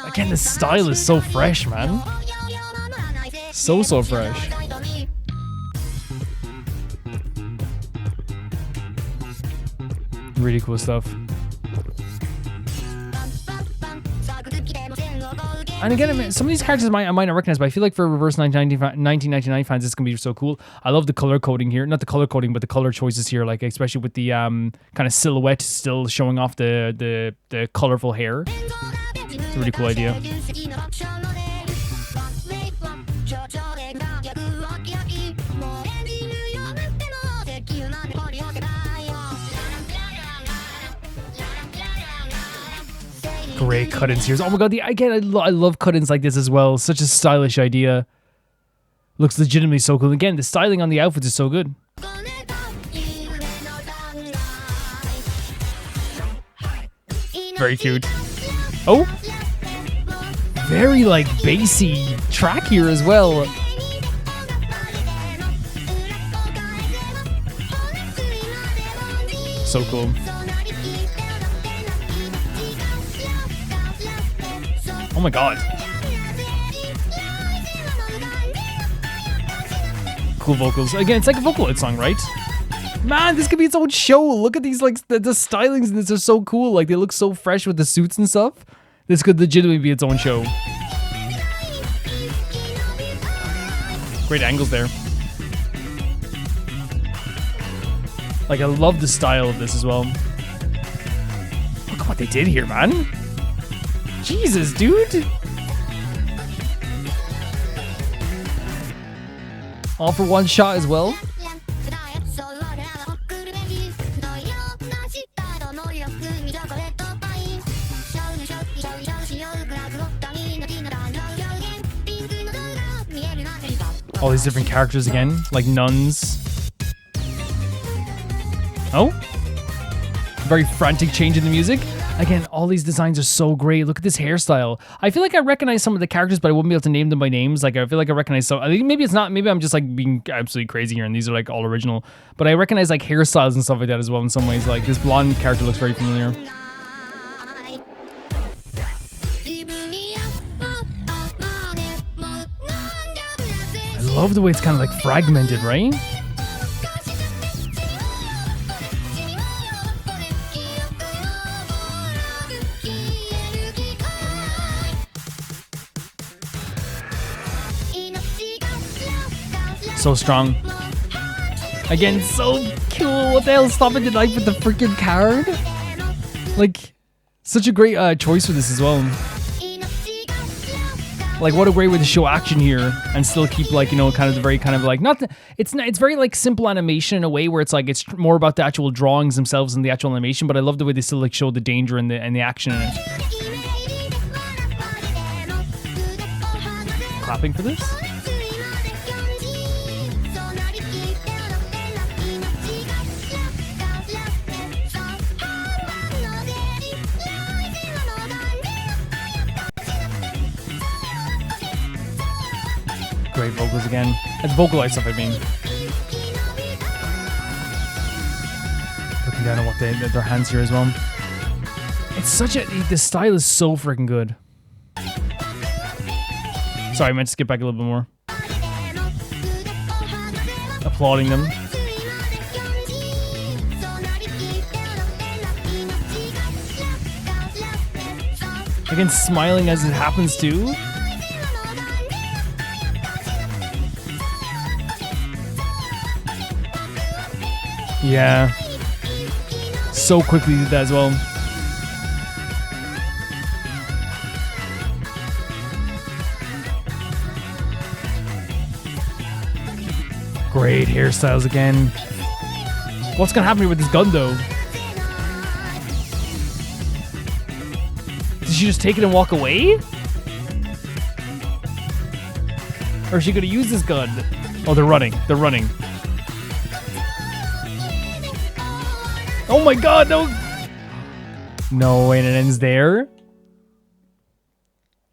Again, the style is so fresh, man. So fresh. Really cool stuff. And again, some of these characters I might not recognize, but I feel like for reverse 1999 fans, it's going to be so cool. I love the color coding here. Not the color coding, but the color choices here, like especially with the kind of silhouette still showing off the colorful hair. It's a really cool idea. Great cut-ins here. Oh my god, I love cut-ins like this as well. Such a stylish idea. Looks legitimately so cool. Again, the styling on the outfits is so good. Very cute. Oh! Very like bassy track here as well. So cool. Oh my god. cool vocals. Again, it's like a Vocaloid song, right? Man, this could be its own show. Look at these, like, the stylings in this are so cool. Like, they look so fresh with the suits and stuff. This could legitimately be its own show. Great angles there. Like, I love the style of this as well. Look at what they did here, man. Jesus, dude. All for one shot as well. All these different characters again, like nuns. Oh, very frantic change in the music. Again, all these designs are so great. Look at this hairstyle. I feel like I recognize some of the characters, but I wouldn't be able to name them by names. Like, I feel like I recognize some. I think maybe it's not. Maybe I'm just like being absolutely crazy here, and these are like all original. But I recognize like hairstyles and stuff like that as well in some ways. Like this blonde character looks very familiar. I love the way it's kind of like fragmented, right? So strong. Again, so cool. What the hell? Stopping the knife with the freaking card? Like, such a great choice for this as well. Like, what a great way to show action here and still keep, like, you know, kind of the very kind of like, it's very like simple animation in a way where it's like, it's more about the actual drawings themselves than the actual animation, but I love the way they still like show the danger and the action in it. Clapping for this? Great vocals again. It's vocalized stuff, I mean. Looking down at what their hands here as well. It's such a... The style is so freaking good. Sorry, I meant to skip back a little bit more. Applauding them. Again, smiling as it happens too. Yeah. So quickly did that as well. Great hairstyles again. What's gonna happen here with this gun though? Did she just take it and walk away? Or is she gonna use this gun? Oh, they're running. They're running. Oh my god, no! No, and it ends there.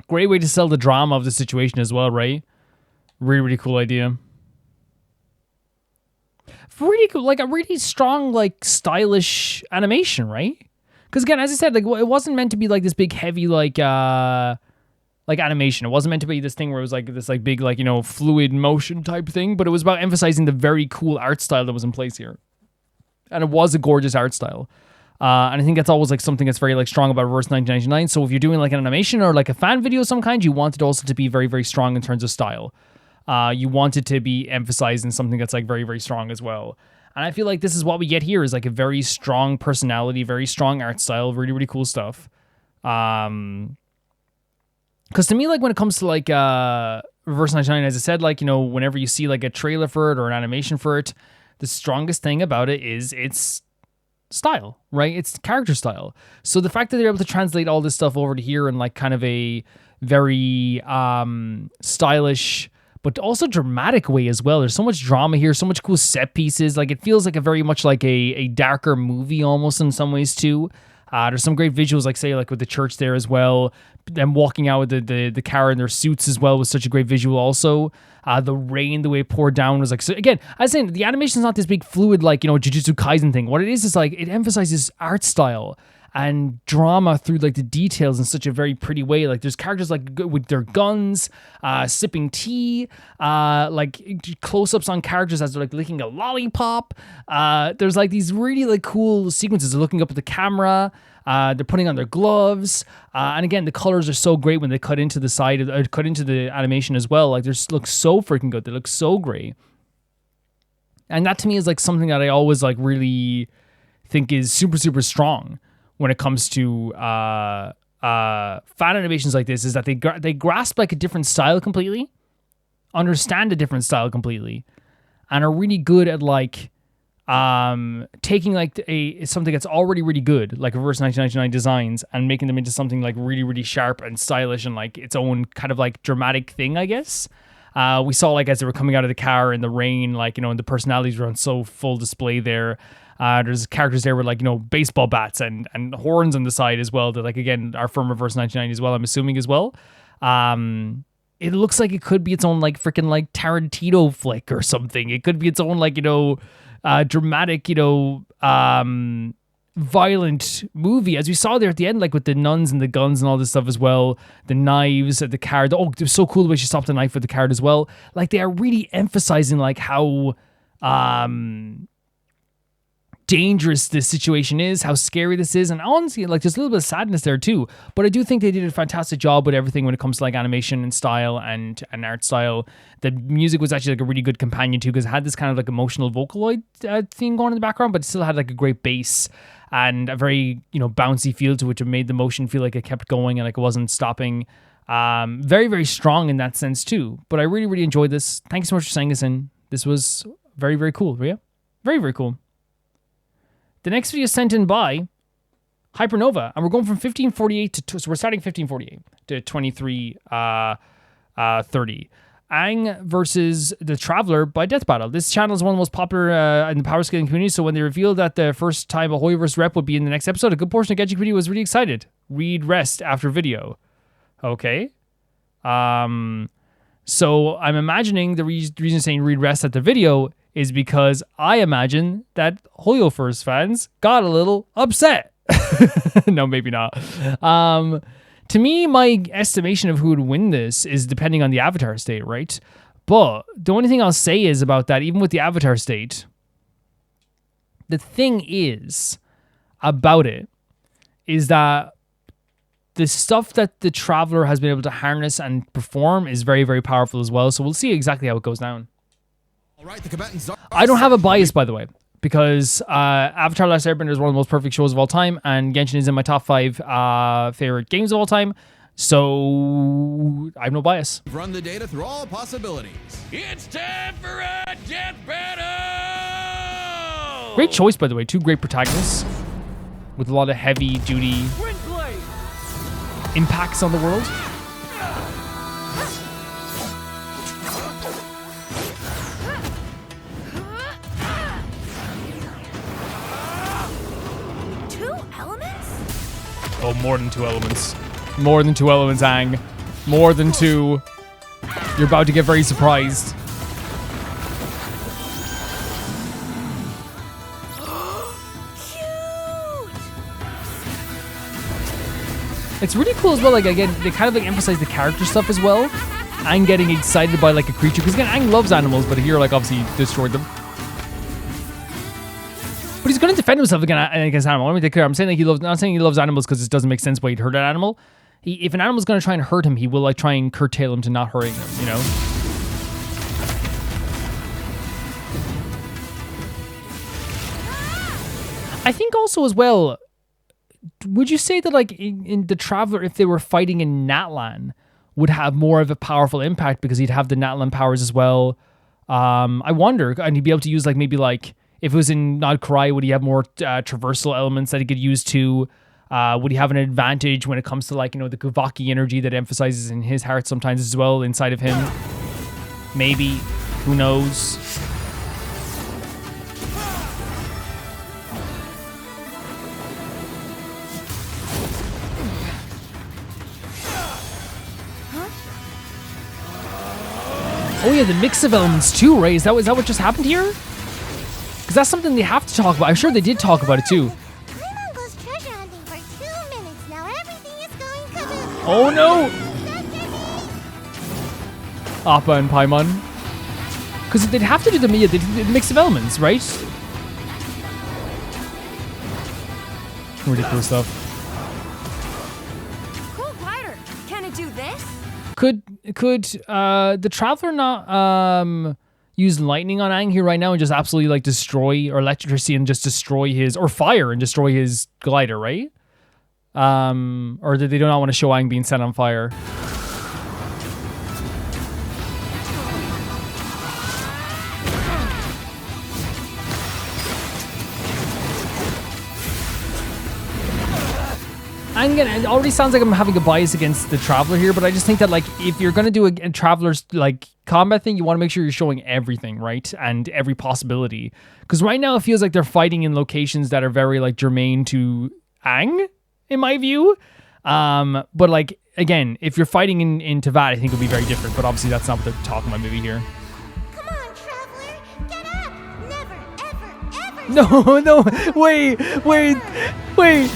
Great way to sell the drama of the situation as well, right? Really, really cool idea. Really cool, like a really strong, like, stylish animation, right? Because again, as I said, like, it wasn't meant to be like this big, heavy, like animation. It wasn't meant to be this thing where it was like this, like, big, like, you know, fluid motion type thing. But it was about emphasizing the very cool art style that was in place here. And it was a gorgeous art style. And I think that's always like something that's very like strong about Reverse 1999. So if you're doing like an animation or like a fan video of some kind, you want it also to be very, very strong in terms of style. You want it to be emphasized in something that's like very, very strong as well. And I feel like this is what we get here is like a very strong personality, very strong art style, really, really cool stuff. Because to me, like when it comes to like Reverse 1999, as I said, like, you know, whenever you see like a trailer for it or an animation for it, the strongest thing about it is its style, right? It's character style. So the fact that they're able to translate all this stuff over to here in like kind of a very stylish, but also dramatic way as well. There's so much drama here, so much cool set pieces. Like it feels like a very much like a darker movie almost in some ways too. There's some great visuals, like say like with the church there as well. Them walking out with the car in their suits as well was such a great visual also. The rain, the way it poured down was like, so again, I was saying the animation is not this big fluid like, you know, Jujutsu Kaisen thing. What it is like it emphasizes art style and drama through like the details in such a very pretty way. Like there's characters like with their guns, sipping tea, like close-ups on characters as they're like licking a lollipop. There's like these really like cool sequences. They're looking up at the camera. They're putting on their gloves, and again, the colors are so great when they cut into the side, cut into the animation as well. Like they look so freaking good. They look so great, and that to me is like something that I always like really think is super, super strong when it comes to fan animations like this. Is that they grasp like a different style completely, understand a different style completely, and are really good at like taking like something that's already really good, like reverse 1999 designs, and making them into something like really, really sharp and stylish and like its own kind of like dramatic thing, I guess. We saw like as they were coming out of the car in the rain, like, you know, and the personalities were on so full display there. There's characters there with like, you know, baseball bats and horns on the side as well that like, again, are from reverse 1990 as well, I'm assuming as well. It looks like it could be its own like freaking like Tarantino flick or something. It could be its own like, you know, dramatic, you know, violent movie, as we saw there at the end, like with the nuns and the guns and all this stuff as well, the knives, the card. Oh, it was so cool the way she stopped the knife with the card as well. Like they are really emphasizing like how dangerous this situation is, how scary this is, and honestly, like there's a little bit of sadness there too. But I do think they did a fantastic job with everything when it comes to like animation and style and art style. The music was actually like a really good companion too, because it had this kind of like emotional Vocaloid theme going in the background, but it still had like a great bass and a very, you know, bouncy feel to it, which made the motion feel like it kept going and like it wasn't stopping. Very, very strong in that sense too. But I really, really enjoyed this. Thank you so much for sending this in. This was very, very cool, Rhea. Very, very cool. The next video is sent in by Hypernova, and we're going from 1548 to, so we're starting 1548 to 2330. Aang versus the Traveler by Death Battle. This channel is one of the most popular in the power scaling community, so when they revealed that the first time a Hoyoverse rep would be in the next episode, a good portion of the Genshin community was really excited. Read rest after video. Okay. So I'm imagining the reason saying read rest at the video is because I imagine that Hoyoverse fans got a little upset. No, maybe not. To me, my estimation of who would win this is depending on the avatar state, right? But the only thing I'll say is about that, even with the avatar state, the thing is about it is that the stuff that the Traveler has been able to harness and perform is very, very powerful as well. So we'll see exactly how it goes down.
All right, the combatants are...
I don't have a bias, by the way, because Avatar: Last Airbender is one of the most perfect shows of all time, and Genshin is in my top 5 favorite games of all time, so I have no bias.
Run the data through all possibilities.
It's time for a death battle!
Great choice, by the way. 2 great protagonists with a lot of heavy-duty impacts on the world. Oh, more than 2 elements. More than 2 elements, Aang. More than 2. You're about to get very surprised. It's really cool as well, like, again, they kind of like emphasize the character stuff as well. Aang getting excited by like a creature, because again, Aang loves animals, but here, like, obviously destroyed them. But he's going to defend himself against animal. Let me take care. I'm saying like not saying he loves animals because it doesn't make sense why he'd hurt an animal. If an animal's going to try and hurt him, he will like try and curtail him to not hurting them, you know? I think also as well, would you say that like in the Traveler, if they were fighting in Natlan, would have more of a powerful impact because he'd have the Natlan powers as well? I wonder, and he'd be able to use like maybe like, if it was in Nod Karai, would he have more traversal elements that he could use too? Would he have an advantage when it comes to like, you know, the Kuvaki energy that emphasizes in his heart sometimes as well inside of him? Maybe. Who knows? Oh yeah, the mix of elements too, right? Is that what just happened here? Because that's something they have to talk about. I'm sure they did talk about it too. Oh no! Appa and Paimon. Because they'd have to do the mix of elements, right? Really cool stuff.
Cool glider. Can it do this?
Could the Traveler not use lightning on Aang here right now and just absolutely like destroy, or electricity and just destroy his, or fire and destroy his glider, right? Or did they not want to show Aang being set on fire? And again, it already sounds like I'm having a bias against the Traveler here, but I just think that like if you're gonna do a Traveler's like combat thing, you want to make sure you're showing everything, right? And every possibility. Because right now it feels like they're fighting in locations that are very like germane to Aang, in my view. But like again, if you're fighting in Teyvat, I think it'll be very different. But obviously that's not what they're talking about maybe here.
Come on, Traveler. Get up. Never, ever, ever.
No, wait.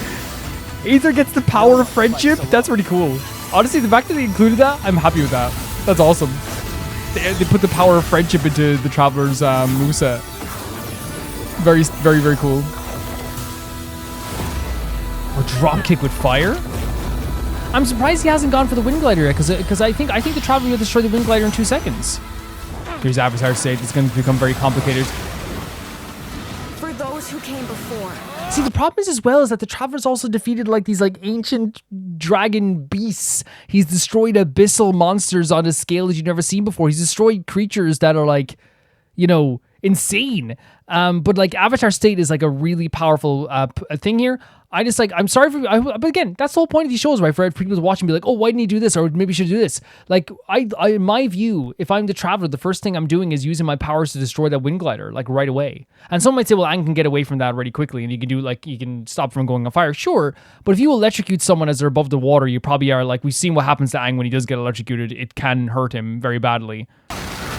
Aether gets the power of friendship? That's pretty cool. Honestly, the fact that they included that, I'm happy with that. That's awesome. They put the power of friendship into the Traveler's moveset. Very, very, very cool. Or dropkick with fire? I'm surprised he hasn't gone for the Wind Glider yet, because I think the Traveler will destroy the Wind Glider in 2 seconds. Here's Avatar State. It's going to become very complicated.
For those who came before.
See, the problem is as well is that the Traveler's also defeated like these like ancient dragon beasts. He's destroyed abyssal monsters on a scale that you've never seen before. He's destroyed creatures that are like, you know, insane. But like Avatar State is like a really powerful thing here. I just like, I'm sorry for, but again, that's the whole point of these shows, right? For people to watch and be like, oh, why didn't he do this? Or maybe he should do this. Like, I in my view, if I'm the Traveler, the first thing I'm doing is using my powers to destroy that Wind Glider, like right away. And some might say, well, Aang can get away from that really quickly and you can do like, you can stop from going on fire. Sure. But if you electrocute someone as they're above the water, you probably are like, we've seen what happens to Aang when he does get electrocuted. It can hurt him very badly,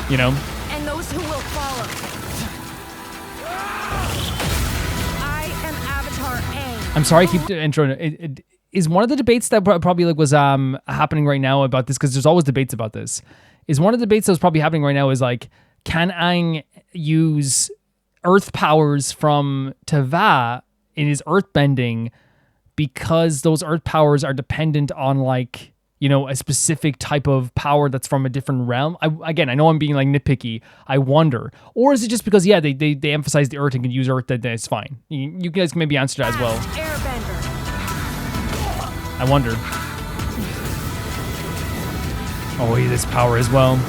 you know?
And those who will follow. I am Avatar Aang.
I'm sorry, I keep introing it. Is one of the debates that probably like was happening right now about this, because there's always debates about this, is one of the debates that was probably happening right now is like, can Aang use earth powers from Teyvat in his earth bending because those earth powers are dependent on like, you know, a specific type of power that's from a different realm? I know I'm being like nitpicky. I wonder. Or is it just because, yeah, they emphasize the earth and can use earth, that it's fine? You guys can maybe answer that as well.
Airbender.
I wonder. Oh, he has this power as well.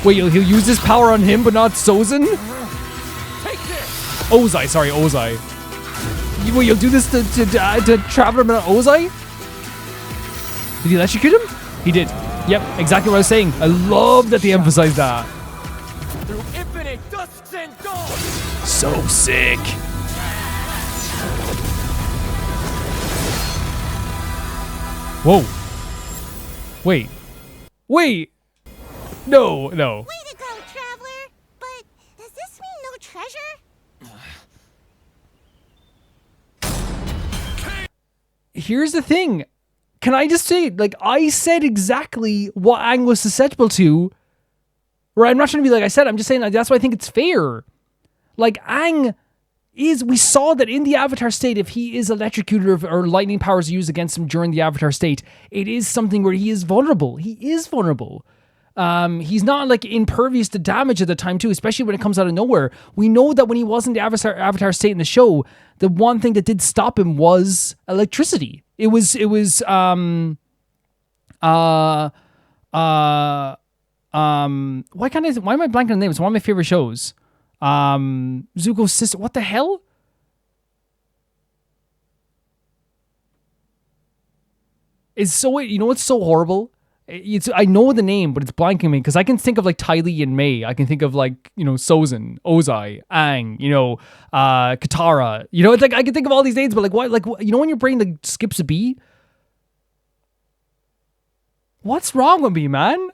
Wait, he'll use this power on him, but not Sozin? Ozai, sorry, Ozai. Wait, you'll do this to Traveler, but not Ozai? Did he electrocute him? He did. Yep, exactly what I was saying. I love that they emphasized that.
Through infinite dusks and dawn.
So sick. Whoa. Wait. No.
Way to go, Traveler. But does this mean no treasure?
Here's the thing. Can I just say, like, I said exactly what Aang was susceptible to. Right? I'm not trying to be like I said. I'm just saying that's why I think it's fair. Like, Aang is, we saw that in the Avatar State, if he is electrocuted or lightning powers used against him during the Avatar State, it is something where he is vulnerable. He is vulnerable. He's not like impervious to damage at the time too, especially when it comes out of nowhere. We know that when he was in the Avatar State in the show, the one thing that did stop him was electricity. It was why am I blanking on the name? It's one of my favorite shows. Zuko's sister. What the hell? It's so, you know what's so horrible? I know the name, but it's blanking me because I can think of like Ty Lee and Mei. I can think of like, you know, Sozin, Ozai, Aang, you know, Katara. You know, it's like I can think of all these names, but like what, like, you know, when your brain like skips a beat? What's wrong with me, man?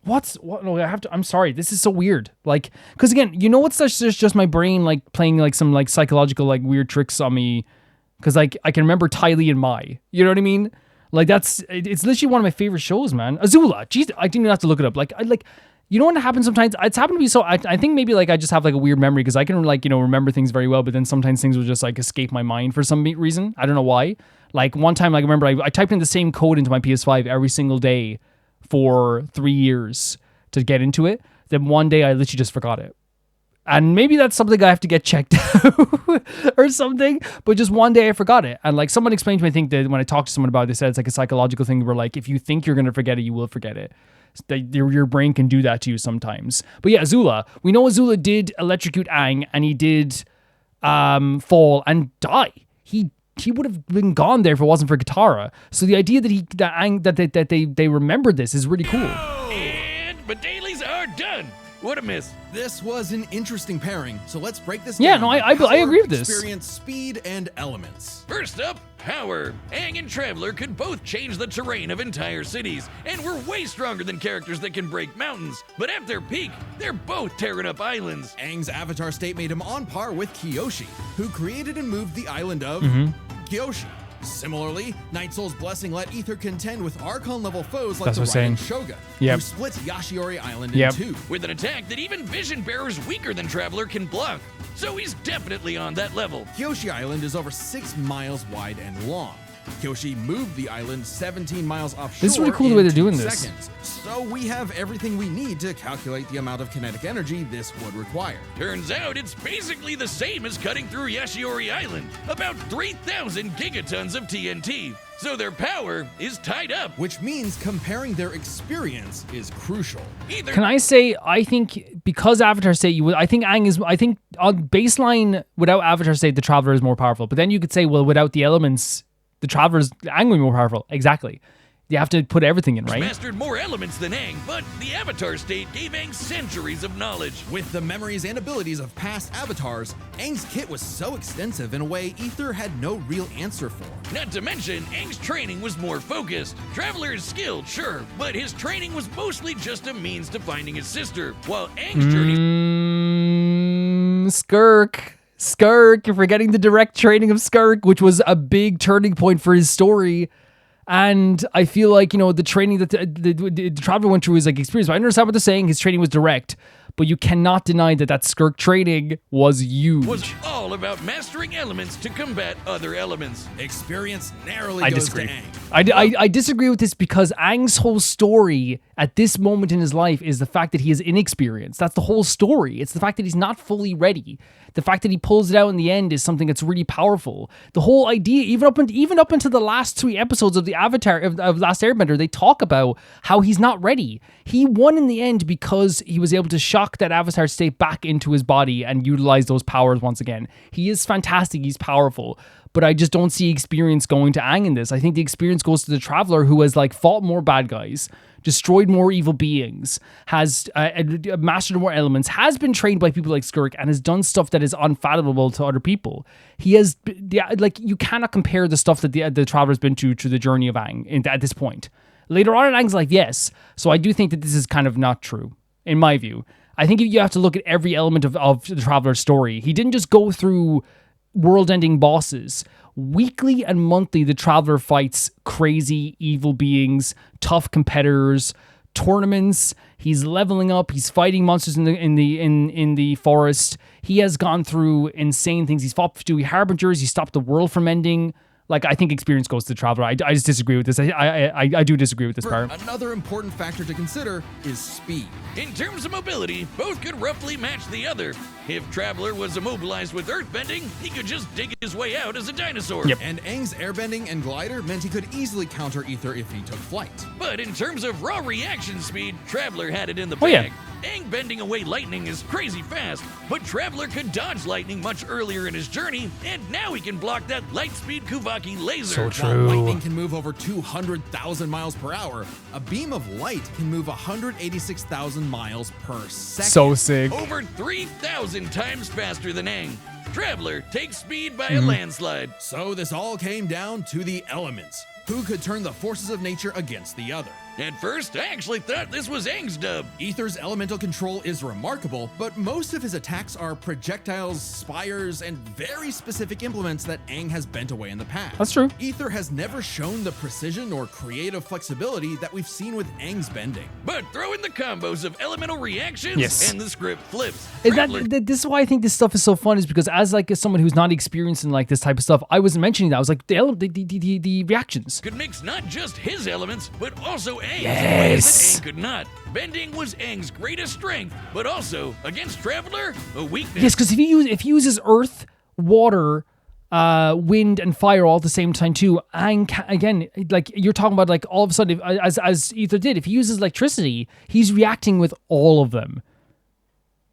what? No, I have to. I'm sorry. This is so weird. Like, because again, you know what's just my brain like playing like some like psychological like weird tricks on me. Because like I can remember Ty Lee and Mai. You know what I mean? Like it's literally one of my favorite shows, man. Azula. Jeez, I didn't even have to look it up. Like you know what happens sometimes? It's happened to be so. I think maybe like I just have like a weird memory because I can like remember things very well, but then sometimes things will just like escape my mind for some reason. I don't know why. Like one time, like I remember I typed in the same code into my PS5 every single day for 3 years to get into it. Then one day I literally just forgot it. And maybe that's something I have to get checked out or something. But just one day I forgot it. And like someone explained to me, I think that when I talked to someone about it, they said it's like a psychological thing where like if you think you're going to forget it, you will forget it. Your brain can do that to you sometimes. But yeah, Azula. We know Azula did electrocute Aang and he did fall and die. He would have been gone there if it wasn't for Katara. So the idea that they remembered this is really cool.
And my dailies are done. What a miss.
This was an interesting pairing, so let's break this
down. Yeah, no, I agree with this.
Experience, speed, and elements.
First up, power. Aang and Traveler could both change the terrain of entire cities, and we're way stronger than characters that can break mountains. But at their peak, they're both tearing up islands.
Aang's avatar state made him on par with Kyoshi, who created and moved the island of Kyoshi. Similarly, Night Soul's Blessing let Aether contend with Archon-level foes like the Raiden Shogun, who split Yashiori Island in two.
With an attack that even Vision Bearers weaker than Traveler can block. So he's definitely on that level.
Kyoshi Island is over 6 miles wide and long. Kyoshi moved the island 17 miles offshore.
This is really cool the way they're doing this.
Seconds. So we have everything we need to calculate the amount of kinetic energy this would require.
Turns out it's basically the same as cutting through Yashiori Island, about 3,000 gigatons of TNT. So their power is tied up.
Which means comparing their experience is crucial.
Can I say, I think because Avatar State, I think on baseline, without Avatar State, the Traveler is more powerful. But then you could say, well, without the elements, the Traveler's Aang will be more powerful. Exactly. You have to put everything in, right?
Mastered more elements than Aang, but the Avatar State gave Aang centuries of knowledge.
With the memories and abilities of past avatars, Aang's kit was so extensive in a way Aether had no real answer for.
Not to mention, Aang's training was more focused. Traveler is skilled, sure, but his training was mostly just a means to finding his sister, while Aang's journey...
Skirk, you're forgetting the direct training of Skirk, which was a big turning point for his story. And I feel like, the training that the Traveler went through is like experience. But I understand what they're saying. His training was direct, but you cannot deny that Skirk training was huge.
Was all about mastering elements to combat other elements.
Experience narrowly goes to Aang.
I disagree with this because Aang's whole story at this moment in his life is the fact that he is inexperienced. That's the whole story. It's the fact that he's not fully ready. The fact that he pulls it out in the end is something that's really powerful. The whole idea, even up into the last 3 episodes of the Avatar of Last Airbender, they talk about how he's not ready. He won in the end because he was able to shock that Avatar state back into his body and utilize those powers once again. He is fantastic. He's powerful. But I just don't see experience going to Aang in this. I think the experience goes to the Traveler, who has fought more bad guys, destroyed more evil beings, has mastered more elements, has been trained by people like Skirk, and has done stuff that is unfathomable to other people. He has, you cannot compare the stuff that the Traveler's been through the journey of Aang at this point. Later on in Aang's life, yes. So I do think that this is kind of not true, in my view. I think you have to look at every element of the Traveler's story. He didn't just go through world-ending bosses. Weekly and monthly, the Traveler fights crazy evil beings, tough competitors, tournaments. He's leveling up. He's fighting monsters in the forest. He has gone through insane things. He's fought Dewey Harbingers. He stopped the world from ending. I think experience goes to the Traveler. I just disagree with this. I do disagree with this part.
Another important factor to consider is speed.
In terms of mobility, both could roughly match the other. If Traveler was immobilized with earthbending, he could just dig his way out as a dinosaur.
Yep.
And Aang's airbending and glider meant he could easily counter Aether if he took flight.
But in terms of raw reaction speed, Traveler had it in the bag. Aang bending away lightning is crazy fast, but Traveler could dodge lightning much earlier in his journey, and now he can block that light-speed Kuvaki laser.
So true.
While lightning can move over 200,000 miles per hour, a beam of light can move 186,000 miles per second.
So sick.
Over 3,000 times faster than Aang. Traveler takes speed by a landslide.
So this all came down to the elements. Who could turn the forces of nature against the other?
At first, I actually thought this was Aang's dub.
Aether's elemental control is remarkable, but most of his attacks are projectiles, spires, and very specific implements that Aang has bent away in the past.
That's true.
Aether has never shown the precision or creative flexibility that we've seen with Aang's bending.
But throw in the combos of elemental reactions, and the script flips.
This is why I think this stuff is so fun, is because as like someone who's not experienced in like this type of stuff, I wasn't mentioning that. I was like the reactions.
Could mix not just his elements, but also Aang's
Yes.
in ways that Aang could not. Bending was Aang's greatest strength, but also, against Traveler, a weakness.
Yes, because if he uses earth, water, wind, and fire all at the same time too, Aang again, like you're talking about, like all of a sudden, as Aether did, if he uses electricity, he's reacting with all of them.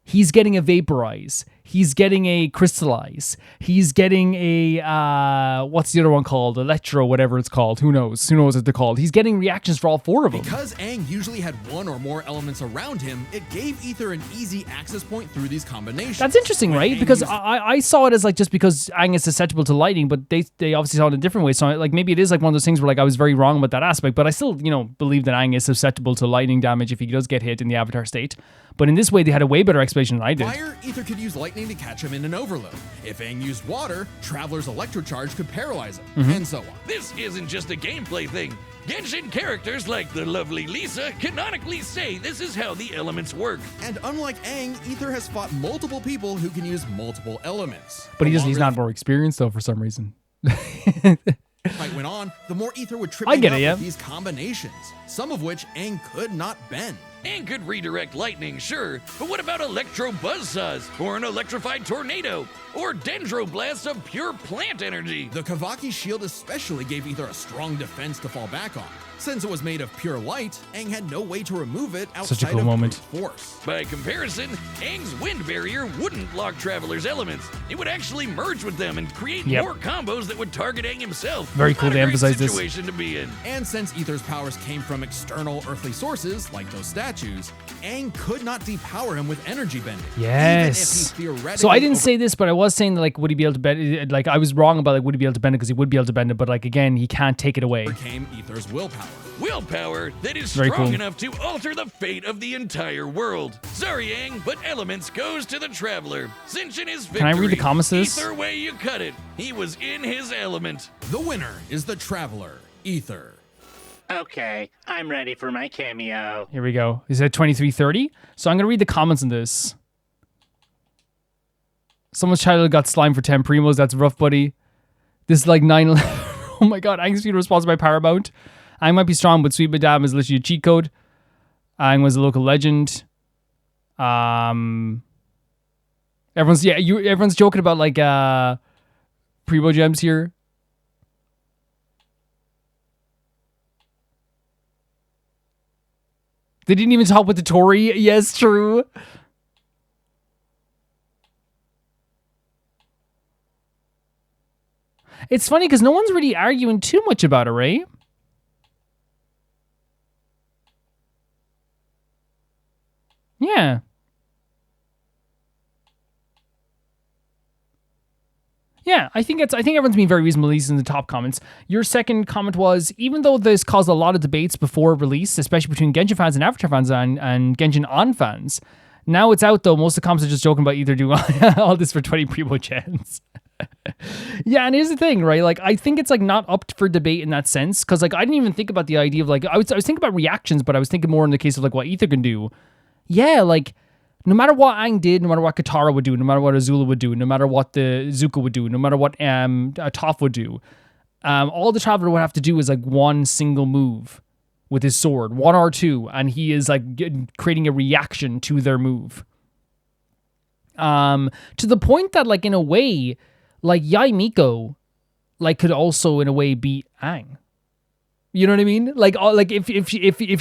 He's getting a vaporize. He's getting a crystallize. He's getting a, what's the other one called? Electro, whatever it's called. Who knows? Who knows what they're called? He's getting reactions for all four of them.
Because Aang usually had one or more elements around him, it gave Aether an easy access point through these combinations.
That's interesting, right? Because I saw it as like just because Aang is susceptible to lightning, but they obviously saw it in a different way. So like maybe it is like one of those things where like I was very wrong about that aspect, but I still, believe that Aang is susceptible to lightning damage if he does get hit in the Avatar state. But in this way, they had a way better explanation than I did.
Fire, Aether could use lightning to catch him in an overload. If Aang used water, Traveler's electrocharge could paralyze him, and so on.
This isn't just a gameplay thing. Genshin characters like the lovely Lisa canonically say this is how the elements work.
And unlike Aang, Aether has fought multiple people who can use multiple elements.
But he's not more experienced though for some reason.
Fight went on, the more Aether would trip
with
these combinations, some of which Aang could not bend.
Aang could redirect lightning, sure, but what about electro buzzsaws, or an electrified tornado, or dendroblasts of pure plant energy?
The Kavaki shield especially gave Aether a strong defense to fall back on. Since it was made of pure light, Aang had no way to remove it outside
Such a cool
of
moment.
brute force.
By comparison, Aang's wind barrier wouldn't block Traveler's elements. It would actually merge with them and create more combos that would target Aang himself.
Very cool to emphasize this.
Situation to be in.
And since Aether's powers came from external earthly sources, like those statues, Aang could not depower him with energy bending.
Yes.
Even if he theoretically
So I didn't say this, but I was saying that, like, would he be able to bend it? Like, I was wrong about, like, would he be able to bend it? Because he would be able to bend it, but, like, again, he can't take it away.
Overcame Aether's willpower.
Willpower that is
Very
strong
cool.
enough to alter the fate of the entire world. Sorry, Aang, but elements goes to the Traveler. Cinching his victory.
Can I read the comments to this?
Either way you cut it, he was in his element.
The winner is the Traveler, Aether.
Okay, I'm ready for my cameo.
Here we go. He said 2330. So I'm going to read the comments on this. Someone's child got slime for 10 primos. That's rough, buddy. This is like 911. Oh my god, Aang's being sponsored by Paramount. Aang might be strong, but Sweet Madame is literally a cheat code. Aang was a local legend. Everyone's joking about like Primo gems here. They didn't even talk with the Tory. Yes, true. It's funny because no one's really arguing too much about it, right? Yeah. Yeah, I think everyone's being very reasonable, at least in the top comments. Your second comment was, even though this caused a lot of debates before release, especially between Genshin fans and Avatar fans and Genshin On fans, now it's out though, most of the comments are just joking about either doing all this for 20 Primo gens. Yeah, and here's the thing, right? Like, I think it's like not up for debate in that sense, because like I didn't even think about the idea of like I was thinking about reactions, but I was thinking more in the case of like what Aether can do. Yeah, like no matter what Aang did, no matter what Katara would do, no matter what Azula would do, no matter what the Zuko would do, no matter what Toph would do, all the Traveler would have to do is like one single move with his sword, one or two, and he is like creating a reaction to their move. To the point that like in a way, like Yai Miko, like could also in a way beat Aang. You know what I mean? Like if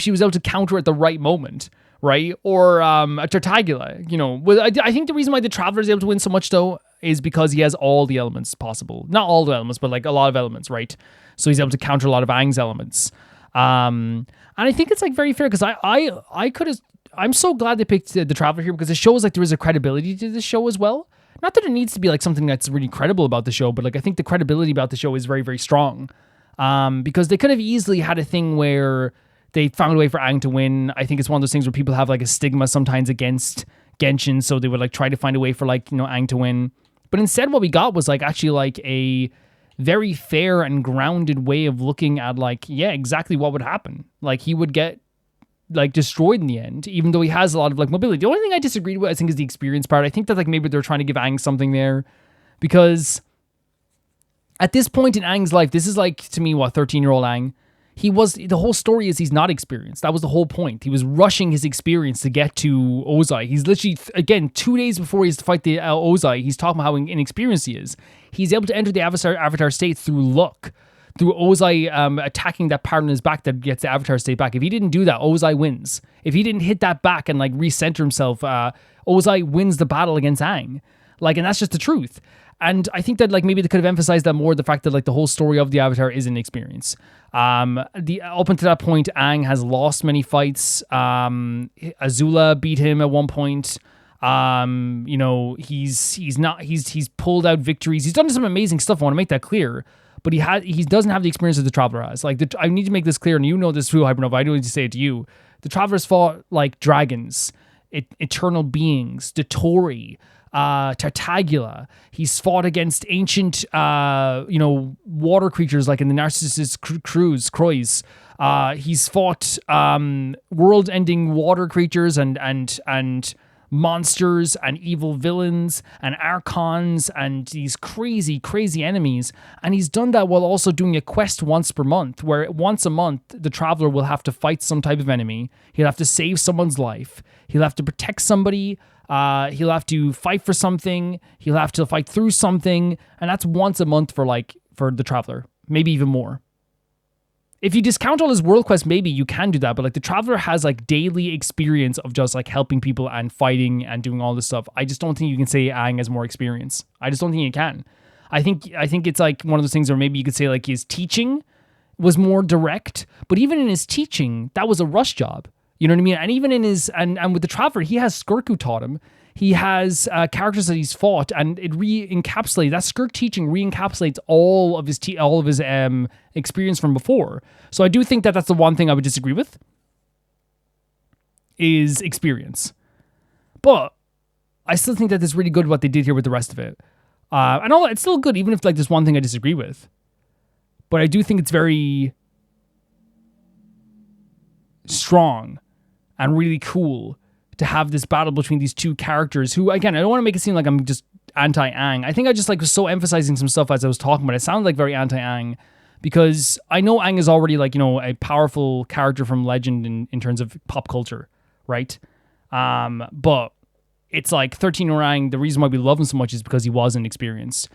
she was able to counter at the right moment, right? Or a Tartaglia, you know. I think the reason why the Traveler is able to win so much though is because he has all the elements possible. Not all the elements, but like a lot of elements, right? So he's able to counter a lot of Aang's elements. And I think it's like very fair because I could have. I'm so glad they picked the Traveler here because it shows like there is a credibility to this show as well. Not that it needs to be like something that's really credible about the show, but like I think the credibility about the show is very, very strong. Because they could have easily had a thing where they found a way for Aang to win. I think it's one of those things where people have like a stigma sometimes against Genshin, so they would like try to find a way for like, you know, Aang to win. But instead what we got was like actually like a very fair and grounded way of looking at like, yeah, exactly what would happen. Like he would get like destroyed in the end, even though he has a lot of like mobility. The only thing I disagreed with, I think, is the experience part. I think that like maybe they're trying to give Aang something there, because at this point in Aang's life, this is like, to me, what, 13-year-old Aang, the whole story is he's not experienced. That was the whole point. He was rushing his experience to get to Ozai. He's literally, again, 2 days before he has to fight the Ozai, he's talking about how inexperienced he is. He's able to enter the Avatar state through luck, through Ozai attacking that part on his back that gets the Avatar state back. If he didn't do that, Ozai wins. If he didn't hit that back and like recenter himself, Ozai wins the battle against Aang. Like, and that's just the truth. And I think that like maybe they could have emphasized that more, the fact that like the whole story of the Avatar is an experience. Up until that point, Aang has lost many fights. Azula beat him at one point. You know, he's pulled out victories. He's done some amazing stuff. I want to make that clear. But he doesn't have the experience that the Traveler has. Like, I need to make this clear, and you know this too, Hypernova. I don't need to say it to you. The Traveler's fought like dragons, eternal beings, Dotori, Tartagula. He's fought against ancient, water creatures like in the Narcissus Croix. He's fought world-ending water creatures and monsters and evil villains and archons and these crazy, crazy enemies. And he's done that while also doing a quest once per month, where once a month, the Traveler will have to fight some type of enemy. He'll have to save someone's life. He'll have to protect somebody. He'll have to fight for something. He'll have to fight through something. And that's once a month for the Traveler. Maybe even more. If you discount all his world quests, maybe you can do that. But like the Traveler has like daily experience of just like helping people and fighting and doing all this stuff. I just don't think you can say Aang has more experience. I just don't think you can. I think it's like one of those things where maybe you could say like his teaching was more direct. But even in his teaching, that was a rush job. You know what I mean? And even in his, and with the Traveler, he has Skirk who taught him. He has characters that he's fought, and it re-encapsulates, that Skirk teaching re-encapsulates all of his experience from before. So I do think that that's the one thing I would disagree with, is experience. But I still think that it's really good what they did here with the rest of it. And all it's still good, even if like there's one thing I disagree with. But I do think it's very strong and really cool to have this battle between these two characters who, again, I don't want to make it seem like I'm just anti-Aang. I think I just like was so emphasizing some stuff as I was talking, but it sounded like very anti-Aang, because I know Aang is already like, you know, a powerful character from legend in terms of pop culture, right? But it's like 13-year-old Aang, the reason why we love him so much is because he wasn't experienced.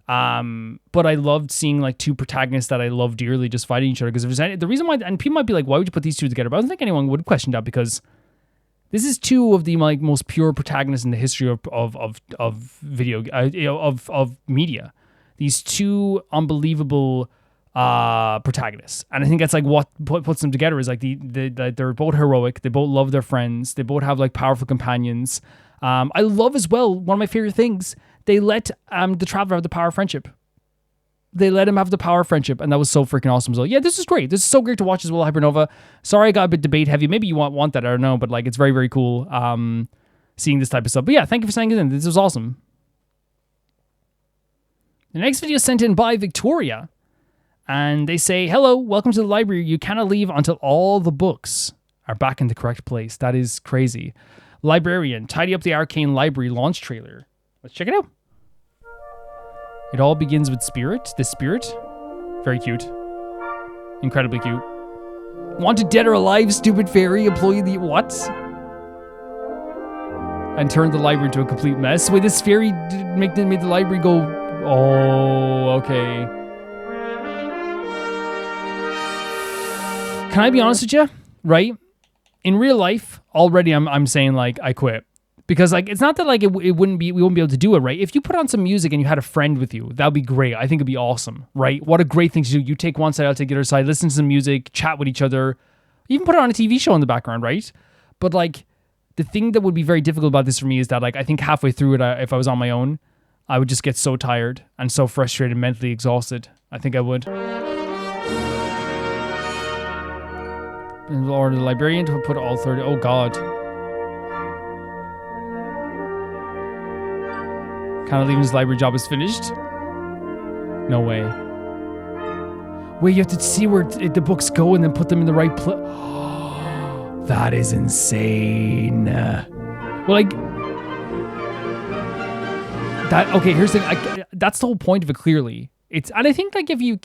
But I loved seeing like two protagonists that I love dearly just fighting each other, because the reason why, and people might be like, why would you put these two together? But I don't think anyone would question that, because this is two of the like most pure protagonists in the history of media. These two unbelievable protagonists, and I think that's like what puts them together is like they're both heroic. They both love their friends. They both have like powerful companions. I love as well, one of my favorite things, they let the Traveler have the power of friendship. They let him have the power of friendship, and that was so freaking awesome. So yeah, this is great. This is so great to watch as well, Hypernova. Sorry I got a bit debate heavy. Maybe you want that, I don't know, but like it's very, very cool seeing this type of stuff. But yeah, thank you for sending it in. This was awesome. The next video is sent in by Victoria, and they say, hello, welcome to the library. You cannot leave until all the books are back in the correct place. That is crazy. Librarian, tidy up the Arcane library launch trailer. Let's check it out. It all begins with Spirit. The Spirit. Very cute. Incredibly cute. Wanted dead or alive, stupid fairy. Employee the what? And turned the library into a complete mess. Wait, this fairy made the library go... Oh, okay. Can I be honest with you? Right? In real life, already I'm saying like, I quit. Because like it's not that like we wouldn't be able to do it, right? If you put on some music and you had a friend with you, that would be great. I think it'd be awesome, right? What a great thing to do. You take one side, I'll take the other side, listen to some music, chat with each other, even put it on a TV show in the background, right? But like the thing that would be very difficult about this for me is that like I think halfway through it, if I was on my own, I would just get so tired and so frustrated, mentally exhausted. I think I would. or the librarian to put all 30. Oh God. Kind of leaving his library job is finished. No way. Wait, you have to see where the books go and then put them in the right place. That is insane. Well, like that. Okay, here's the. That's the whole point of it. Clearly, and I think like if you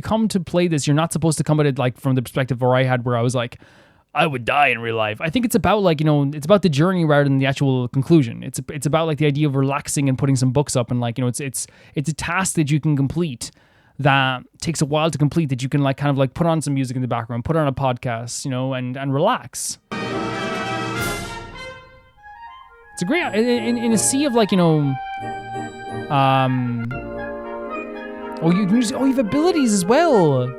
come to play this, you're not supposed to come at it like from the perspective where I was like, I would die in real life. I think it's about like, it's about the journey rather than the actual conclusion. It's about like the idea of relaxing and putting some books up and like, it's a task that you can complete that takes a while to complete, that you can like kind of like put on some music in the background, put on a podcast, and relax. It's a great, in a sea of like, you have abilities as well.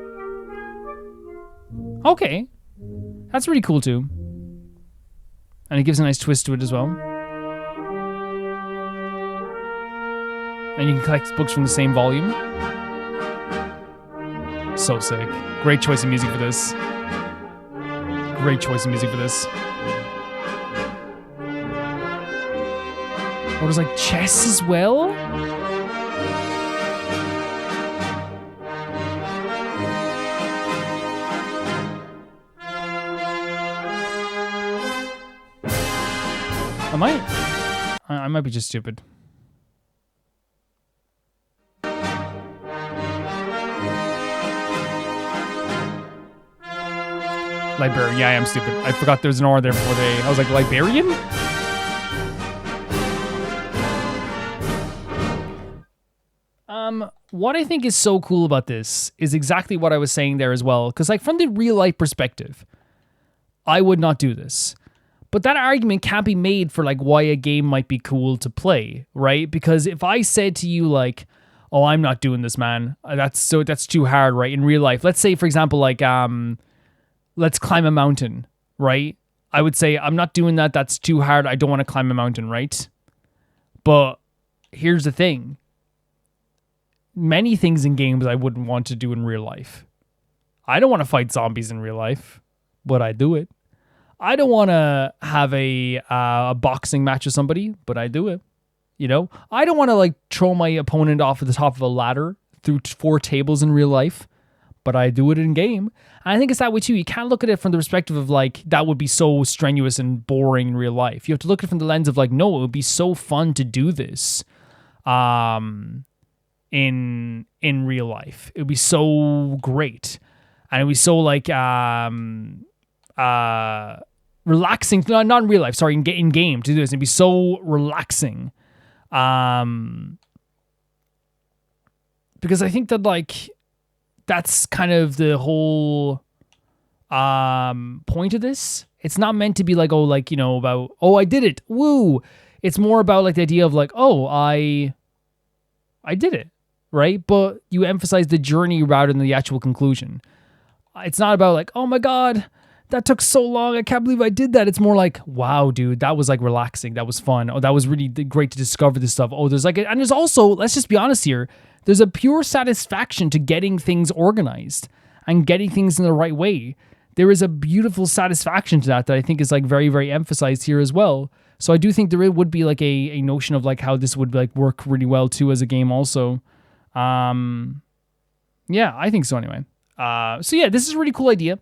Okay. That's really cool too. And it gives a nice twist to it as well. And you can collect books from the same volume. So sick. Great choice of music for this. Great choice of music for this. Oh, there's like chess as well? I might be just stupid. Librarian. Yeah, I am stupid. I forgot there was an R there before I was like, Librarian? What I think is so cool about this is exactly what I was saying there as well. Because like from the real life perspective, I would not do this. But that argument can't be made for like why a game might be cool to play, right? Because if I said to you like, "Oh, I'm not doing this, man. That's too hard," right? In real life, let's say for example like let's climb a mountain, right? I would say I'm not doing that. That's too hard. I don't want to climb a mountain, right? But here's the thing. Many things in games I wouldn't want to do in real life. I don't want to fight zombies in real life, but I do it. I don't want to have a boxing match with somebody, but I do it. I don't want to like throw my opponent off at the top of a ladder through 4 tables in real life, but I do it in game. And I think it's that way too. You can't look at it from the perspective of like, that would be so strenuous and boring in real life. You have to look at it from the lens of like, no, it would be so fun to do this in real life. It would be so great. And it would be so like relaxing, not in real life, sorry, in game to do this. It'd be so relaxing. Because I think that like that's kind of the whole point of this. It's not meant to be like, oh, like, about, oh, I did it, woo. It's more about like the idea of like, oh, I did it, right? But you emphasize the journey rather than the actual conclusion. It's not about like, oh my God, that took so long. I can't believe I did that. It's more like, wow, dude, that was like relaxing. That was fun. Oh, that was really great to discover this stuff. Oh, there's like, and there's also, let's just be honest here. There's a pure satisfaction to getting things organized and getting things in the right way. There is a beautiful satisfaction to that I think is like very, very emphasized here as well. So I do think there would be like a notion of like how this would like work really well too as a game also. Yeah, I think so anyway. So yeah, this is a really cool idea.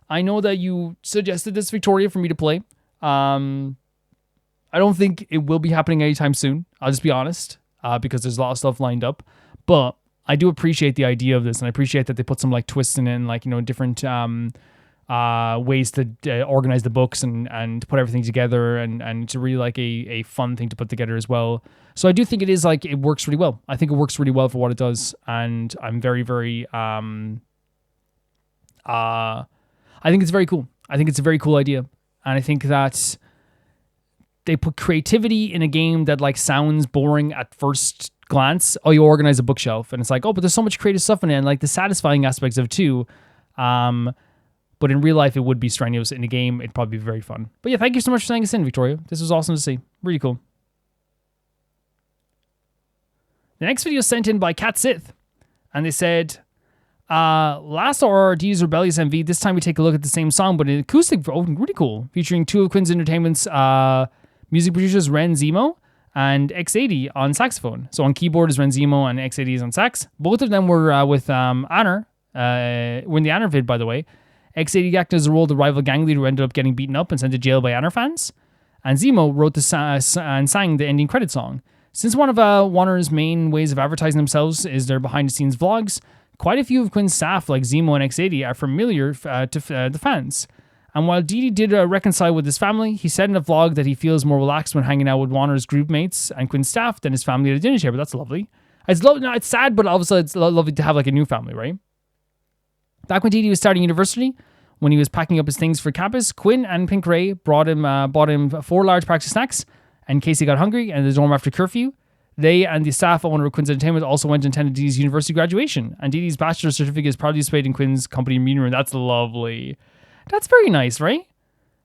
I know that you suggested this, Victoria, for me to play. I don't think it will be happening anytime soon. I'll just be honest, because there's a lot of stuff lined up. But I do appreciate the idea of this, and I appreciate that they put some like twists in it and like, different ways to organize the books and put everything together, and it's really like a fun thing to put together as well. So I do think it is like, it works really well. I think it works really well for what it does, and I'm very, very I think it's very cool. I think it's a very cool idea. And I think that they put creativity in a game that like sounds boring at first glance. Oh, you organize a bookshelf and it's like, oh, but there's so much creative stuff in it and like the satisfying aspects of it too. But in real life, it would be strenuous. In a game, it'd probably be very fun. But yeah, thank you so much for sending us in, Victoria. This was awesome to see. Really cool. The next video is sent in by Cat Sith. And they said, Last our Ateez Rebellious MV. This time we take a look at the same song, but in acoustic. Oh, really cool. Featuring two of Quinn's Entertainment's music producers, Ren Zemo and X80 on saxophone. So on keyboard is Ren Zemo and X80 is on sax. Both of them were with Anner. We're in the Anner vid, by the way. X80 acted as the role of the rival gang leader who ended up getting beaten up and sent to jail by Anner fans. And Zemo wrote and sang the ending credit song. Since one of Warner's main ways of advertising themselves is their behind-the-scenes vlogs, quite a few of Quinn's staff, like Zemo and X80, are familiar to the fans. And while Diidii did reconcile with his family, he said in a vlog that he feels more relaxed when hanging out with Warner's group mates and Quinn's staff than his family at a dinner table. That's lovely. It's sad, but obviously it's lovely to have like a new family, right? Back when Diidii was starting university, when he was packing up his things for campus, Quinn and Pink Ray bought him 4 large packs of snacks in case he got hungry and in the dorm after curfew. They and the staff at one of Quinn's Entertainment also went and attended Diidii's university graduation. And Diidii's bachelor's certificate is proudly displayed in Quinn's company meeting room. That's lovely. That's very nice, right?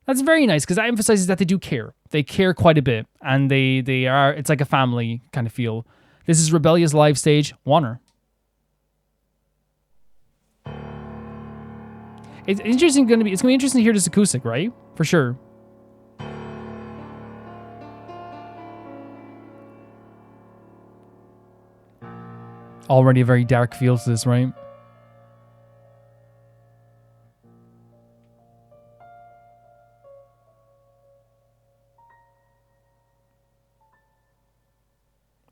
That's very nice because that emphasizes that they do care. They care quite a bit. And they are, it's like a family kind of feel. This is Rebellious live stage, Warner. It's gonna be interesting to hear this acoustic, right? For sure. Already a very dark feel to this, right?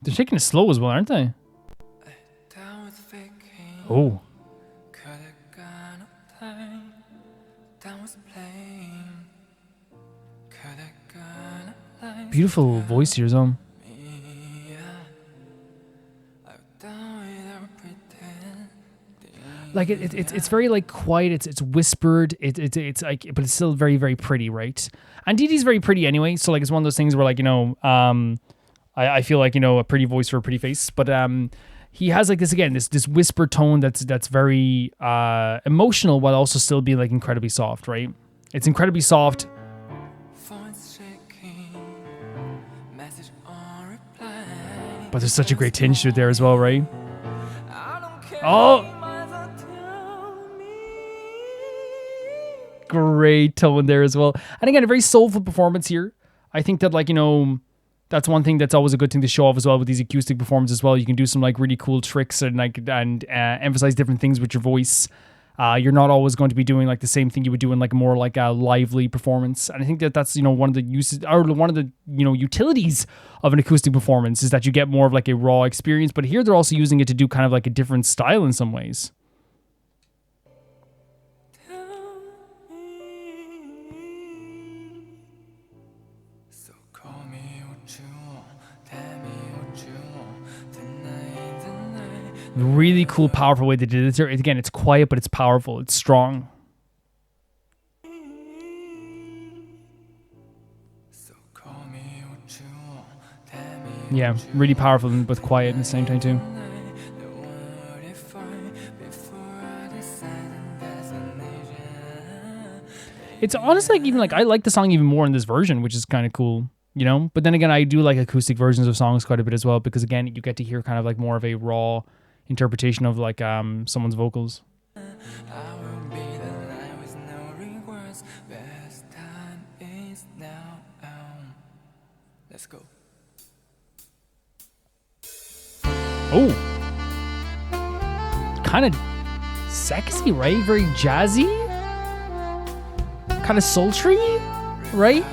They're taking it slow as well, aren't they? Oh. Beautiful voice here, Zom. Like it's very like quiet. It's whispered. It's like, but it's still very, very pretty, right? And Diidii's very pretty anyway. So like it's one of those things where like, you know, I feel like, you know, a pretty voice for a pretty face. But he has like this again, this whispered tone that's very emotional while also still being like incredibly soft, right? It's incredibly soft. But there's such a great tinge to it there as well, right? Oh! Great tone there as well. And again, a very soulful performance here. I think that, like, you know, that's one thing that's always a good thing to show off as well with these acoustic performances as well. You can do some like really cool tricks and like emphasize different things with your voice. You're not always going to be doing like the same thing you would do in like more like a lively performance. And I think that that's, you know, one of the uses or one of the, you know, utilities of an acoustic performance is that you get more of like a raw experience. But here they're also using it to do kind of like a different style in some ways. Really cool, powerful way they did it. Again, it's quiet, but it's powerful. It's strong. Yeah, really powerful, but quiet at the same time too. It's honestly like even like I like the song even more in this version, which is kind of cool, you know. But then again, I do like acoustic versions of songs quite a bit as well because again, you get to hear kind of like more of a raw interpretation of like someone's vocals.
Let's go.
Oh, kind of sexy, right? Very jazzy, kind of sultry, right?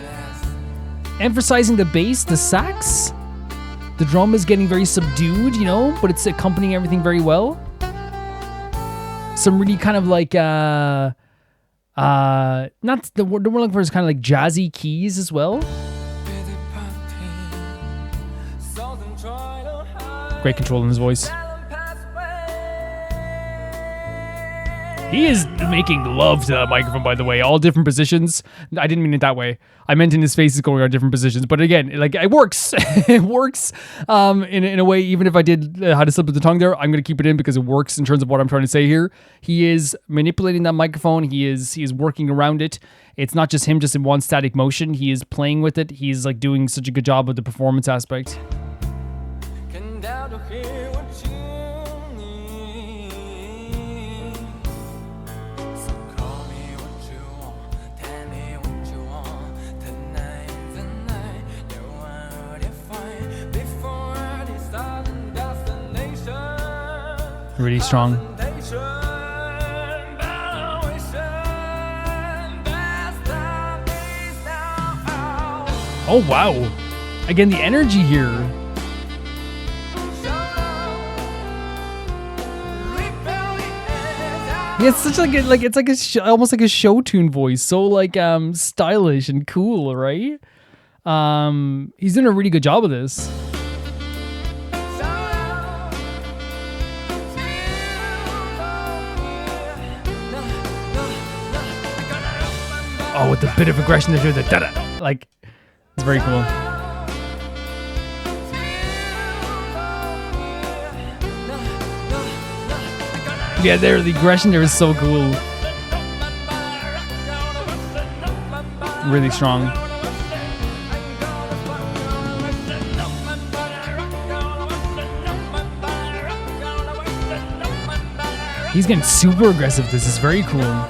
Emphasizing the bass, the sax. The drum is getting very subdued, you know, but it's accompanying everything very well. Some really kind of like, not the word we're looking for is kind of like jazzy keys as well. Great control in his voice. He is making love to that microphone, by the way. All different positions. I didn't mean it that way. I meant in his face is going on different positions. But again, like it works. It works in a way, even if I did how to slip of the tongue there, I'm going to keep it in because it works in terms of what I'm trying to say here. He is manipulating that microphone. He is working around it. It's not just him just in one static motion. He is playing with it. He's like doing such a good job with the performance aspect. Really strong. Oh wow! Again, the energy here. Yeah, it's such like it's like almost like a show tune voice, so like stylish and cool, right? He's doing a really good job of this. Oh, with the bit of aggression they're doing, the da-da, like, it's very cool. Yeah, there, the aggression there is so cool. Really strong. He's getting super aggressive. This is very cool.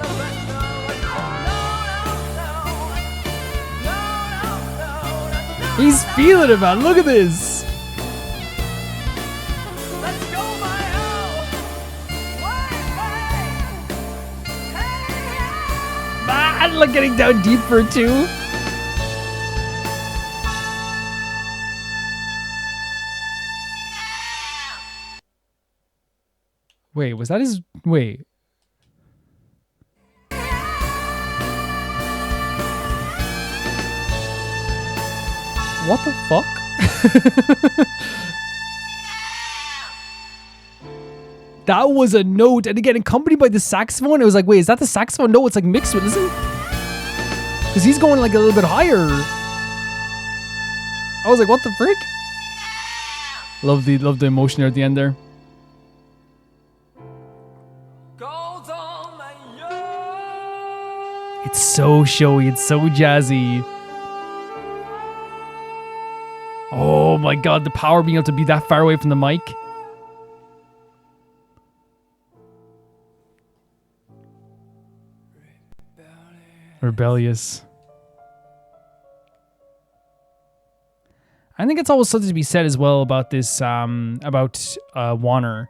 He's feeling it, man. Look at this. Man, like getting down deeper too. Wait, was that his... Wait. What the fuck? That was a note, and again accompanied by the saxophone. It was like, wait, is that the saxophone? No, it's like mixed with, isn't it? Because he's going like a little bit higher. I was like, what the frick? Love the emotion there at the end there. It's so showy, it's so jazzy. Oh my god, the power being able to be that far away from the mic. Rebellious. I think it's always something to be said as well about this, about Warner.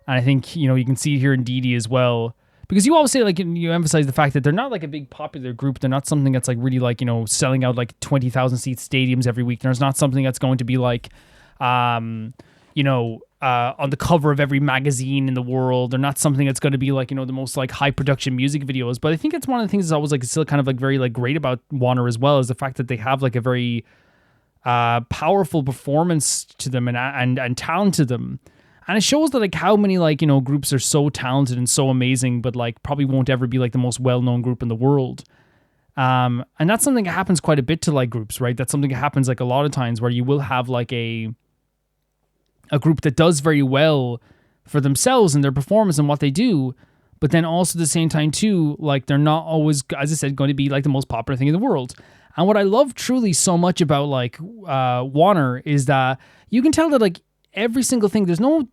And I think, you know, you can see it here in Diidii as well. Because you always say, like, you emphasize the fact that they're not like a big popular group. They're not something that's like really like, you know, selling out like 20,000 seat stadiums every week. There's not something that's going to be like, you know, on the cover of every magazine in the world. They're not something that's going to be like, you know, the most like high production music videos. But I think it's one of the things that's always like still kind of like very like great about Warner as well, is the fact that they have like a very powerful performance to them and talent to them. And it shows that like how many like, you know, groups are so talented and so amazing, but like probably won't ever be like the most well-known group in the world. And that's something that happens quite a bit to like groups, right? That's something that happens like a lot of times where you will have like a group that does very well for themselves and their performance and what they do, but then also at the same time too, like they're not always, as I said, going to be like the most popular thing in the world. And what I love truly so much about like Warner is that you can tell that like every single thing, there's no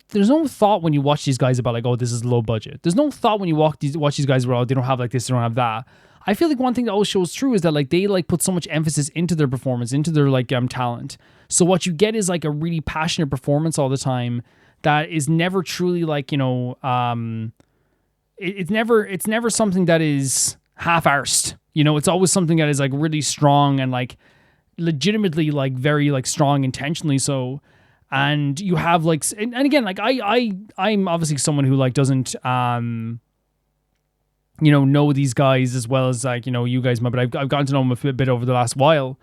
thought when you watch these guys about like, oh, this is low budget. There's no thought when you watch these guys about, oh, they don't have like this, they don't have that. I feel like one thing that always shows true is that like they like put so much emphasis into their performance, into their like talent. So what you get is like a really passionate performance all the time that is never truly like, you know, it's never something that is half-arsed. You know, it's always something that is like really strong and like legitimately like very like strong intentionally so. And you have like, and again, like I'm obviously someone who like doesn't, you know these guys as well as like, you know, you guys, but I've gotten to know them a bit over the last while.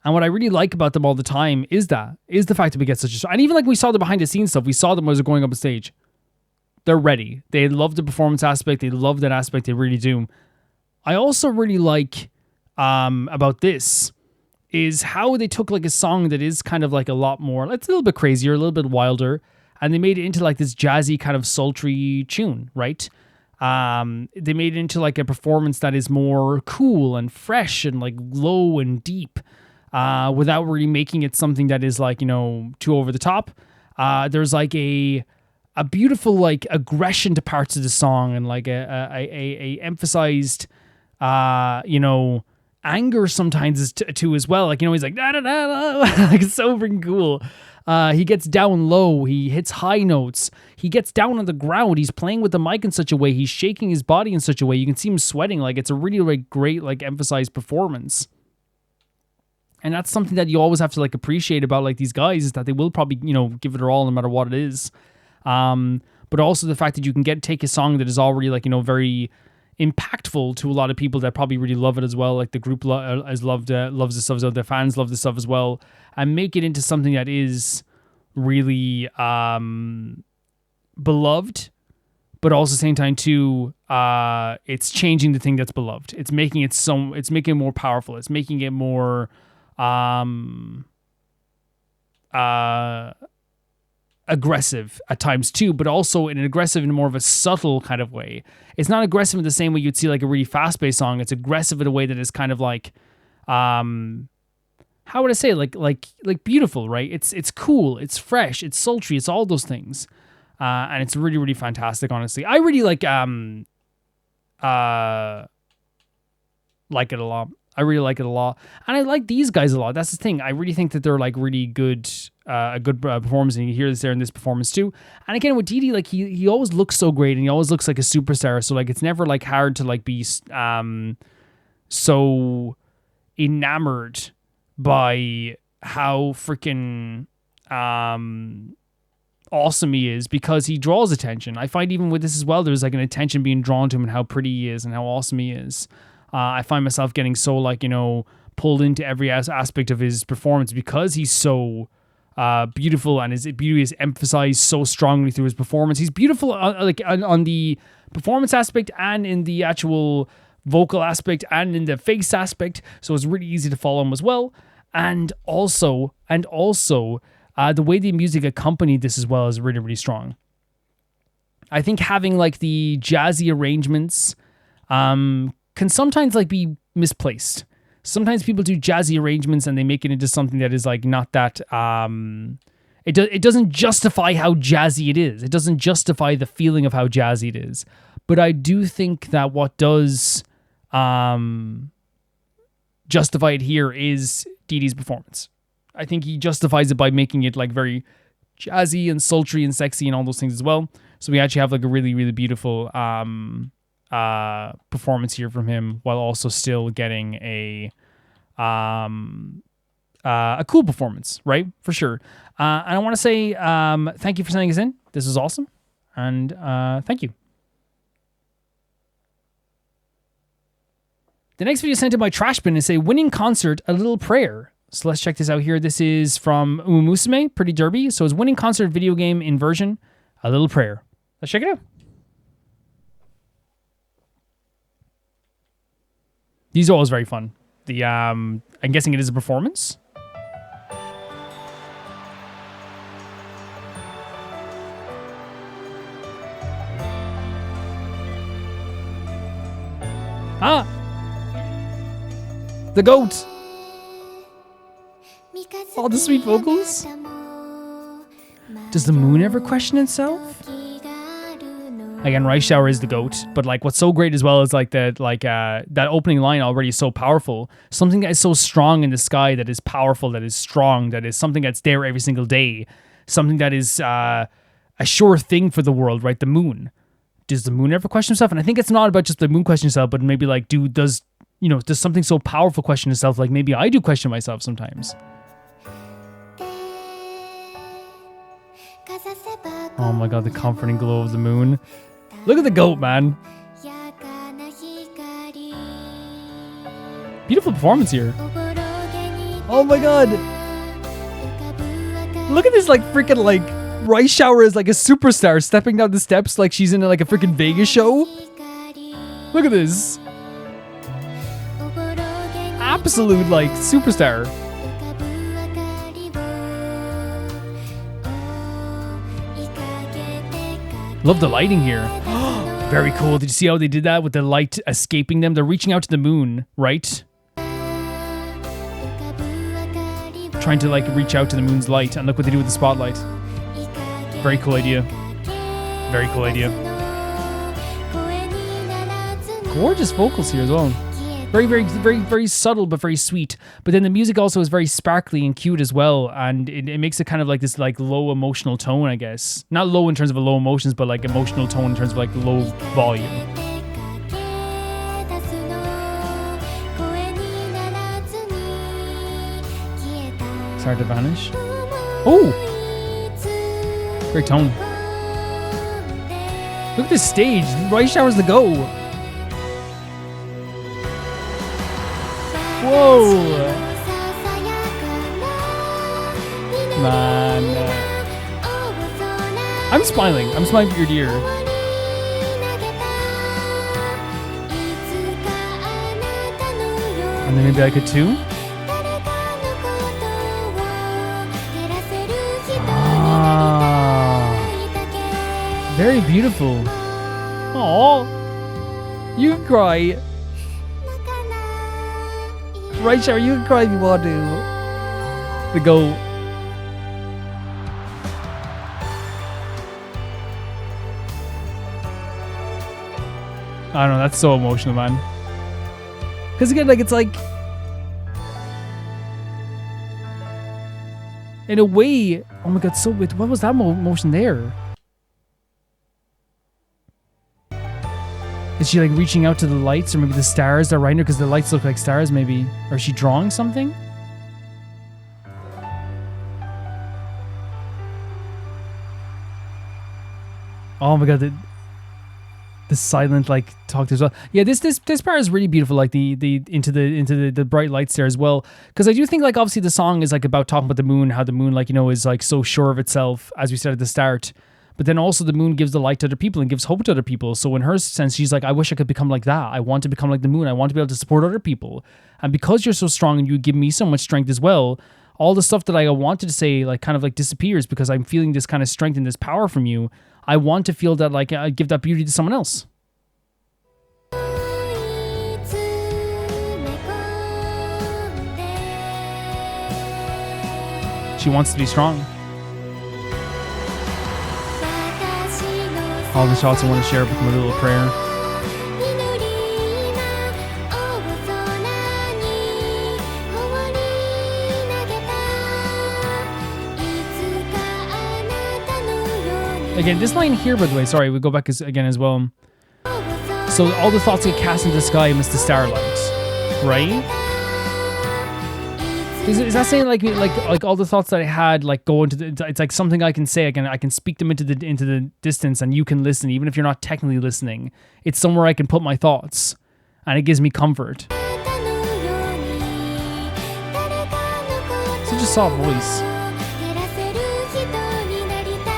And what I really like about them all the time is the fact that we get such a, and even like we saw the behind the scenes stuff, we saw them as they're going up on stage. They're ready. They love the performance aspect. They love that aspect. They really do. I also really like, about this, is how they took like a song that is kind of like a lot more, it's a little bit crazier, a little bit wilder, and they made it into like this jazzy kind of sultry tune, right? They made it into like a performance that is more cool and fresh and like low and deep, without really making it something that is like, you know, too over the top. There's like a beautiful like aggression to parts of the song and like a emphasized, you know, anger sometimes is too as well. Like, you know, he's like, da, da, da, da. Like, it's so freaking cool. He gets down low. He hits high notes. He gets down on the ground. He's playing with the mic in such a way. He's shaking his body in such a way. You can see him sweating. Like, it's a really like great like emphasized performance. And that's something that you always have to like appreciate about like these guys, is that they will probably, you know, give it their all no matter what it is. But also the fact that you can take a song that is already like, you know, very impactful to a lot of people that probably really love it as well. Like the group loves the stuff, so their fans love the stuff as well, and make it into something that is really beloved, but also at the same time too, it's changing the thing that's beloved. It's making it more powerful. It's making it more aggressive at times too, but also in an aggressive in more of a subtle kind of way. It's not aggressive in the same way you'd see like a really fast-paced song. It's aggressive in a way that is kind of like, how would I say, like beautiful, right? It's cool, it's fresh, it's sultry, it's all those things, and it's really, really fantastic. Honestly, I really like it a lot. I really like it a lot, and I like these guys a lot. That's the thing. I really think that they're like really good, a good performance, and you hear this there in this performance too. And again, with Diidii, like he always looks so great, and he always looks like a superstar. So like it's never like hard to like be so enamored by how freaking awesome he is, because he draws attention. I find even with this as well, there's like an attention being drawn to him and how pretty he is and how awesome he is. I find myself getting so like, you know, pulled into every aspect of his performance because he's so beautiful, and his beauty is emphasized so strongly through his performance. He's beautiful on the performance aspect and in the actual vocal aspect and in the face aspect, so it's really easy to follow him as well. And also the way the music accompanied this as well is really, really strong. I think having like the jazzy arrangements can sometimes like be misplaced. Sometimes people do jazzy arrangements and they make it into something that is like not that it doesn't justify how jazzy it is. It doesn't justify the feeling of how jazzy it is. But I do think that what does justify it here is Diidii's performance. I think he justifies it by making it like very jazzy and sultry and sexy and all those things as well. So we actually have like a really, really beautiful performance here from him, while also still getting a cool performance, right? For sure. And I want to say thank you for sending us in. This was awesome, and thank you. The next video sent in by Trash Bin is a winning concert, a little prayer. So let's check this out here. This is from Umusume, Pretty Derby. So it's winning concert video game inversion, a little prayer. Let's check it out. These are always very fun. The I'm guessing it is a performance. The goat. All the sweet vocals. Does the moon ever question itself? Again, Rice Shower is the goat, but like what's so great as well is like that opening line already is so powerful. Something that is so strong in the sky, that is powerful, that is strong, that is something that's there every single day. Something that is a sure thing for the world, right? The moon. Does the moon ever question itself? And I think it's not about just the moon question itself, but maybe like does something so powerful question itself? Like maybe I do question myself sometimes. Oh my god, the comforting glow of the moon. Look at the goat, man. Beautiful performance here. Oh my god. Look at this like freaking like Rice Shower is like a superstar stepping down the steps like she's in like a freaking Vegas show. Look at this. Absolute like superstar. Love the lighting here. Very cool. Did you see how they did that with the light escaping them? They're reaching out to the moon, right? Trying to like reach out to the moon's light, and look what they do with the spotlight. Very cool idea. Very cool idea. Gorgeous vocals here as well. Very, very, very, very subtle, but very sweet. But then the music also is very sparkly and cute as well, and it makes it kind of like this like low emotional tone, I guess. Not low in terms of low emotions, but like emotional tone in terms of like low volume. Start to vanish. Oh! Great tone. Look at this stage. Right showers to go. Whoa! Man. I'm smiling. I'm smiling ear to ear. And then maybe I could too? Ah. Very beautiful. Aww. You can cry. Right, Shower, you can cry if you want to. The goat. I don't know, that's so emotional, man. Because again, like, it's like... In a way... Oh my god, so... What was that emotion there? Is she like reaching out to the lights, or maybe the stars that are right her? Because the lights look like stars, maybe. Or is she drawing something? Oh my god, the silent like talk to as well. Yeah, this part is really beautiful. Like the into the bright lights there as well. Because I do think like obviously the song is like about talking about the moon, how the moon like is like so sure of itself, as we said at the start. But then also the moon gives the light to other people and gives hope to other people. So in her sense, she's like, I wish I could become like that. I want to become like the moon. I want to be able to support other people. And because you're so strong and you give me so much strength as well, all the stuff that I wanted to say like kind of like disappears because I'm feeling this kind of strength and this power from you. I want to feel that like I give that beauty to someone else. She wants to be strong. All the shots I want to share with my little prayer. Again, this line here, by the way, sorry, we go back again as well. So all the thoughts get cast into the sky amidst the starlight, right? Is that saying like all the thoughts that I had like go into the? It's like something I can say. I can speak them into the distance, and you can listen, even if you're not technically listening. It's somewhere I can put my thoughts, and it gives me comfort. Such a soft voice.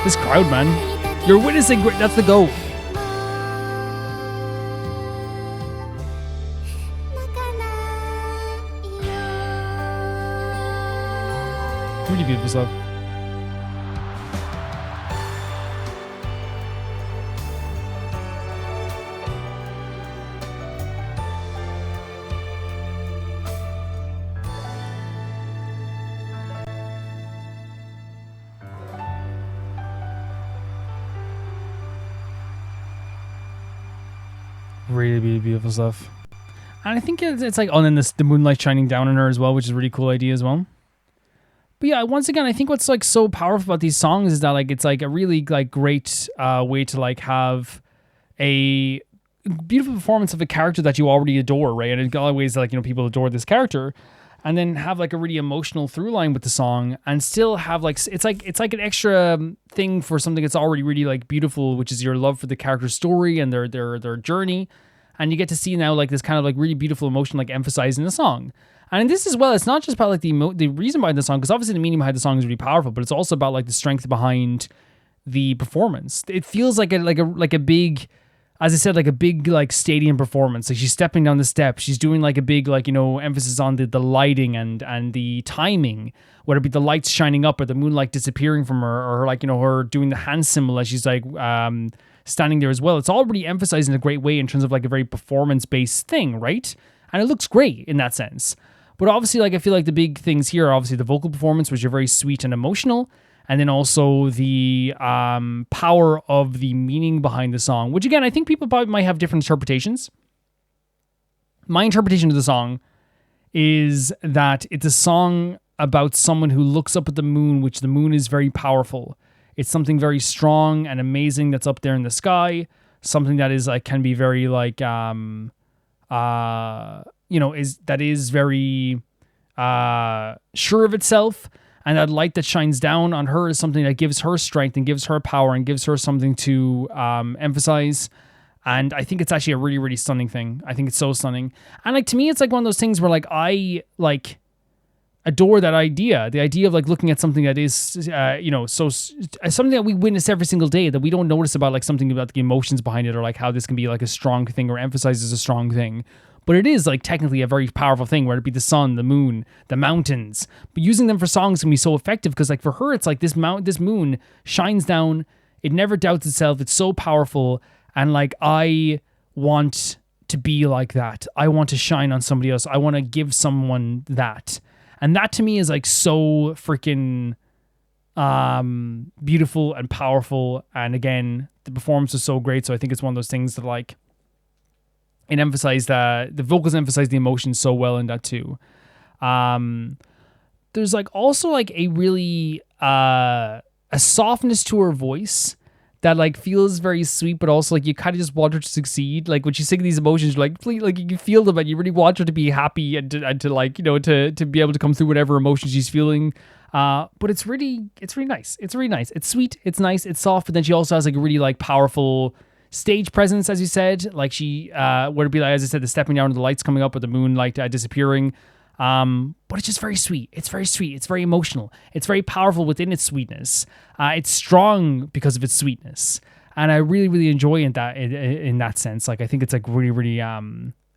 This crowd, man. You're witnessing great. That's the goal. Really beautiful stuff. Really beautiful stuff. And I think it's like, oh, and then the moonlight shining down on her as well, which is a really cool idea as well. But yeah, once again, I think what's like so powerful about these songs is that like it's like a really like great way to like have a beautiful performance of a character that you already adore, right? And in a lot of ways, like people adore this character, and then have like a really emotional through line with the song, and still have like it's like an extra thing for something that's already really like beautiful, which is your love for the character's story and their journey, and you get to see now like this kind of like really beautiful emotion like emphasized in the song. And in this as well, it's not just about like the reason behind the song, because obviously the meaning behind the song is really powerful, but it's also about like the strength behind the performance. It feels like a big, as I said, like a big like stadium performance. Like she's stepping down the steps, she's doing like a big like emphasis on the lighting and the timing, whether it be the lights shining up or the moonlight disappearing from her, or like her doing the hand symbol as she's like standing there as well. It's all really emphasized in a great way in terms of like a very performance based thing, right? And it looks great in that sense. But obviously, like I feel like the big things here are obviously the vocal performance, which are very sweet and emotional, and then also the power of the meaning behind the song, which again, I think people probably might have different interpretations. my interpretation of the song is that it's a song about someone who looks up at the moon, which the moon is very powerful. It's something very strong and amazing that's up there in the sky. Something that is like, can be very like, is very sure of itself. And that light that shines down on her is something that gives her strength and gives her power and gives her something to emphasize. And I think it's actually a really, really stunning thing. I think it's so stunning. And like, to me, it's like one of those things where like, I like adore that idea. The idea of like looking at something that is, so something that we witness every single day that we don't notice about, like something about the emotions behind it, or like how this can be like a strong thing or emphasizes a strong thing. But it is like technically a very powerful thing, whether it be the sun, the moon, the mountains. But using them for songs can be so effective because like for her, it's like this moon shines down. It never doubts itself. It's so powerful. And like, I want to be like that. I want to shine on somebody else. I want to give someone that. And that to me is like so freaking beautiful and powerful. And again, the performance was so great. So I think it's one of those things that like, it emphasized that the vocals emphasize the emotion so well in that too. There's like also like a really a softness to her voice that like feels very sweet, but also like you kind of just want her to succeed. Like when she's singing these emotions, you're like, please, like you can feel them and you really want her to be happy and to like, to be able to come through whatever emotions she's feeling. But it's really nice. It's really nice. It's sweet. It's nice. It's soft. But then she also has like a really like powerful stage presence, as you said. Like she, would it be like, as I said, the stepping down of the lights coming up with the moonlight disappearing. But it's just very sweet. It's very sweet. It's very emotional. It's very powerful within its sweetness. It's strong because of its sweetness. And I really, really enjoy in that sense. Like, I think it's like really, really,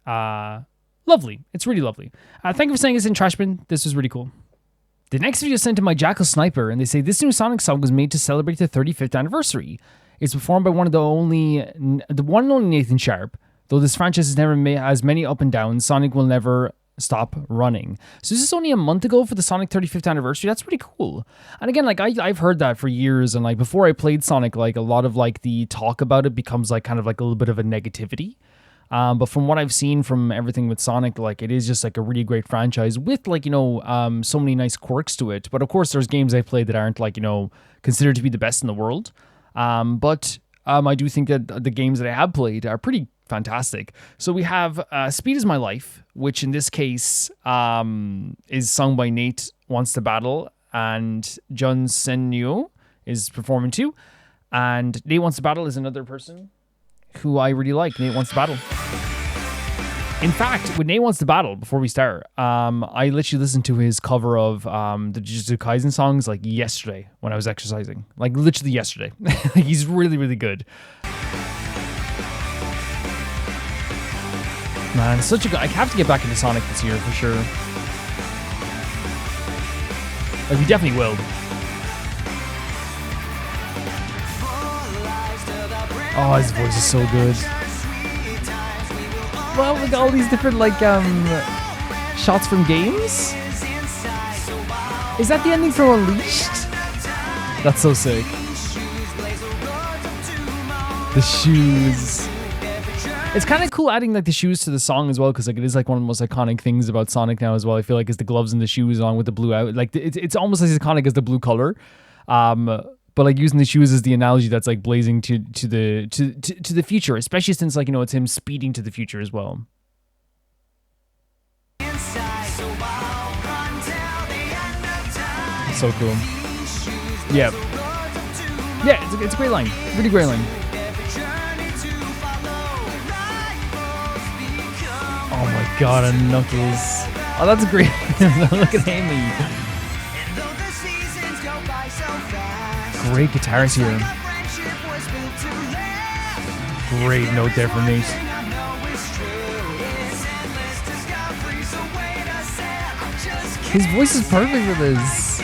lovely. It's really lovely. Thank you for saying this in Trashman. This was really cool. The next video is sent to my Jackal Sniper, and they say this new Sonic song was made to celebrate the 35th anniversary. It's performed by the one and only Nathan Sharp. Though this franchise has never has many up and downs, Sonic will never stop running. So this is only a month ago for the Sonic 35th anniversary. That's pretty cool. And again, like I've heard that for years, and like before I played Sonic, like a lot of like the talk about it becomes like kind of like a little bit of a negativity. But from what I've seen from everything with Sonic, like it is just like a really great franchise with like, so many nice quirks to it. But of course there's games I've played that aren't like, considered to be the best in the world. But I do think that the games that I have played are pretty fantastic. So we have Speed Is My Life, which in this case is sung by Nate Wants to Battle, and Jun Senyo is performing too. And Nate Wants to Battle is another person who I really like. Nate Wants to Battle. In fact, with Nate Wants to Battle, before we start, I literally listened to his cover of the Jujutsu Kaisen songs like yesterday when I was exercising. Like literally yesterday. He's really, really good. Man, it's such a good... I have to get back into Sonic this year for sure. Like, we definitely will. Oh, his voice is so good. Well, with all these different, like, shots from games? Is that the ending from Unleashed? That's so sick. The shoes. It's kind of cool adding like the shoes to the song as well, because like it is like one of the most iconic things about Sonic now as well. I feel like is the gloves and the shoes along with the blue out. Like it's almost as iconic as the blue color, but like using the shoes as the analogy that's like blazing to the future, especially since like it's him speeding to the future as well. So cool. Yeah, it's a great line, really great line. Oh my god, and Knuckles. Oh, that's great. Look at Aemeath. Great guitars here. Great note there for Nate. His voice is perfect for this.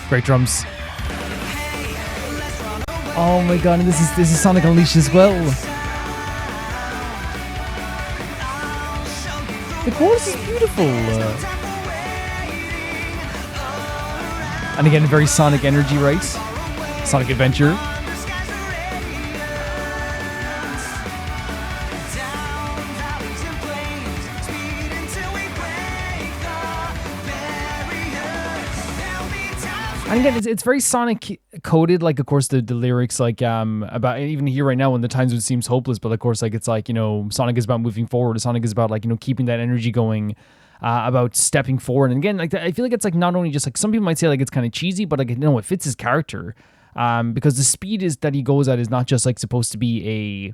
Great drums. Oh my god, and this is Sonic Unleashed as well. The chorus is beautiful. And again, very Sonic energy, right? Sonic Adventure. And again, it's very Sonic coded. Like, of course, the lyrics, like, about even here right now when the times it seems hopeless, but of course, like, it's like, you know, Sonic is about moving forward. Sonic is about, like, you know, keeping that energy going, about stepping forward. And again, like, I feel like it's like not only just like some people might say like it's kind of cheesy, but like, you know, it fits his character, because the speed is that he goes at is not just like supposed to be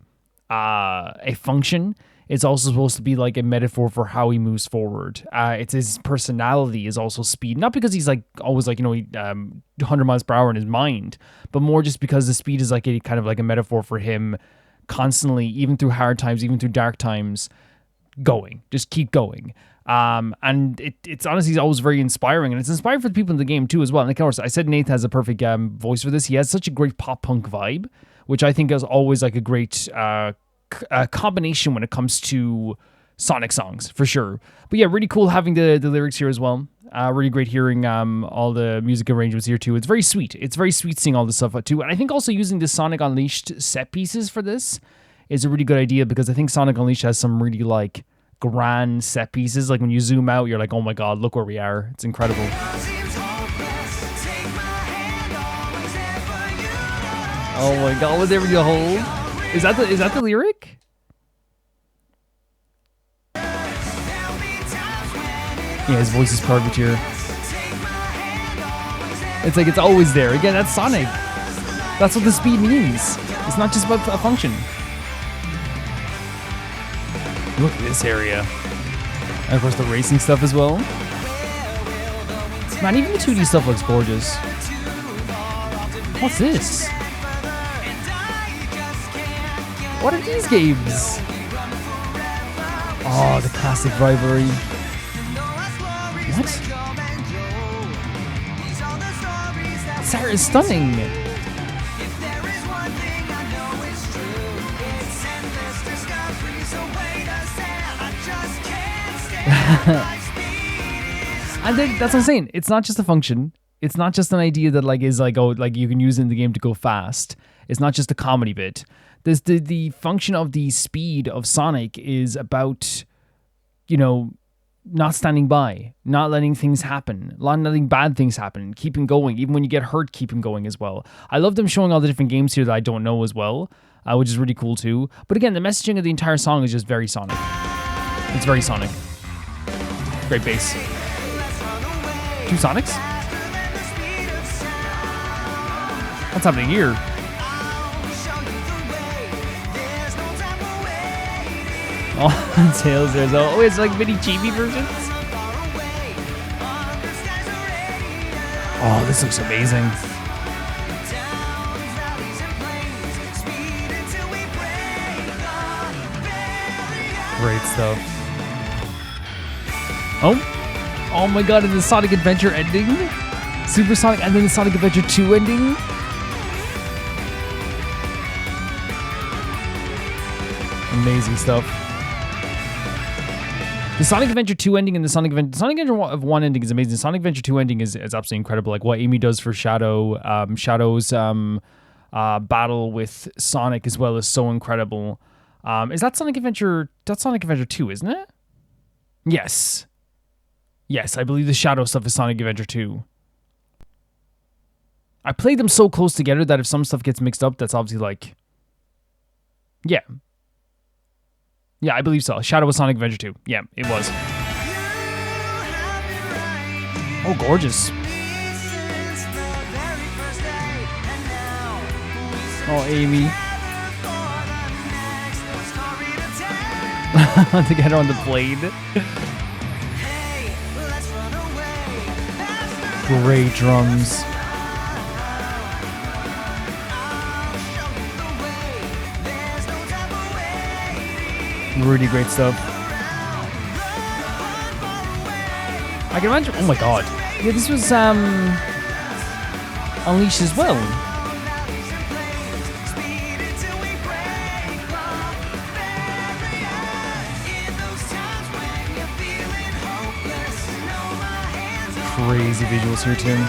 a function. It's also supposed to be like a metaphor for how he moves forward. It's his personality is also speed, not because he's like always like, you know, 100 miles per hour in his mind, but more just because the speed is like a kind of like a metaphor for him constantly, even through hard times, even through dark times, just keep going. And it's honestly always very inspiring, and it's inspiring for the people in the game too as well. And of course, I said Nate has a perfect voice for this. He has such a great pop punk vibe, which I think is always like a great combination when it comes to Sonic songs, for sure. But yeah, really cool having the lyrics here as well. Really great hearing all the music arrangements here too. It's very sweet. It's very sweet seeing all this stuff too. And I think also using the Sonic Unleashed set pieces for this is a really good idea, because I think Sonic Unleashed has some really like grand set pieces. Like when you zoom out, you're like, oh my god, look where we are. It's incredible. Oh my god, whatever you hold. Is that the lyric? Yeah, his voice is perfect here. It's like it's always there. Again, that's Sonic. That's what the speed means. It's not just about a function. Look at this area. And of course the racing stuff as well. Man, even the 2D stuff looks gorgeous. What's this? What are these games? Oh, the classic rivalry. What? Sarah is stunning. And then, that's what I'm saying. It's not just a function. It's not just an idea that like is like, oh, like you can use it in the game to go fast. It's not just a comedy bit. There's the function of the speed of Sonic is about, you know, not standing by, not letting things happen, not letting bad things happen, keeping going, even when you get hurt, keeping going as well. I love them showing all the different games here that I don't know as well, which is really cool too. But again, the messaging of the entire song is just very Sonic. It's very Sonic. Great bass. 2 Sonics? What's happening here? Oh, Tails, there's oh, it's like mini chibi versions. Oh, this looks amazing. Great stuff. Oh my god, and the Sonic Adventure ending? Super Sonic, and then the Sonic Adventure 2 ending? Amazing stuff. The Sonic Adventure 2 ending and the Sonic Adventure 1 ending is amazing. The Sonic Adventure 2 ending is absolutely incredible. Like what Amy does for Shadow, Shadow's battle with Sonic as well is so incredible. Is that Sonic Adventure? That's Sonic Adventure 2, isn't it? Yes. Yes, I believe the Shadow stuff is Sonic Adventure 2. I played them so close together that if some stuff gets mixed up, that's obviously like... Yeah. Yeah, I believe so. Shadow was Sonic Adventure 2. Yeah, it was. Oh, gorgeous. Oh, Amy. To get her on the plane. Great drums. Really great stuff. I can imagine. Oh my god. Yeah, this was Unleashed as well. Crazy visuals here, Tim.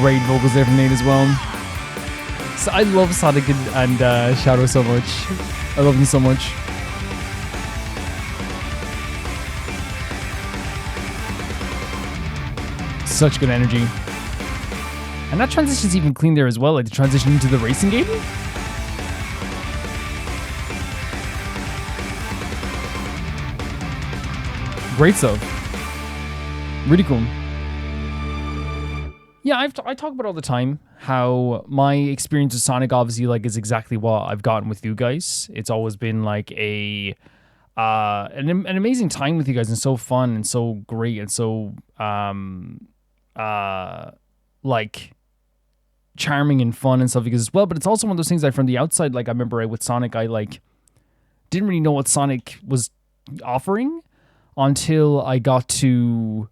Great vocals there from Nate as well. So I love Sonic and Shadow so much. I love them so much. such good energy. And that transition's even clean there as well, like the transition into the racing game. Great stuff. Really cool. Yeah, I talk about all the time how my experience with Sonic obviously like is exactly what I've gotten with you guys. It's always been like an amazing time with you guys, and so fun and so great and so like charming and fun and stuff because as well. But it's also one of those things like from the outside, like I remember with Sonic, I like didn't really know what Sonic was offering until I got to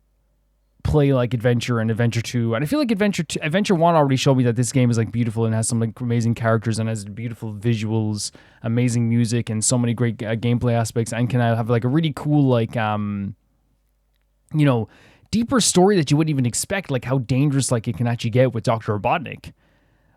play like Adventure and Adventure 2. And I feel like Adventure 1 already showed me that this game is like beautiful and has some like amazing characters and has beautiful visuals, amazing music, and so many great gameplay aspects, and can have like a really cool like you know, deeper story that you wouldn't even expect, like how dangerous like it can actually get with Dr. Robotnik.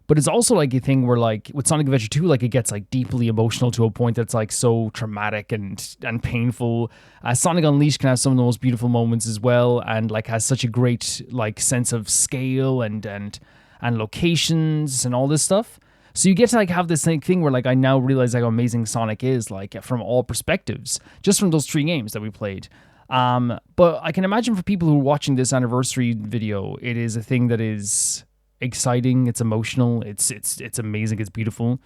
But it's also like a thing where like with Sonic Adventure 2, like it gets like deeply emotional to a point that's like so traumatic and painful. Sonic Unleashed can have some of the most beautiful moments as well, and like has such a great like sense of scale and locations and all this stuff. So you get to like have this thing where like I now realize like how amazing Sonic is, like from all perspectives, just from those 3 games that we played. But I can imagine for people who are watching this anniversary video, it is a thing that is exciting, it's emotional, it's amazing, it's beautiful.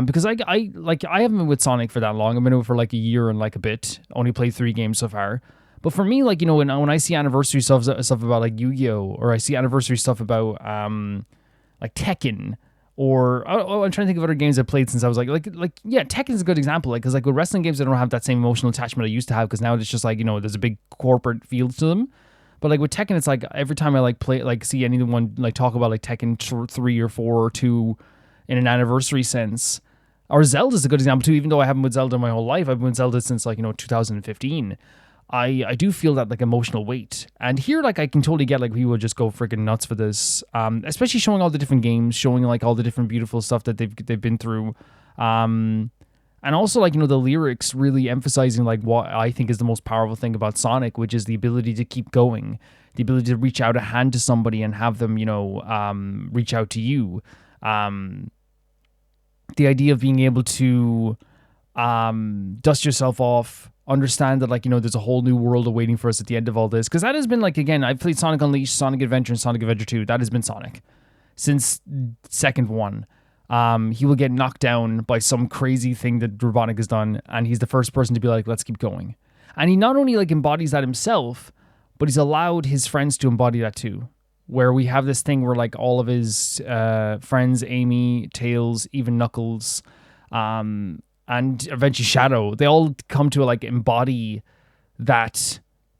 Because I haven't been with Sonic for that long. I've been with for like a year and like a bit. Only played 3 games so far. But for me, like, you know, when I see anniversary stuff about like Yu-Gi-Oh, or I see anniversary stuff about like Tekken, or I'm trying to think of other games I played since I was like yeah, Tekken's a good example. Like, because like with wrestling games, I don't have that same emotional attachment I used to have, because now it's just like, you know, there's a big corporate feel to them. But like with Tekken, it's like every time I like play, like see anyone like talk about like Tekken 3 or 4 or 2 in an anniversary sense, or Zelda's a good example too. Even though I haven't been with Zelda my whole life, I've been with Zelda since like, you know, 2015. I do feel that like emotional weight. And here, like, I can totally get like people would just go freaking nuts for this, especially showing all the different games, showing like all the different beautiful stuff that they've been through. And also, like, you know, the lyrics really emphasizing like what I think is the most powerful thing about Sonic, which is the ability to keep going, the ability to reach out a hand to somebody and have them, you know, reach out to you. The idea of being able to dust yourself off, understand that, like, you know, there's a whole new world awaiting for us at the end of all this. Because that has been, like, again, I've played Sonic Unleashed, Sonic Adventure, and Sonic Adventure 2. That has been Sonic since second one. He will get knocked down by some crazy thing that Robotnik has done, and he's the first person to be like, let's keep going. And he not only, like, embodies that himself, but he's allowed his friends to embody that too. Where we have this thing where, like, all of his friends, Amy, Tails, even Knuckles, and eventually Shadow, they all come to like embody that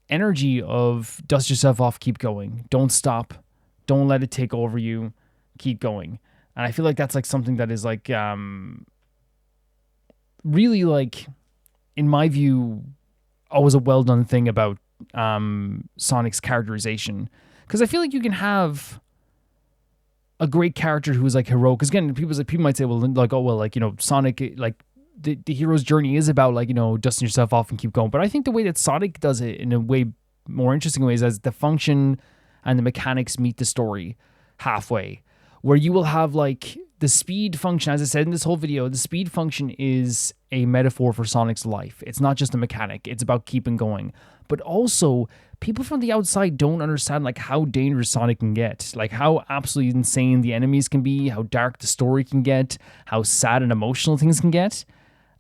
energy of dust yourself off, keep going, don't stop, don't let it take over you, keep going. And I feel like that's like something that is like really, like, in my view, always a well done thing about Sonic's characterization. Because I feel like you can have a great character who is like heroic. Because again, people might say, well, like, oh well, like, you know, Sonic, like, the hero's journey is about, like, you know, dusting yourself off and keep going. But I think the way that Sonic does it in a way more interesting way is as the function and the mechanics meet the story halfway, where you will have like the speed function. As I said in this whole video, the speed function is a metaphor for Sonic's life. It's not just a mechanic, it's about keeping going. But also, people from the outside don't understand like how dangerous Sonic can get, like how absolutely insane the enemies can be, how dark the story can get, how sad and emotional things can get.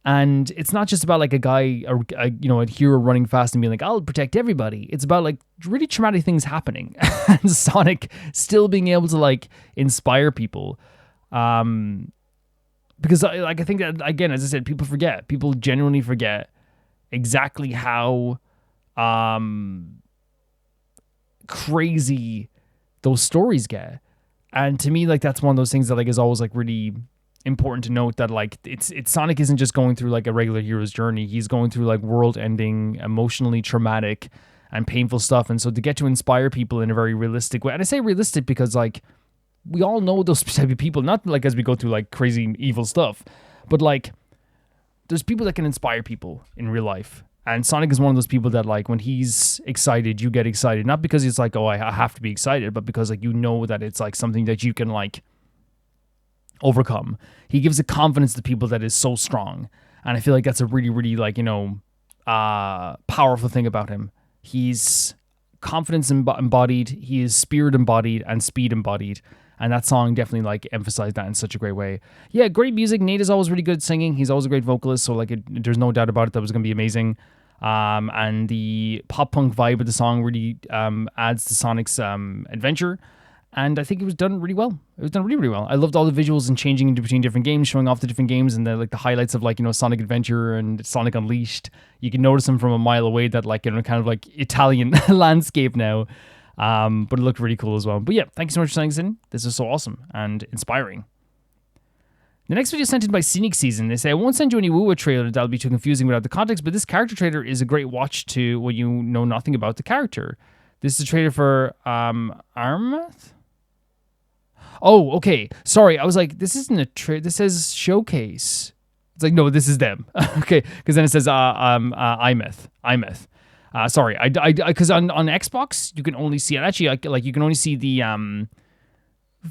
And it's not just about like a guy, a hero running fast and being like, I'll protect everybody. It's about like really traumatic things happening and Sonic still being able to like inspire people. Because I think that, again, as I said, people genuinely forget exactly how crazy those stories get. And to me, like, that's one of those things that like is always like really important to note, that like it's Sonic isn't just going through like a regular hero's journey. He's going through like world-ending, emotionally traumatic and painful stuff. And so to get to inspire people in a very realistic way, and I say realistic because like we all know those type of people, not like as we go through like crazy evil stuff, but like there's people that can inspire people in real life. And Sonic is one of those people that, like, when he's excited, you get excited. Not because it's like, oh, I have to be excited, but because, like, you know that it's, like, something that you can, like, overcome. He gives a confidence to people that is so strong. And I feel like that's a really, really, like, you know, powerful thing about him. He's confidence embodied, he is spirit embodied, and speed embodied. And that song definitely, like, emphasized that in such a great way. Yeah, great music. Nate is always really good at singing. He's always a great vocalist, so, like, there's no doubt about it that was going to be amazing. And the pop-punk vibe of the song really adds to Sonic's adventure. And I think it was done really well. It was done really, really well. I loved all the visuals and changing into between different games, showing off the different games, and the highlights of, like, you know, Sonic Adventure and Sonic Unleashed. You can notice them from a mile away, that, like, you know, kind of like Italian landscape now. But it looked really cool as well. But yeah, thank you so much for sending this in. This is so awesome and inspiring. The next video is sent in by Scenic Season. They say, I won't send you any Wuwa trailer, that'll be too confusing without the context, but this character trailer is a great watch to when you know nothing about the character. This is a trailer for Aemeath? Oh, okay. Sorry, I was like, this isn't a trailer. This says showcase. It's like, no, this is them. Okay, because then it says Aemeath. Sorry, because on Xbox you can only see it. Actually, like you can only see the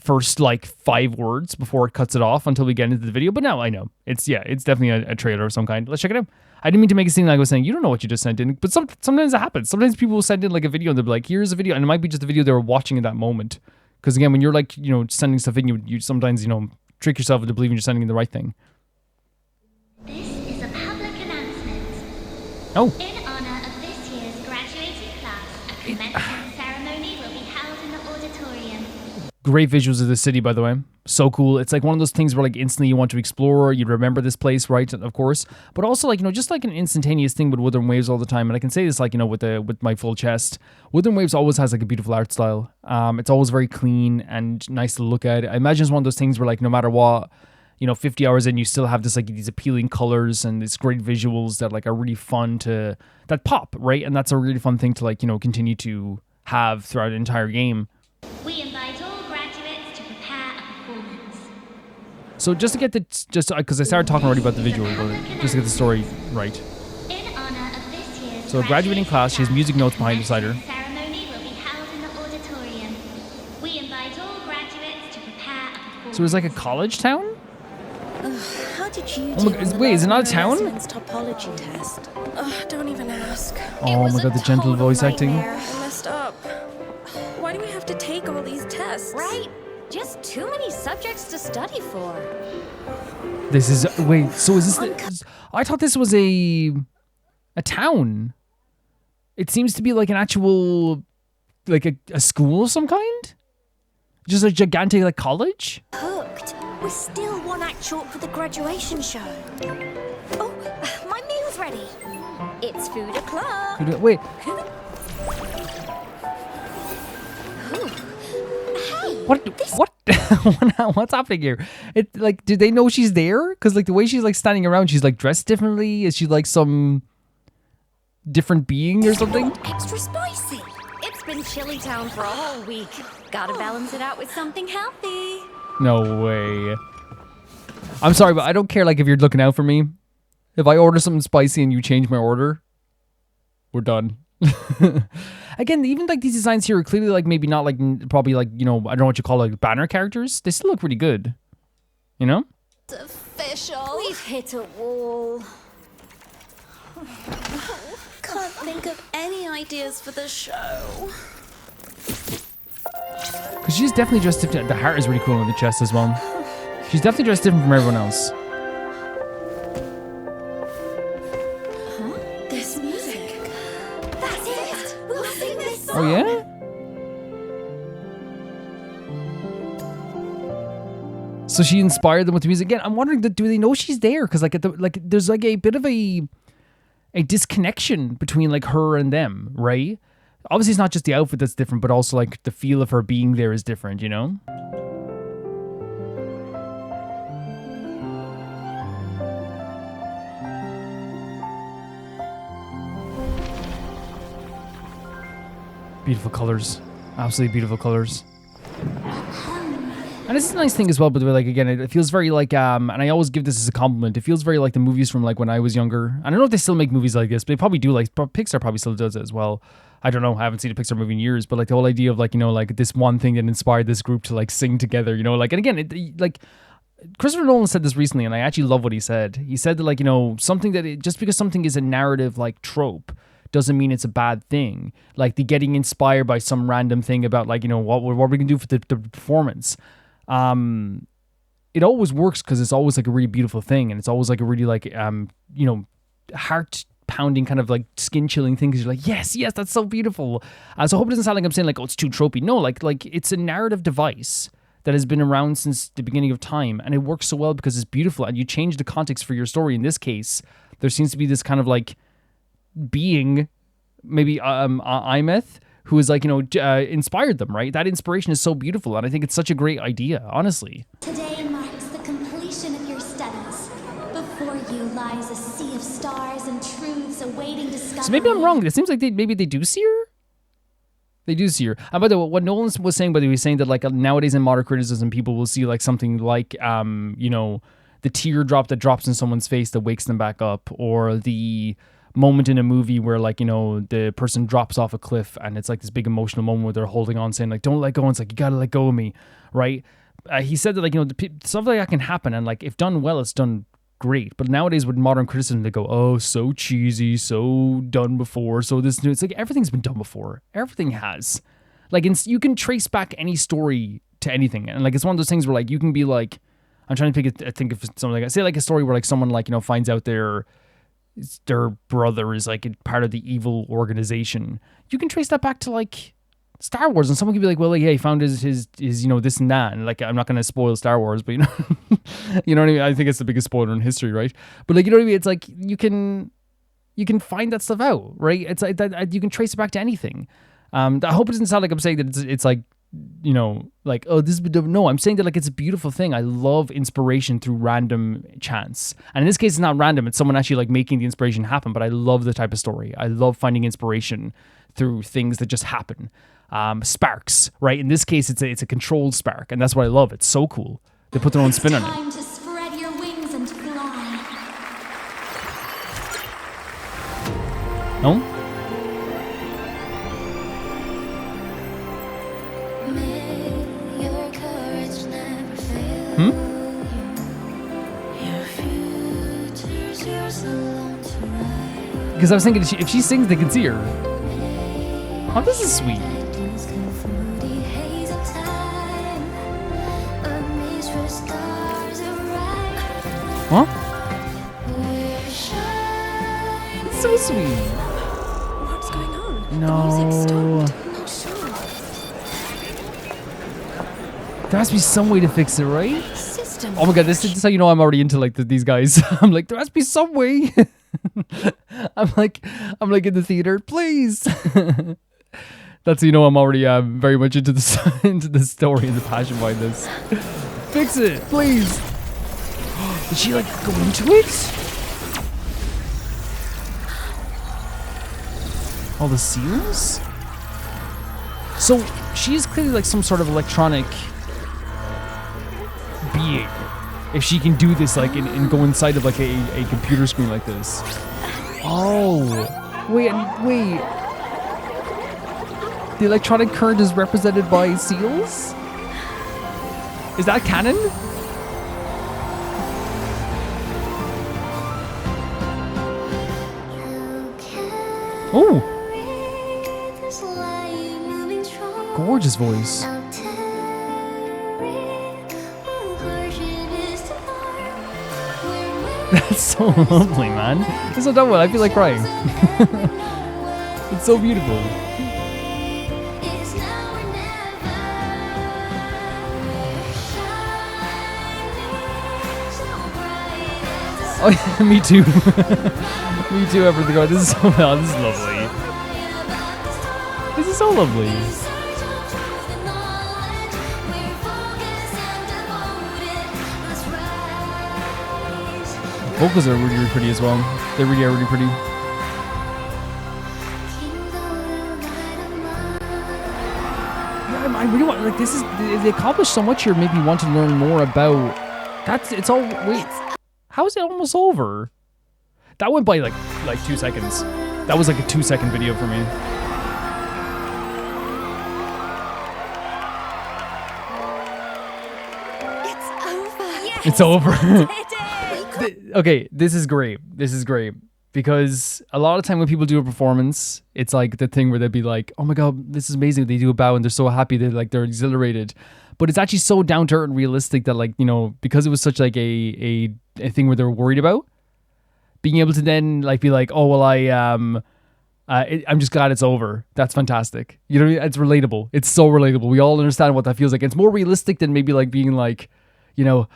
first like 5 words before it cuts it off until we get into the video. But now I know it's definitely a trailer of some kind. Let's check it out. I didn't mean to make it seem like I was saying you don't know what you just sent in, but sometimes it happens. Sometimes people will send in like a video and they'll be like, here's a video, and it might be just the video they were watching at that moment. Because again, when you're like, you know, sending stuff in, you sometimes, you know, trick yourself into believing you're sending in the right thing.
This is a public announcement.
Oh.
In honor of this year's graduating class, a commencement ceremony will be held in the auditorium.
Great visuals of the city, by the way. So cool. It's like one of those things where like instantly you want to explore, you remember this place, right? Of course. But also like, you know, just like an instantaneous thing with Wuthering Waves all the time. And I can say this like, you know, with my full chest. Wuthering Waves always has like a beautiful art style. It's always very clean and nice to look at. I imagine it's one of those things where like no matter what, you know, 50 hours in, you still have this like these appealing colors and these great visuals that like are really fun that pop, right? And that's a really fun thing to like, you know, continue to have throughout an entire game.
We invite all graduates to prepare a performance.
So just to get because I started talking already about the visual, but just to get the story right.
In honor of this year's
So a graduating class, she has music notes behind beside her.
Ceremony will be held in the auditorium. We invite all graduates to prepare a performance.
So it's like a college town?
How did you
wait, is it not a town?
Topology test. Don't even ask.
Oh my god, the gentle voice acting.
I messed up. Why do we have to take all these tests?
Right? Just too many subjects to study for.
This is wait. So is this? I thought this was a town. It seems to be like an actual, like a school of some kind. Just a gigantic like college.
Hooked. We're still one act short for the graduation show. Oh, my meal's ready. It's food o'clock.
Wait. What? What's happening here? It like, did they know she's there? Because like the way she's like standing around, she's like dressed differently. Is she like some different being or something?
Extra spicy.
It's been chilly town for a whole week. Gotta balance it out with something healthy.
No way. I'm sorry, but I don't care like if you're looking out for me. If I order something spicy and you change my order, we're done. Again, even like these designs here are clearly like maybe not like probably like, you know, I don't know what you call like banner characters. They still look really good. You know?
It's official. We've hit a wall. Can't think of any ideas for the show.
Because she's definitely dressed different. The heart is really cool on the chest as well. She's definitely dressed different from everyone else.
This music. That's it. We'll sing this song.
Oh yeah? So she inspired them with the music. Again, I'm wondering, do they know she's there? Because like there's like a bit of a disconnection between like her and them, right? Obviously, it's not just the outfit that's different, but also like the feel of her being there is different, you know? Beautiful colors. Absolutely beautiful colors. And it's a nice thing as well, but like again, it feels very like and I always give this as a compliment. It feels very like the movies from like when I was younger. I don't know if they still make movies like this, but they probably do. Like Pixar probably still does it as well. I don't know. I haven't seen a Pixar movie in years, but like the whole idea of like, you know, like this one thing that inspired this group to like sing together, you know, like, and again, like Christopher Nolan said this recently, and I actually love what he said. He said that like, you know, something that just because something is a narrative like trope doesn't mean it's a bad thing. Like the getting inspired by some random thing about like, you know, what are we gonna do for the performance? It always works because it's always like a really beautiful thing, and it's always like a really like you know, heart pounding kind of like skin chilling thing because you're like, yes, that's so beautiful. So I hope it doesn't sound like I'm saying like, oh, it's too tropey. No, like it's a narrative device that has been around since the beginning of time, and it works so well because it's beautiful, and you change the context for your story. In this case, there seems to be this kind of like being, maybe Aemeath, who is like, you know, inspired them, right? That inspiration is so beautiful, and I think it's such a great idea, honestly.
Today marks the completion of your studies. Before you lies a sea of stars and truths awaiting discovery.
So maybe I'm wrong. It seems like maybe they do see her. They do see her. By the way, what Nolan was saying, but he was saying that like nowadays in modern criticism, people will see like something like, you know, the teardrop that drops in someone's face that wakes them back up, or the moment in a movie where like, you know, the person drops off a cliff and it's like this big emotional moment where they're holding on saying like, don't let go. And it's like, you gotta let go of me, right? He said that like, you know, stuff like that can happen, and like if done well, it's done great. But nowadays with modern criticism, they go, oh, so cheesy, so done before, so this new. It's like everything's been done before. Everything has. Like you can trace back any story to anything, and like it's one of those things where like you can be like, I'm trying to think of something like, say like a story where like someone like, you know, finds out their brother is like part of the evil organization. You can trace that back to like Star Wars, and someone could be like, well, like, yeah, he found his you know, this and that, and like, I'm not going to spoil Star Wars, but you know, you know what I mean? I think it's the biggest spoiler in history, right? But like, you know what I mean? It's like you can find that stuff out, right? It's like that you can trace it back to anything. I hope it doesn't sound like I'm saying that it's like, you know, like, oh, this is, no, I'm saying that like it's a beautiful thing. I love inspiration through random chance, and in this case, it's not random. It's someone actually like making the inspiration happen. But I love the type of story. I love finding inspiration through things that just happen. Sparks, right? In this case, it's a controlled spark, and that's what I love. It's so cool. They put their own spin on it.
Time to spread your wings and fly.
No? Because I was thinking if she sings, they can see her. Oh, this is sweet. Huh? It's so sweet.
What's going on?
No. There has to be some way to fix it, right? Oh my god, this is how you know I'm already into like these guys. I'm like, there has to be some way. I'm like in the theater, please. That's how you know I'm already very much into the into the story and the passion behind this. Fix it, please. Did she like go into it? All the seals? So she is clearly like some sort of electronic being. If she can do this like and go inside of like a computer screen like this. Oh, wait. The electronic current is represented by seals? Is that canon? Oh! Gorgeous voice. That's so lovely, man. It's so done well. I feel like crying. It's so beautiful. Oh yeah, me too. Me too, everything. This is so well. This is lovely. This is so lovely. Vocals are really, really pretty as well. They really are really pretty. Yeah, I really want. like this is they accomplished so much here. Made me want to learn more about. It's all. Wait, how is it almost over? That went by like 2 seconds. That was like a 2-second video for me. It's over. Okay, this is great. This is great. Because a lot of time when people do a performance, it's like the thing where they'd be like, oh my God, this is amazing. They do a bow and they're so happy. They're exhilarated. But it's actually so down to earth and realistic that, like, you know, because it was such like a thing where they were worried about, being able to then like be like, oh, well, I'm just glad it's over. That's fantastic. You know, it's relatable. It's so relatable. We all understand what that feels like. It's more realistic than maybe like being like, you know,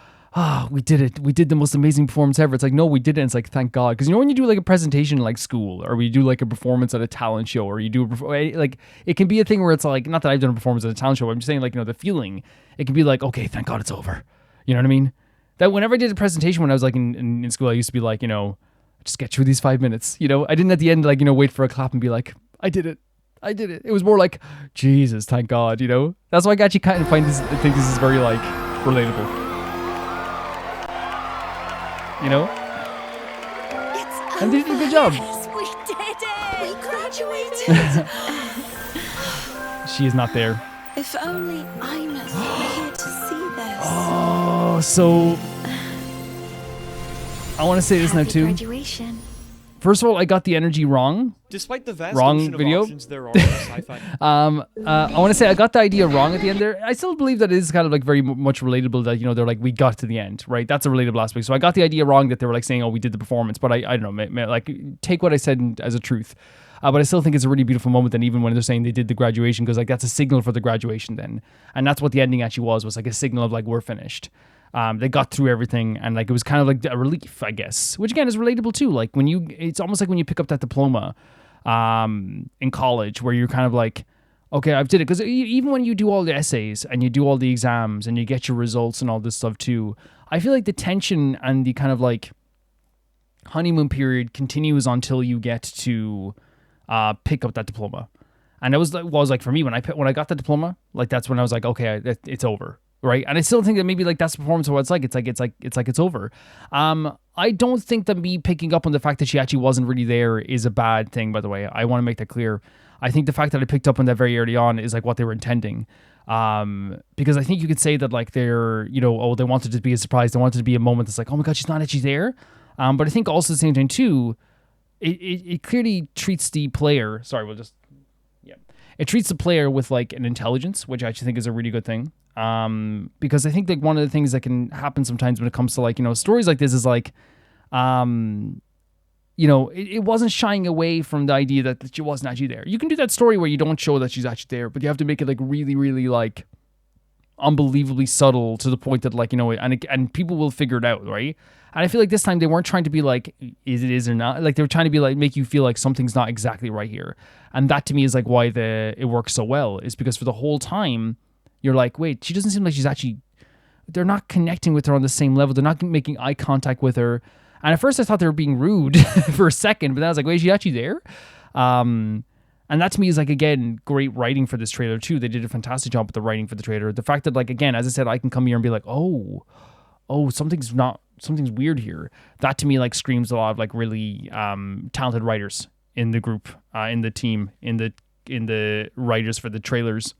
we did it. We did the most amazing performance ever. It's like, no, we did it. And it's like, thank God. Because you know, when you do like a presentation in like school, or we do like a performance at a talent show, or you do like, it can be a thing where it's like, not that I've done a performance at a talent show, but I'm just saying, like, you know, the feeling, it can be like, okay, thank God it's over. You know what I mean? That whenever I did a presentation when I was like in school, I used to be like, you know, just get through these 5 minutes. You know, I didn't at the end, like, you know, wait for a clap and be like, I did it. I did it. It was more like, Jesus, thank God, you know? That's why I actually kind of think this is very like relatable. You know? And they did a good job.
We did it! We graduated!
She is not there.
If only Aemeath were here to see this.
Oh, so I want to say this now too.
Graduation.
First of all, I got the energy wrong.
Despite the vast
wrong
ocean
video.
of options there are in sci-fi.
I want to say I got the idea wrong at the end there. I still believe that it is kind of like very much relatable that, you know, they're like, we got to the end, right? That's a relatable aspect. So I got the idea wrong that they were like saying, oh, we did the performance, but I don't know, like take what I said as a truth. But I still think it's a really beautiful moment. And even when they're saying they did the graduation, because like that's a signal for the graduation then. And that's what the ending actually was like a signal of like, we're finished. They got through everything, and like it was kind of like a relief, I guess, which again is relatable too. Like it's almost like when you pick up that diploma in college, where you're kind of like, okay, I've did it. Because even when you do all the essays and you do all the exams and you get your results and all this stuff too, I feel like the tension and the kind of like honeymoon period continues until you get to pick up that diploma. And that was like for me when I got the diploma, like that's when I was like, okay, it's over. Right. And I still think that maybe like that's the performance of what it's like. It's over. I don't think that me picking up on the fact that she actually wasn't really there is a bad thing, by the way. I want to make that clear. I think the fact that I picked up on that very early on is like what they were intending. Because I think you could say that like they're, you know, oh, they wanted it to be a surprise. They wanted it to be a moment that's like, oh my God, she's not actually there. But I think also at the same time too, it clearly treats the player, it treats the player with like an intelligence, which I actually think is a really good thing. Because I think like one of the things that can happen sometimes when it comes to like, you know, stories like this is like, you know, it wasn't shying away from the idea that she wasn't actually there. You can do that story where you don't show that she's actually there, but you have to make it like really, really like unbelievably subtle to the point that like, you know, and people will figure it out, right? And I feel like this time they weren't trying to be like, is or not? Like they were trying to be like, make you feel like something's not exactly right here. And that to me is like why it works so well, is because for the whole time, you're like, wait, she doesn't seem like she's actually, they're not connecting with her on the same level. They're not making eye contact with her. And at first I thought they were being rude for a second, but then I was like, wait, is she actually there? And that to me is like, again, great writing for this trailer too. They did a fantastic job with the writing for the trailer. The fact that like, again, as I said, I can come here and be like, oh, something's weird here. That to me like screams a lot of like really talented writers in the group, in the team, in the writers for the trailers.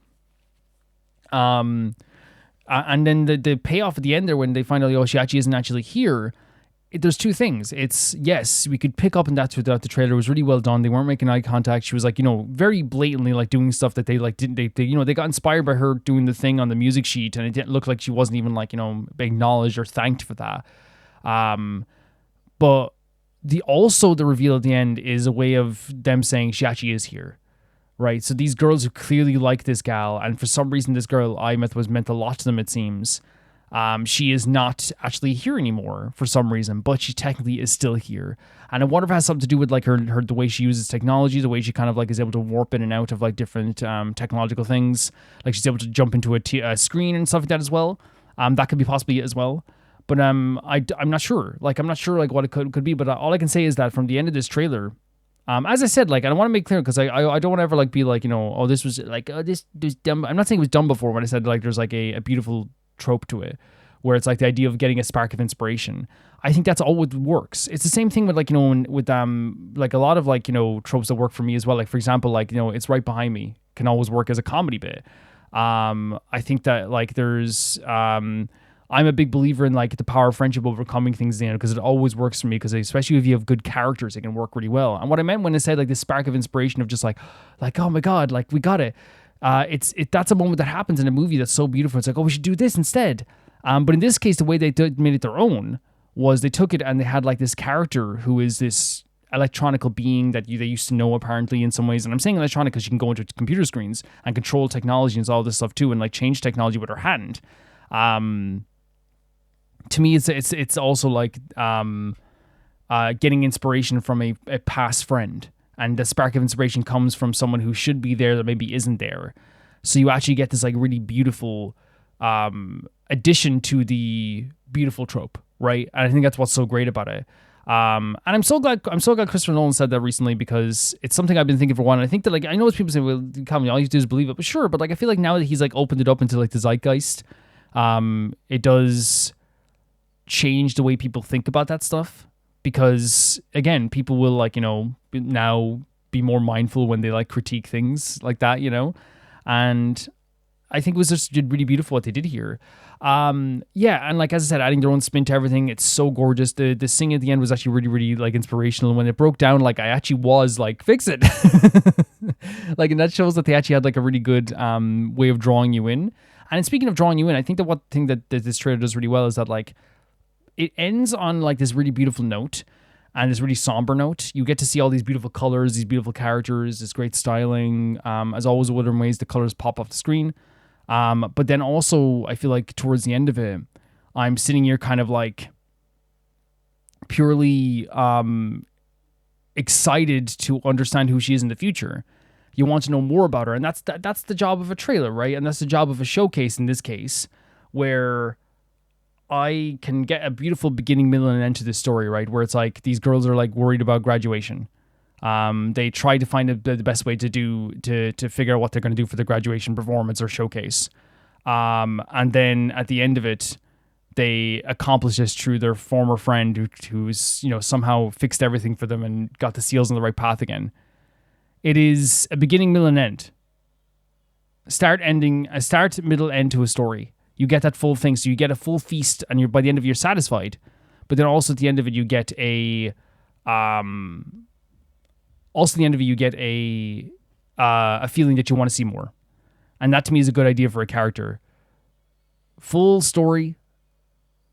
And then the payoff at the end there when they find out, oh, she actually isn't actually here. There's two things. It's, yes, we could pick up on that throughout the trailer. It was really well done. They weren't making eye contact. She was like, you know, very blatantly like doing stuff that they like didn't, they you know, they got inspired by her doing the thing on the music sheet, and it didn't look like she wasn't even like, you know, acknowledged or thanked for that. But the reveal at the end is a way of them saying she actually is here. Right, so these girls who clearly like this gal, and for some reason this girl, Aemeath, was meant a lot to them, it seems. She is not actually here anymore for some reason, but she technically is still here. And I wonder if it has something to do with like her the way she uses technology, the way she kind of like is able to warp in and out of like different technological things. Like she's able to jump into a screen and stuff like that as well. That could be possibly it as well. But I'm not sure. Like I'm not sure like what it could be. But all I can say is that from the end of this trailer, As I said, like, I want to make clear because I don't want to ever like be like, you know, oh, this was like, oh, this dumb. I'm not saying it was dumb before when I said like there's like a beautiful trope to it where it's like the idea of getting a spark of inspiration. I think that's all it works. It's the same thing with like, you know, with like a lot of like, you know, tropes that work for me as well. Like, for example, like, you know, It's Right Behind Me can always work as a comedy bit. I think that like there's I'm a big believer in like the power of friendship overcoming things, you know, because it always works for me, because especially if you have good characters, it can work really well. And what I meant when I said like this spark of inspiration of just like oh my god, like we got it. That's a moment that happens in a movie that's so beautiful. It's like, oh, we should do this instead. But in this case, the way they made it their own was they took it and they had like this character who is this electronical being that they used to know apparently in some ways. And I'm saying electronic because you can go into computer screens and control technology and all this stuff too, and like change technology with her hand. To me, it's also like getting inspiration from a past friend, and the spark of inspiration comes from someone who should be there that maybe isn't there. So you actually get this like really beautiful addition to the beautiful trope, right? And I think that's what's so great about it. And I'm so glad Christopher Nolan said that recently, because it's something I've been thinking for a while. And I think that like, I know people say, well, come on, all you do is believe it, but sure. But like, I feel like now that he's like opened it up into like the zeitgeist, it does change the way people think about that stuff, because again, people will like, you know, now be more mindful when they like critique things like that, you know. And I think it was just really beautiful what they did here. Yeah, and like as I said, adding their own spin to everything, it's so gorgeous. The sing at the end was actually really, really like inspirational. When it broke down, like I actually was like, fix it. Like, and that shows that they actually had like a really good way of drawing you in. And speaking of drawing you in, I think that one thing that this trailer does really well is that like it ends on like this really beautiful note and this really somber note. You get to see all these beautiful colors, these beautiful characters, this great styling. As always, Wuthering ways, the colors pop off the screen. But then also, I feel like towards the end of it, I'm sitting here kind of like purely excited to understand who she is in the future. You want to know more about her, and that's the job of a trailer, right? And that's the job of a showcase in this case, where I can get a beautiful beginning, middle, and end to this story, right? Where it's like these girls are like worried about graduation. They try to find the best way to figure out what they're going to do for the graduation performance or showcase. And then at the end of it, they accomplish this through their former friend who's, you know, somehow fixed everything for them and got the seals on the right path again. It is a beginning, middle, and end. A start, middle, end to a story. You get that full thing. So you get a full feast, and by the end of it, you're satisfied. But then also at the end of it, you get a feeling that you want to see more. And that to me is a good idea for a character. Full story,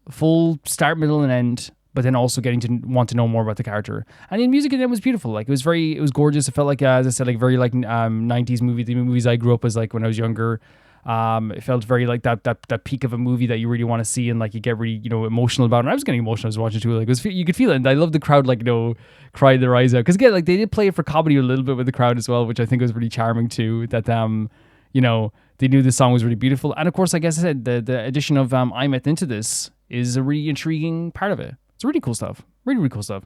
full start, middle, and end, but then also getting to want to know more about the character. And the music in it was beautiful. Like it was gorgeous. It felt like, as I said, like very like 90s movie, the movies I grew up as like when I was younger. It felt very like that peak of a movie that you really want to see, and like you get really, you know, emotional about it. And I was getting emotional as I was watching it too. Like you could feel it. And I love the crowd, like, you know, cry their eyes out. Because again, like they did play it for comedy a little bit with the crowd as well, which I think was really charming too. That you know, they knew the song was really beautiful. And of course, like I said, the addition of Aemeath into this is a really intriguing part of it. It's really cool stuff. Really, really cool stuff.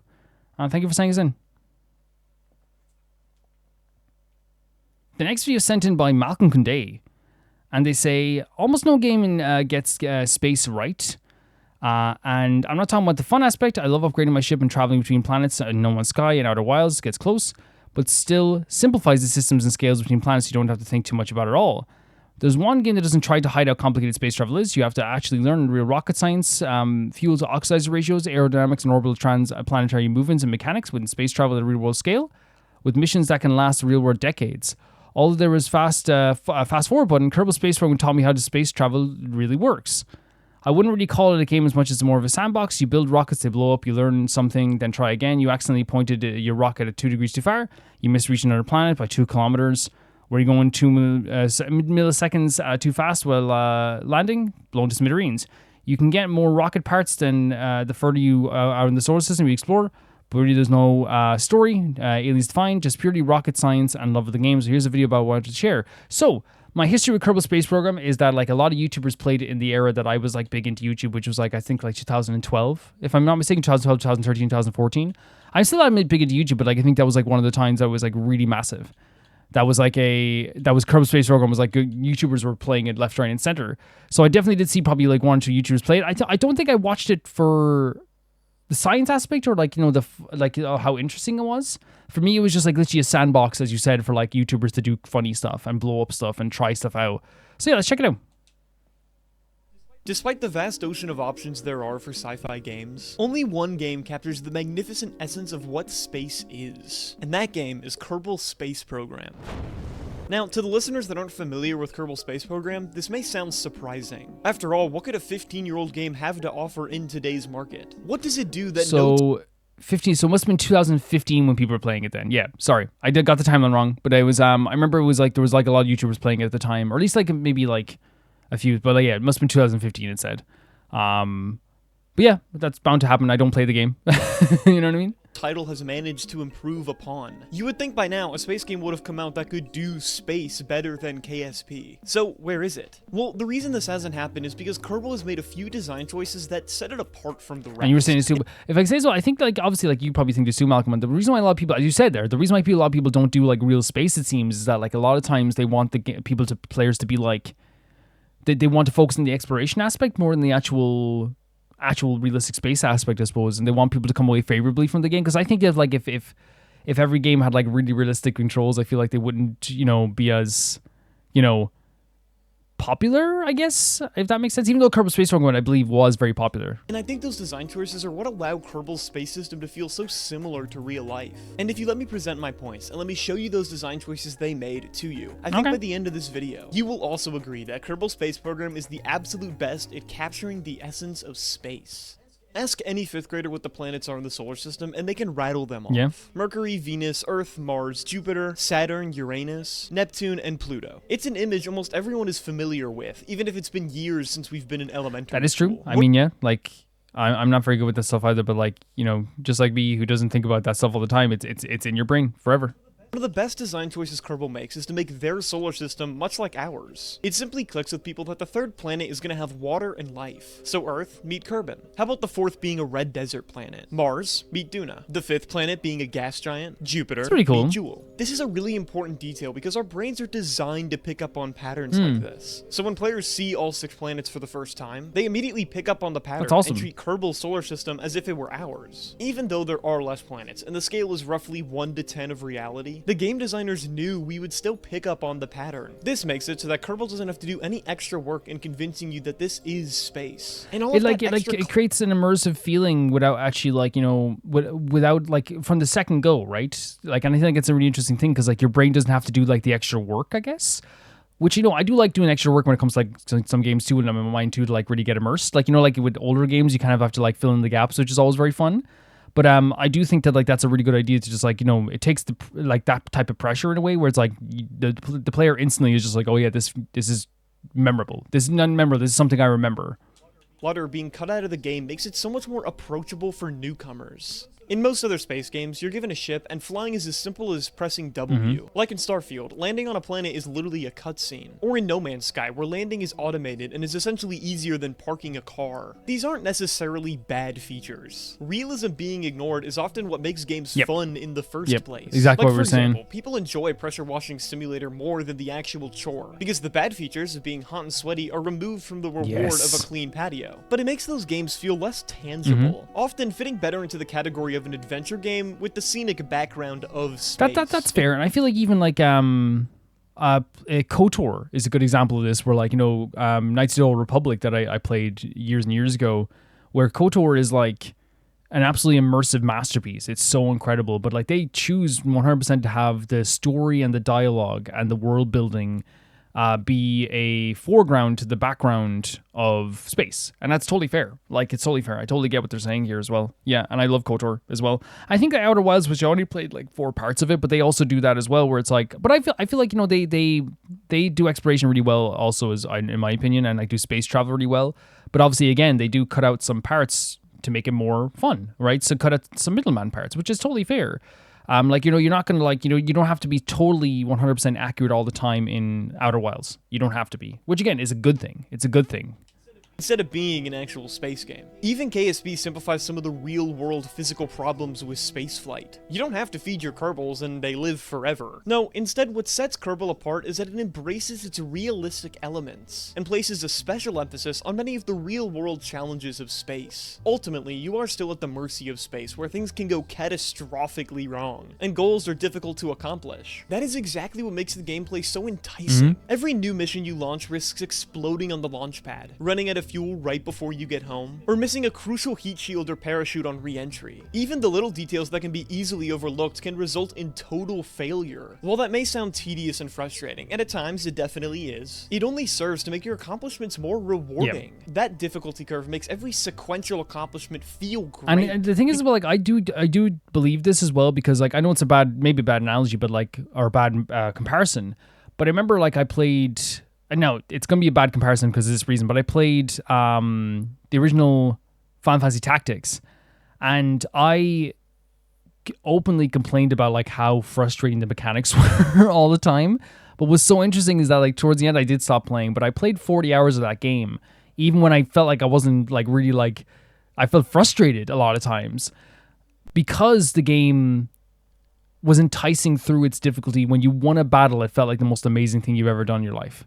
Thank you for sending us in. The next video is sent in by Malcolm Kunde. And they say, almost no game gets space right. And I'm not talking about the fun aspect. I love upgrading my ship and traveling between planets in No Man's Sky and Outer Wilds. Gets close, but still simplifies the systems and scales between planets. You don't have to think too much about it at all. There's one game that doesn't try to hide how complicated space travel is. You have to actually learn real rocket science, fuel to oxidizer ratios, aerodynamics, and orbital transplanetary movements and mechanics within space travel at a real-world scale, with missions that can last real-world decades. Although there was fast forward button, Kerbal Space Program taught me how to space travel really works. I wouldn't really call it a game as much as more of a sandbox. You build rockets, they blow up, you learn something, then try again. You accidentally pointed your rocket at 2 degrees too far. You misreached another planet by 2 kilometers. Were you going 2 milliseconds too fast while landing? Blown to smithereens. You can get more rocket parts than the further you are in the solar system you explore. But really, there's no story, aliens defined, just purely rocket science and love of the game. So here's a video about what I wanted to share. So, my history with Kerbal Space Program is that like a lot of YouTubers played it in the era that I was like big into YouTube, which was like I think like 2012, if I'm not mistaken, 2012, 2013, 2014. I'm still not big into YouTube, but like I think that was like one of the times that was like really massive. That was Kerbal Space Program was like YouTubers were playing it left, right, and center. So I definitely did see probably like 1 or 2 YouTubers play it. I don't think I watched it for the science aspect or like, you know, how interesting it was. For me, it was just like literally a sandbox, as you said, for like YouTubers to do funny stuff and blow up stuff and try stuff out. So yeah, let's check it out.
Despite the vast ocean of options there are for sci-fi games, only one game captures the magnificent essence of what space is, and that game is Kerbal Space Program. Now, to the listeners that aren't familiar with Kerbal Space Program, this may sound surprising. After all, what could a 15-year-old game have to offer in today's market? What does it do that
so 15, so it must have been 2015 when people were playing it then. Yeah, sorry. I got the timeline wrong, but I was I remember it was like there was like a lot of YouTubers playing it at the time, or at least like maybe like a few, but like, yeah, it must have been 2015 it said. But yeah, that's bound to happen. I don't play the game. You know what I mean?
Title has managed to improve upon. You would think by now a space game would have come out that could do space better than KSP. So where is it? Well, the reason this hasn't happened is because Kerbal has made a few design choices that set it apart from the rest.
And you were saying this too, if I say so, I think like obviously like you probably think this too, Malcolm, and the reason why a lot of people, as you said there, the reason why a lot of people don't do like real space, it seems, is that like a lot of times they want the players to be like, they want to focus on the exploration aspect more than the actual realistic space aspect, I suppose, and they want people to come away favorably from the game. Because I think if every game had like really realistic controls, I feel like they wouldn't, you know, be as, you know, popular, I guess, if that makes sense. Even though Kerbal Space Program, I believe, was very popular.
And I think those design choices are what allow Kerbal's space system to feel so similar to real life. And if you let me present my points, and let me show you those design choices they made to you, I think by the end of this video, you will also agree that Kerbal Space Program is the absolute best at capturing the essence of space. Ask any 5th grader what the planets are in the solar system, and they can rattle them off.
Yeah.
Mercury, Venus, Earth, Mars, Jupiter, Saturn, Uranus, Neptune, and Pluto. It's an image almost everyone is familiar with, even if it's been years since we've been in elementary
That is true.
school.
I mean, yeah, like, I'm not very good with this stuff either, but like, you know, just like me, who doesn't think about that stuff all the time, it's in your brain forever.
One of the best design choices Kerbal makes is to make their solar system much like ours. It simply clicks with people that the 3rd planet is going to have water and life. So Earth, meet Kerbin. How about the 4th being a red desert planet? Mars, meet Duna. The 5th planet being a gas giant? Jupiter,
pretty cool.
meet Jewel. This is a really important detail because our brains are designed to pick up on patterns like this. So when players see all 6 planets for the first time, they immediately pick up on the pattern and treat Kerbal's solar system as if it were ours. Even though there are less planets, and the scale is roughly 1 to 10 of reality, the game designers knew we would still pick up on the pattern. This makes it so that Kerbal doesn't have to do any extra work in convincing you that this is space. And all
it creates an immersive feeling without actually like, you know, without like from the second go, right? Like, and I think it's a really interesting thing because like your brain doesn't have to do like the extra work, I guess. Which, you know, I do like doing extra work when it comes to like some games too, and I'm in my mind too, to like really get immersed. Like, you know, like with older games, you kind of have to like fill in the gaps, which is always very fun. But I do think that like that's a really good idea to just like, you know, it takes the like that type of pressure in a way where it's like the player instantly is just like, oh yeah, this is memorable. This is not memorable. This is something I remember.
Water being cut out of the game makes it so much more approachable for newcomers. In most other space games, you're given a ship, and flying is as simple as pressing W. Like in Starfield, landing on a planet is literally a cutscene. Or in No Man's Sky, where landing is automated and is essentially easier than parking a car. These aren't necessarily bad features. Realism being ignored is often what makes games fun in the first place.
Exactly
like,
what we're saying.
People enjoy Pressure Washing Simulator more than the actual chore, because the bad features of being hot and sweaty are removed from the reward of a clean patio. But it makes those games feel less tangible, often fitting better into the category of an adventure game with the scenic background of space.
That's fair, and I feel like even like KOTOR is a good example of this, where like, you know, Knights of the Old Republic that I played years and years ago, where KOTOR is like an absolutely immersive masterpiece. It's so incredible, but like they choose 100% to have the story and the dialogue and the world building be a foreground to the background of space, and that's totally fair. Like, it's totally fair. I totally get what they're saying here as well. Yeah, and I love KOTOR as well. I think the Outer Wilds, which I only played like 4 parts of it, but they also do that as well, where it's like, but I feel like, you know, they do exploration really well also, as in my opinion, and like do space travel really well. But obviously, again, they do cut out some parts to make it more fun, right? So cut out some middleman parts, which is totally fair. Like, you know, you're not going to like, you know, you don't have to be totally 100% accurate all the time in Outer Wilds. You don't have to be, which again is a good thing. It's a good thing.
Instead of being an actual space game. Even KSP simplifies some of the real-world physical problems with spaceflight. You don't have to feed your Kerbals and they live forever. No, instead what sets Kerbal apart is that it embraces its realistic elements, and places a special emphasis on many of the real-world challenges of space. Ultimately, you are still at the mercy of space, where things can go catastrophically wrong, and goals are difficult to accomplish. That is exactly what makes the gameplay so enticing. Every new mission you launch risks exploding on the launch pad, running out of fuel right before you get home, or missing a crucial heat shield or parachute on re-entry. Even the little details that can be easily overlooked can result in total failure. While that may sound tedious and frustrating, and at times it definitely is, it only serves to make your accomplishments more rewarding. That difficulty curve makes every sequential accomplishment feel great.
And the thing is, well, like I do believe this as well, because like I know it's a maybe a bad analogy, but like, or a bad comparison, but I remember like I played. No, it's going to be a bad comparison because of this reason, but I played the original Final Fantasy Tactics, and I openly complained about like how frustrating the mechanics were all the time. But what's so interesting is that like towards the end I did stop playing, but I played 40 hours of that game, even when I felt like I wasn't like really like, I felt frustrated a lot of times, because the game was enticing through its difficulty. When you won a battle, it felt like the most amazing thing you've ever done in your life.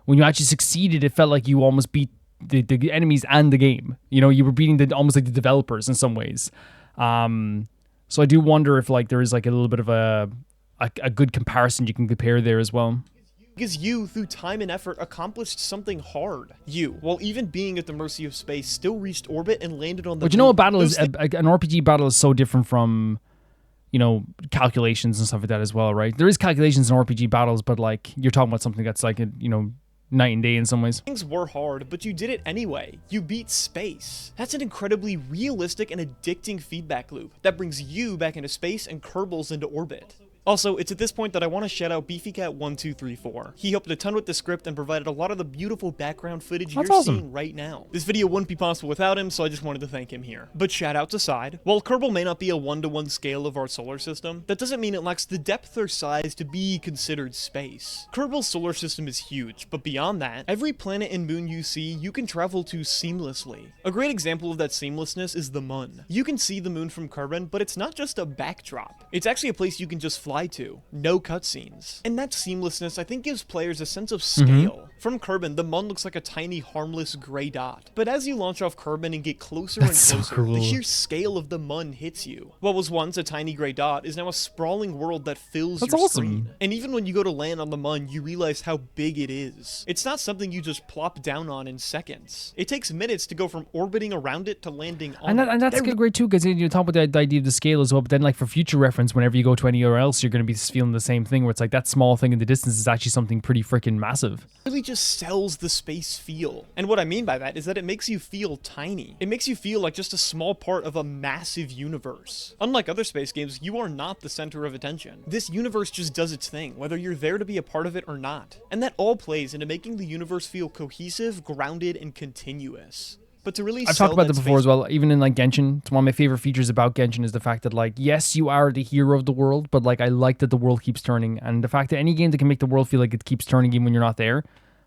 When you actually succeeded, it felt like you almost beat the enemies and the game. You know, you were beating almost like the developers in some ways. So I do wonder if like there is like a little bit of a good comparison you can compare there as well.
Because you, through time and effort, accomplished something hard. You, while even being at the mercy of space, still reached orbit and landed on the moon.
But you know, a battle is an RPG battle is so different from, you know, calculations and stuff like that as well, right? There is calculations in RPG battles, but like you're talking about something that's like, you know, night and day in some ways.
Things were hard, but you did it anyway. You beat space. That's an incredibly realistic and addicting feedback loop that brings you back into space and Kerbals into orbit. Also, it's at this point that I want to shout out BeefyCat1234. He helped a ton with the script and provided a lot of the beautiful background footage you're seeing right now. This video wouldn't be possible without him, so I just wanted to thank him here. But shout outs aside, while Kerbal may not be a one-to-one scale of our solar system, that doesn't mean it lacks the depth or size to be considered space. Kerbal's solar system is huge, but beyond that, every planet and moon you see, you can travel to seamlessly. A great example of that seamlessness is the Mun. You can see the moon from Kerbin, but it's not just a backdrop. It's actually a place you can just fly to. No cutscenes. And that seamlessness, I think, gives players a sense of scale. From Kerbin, the Mun looks like a tiny, harmless gray dot. But as you launch off Kerbin and get closer and closer, the sheer scale of the Mun hits you. What was once a tiny gray dot is now a sprawling world that fills your screen. And even when you go to land on the Mun, you realize how big it is. It's not something you just plop down on in seconds. It takes minutes to go from orbiting around it to landing on it.
And that's great too, because you talk about the idea of the scale as well, but then like for future reference, whenever you go to anywhere else, you're going to be feeling the same thing, where it's like that small thing in the distance is actually something pretty freaking massive.
It really just sells the space feel. And what I mean by that is that it makes you feel tiny. It makes you feel like just a small part of a massive universe. Unlike other space games, you are not the center of attention. This universe just does its thing, whether you're there to be a part of it or not. And that all plays into making the universe feel cohesive, grounded, and continuous. But to really
I've talked about that before as well, even in like Genshin. It's one of my favorite features about Genshin is the fact that like, yes, you are the hero of the world, but like I like that the world keeps turning, and the fact that any game that can make the world feel like it keeps turning even when you're not there,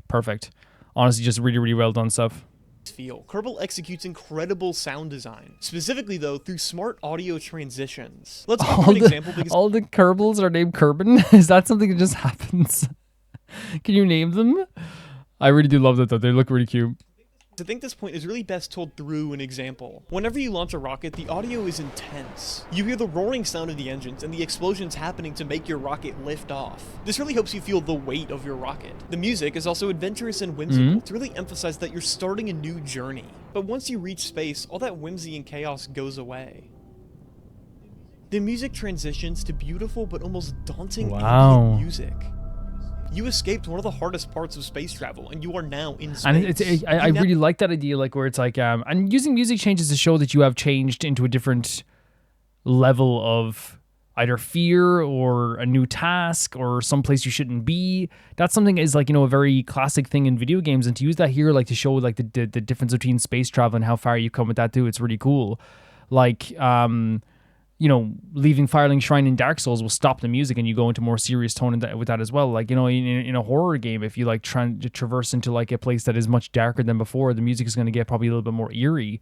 perfect. Honestly, just really, really well done stuff.
Kerbal executes incredible sound design, specifically though through smart audio transitions. Let's go through an example because
all the Kerbals are named Kerbin. Is that something that just happens? Can you name them? I really do love that though. They look really cute.
I think this point is really best told through an example. Whenever you launch a rocket, the audio is intense. You hear the roaring sound of the engines and the explosions happening to make your rocket lift off. This really helps you feel the weight of your rocket. The music is also adventurous and whimsical to really emphasize that you're starting a new journey. But once you reach space, all that whimsy and chaos goes away. The music transitions to beautiful but almost daunting ambient music. You escaped one of the hardest parts of space travel, and you are now in space.
And I really like that idea, like where it's like, and using music changes to show that you have changed into a different level of either fear or a new task or someplace you shouldn't be. That's something is like, you know, a very classic thing in video games, and to use that here, like to show like the difference between space travel and how far you come with that too, it's really cool. Like, you know, leaving Firelink Shrine in Dark Souls will stop the music and you go into more serious tone with that as well. Like, you know, in a horror game, if you like try to traverse into like a place that is much darker than before, the music is going to get probably a little bit more eerie.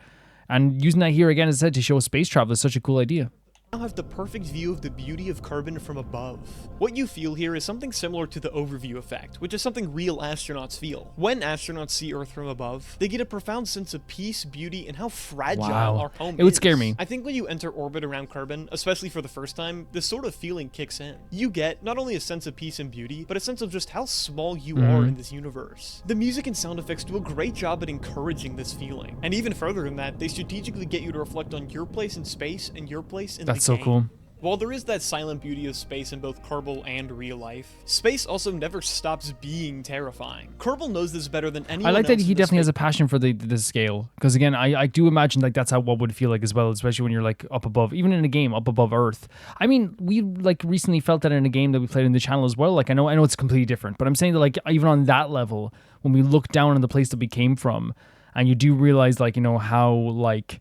And using that here again, as I said, to show space travel is such a cool idea.
Now have the perfect view of the beauty of Kerbin from above. What you feel here is something similar to the overview effect, which is something real astronauts feel. When astronauts see Earth from above, they get a profound sense of peace, beauty, and how fragile our home is.
It would scare me.
I think when you enter orbit around Kerbin, especially for the first time, this sort of feeling kicks in. You get not only a sense of peace and beauty, but a sense of just how small you are in this universe. The music and sound effects do a great job at encouraging this feeling. And even further than that, they strategically get you to reflect on your place in space and your place in the game.
That's so cool.
While there is that silent beauty of space in both Kerbal and real life, space also never stops being terrifying. Kerbal knows this better than anyone else.
I like that he definitely has a passion for the scale, because again, I do imagine like that's how what would feel like as well, especially when you're like up above, even in a game up above Earth. I mean, we like recently felt that in a game that we played in the channel as well. Like I know it's completely different, but I'm saying that like even on that level, when we look down on the place that we came from, and you do realize like, you know, how like,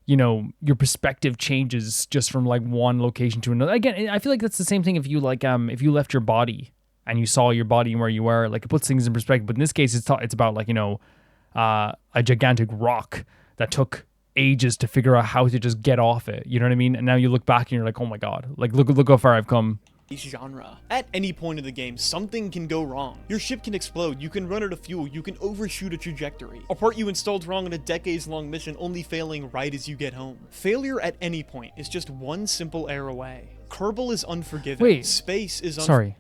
you know, your perspective changes just from like one location to another. Again, I feel like that's the same thing if you like if you left your body and you saw your body and where you were, like it puts things in perspective. But in this case, it's about like, you know, a gigantic rock that took ages to figure out how to just get off it. You know what I mean? And now you look back and you're like, oh my God, like look how far I've come.
Genre. At any point in the game, something can go wrong. Your ship can explode, you can run out of fuel, you can overshoot a trajectory. A part you installed wrong in a decades-long mission only failing right as you get home. Failure at any point is just one simple error away. Kerbal is unforgiving.
Wait.
Space is
sorry.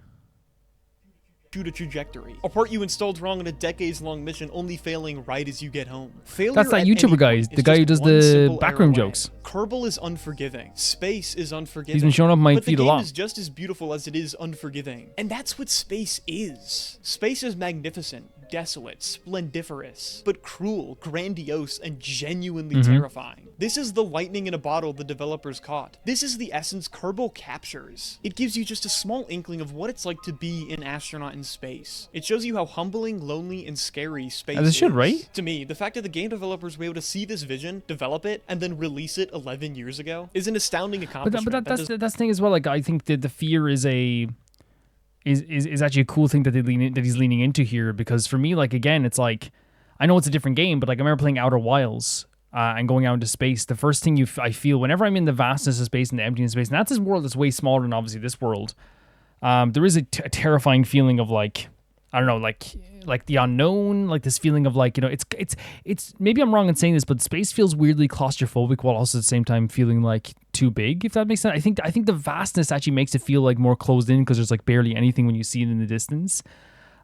Shoot a trajectory. A part you installed wrong in a decades-long mission only failing right as you get home. Failure
That's that
at
YouTuber
any
guy,
point
the
is
guy who
just
does
one
the
simple
backroom
error away.
jokes.
Kerbal is unforgiving. Space is unforgiving.
He's been showing up on my
but
feed
the
a
game
lot.
is just as beautiful as it is unforgiving. And that's what space is. Space is magnificent, desolate, splendiferous, but cruel, grandiose, and genuinely terrifying. This is the lightning in a bottle the developers caught. This is the essence Kerbal captures. It gives you just a small inkling of what it's like to be an astronaut in space. It shows you how humbling, lonely, and scary space is.
This should, right?
To me, the fact that the game developers were able to see this vision, develop it, and then release it 11 years ago is an astounding accomplishment.
But that's the thing as well. Like I think that the fear is is actually a cool thing that he's leaning into here, because for me, like again, it's like I know it's a different game, but like I remember playing Outer Wilds and going out into space. The first thing I feel whenever I'm in the vastness of space and the emptiness of space, and that's this world that's way smaller than obviously this world. There is a terrifying feeling of like, I don't know, like the unknown, like this feeling of like, you know, it's maybe I'm wrong in saying this, but space feels weirdly claustrophobic while also at the same time feeling like too big, if that makes sense. I think the vastness actually makes it feel like more closed in because there's like barely anything when you see it in the distance.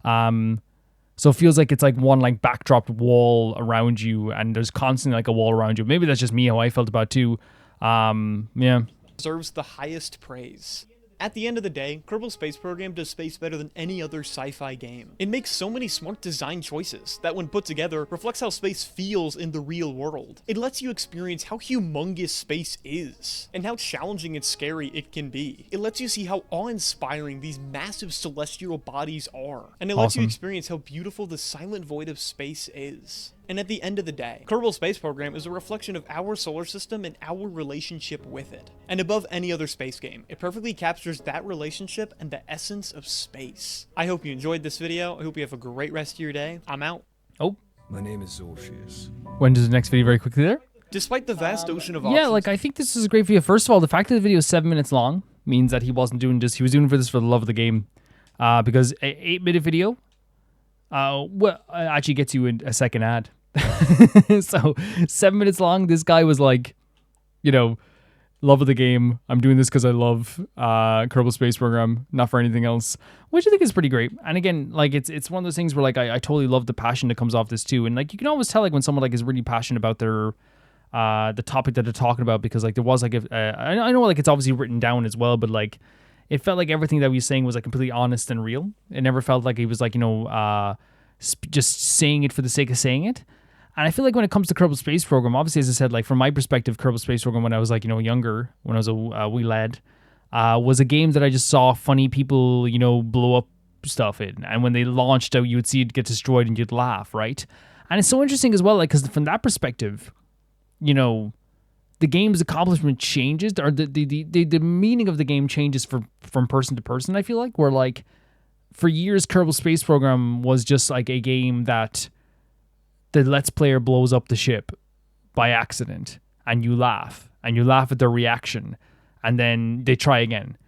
So it feels like it's like one like backdropped wall around you, and there's constantly like a wall around you. Maybe that's just me how I felt about it too. Yeah.
Deserves the highest praise. At the end of the day, Kerbal Space Program does space better than any other sci-fi game. It makes so many smart design choices that when put together, reflects how space feels in the real world. It lets you experience how humongous space is, and how challenging and scary it can be. It lets you see how awe-inspiring these massive celestial bodies are, and it lets you experience how beautiful the silent void of space is. And at the end of the day, Kerbal Space Program is a reflection of our solar system and our relationship with it. And above any other space game, it perfectly captures that relationship and the essence of space. I hope you enjoyed this video. I hope you have a great rest of your day. I'm out.
Oh.
My name is Orpheus.
When does the next video very quickly there?
Despite the vast ocean of options.
Yeah, like I think this is a great video. First of all, the fact that the video is 7 minutes long means that he wasn't doing this. He was doing this for the love of the game. Because an 8-minute video actually gets you a second ad. So 7 minutes long, this guy was like, you know, love of the game. I'm doing this because I love Kerbal Space Program, not for anything else, which I think is pretty great. And again, like it's one of those things where like I totally love the passion that comes off this too. And like you can always tell like when someone like is really passionate about their the topic that they're talking about, because like there was like I know like it's obviously written down as well, but like it felt like everything that he was saying was like completely honest and real. It never felt like he was like, you know, just saying it for the sake of saying it. And I feel like when it comes to Kerbal Space Program, obviously, as I said, like from my perspective, Kerbal Space Program, when I was like, you know, younger, when I was a wee lad, was a game that I just saw funny people, you know, blow up stuff in. And when they launched out, you would see it get destroyed and you'd laugh, right? And it's so interesting as well, like, because from that perspective, you know, the game's accomplishment changes, or the meaning of the game changes from person to person, I feel like. Where, like, for years, Kerbal Space Program was just, like, a game that the Let's Player blows up the ship by accident, and you laugh at their reaction, and then they try again.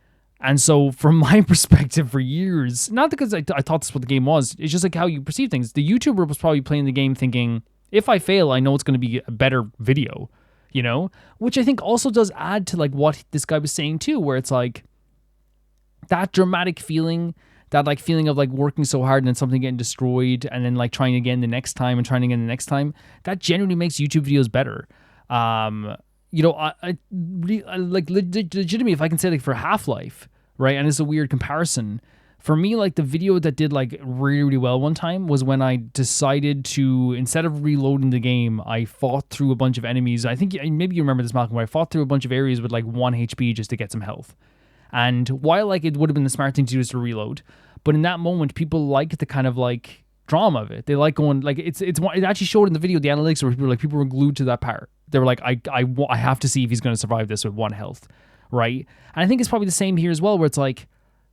And so, from my perspective, for years, not because I thought this is what the game was, it's just like how you perceive things. The YouTuber was probably playing the game thinking, if I fail, I know it's going to be a better video, you know? Which I think also does add to, like, what this guy was saying too, where it's like, that dramatic feeling, that, like, feeling of, like, working so hard and then something getting destroyed, and then, like, trying again the next time and trying again the next time, that generally makes YouTube videos better. You know, I like, legitimately, if I can say, like, for Half-Life, right, and it's a weird comparison, for me, like, the video that did, like, really, really well one time was when I decided to, instead of reloading the game, I fought through a bunch of enemies. I think, maybe you remember this, Malcolm, where I fought through a bunch of areas with, like, 1 HP just to get some health. And while, like, it would have been the smart thing to do is to reload, but in that moment, people like the kind of, like, drama of it. They like going, like, it actually showed in the video, the analytics, where people were glued to that part. They were like, I have to see if he's going to survive this with 1 health, right? And I think it's probably the same here as well, where it's like,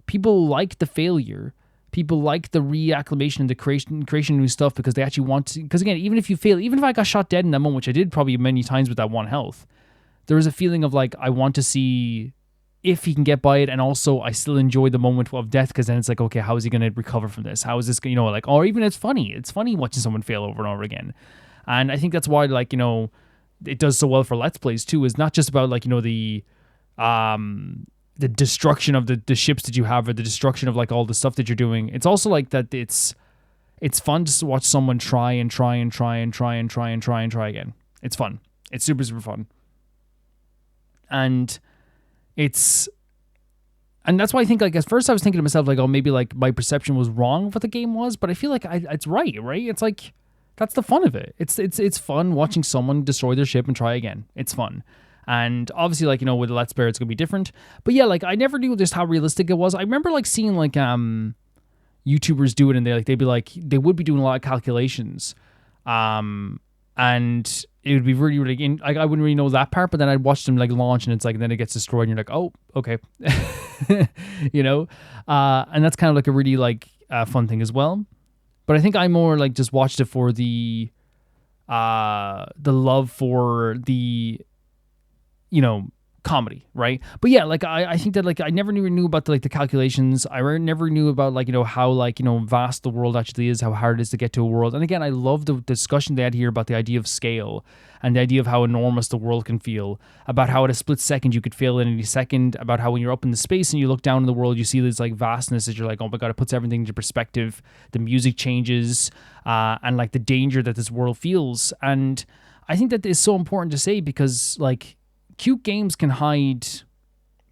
people like the failure. People like the reacclimation and the creation of new stuff, because they actually want to, because again, even if you fail, even if I got shot dead in that moment, which I did probably many times with that 1 health, there is a feeling of, like, I want to see if he can get by it, and also I still enjoy the moment of death, because then it's like, okay, how is he going to recover from this? How is this, you know, like, or even it's funny watching someone fail over and over again. And I think that's why, like, you know, it does so well for Let's Plays too, is not just about, like, you know, the destruction of the ships that you have, or the destruction of, like, all the stuff that you're doing. It's also like that it's fun to watch someone try and try and try and try and try and try and try again. It's fun. It's super, super fun. And that's why I think, like, at first I was thinking to myself, like, oh, maybe, like, my perception was wrong of what the game was, but I feel like it's right? It's like, that's the fun of it. It's fun watching someone destroy their ship and try again. It's fun. And obviously, like, you know, with Let's Player, it's going to be different. But yeah, like, I never knew just how realistic it was. I remember, like, seeing, like, YouTubers do it, and they'd be like, they would be doing a lot of calculations. And it would be really, really, like, I wouldn't really know that part, but then I'd watch them, like, launch, and it's like, and then it gets destroyed, and you're like, oh, okay. You know? And that's kind of, like, a really, like, fun thing as well. But I think I more, like, just watched it for the love for the, you know, comedy, right? But yeah, like, I think that, like, I never knew about the calculations. I never knew about, like, you know, how, like, you know, vast the world actually is, how hard it is to get to a world. And again, I love the discussion they had here about the idea of scale, and the idea of how enormous the world can feel, about how at a split second you could fail at any second, about how when you're up in the space and you look down in the world, you see this, like, vastness that you're like, oh my God, it puts everything into perspective. The music changes, and, like, the danger that this world feels. And I think that is so important to say, because, like, cute games can hide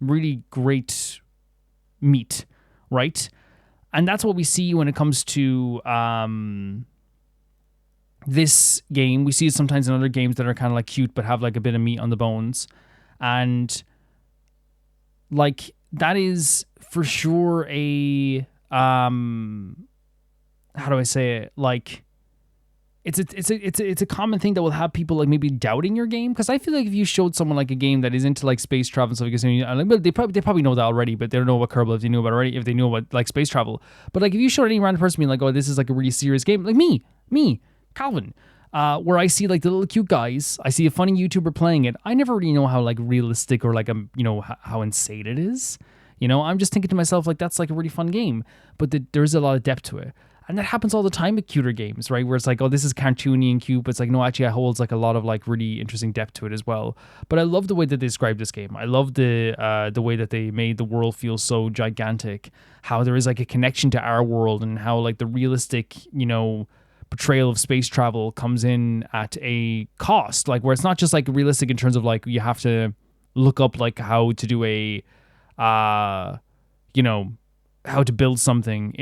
really great meat, right? And that's what we see when it comes to this game. We see it sometimes in other games that are kind of, like, cute but have, like, a bit of meat on the bones. And, like, that is for sure a how do I say it? Like, it's a common thing that will have people, like, maybe doubting your game, because I feel like if you showed someone, like, a game that is into, like, space travel and stuff, because they probably know that already, but they don't know what Kerbal, if they knew about it already, if they knew about, like, space travel. But, like, if you showed any random person being like, oh, this is, like, a really serious game, like me, Calvin, where I see, like, the little cute guys, I see a funny YouTuber playing it, I never really know how, like, realistic or, like, you know, how insane it is. You know, I'm just thinking to myself, like, that's, like, a really fun game, but there's a lot of depth to it. And that happens all the time with cuter games, right? Where it's like, oh, this is cartoony and cute, but it's like, no, actually, it holds, like, a lot of, like, really interesting depth to it as well. But I love the way that they described this game. I love the way that they made the world feel so gigantic. How there is, like, a connection to our world, and how, like, the realistic, you know, portrayal of space travel comes in at a cost. Like, where it's not just, like, realistic in terms of, like, you have to look up, like, how to do a, you know, how to build something.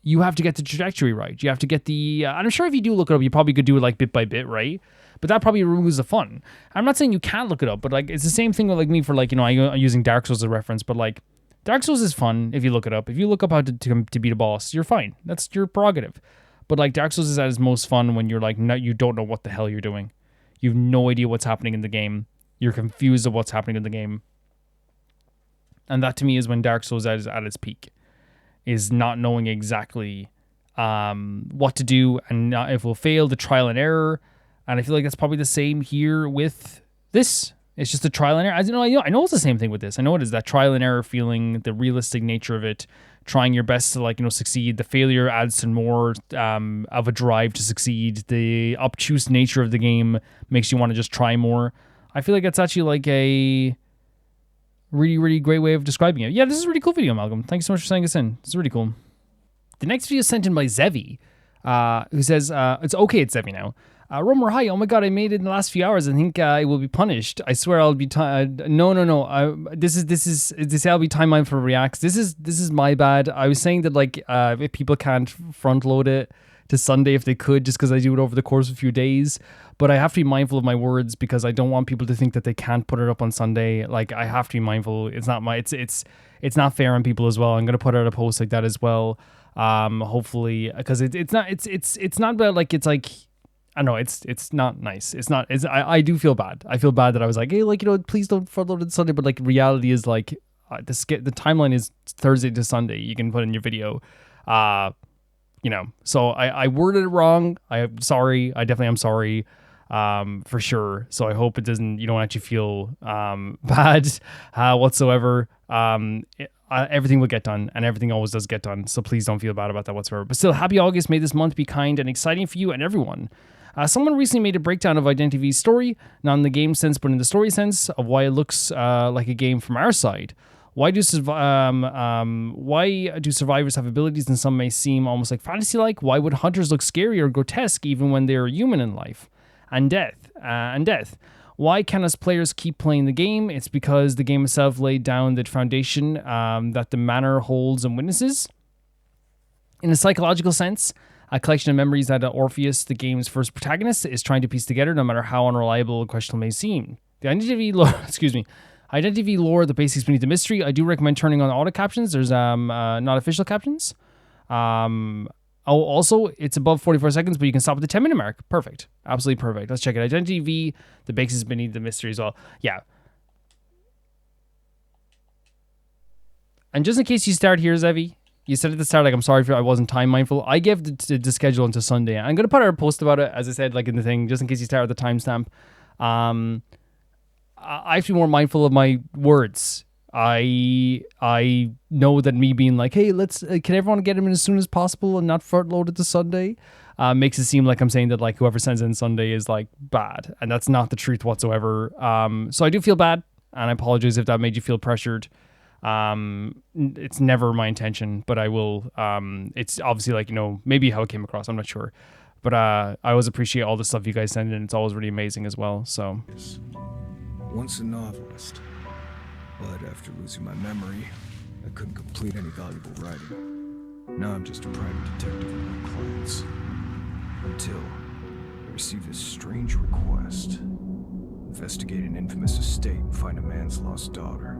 You have to get the trajectory right. You have to get the... I'm sure if you do look it up, you probably could do it, like, bit by bit, right? But that probably removes the fun. I'm not saying you can't look it up, but, like, it's the same thing with, like, me for, like, you know, I'm using Dark Souls as a reference, but, like, Dark Souls is fun if you look it up. If you look up how to beat a boss, you're fine. That's your prerogative. But, like, Dark Souls is at its most fun when you're, like, you don't know what the hell you're doing. You have no idea what's happening in the game. you're confused of what's happening in the game. And that to me is when Dark Souls is at its peak, is not knowing exactly what to do and if it will fail, the trial and error. And I feel like that's probably the same here with this. It's just a trial and error. I know it's the same thing with this. I know it is that trial and error feeling, the realistic nature of it, trying your best to succeed. The failure adds to more of a drive to succeed. The obtuse nature of the game makes you want to just try more. I feel like it's actually like a really, really great way of describing it. Yeah, this is a really cool video, Malcolm. Thank you so much for sending us in. This is really cool. The next video is sent in by Zevi, who says, it's Zevi now. Romer, hi. Oh my god, I made it in the last few hours. I think I will be punished. I swear I'll be no. This is I'll be time mine for reacts. This is my bad. I was saying that if people can't front load it to Sunday if they could, just because I do it over the course of a few days. But I have to be mindful of my words because I don't want people to think that they can't put it up on Sunday. Like, I have to be mindful. It's not fair on people as well. I'm gonna put out a post like that as well. Hopefully, because it's not about I know it's not nice. I do feel bad. I feel bad that I was like, hey, please don't front load it Sunday. But reality is the timeline is Thursday to Sunday. You can put in your video. So I worded it wrong. I'm sorry. I definitely am sorry. For sure. So I hope you don't actually feel bad whatsoever. Everything will get done, and everything always does get done. So please don't feel bad about that whatsoever. But still, happy August. May this month be kind and exciting for you and everyone. Someone recently made a breakdown of Identity V's story, not in the game sense, but in the story sense of why it looks like a game from our side. Why do survivors have abilities and some may seem almost like fantasy-like? Why would hunters look scary or grotesque even when they're human in life? And death. Why can us players keep playing the game? It's because the game itself laid down the foundation that the manor holds and witnesses. In a psychological sense, a collection of memories that Orpheus, the game's first protagonist, is trying to piece together, no matter how unreliable or questionable may seem. The Identity lore, Identity lore, the basics beneath the mystery. I do recommend turning on auto captions. There's not official captions. Also, it's above 44 seconds, but you can stop at the 10-minute mark. Perfect. Absolutely perfect. Let's check it. Identity V, the basics beneath the mystery as well. Yeah. And just in case you start here, Zevi, you said at the start, I'm sorry I wasn't time mindful. I gave the schedule until Sunday. I'm going to put out a post about it, as I said, in the thing, just in case you start at the timestamp. I have to be more mindful of my words. I know that me being like, hey, can everyone get him in as soon as possible and not front load it to Sunday, makes it seem like I'm saying that whoever sends in Sunday is bad, and that's not the truth whatsoever. So I do feel bad, and I apologize if that made you feel pressured. It's never my intention, but I will. It's obviously maybe how it came across. I'm not sure, but I always appreciate all the stuff you guys send in. It's always really amazing as well. So
once a novelist. But after losing my memory, I couldn't complete any valuable writing. Now I'm just a private detective with my clients. Until I received this strange request. Investigate an infamous estate and find a man's lost daughter.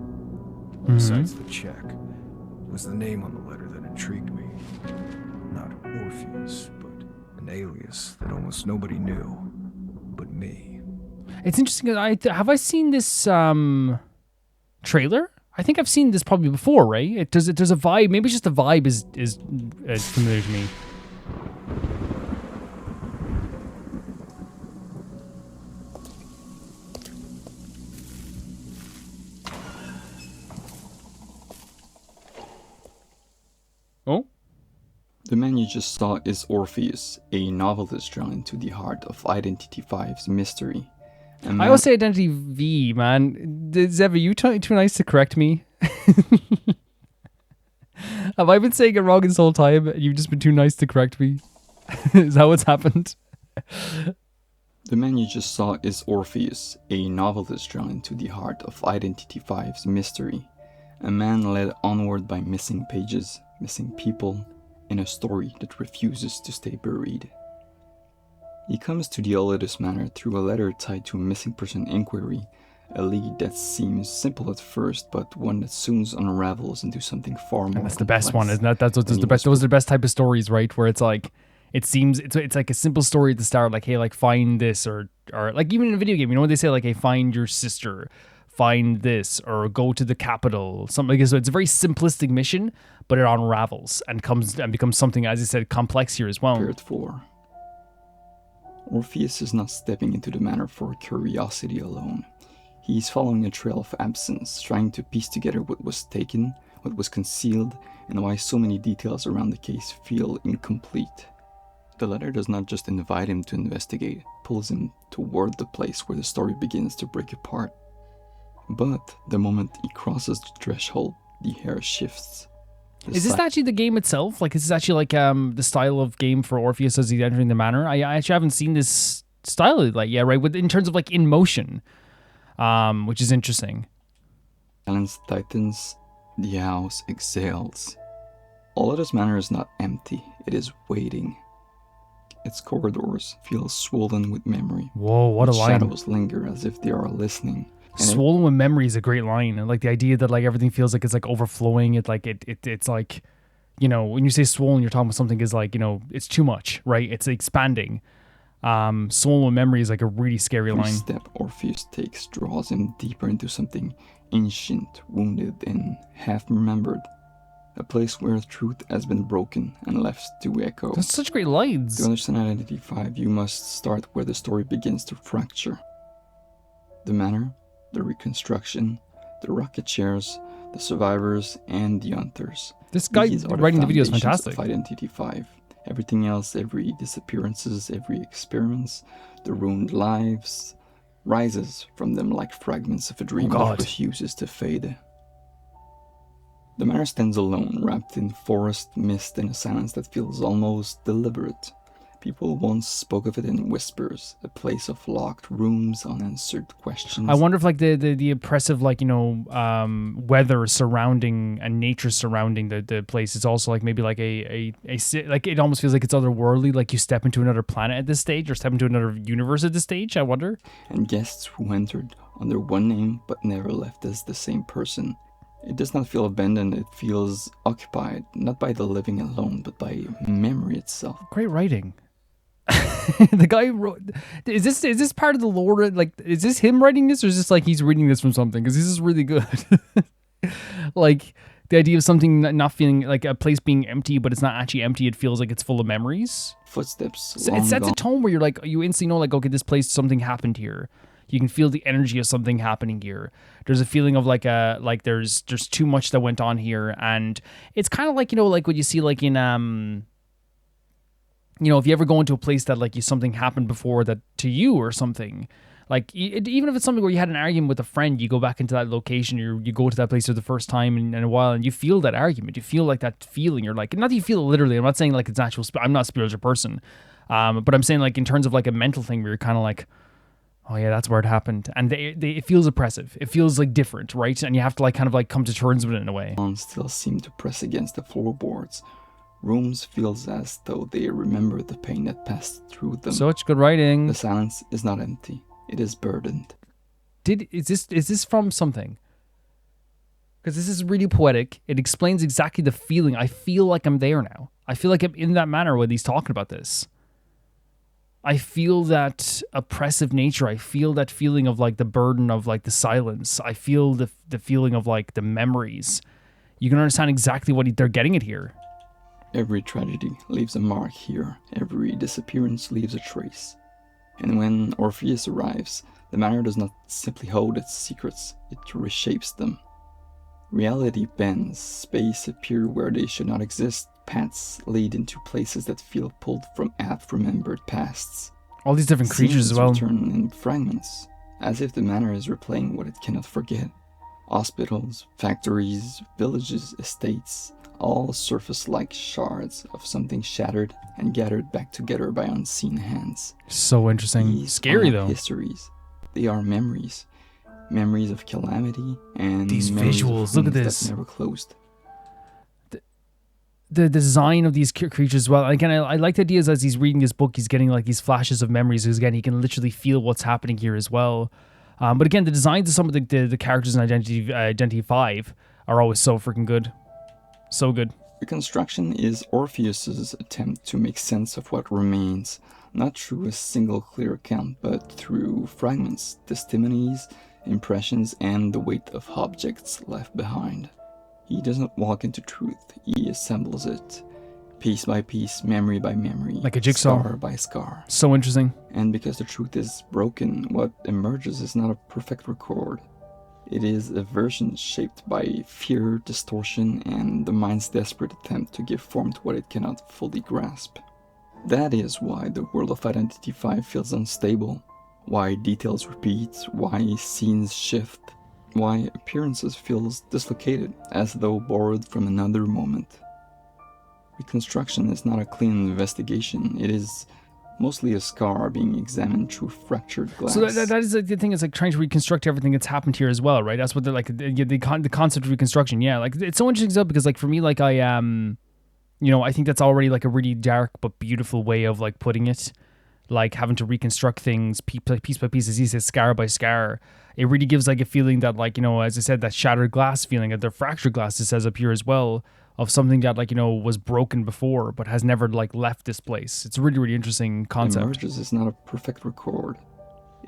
Besides the check, was the name on the letter that intrigued me. Not Orpheus, but an alias that almost nobody knew but me.
It's interesting. Have I seen this trailer? I think I've seen this probably before, right? There's a vibe. Maybe it's just the vibe is familiar to me. Oh?
The man you just saw is Orpheus, a novelist drawn into the heart of Identity V's mystery. I
always say Identity V, man. Zev, are you too nice to correct me? Have I been saying it wrong this whole time? You've just been too nice to correct me? Is that what's happened?
The man you just saw is Orpheus, a novelist drawn into the heart of Identity V's mystery. A man led onward by missing pages, missing people, in a story that refuses to stay buried. He comes to the Illit Manor through a letter tied to a missing person inquiry, a lead that seems simple at first, but one that soon unravels into something far more.
That's the best one, isn't that? Those are the best type of stories, right? Where it's like, it seems it's like a simple story at the start, like, hey, find this or like even in a video game, you know when they say like, hey, find your sister, find this, or go to the capital, something like this. So it's a very simplistic mission, but it unravels and becomes something, as you said, complex here as well.
Period 4. Orpheus is not stepping into the manor for curiosity alone. He is following a trail of absence, trying to piece together what was taken, what was concealed, and why so many details around the case feel incomplete. The letter does not just invite him to investigate, it pulls him toward the place where the story begins to break apart. But the moment he crosses the threshold, the hair shifts.
Is this actually the game itself? Like, is this actually like the style of game for Orpheus as he's entering the manor? I actually haven't seen this style like right, in terms of like in motion, which is interesting.
Silence tightens, the house exhales. All of this manor is not empty; it is waiting. Its corridors feel swollen with memory.
Whoa, what a line!
Shadows linger as if they are listening.
Swollen with memory is a great line, and like the idea that like everything feels like it's like overflowing. It's like, you know, when you say swollen, you're talking about something is like, you know, it's too much, right? It's expanding. Swollen with memory is like a really scary line.
Every step Orpheus takes draws him deeper into something ancient, wounded, and half-remembered. A place where truth has been broken and left to echo.
That's such great lines.
To understand Identity 5, you must start where the story begins to fracture. The manor, the reconstruction, the rocket chairs, the survivors, and the hunters.
This guy writing the video is fantastic.
Of Identity 5. Everything else, every disappearances, every experiments, the ruined lives, rises from them like fragments of a dream that refuses to fade. The manor stands alone, wrapped in forest, mist, and a silence that feels almost deliberate. People once spoke of it in whispers, a place of locked rooms, unanswered questions.
I wonder if like the oppressive, like, you know, weather surrounding and nature surrounding the place is also like maybe like a like it almost feels like it's otherworldly, like you step into another planet at this stage or step into another universe at this stage, I wonder.
And guests who entered under one name but never left as the same person. It does not feel abandoned, it feels occupied, not by the living alone, but by memory itself.
Great writing. The guy wrote. Is this part of the lore? Like, is this him writing this, or is this like he's reading this from something? Because this is really good. Like the idea of something not feeling like a place being empty, but it's not actually empty. It feels like it's full of memories.
Footsteps.
It sets a tone where you're like, you instantly know, like, okay, this place, something happened here. You can feel the energy of something happening here. There's a feeling of like there's too much that went on here, and it's kind of like, you know, like what you see like in you know, if you ever go into a place that like something happened before that to you or something, like even if it's something where you had an argument with a friend, you go back into that location, you go to that place for the first time in a while, and you feel that argument, you feel like that feeling. You're like, not that you feel it literally. I'm not saying like it's actual. I'm not a spiritual person, but I'm saying like in terms of like a mental thing where you're kind of like, oh yeah, that's where it happened, and it feels oppressive. It feels like different, right? And you have to like kind of like come to terms with it in a way.
Still seem to press against the floorboards. Rooms feels as though they remember the pain that passed through them.
Such good writing.
The silence is not empty; it is burdened.
Is this from something? Because this is really poetic. It explains exactly the feeling. I feel like I'm there now. I feel like I'm in that manner when he's talking about this. I feel that oppressive nature. I feel that feeling of like the burden of like the silence. I feel the feeling of like the memories. You can understand exactly what they're getting at here.
Every tragedy leaves a mark here. Every disappearance leaves a trace. And when Orpheus arrives, the manor does not simply hold its secrets, it reshapes them. Reality bends, space appear where they should not exist, paths lead into places that feel pulled from half-remembered pasts.
All these different creatures as well.
Return in fragments, as if the manor is replaying what it cannot forget. Hospitals, factories, villages, estates, all surface like shards of something shattered and gathered back together by unseen hands.
So interesting.
These
scary
are
though.
Histories. They are memories. Memories of calamity and
these visuals. Look at this.
That never closed.
The design of these creatures as well. Again, I like the ideas as he's reading this book, he's getting like these flashes of memories. Because again, he can literally feel what's happening here as well. But again, the designs of some of the characters in Identity 5 are always so freaking good. So good.
Reconstruction is Orpheus's attempt to make sense of what remains, Not through a single clear account, but through fragments, testimonies, impressions, and the weight of objects left behind. He doesn't walk into truth, he assembles it, piece by piece, memory by memory,
like a jigsaw,
scar by scar.
So interesting.
And because the truth is broken, what emerges is not a perfect record. It is a version shaped by fear, distortion, and the mind's desperate attempt to give form to what it cannot fully grasp. That is why the world of Identity V feels unstable, why details repeat, why scenes shift, why appearances feel dislocated, as though borrowed from another moment. Reconstruction is not a clean investigation, it is mostly a scar being examined through fractured glass.
So that is the thing, is like trying to reconstruct everything that's happened here as well, right? That's what they're like, the concept of reconstruction. Yeah, like it's so interesting stuff, because like for me, like I I think that's already like a really dark but beautiful way of like putting it, like having to reconstruct things piece by piece, as he says, scar by scar. It really gives like a feeling that, like, as I said, that shattered glass feeling, that the fractured glass, it says up here as well, of something that, like, was broken before but has never like left this place. It's a really, really interesting concept.
Emerges is not a perfect record.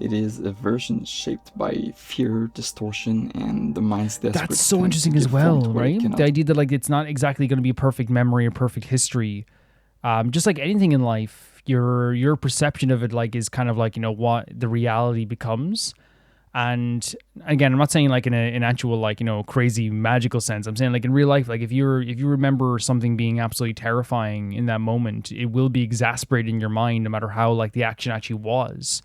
It is a version shaped by fear, distortion, and the mind's desperate.
That's so interesting as well, right? The idea that like it's not exactly going to be a perfect memory or perfect history. Just like anything in life, your perception of it like is kind of like what the reality becomes. And again, I'm not saying like in an actual like crazy magical sense. I'm saying like in real life, like if you remember something being absolutely terrifying in that moment, it will be exasperated in your mind no matter how like the action actually was.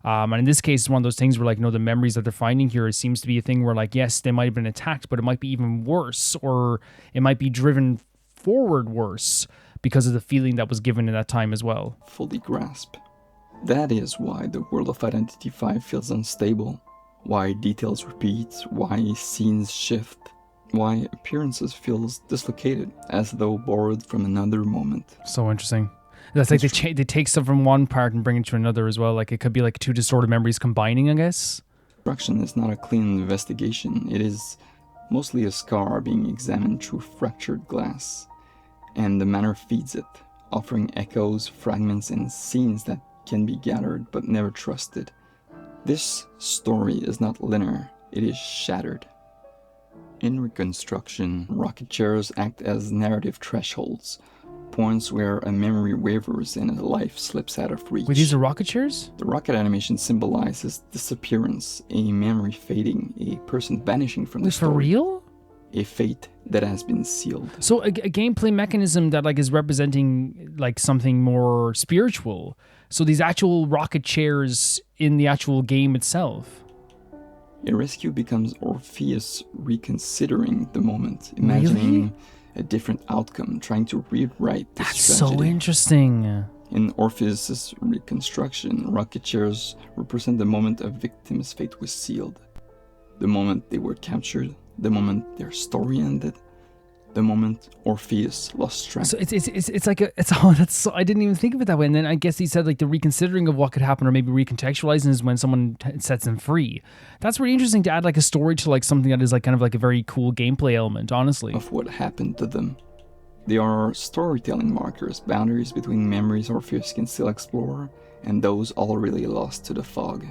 And in this case, it's one of those things where like the memories that they're finding here, it seems to be a thing where like, yes, they might have been attacked, but it might be even worse, or it might be driven forward worse because of the feeling that was given in that time as well.
Fully grasp. That is why the world of Identity V feels unstable. Why details repeat, why scenes shift, why appearances feel dislocated, as though borrowed from another moment.
So interesting. That's like they take stuff from one part and bring it to another as well. Like it could be like two distorted memories combining, I guess.
Construction is not a clean investigation. It is mostly a scar being examined through fractured glass. And the manner feeds it, offering echoes, fragments, and scenes that can be gathered but never trusted. This story is not linear, it is shattered. In reconstruction, rocket chairs act as narrative thresholds, points where a memory wavers and a life slips out of reach.
Wait, these are rocket chairs?
The rocket animation symbolizes disappearance, a memory fading, a person vanishing from the story.
For real?
A fate that has been sealed.
So a gameplay mechanism that like is representing like something more spiritual. So these actual rocket chairs in the actual game itself.
A rescue becomes Orpheus reconsidering the moment, imagining a different outcome, trying to rewrite this
That's
tragedy.
So interesting.
In Orpheus's reconstruction, rocket chairs represent the moment a victim's fate was sealed. The moment they were captured, the moment their story ended, the moment Orpheus lost track.
So it's like that's so, I didn't even think of it that way. And then I guess he said like the reconsidering of what could happen, or maybe recontextualizing, is when someone sets them free. That's really interesting to add like a story to like something that is like kind of like a very cool gameplay element, honestly.
Of what happened to them. They are storytelling markers, boundaries between memories Orpheus can still explore and those already lost to the fog.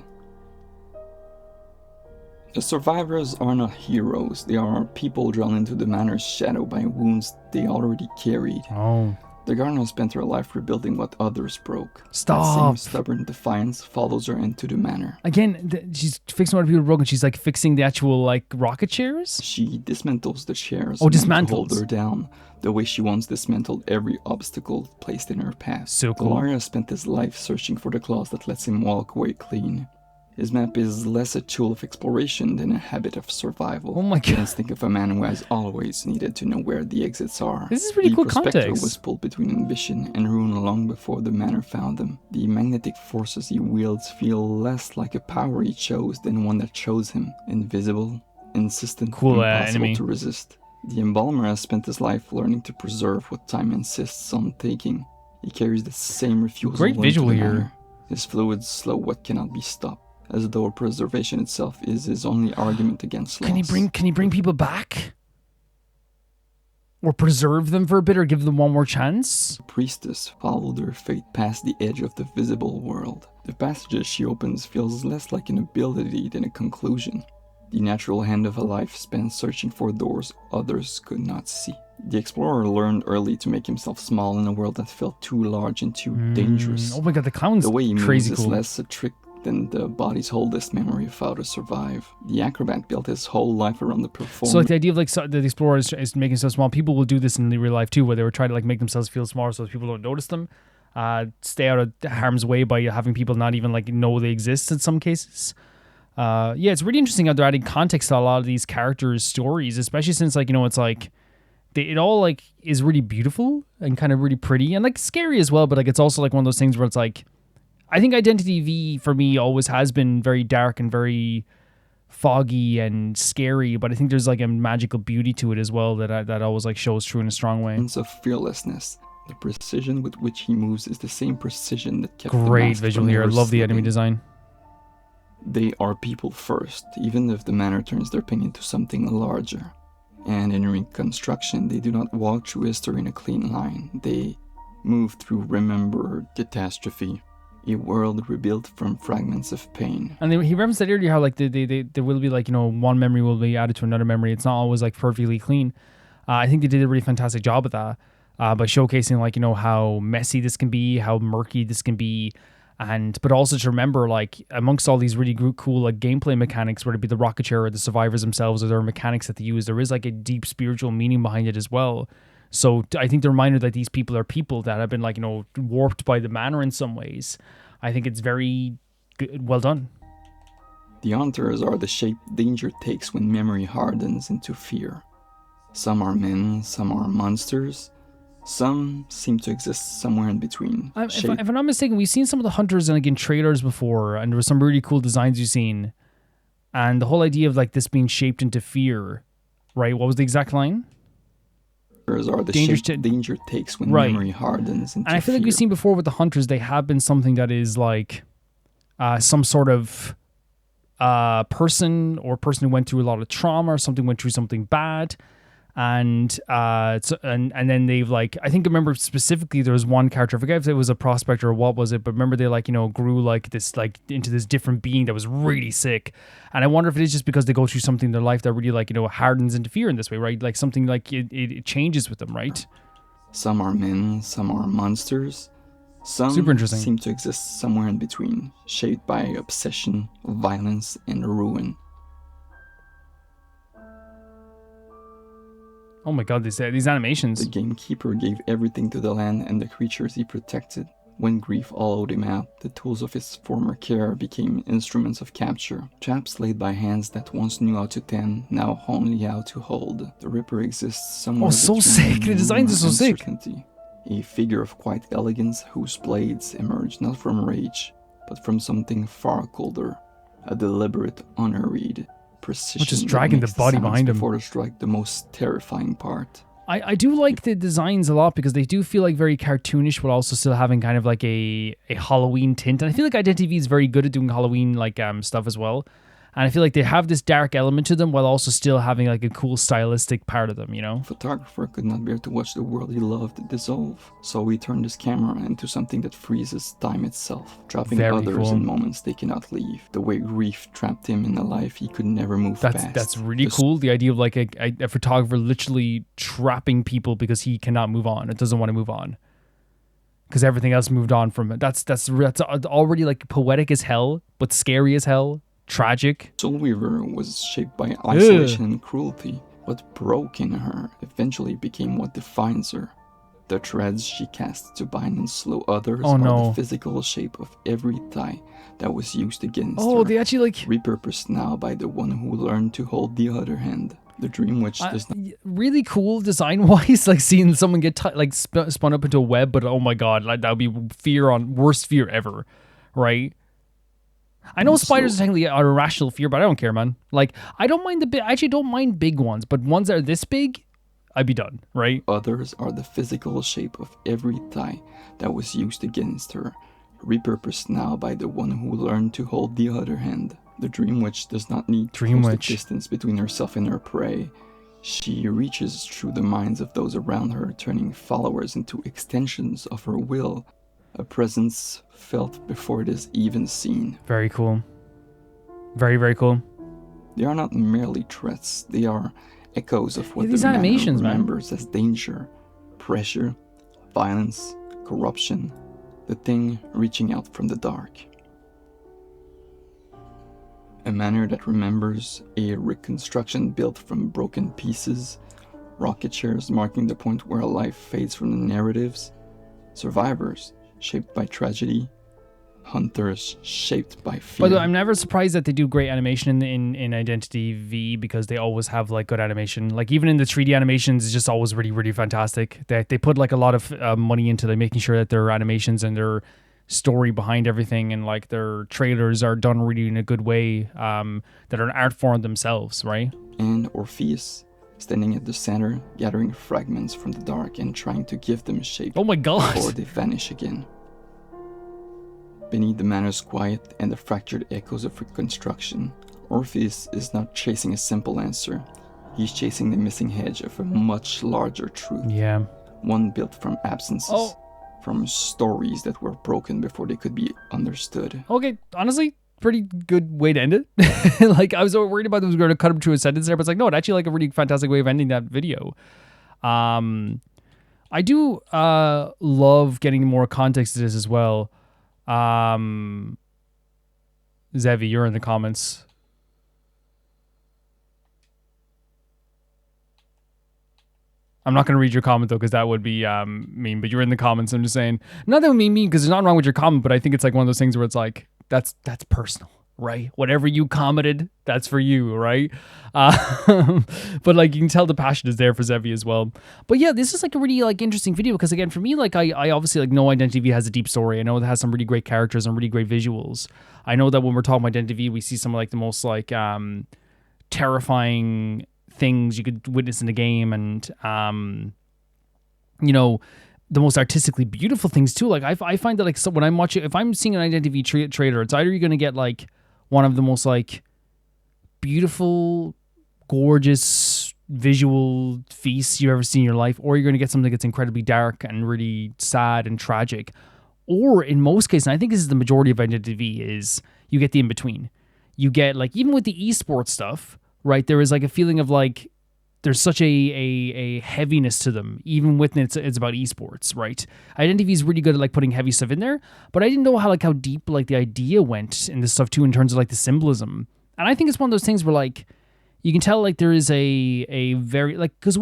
The survivors are not heroes, they are people drawn into the manor's shadow by wounds they already carried.
Oh.
The gardener spent her life rebuilding what others broke.
Stop!
That same stubborn defiance follows her into the manor.
Again, she's fixing what people broke, and she's like fixing the actual like rocket chairs?
She dismantles the chairs.
Oh, dismantles.
To hold her down, the way she once dismantled every obstacle placed in her path.
So cool.
Gloria spent his life searching for the claws that lets him walk away clean. His map is less a tool of exploration than a habit of survival.
Oh my god.
Let's think of a man who has always needed to know where the exits are.
This is really cool
context. The prospector was
context.
pulled between ambition and ruin long before the manor found him. The magnetic forces he wields feel less like a power he chose than one that chose him. Invisible, insistent,
cool,
impossible
enemy.
to resist. The embalmer has spent his life learning to preserve what time insists on taking. He carries the same refusal.
Great visual
into the
here.
manor. His fluids slow what cannot be stopped, as though preservation itself is his only argument against loss.
Can he bring people back? or preserve them for a bit or give them one more chance.
The priestess followed her fate past the edge of the visible world. The passages she opens feels less like an ability than a conclusion. The natural hand of a life spent searching for doors others could not see. The explorer learned early to make himself small in a world that felt too large and too dangerous.
Oh my god, the clown's
the way he
crazy
moves
cool.
is less a trick than the body's oldest memory of how to survive. The acrobat built his whole life around the performance.
So like the idea of like the explorer is making himself small. People will do this in real life too, where they were trying to like make themselves feel smaller so that people don't notice them. Stay out of harm's way by having people not even like know they exist in some cases. Yeah, it's really interesting how they're adding context to a lot of these characters' stories, especially since like, you know, it's like it all like is really beautiful and kind of really pretty and like scary as well. But like it's also like one of those things where it's like, I think Identity V for me always has been very dark and very foggy and scary, but I think there's like a magical beauty to it as well that always like shows through in a strong way.
Sense of fearlessness. The precision with which he moves is the same precision that kept
great visual here. I love the enemy design.
They are people first, even if the manner turns their pain into something larger. And in reconstruction, they do not walk through history in a clean line. They move through remembered catastrophe, a world rebuilt from fragments of pain.
And he referenced that earlier how like there will be like, you know, one memory will be added to another memory. It's not always like perfectly clean. I think they did a really fantastic job at that by showcasing like, you know, how messy this can be, how murky this can be. But also to remember, like, amongst all these really cool, like, gameplay mechanics, whether it be the rocket chair or the survivors themselves or their mechanics that they use, there is, like, a deep spiritual meaning behind it as well. So I think the reminder that these people are people that have been, like, you know, warped by the manner in some ways, I think it's very well done.
The hunters are the shape danger takes when memory hardens into fear. Some are men, some are monsters. Some seem to exist somewhere in between.
If I'm not mistaken, we've seen some of the hunters in trailers before, and there were some really cool designs you've seen. And the whole idea of like this being shaped into fear, right? What was the exact line?
Are the danger takes when memory hardens into fear.
And I feel like we've seen before with the hunters, they have been something that is like some sort of person who went through a lot of trauma or something, went through something bad. And then they've like, I think I remember specifically there was one character, I forget if it was a prospector or what was it, but remember they like, you know, grew like this, like into this different being that was really sick. And I wonder if it is just because they go through something in their life that really like, you know, hardens into fear in this way, right? Like something like it changes with them, right?
Some are men, some are monsters. Some
super interesting.
Seem to exist somewhere in between, shaped by obsession, violence, and ruin.
Oh my god, these animations.
The gamekeeper gave everything to the land and the creatures he protected. When grief hollowed him out, the tools of his former care became instruments of capture. Traps laid by hands that once knew how to tend, now only how to hold. The Ripper exists somewhere.
Oh, so sick! The designs are so sick!
A figure of quiet elegance whose blades emerge not from rage, but from something far colder. A deliberate, unhurried precision.
Just dragging the body behind him.
Before the strike, the most terrifying part.
I do like the designs a lot because they do feel like very cartoonish, but also still having kind of like a Halloween tint. And I feel like Identity V is very good at doing Halloween like stuff as well. And I feel like they have this dark element to them while also still having like a cool stylistic part of them, you know?
The photographer could not bear to watch the world he loved dissolve, so he turned his camera into something that freezes time itself, trapping others in moments they cannot leave. The way grief trapped him in a life he could never move past.
That's really cool. The idea of like a photographer literally trapping people because he cannot move on. It doesn't want to move on. Because everything else moved on from it. That's already like poetic as hell, but scary as hell. Tragic.
Soulweaver was shaped by isolation and cruelty. What broke in her eventually became what defines her. The threads she cast to bind and slow others are the physical shape of every tie that was used against her.
They actually like
repurposed now by the one who learned to hold the other hand. The dream which does not...
Really cool design-wise, like seeing someone get spun up into a web, but oh my god, like that would be worst fear ever, right? I know spiders are technically an irrational fear, but I don't care, man. Like, I don't mind I actually don't mind big ones, but ones that are this big, I'd be done, right?
Others are the physical shape of every tie that was used against her, repurposed now by the one who learned to hold the other hand. The dream witch does not need to close the distance between herself and her prey. She reaches through the minds of those around her, turning followers into extensions of her will, a presence felt before it is even seen.
Very cool. Very, very cool.
They are not merely threats, they are echoes of what
these
the
animations,
man remembers as danger, pressure, violence, corruption, the thing reaching out from the dark. A manner that remembers, a reconstruction built from broken pieces, rocket chairs marking the point where life fades from the narratives, survivors shaped by tragedy, hunters shaped by fear.
By the way, I'm never surprised that they do great animation in Identity V, because they always have like good animation. Like even in the 3D animations, it's just always really, really fantastic. They put like a lot of money into like making sure that their animations and their story behind everything and like their trailers are done really in a good way, that are an art form themselves, right?
And Orpheus, standing at the center, gathering fragments from the dark and trying to give them shape.
Oh my god!
Before they vanish again. Beneath the manor's quiet and the fractured echoes of reconstruction, Orpheus is not chasing a simple answer. He's chasing the missing edge of a much larger truth.
Yeah.
One built from absences. From stories that were broken before they could be understood.
Okay, honestly, pretty good way to end it. Like, I was so worried about it was going to cut him to a sentence there, but it's like, no, it's actually like a really fantastic way of ending that video. I do love getting more context to this as well. Zevi, you're in the comments. I'm not going to read your comment, though, because that would be mean, but you're in the comments. I'm just saying, not that would be mean, because there's nothing wrong with your comment, but I think it's like one of those things where it's like, that's personal, right? Whatever you commented, that's for you, right? But like, you can tell the passion is there for Zevi as well. But yeah, this is like a really like interesting video, because again, for me, like I obviously like know Identity V has a deep story. I know it has some really great characters and really great visuals. I know that when we're talking about Identity V, we see some of like the most like terrifying things you could witness in the game, and you know, the most artistically beautiful things too. Like I find that like, so when I'm watching, if I'm seeing an Identity V trailer, it's either you're gonna get like one of the most like beautiful, gorgeous visual feasts you've ever seen in your life, or you're gonna get something that's incredibly dark and really sad and tragic. Or in most cases, and I think this is the majority of Identity V, is you get the in between. You get like, even with the esports stuff, right, there is like a feeling of like there's such a heaviness to them, even with it's about esports, right? Identity V is really good at like putting heavy stuff in there, but I didn't know how deep like the idea went in this stuff too, in terms of like the symbolism. And I think it's one of those things where like you can tell like there is a very like, because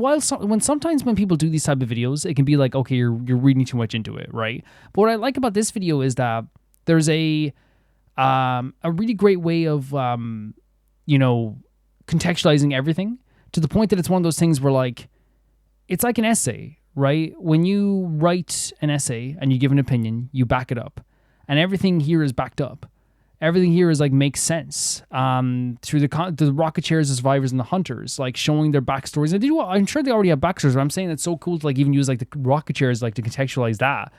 sometimes when people do these type of videos, it can be like, okay, you're reading too much into it, right? But what I like about this video is that there's a really great way of you know, contextualizing everything, to the point that it's one of those things where like, it's like an essay, right? When you write an essay and you give an opinion, you back it up, and everything here is backed up. Everything here is like, makes sense through the rocket chairs, the survivors, and the hunters, like showing their backstories. And I'm sure they already have backstories, but I'm saying it's so cool to like even use like the rocket chairs like to contextualize that.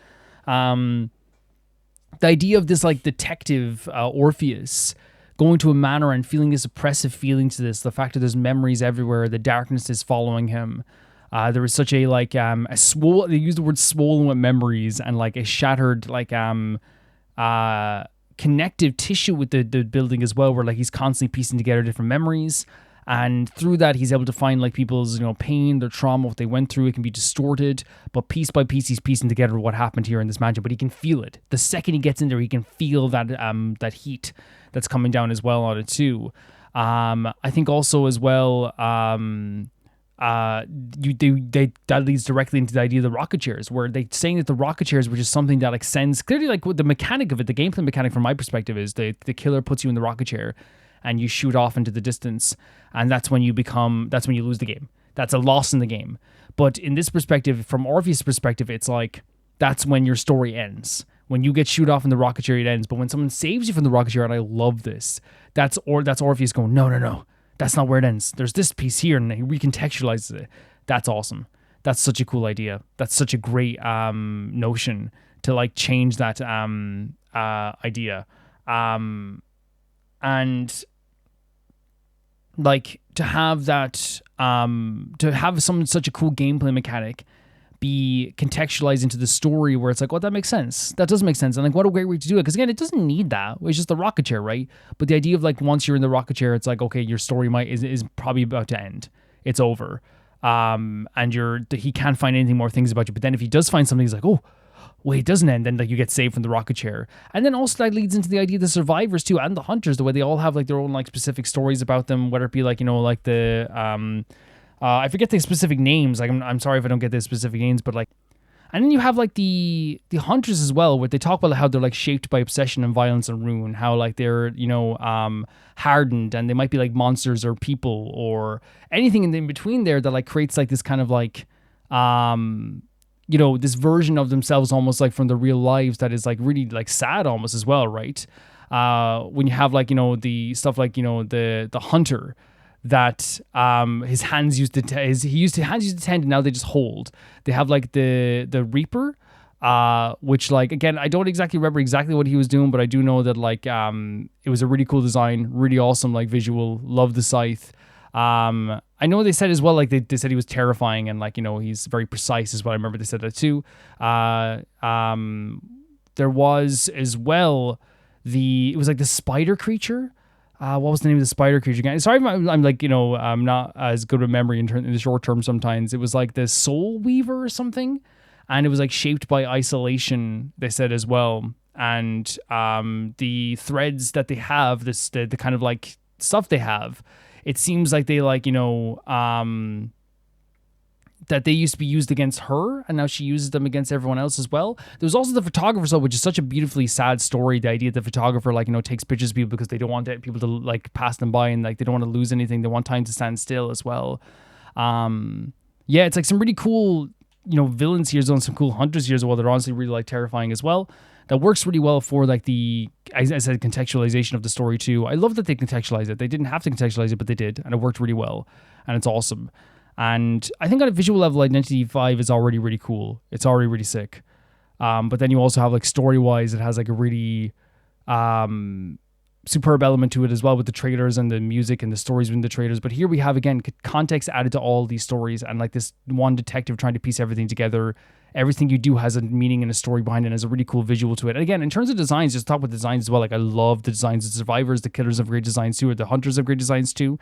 The idea of this like detective Orpheus going to a manor and feeling this oppressive feeling to this, the fact that there's memories everywhere, the darkness is following him. There was such a like they use the word swollen with memories, and like a shattered like connective tissue with the building as well, where like he's constantly piecing together different memories, and through that he's able to find like people's, you know, pain, their trauma, what they went through. It can be distorted, but piece by piece he's piecing together what happened here in this mansion. But he can feel it the second he gets in there. He can feel that that heat that's coming down as well on it too. I think also as well, that leads directly into the idea of the rocket chairs, where they're saying that the rocket chairs were just something that extends clearly, like what the mechanic of it, the gameplay mechanic from my perspective is the killer puts you in the rocket chair and you shoot off into the distance, and that's when you lose the game. That's a loss in the game. But in this perspective, from Orpheus' perspective, it's like that's when your story ends. When you get shoot off in the rocket chair, it ends. But when someone saves you from the rocket chair, and I love this, that's Orpheus going, no, that's not where it ends. There's this piece here, and he recontextualizes it. That's awesome. That's such a cool idea. That's such a great notion to like change that idea. And like to have that, to have such a cool gameplay mechanic be contextualized into the story where it's like, oh, that makes sense. That does make sense. And like, what a great way to do it. Because again, it doesn't need that. It's just the rocket chair, right? But the idea of like, once you're in the rocket chair, it's like, okay, your story is probably about to end. It's over. And he can't find anything more things about you. But then if he does find something, he's like, oh, wait, it doesn't end. Then like you get saved from the rocket chair. And then also that leads into the idea of the survivors too, and the hunters, the way they all have like their own like specific stories about them, whether it be like, you know, like the, I forget the specific names. Like I'm sorry if I don't get the specific names, but like, and then you have like the hunters as well, where they talk about how they're like shaped by obsession and violence and ruin, how like they're, you know, hardened, and they might be like monsters or people or anything in between there that like creates like this kind of like, you know, this version of themselves almost like from the real lives that is like really like sad almost as well, right? When you have like, you know, the stuff like, you know, the hunter that his hands used to hands used to tend, and now they just hold. They have like the Reaper, which like again I don't exactly remember exactly what he was doing, but I do know that like it was a really cool design, really awesome like visual. Love the scythe. I know they said as well, like they said he was terrifying and like, you know, he's very precise is what I remember. They said that too. There was as well it was like the spider creature. What was the name of the spider creature again? Sorry if I'm like, you know, I'm not as good with memory in the short term sometimes. It was like the Soul Weaver or something. And it was like shaped by isolation, they said as well. And the threads that they have, the kind of like stuff they have, it seems like they like, you know, that they used to be used against her, and now she uses them against everyone else as well. There's also the photographer, so which is such a beautifully sad story. The idea that the photographer, like, you know, takes pictures of people because they don't want people to like pass them by, and like they don't want to lose anything. They want time to stand still as well. Yeah, it's like some really cool, you know, villains here, some cool hunters here as well. They're honestly really like terrifying as well. That works really well for like as I said, contextualization of the story too. I love that they contextualize it. They didn't have to contextualize it, but they did, and it worked really well, and it's awesome. And I think on a visual level, Identity 5 is already really cool. It's already really sick. But then you also have like story-wise, it has like a really superb element to it as well with the trailers and the music and the stories within the trailers. But here we have, again, context added to all these stories, and like this one detective trying to piece everything together. Everything you do has a meaning and a story behind it, and has a really cool visual to it. And again, in terms of designs, just talk about designs as well. Like I love the designs of the survivors. The killers have great designs too, or the hunters have great designs too.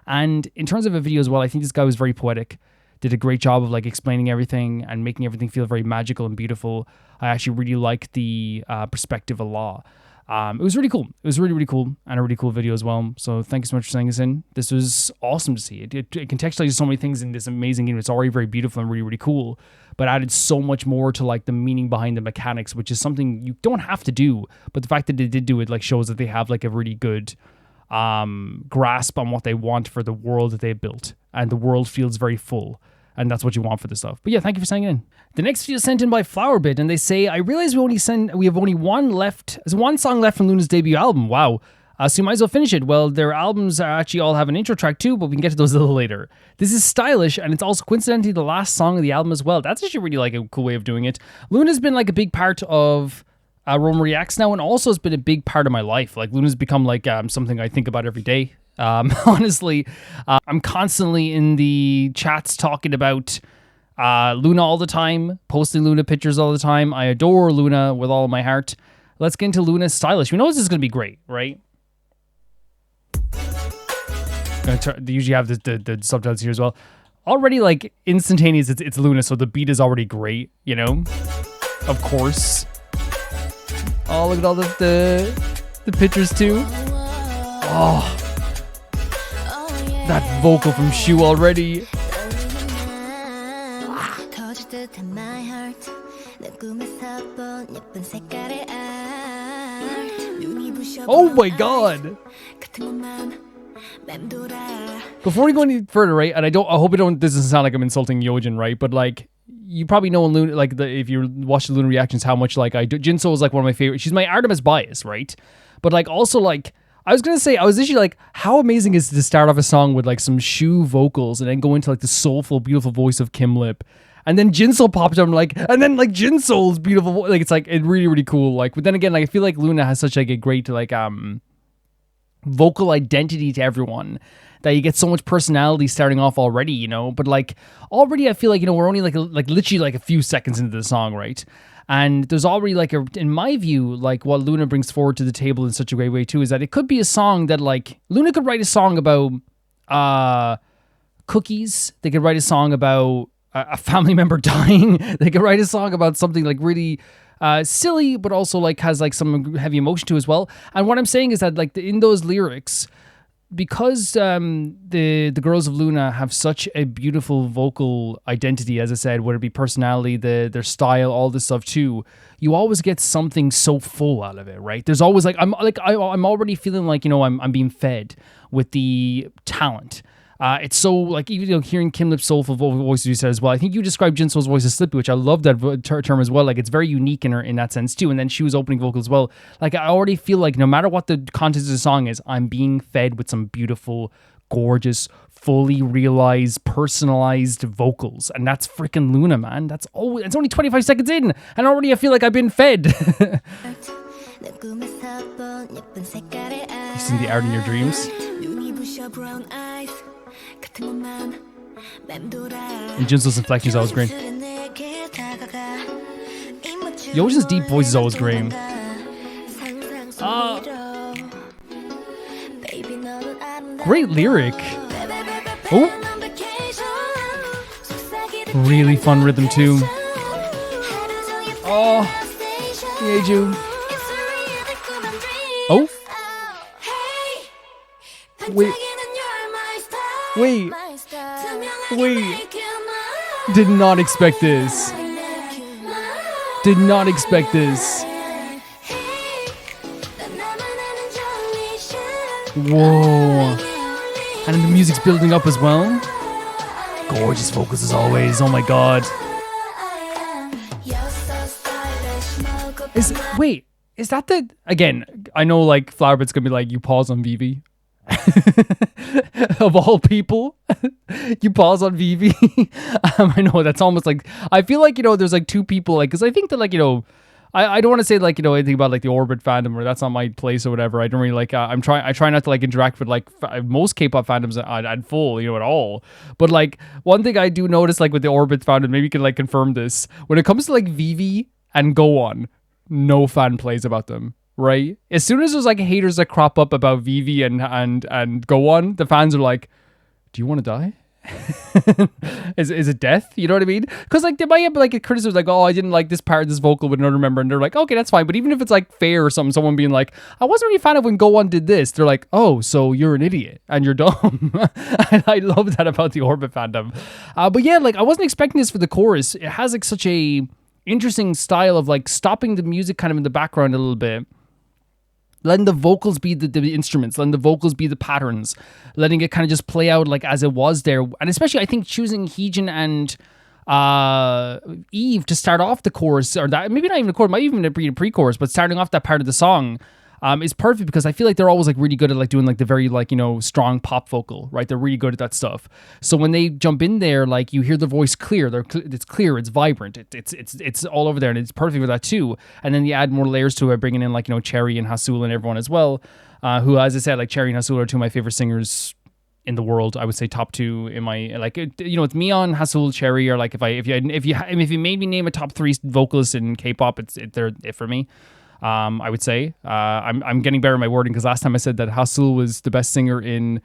And in terms of a video as well, I think this guy was very poetic, did a great job of like explaining everything and making everything feel very magical and beautiful. I actually really like the perspective a lot. It was really cool. It was really, really cool, and a really cool video as well. So thank you so much for sending this in. This was awesome to see. It contextualizes so many things in this amazing game. It's already very beautiful and really, really cool, but added so much more to like the meaning behind the mechanics, which is something you don't have to do. But the fact that they did do it like shows that they have like a really good grasp on what they want for the world that they built, and the world feels very full, and that's what you want for this stuff. But yeah, thank you for sending it in. The next video is sent in by Flowerbit, and they say, I realize we have only one song left from Loona's debut album. Wow. So you might as well finish it. Well, their albums actually all have an intro track too, but we can get to those a little later. This is Stylish, and it's also coincidentally the last song of the album as well. That's actually really like a cool way of doing it. Loona's been like a big part of Roma Reacts now, and also has been a big part of my life. Like Loona's become like something I think about every day. Honestly, I'm constantly in the chats talking about Loona all the time, posting Loona pictures all the time. I adore Loona with all of my heart. Let's get into Loona Stylish. We know this is going to be great, right? They usually have the subtitles here as well. Already like instantaneous, it's Loona, so the beat is already great, you know? Of course. Oh, look at all the pictures too. Oh, that vocal from Shu already. Oh my god. Before we go any further, right? And I hope this doesn't sound like I'm insulting Yojin, right? But like, you probably know in Loona, like if you watch the Loona reactions, how much like I do. Jinso is like one of my favorite. She's my Artemis bias, right? But like also like I was literally like, how amazing is it to start off a song with like some Shu vocals and then go into like the soulful, beautiful voice of Kim Lip, and then Jinso popped up and then like Jinso's beautiful voice. Like it's like really, really cool. Like, but then again, like I feel like Loona has such like a great like vocal identity to everyone, that you get so much personality starting off already, you know. But like already I feel like, you know, we're only like literally like a few seconds into the song, right? And there's already like in my view, like what Loona brings forward to the table in such a great way too, is that it could be a song that like Loona could write a song about cookies. They could write a song about a family member dying. They could write a song about something like really silly, but also like has like some heavy emotion to as well. And what I'm saying is that like in those lyrics, because the girls of Loona have such a beautiful vocal identity, as I said, whether it be personality, their style, all this stuff too, you always get something so full out of it, right? There's always like I'm already feeling like, you know, I'm being fed with the talent. It's so like, even, you know, hearing Kim Lip's soulful voice, you said as well. I think you described Jinso's voice as slippy, which I love that term as well. Like it's very unique in that sense too. And then she was opening vocal as well. Like I already feel like no matter what the content of the song is, I'm being fed with some beautiful, gorgeous, fully realized, personalized vocals, and that's freaking Loona, man. It's only 25 seconds in, and already I feel like I've been fed. You seen the art in your dreams. And Jinso's inflection is always great. Yojin's deep voice is always great. Great lyric. Oh, really fun rhythm too. Oh, Yeju. Oh, wait. Did not expect this. Did not expect this. Whoa. And then the music's building up as well. Gorgeous vocals as always. Oh my god. Is that the... Again, I know like Flowerbit's gonna be like, you pause on Vivi. Of all people, you pause on Vivi. I know that's almost like, I feel like, you know, there's like two people, like, because I think that like, you know, I don't want to say like, you know, anything about like the Orbit fandom, or that's not my place or whatever. I don't really like, I try not to like interact with like most K-pop fandoms at full, you know, at all. But like one thing I do notice like with the Orbit fandom, maybe you can like confirm this, when it comes to like Vivi and Go On, no fan plays about them. Right? As soon as there's like haters that crop up about Vivi and Go On, the fans are like, do you want to die? is it death? You know what I mean? Because like they might have like a criticism like, oh, I didn't like this part of this vocal with another member, and they're like, okay, that's fine. But even if it's like fair or something, someone being like, I wasn't really a fan of when Go On did this, they're like, oh, so you're an idiot and you're dumb. And I love that about the Orbit fandom. But yeah, like I wasn't expecting this for the chorus. It has like such a interesting style of like stopping the music kind of in the background a little bit, letting the vocals be the instruments, letting the vocals be the patterns, letting it kind of just play out like as it was there. And especially I think choosing Heejin and Eve to start off the chorus, or that maybe not even the chorus, might even be a pre-chorus, but starting off that part of the song is perfect, because I feel like they're always like really good at like doing like the very like, you know, strong pop vocal, right? They're really good at that stuff. So when they jump in there, like you hear the voice clear. It's clear, it's vibrant, it's all over there, and it's perfect for that too. And then you add more layers to it, bringing in like, you know, Cherry and Hasul and everyone as well. Who, as I said, like Cherry and Hasul are two of my favorite singers in the world. I would say top two in my, like, you know, it's Mion, Hasul, Cherry, or like if you made me name a top three vocalists in K-pop, they're it for me. I would say I'm getting better at my wording, because last time I said that Hasul was the best singer in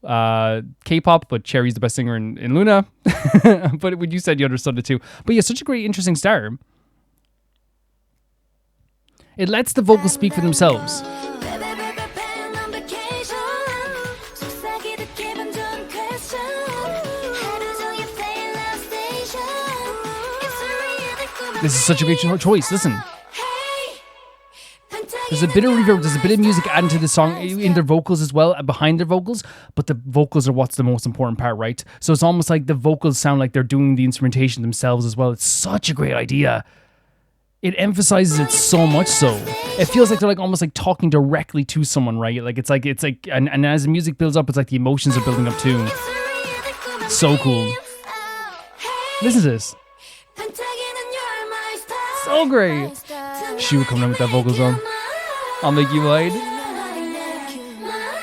K-pop, but Cherry's the best singer in Loona. But when you said, you understood it too. But yeah, such a great, interesting star. It lets the vocals speak for themselves. This is such a great choice. Listen. There's a bit of reverb, there's a bit of music adding to the song in their vocals as well, behind their vocals, but the vocals are what's the most important part, right? So it's almost like the vocals sound like they're doing the instrumentation themselves as well. It's such a great idea. It emphasizes it so much so. It feels like they're like almost like talking directly to someone, right? Like it's like, and as the music builds up, it's like the emotions are building up too. So cool. Listen to this. So great. Shu coming in with that vocals on. I'll make you wide.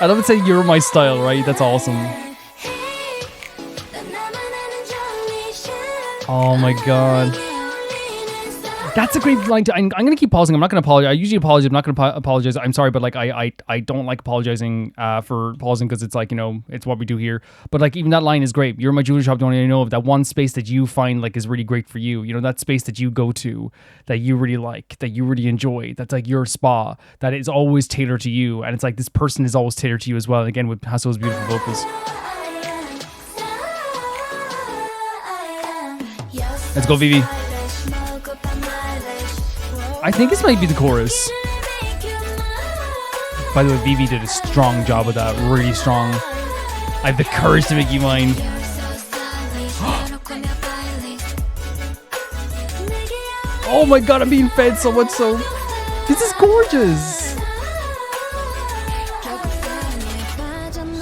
I love it saying you're my style, right? That's awesome. Oh my god. That's a great line. I'm going to keep pausing. I'm not going to apologize. I usually apologize. I'm not going to apologize. I'm sorry, but like I don't like apologizing for pausing because it's like, you know, it's what we do here. But like even that line is great. You're my jewelry shop. Don't even know of that one space that you find like is really great for you. You know, that space that you go to that you really like, that you really enjoy. That's like your spa that is always tailored to you. And it's like this person is always tailored to you as well. And again, with Haso's beautiful vocals. Let's go, Vivi. I think this might be the chorus. By the way, Vivi did a strong job with that. Really strong. I have the courage to make you mine. Oh my god, I'm being fed so much so. This is gorgeous.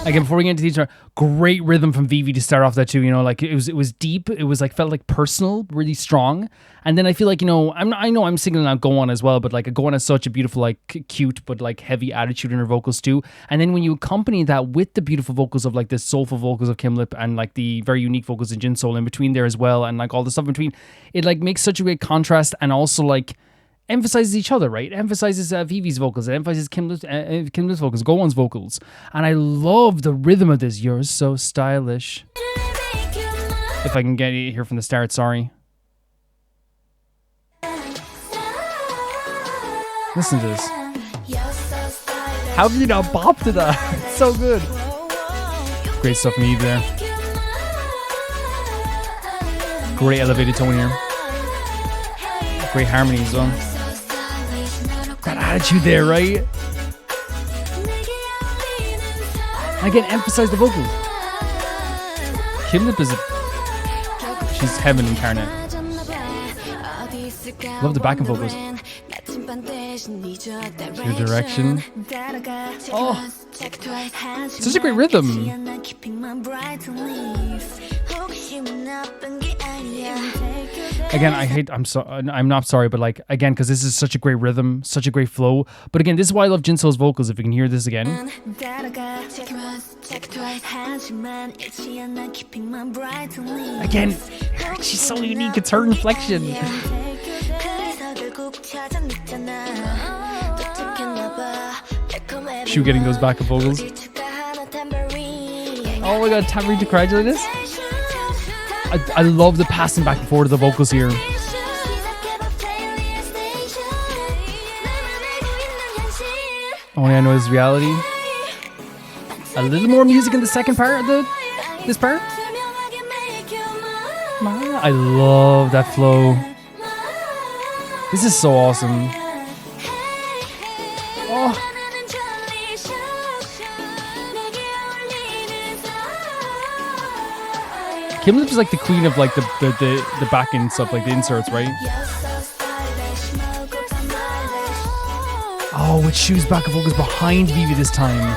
Again, before we get into these, great rhythm from Vivi to start off that too. You know, like it was deep. It was like felt like personal, really strong. And then I feel like, you know, I know I'm singling out Go On as well, but like Go On has such a beautiful, like cute but like heavy attitude in her vocals too. And then when you accompany that with the beautiful vocals of like the soulful vocals of Kimlip and like the very unique vocals of Jin Soul in between there as well, and like all the stuff in between, it like makes such a great contrast and also like emphasizes each other, right? It emphasizes Vivi's vocals. It emphasizes Kimlip's vocals, Go On's vocals. And I love the rhythm of this. You're so stylish. If I can get it here from the start, sorry. Listen to this. How have you not bopped to that? It's so good. Great stuff from Eve there. Great elevated tone here. Great harmony as well. That attitude there, right? Again, emphasize the vocals. Kimlip is she's heaven incarnate. Love the backing vocals. Your direction. Oh, such a great rhythm. Again, I'm not sorry, but like, again, because this is such a great rhythm, such a great flow. But again, this is why I love Jin Soul's vocals, if you can hear this again. Again, she's so unique, it's her inflection. Shu getting those backup vocals. Oh my god, Tamarind to cry like this. I love the passing back and forth of the vocals here. Only I know this reality. A little more music in the second part of this part. I love that flow. This is so awesome. Oh. Kimlip is like the queen of like the back end stuff, like the inserts, right? Oh, with Shu's back vocals behind Vivi this time.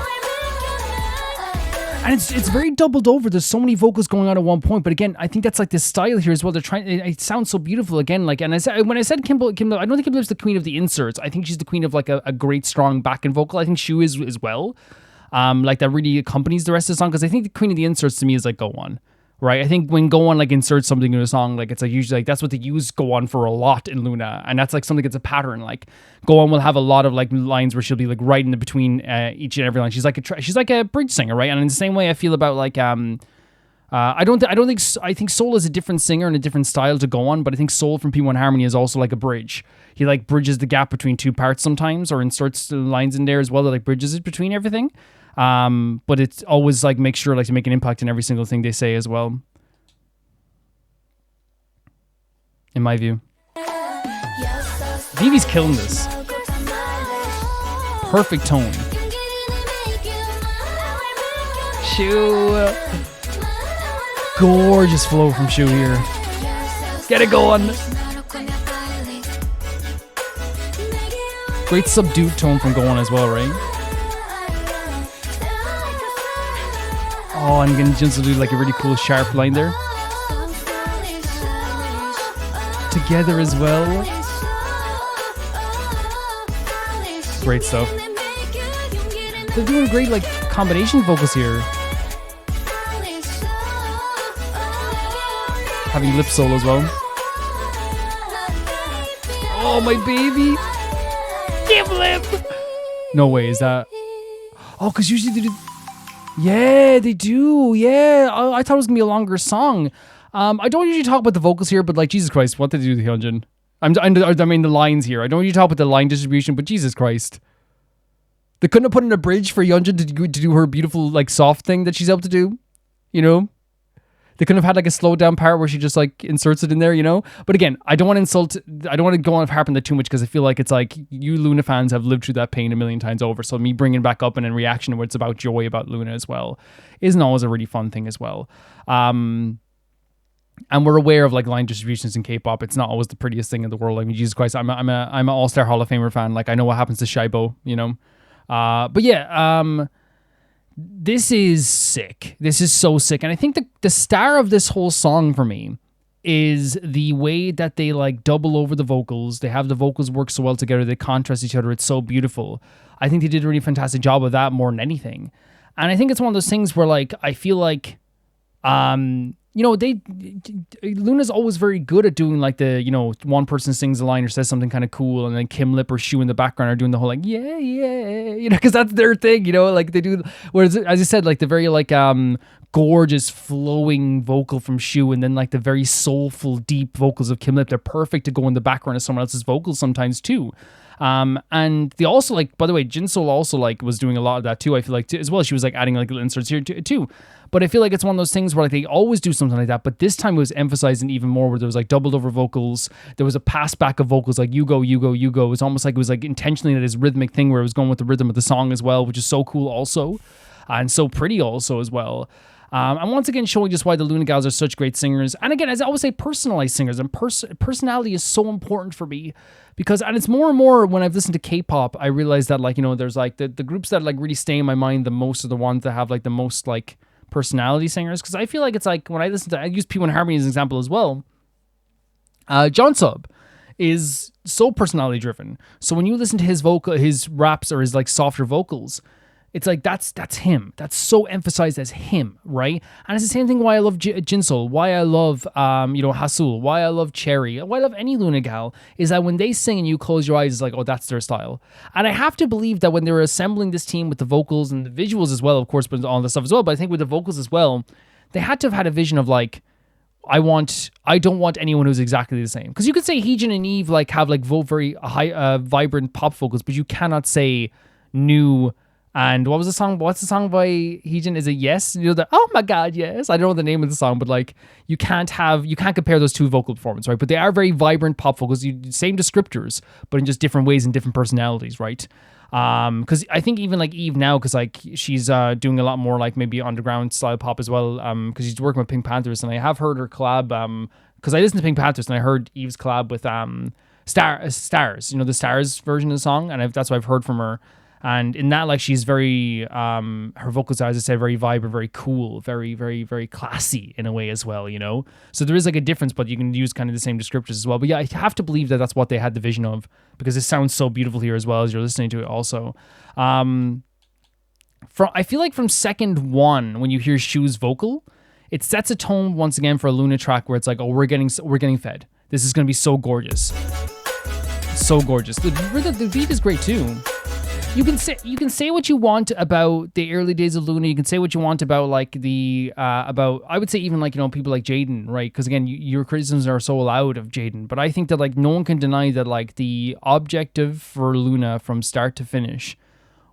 And it's very doubled over. There's so many vocals going on at one point. But again, I think that's like the style here as well. They're trying. It sounds so beautiful again. Like, and when I said Kimlip, I don't think Kimlip's the queen of the inserts. I think she's the queen of like a great strong back end vocal. I think Shu is as well. Like that really accompanies the rest of the song, because I think the queen of the inserts to me is like Go On. Right, I think when Go On like inserts something in a song, like it's like usually like that's what they use Go On for a lot in Loona, and that's like something that's a pattern. Like Go On will have a lot of like lines where she'll be like right in the between each and every line. She's like a bridge singer, right? And in the same way, I feel about like I think Soul is a different singer and a different style to Go On, but I think Soul from P1 Harmony is also like a bridge. He like bridges the gap between two parts sometimes, or inserts lines in there as well that like bridges it between everything. But it's always like make sure like to make an impact in every single thing they say as well. In my view. Vivi's killing this. Perfect tone. Shu. Gorgeous flow from Shu here. Get it going. Great subdued tone from Go On as well, right? Oh, and again, Jin Soul do like a really cool sharp line there. Together as well. Great stuff. They're doing great like combination vocals here. Having lip solo as well. Oh, my baby. Give lip. No way, is that... Oh, because usually they do... Yeah, they do. Yeah, I thought it was going to be a longer song. I don't usually talk about the vocals here, but like, Jesus Christ, what did they do to Hyunjin? I mean the lines here. I don't usually talk about the line distribution, but Jesus Christ. They couldn't have put in a bridge for Hyunjin to do her beautiful, like, soft thing that she's able to do. You know? They couldn't have had like a slowed down part where she just like inserts it in there, you know? But again, I don't want to insult, I don't want to go on harping that too much because I feel like it's like you Loona fans have lived through that pain a million times over. So me bringing it back up and in reaction to where it's about joy about Loona as well isn't always a really fun thing as well. And we're aware of like line distributions in K-pop. It's not always the prettiest thing in the world. I mean, Jesus Christ, I'm an All-Star Hall of Famer fan. Like I know what happens to Shaibo, you know? But yeah, this is sick. This is so sick. And I think the star of this whole song for me is the way that they like double over the vocals. They have the vocals work so well together. They contrast each other. It's so beautiful. I think they did a really fantastic job of that more than anything. And I think it's one of those things where like, I feel like, you know, Loona's always very good at doing like the, you know, one person sings a line or says something kind of cool and then Kim Lip or Shu in the background are doing the whole like, yeah, you know, because that's their thing, you know, like they do, whereas as I said, like the very like gorgeous flowing vocal from Shu and then like the very soulful deep vocals of Kim Lip, they're perfect to go in the background of someone else's vocals sometimes too. And they also like, by the way, Jinsol also like was doing a lot of that too. I feel like as well, she was like adding like little inserts here too. But I feel like it's one of those things where like they always do something like that. But this time it was emphasizing even more where there was like doubled over vocals. There was a pass back of vocals like you go, you go, you go. It was almost like it was like intentionally this rhythmic thing where it was going with the rhythm of the song as well, which is so cool also. And so pretty also as well. And once again, showing just why the Loona gals are such great singers. And again, as I always say, personalized singers. And personality is so important for me. Because, and it's more and more when I've listened to K-pop, I realize that like, you know, there's like the groups that like really stay in my mind the most are the ones that have like the most like personality singers. Because I feel like it's like when I listen to, I use P1 Harmony as an example as well. Jeonsub is so personality driven. So when you listen to his raps or his like softer vocals, it's like that's him. That's so emphasized as him, right? And it's the same thing why I love Jinsol, why I love you know, Hasul, why I love Cherry, why I love any Loona gal, is that when they sing and you close your eyes, it's like, oh, that's their style. And I have to believe that when they were assembling this team with the vocals and the visuals as well, of course, but all the stuff as well, but I think with the vocals as well, they had to have had a vision of like, I don't want anyone who's exactly the same. Because you could say Heejin and Eve like have like very high, vibrant pop vocals, but you cannot say new. And what's the song by Heejin? Is it Yes? You know, the oh my god, yes. I don't know the name of the song, but like you can't compare those two vocal performances, right? But they are very vibrant pop vocals, same descriptors, but in just different ways and different personalities, right? Because I think even like Eve now, because like she's doing a lot more like maybe underground style pop as well. Because she's working with Pink Panthers, and I have heard her collab. Because I listened to Pink Panthers and I heard Eve's collab with Stars. You know, the Stars version of the song, and that's what I've heard from her. And in that, like, she's very, her vocals are, as I said, very vibrant, very cool, very, very, very classy in a way as well, you know? So there is, like, a difference, but you can use kind of the same descriptors as well. But yeah, I have to believe that that's what they had the vision of, because it sounds so beautiful here as well as you're listening to it also. I feel like from second one, when you hear Shu's vocal, it sets a tone once again for a Loona track where it's like, oh, we're getting fed. This is going to be so gorgeous. So gorgeous. The beat is great too. You can say what you want about the early days of Loona. You can say what you want about like about I would say even like, you know, people like Jaden, right? Because again, your criticisms are so loud of Jaden, but I think that like no one can deny that like the objective for Loona from start to finish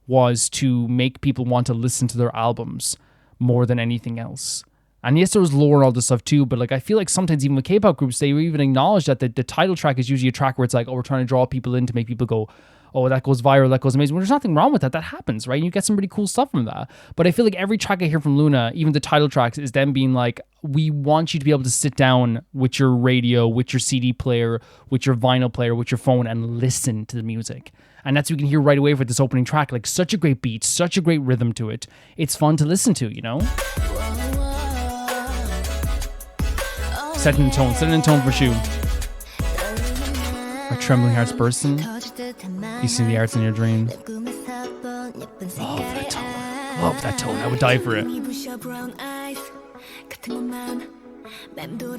was to make people want to listen to their albums more than anything else. And yes, there was lore and all this stuff too, but like I feel like sometimes even with K-pop groups, they even acknowledge that the title track is usually a track where it's like, oh, we're trying to draw people in to make people go, oh, that goes viral, that goes amazing. Well, there's nothing wrong with that. That happens, right? And you get some pretty cool stuff from that. But I feel like every track I hear from Loona, even the title tracks, is them being like, we want you to be able to sit down with your radio, with your CD player, with your vinyl player, with your phone, and listen to the music. And that's what you can hear right away with this opening track. Like, such a great beat, such a great rhythm to it. It's fun to listen to, you know? Setting the tone for Shu. My trembling heart's bursting. You see the arts in your dream. Oh, the tone. Love that tone. I would die for it.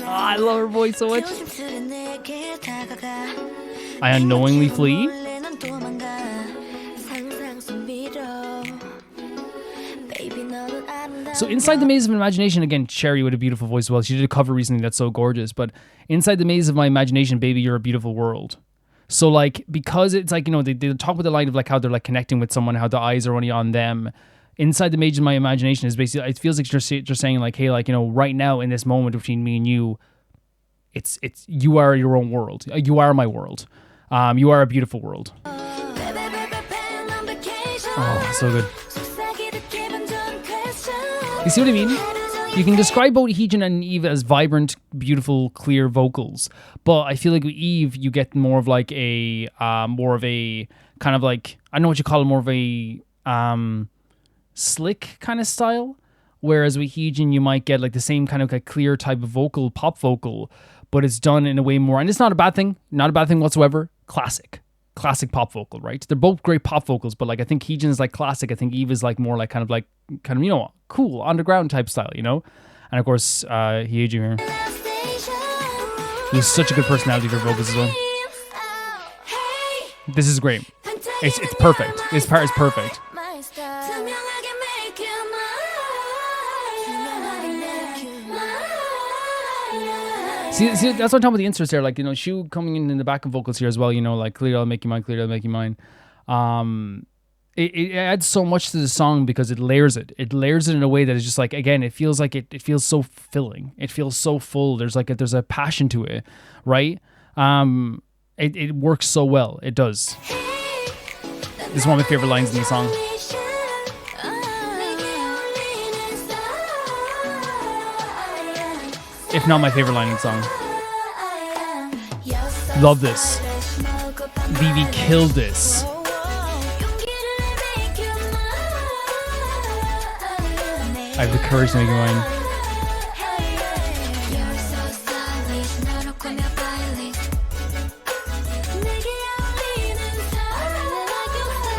I love her voice so much. I unknowingly flee. So Inside the Maze of Imagination, again, Cherry with a beautiful voice as well. She did a cover recently that's so gorgeous. But Inside the Maze of My Imagination, baby, you're a beautiful world. So like, because it's like, you know, they talk about the line of like how they're like connecting with someone, how the eyes are only on them. Inside the Maze of My Imagination is basically, it feels like you're saying like, hey, like, you know, right now in this moment between me and you, it's you are your own world. You are my world. You are a beautiful world. Oh, so good. You see what I mean? You can describe both Heejin and Eve as vibrant, beautiful, clear vocals, but I feel like with Eve you get more of like a more of a kind of like, I don't know what you call it, more of a slick kind of style, whereas with Heejin you might get like the same kind of like clear type of vocal, pop vocal, but it's done in a way more, and it's not a bad thing whatsoever. Classic pop vocal, right? They're both great pop vocals, but like I think Heejin is like classic. I think Eve is like more like kind of you know, cool underground type style, you know. And of course, Heejin here, he's such a good personality for vocals as well. This is great. It's perfect. This part is perfect. See, that's what I'm talking about the inserts there. Like, you know, Shu coming in the back of vocals here as well, you know, like, clear, I'll make you mine, clear, I'll make you mine. It adds so much to the song because it layers it. It layers it in a way that is just like, again, it feels like it feels so filling. It feels so full. There's like there's a passion to it, right? It works so well. It does. This is one of my favorite lines in the song. If not my favorite line in the song. Love this. Vivi killed this. I have the courage to make it mine.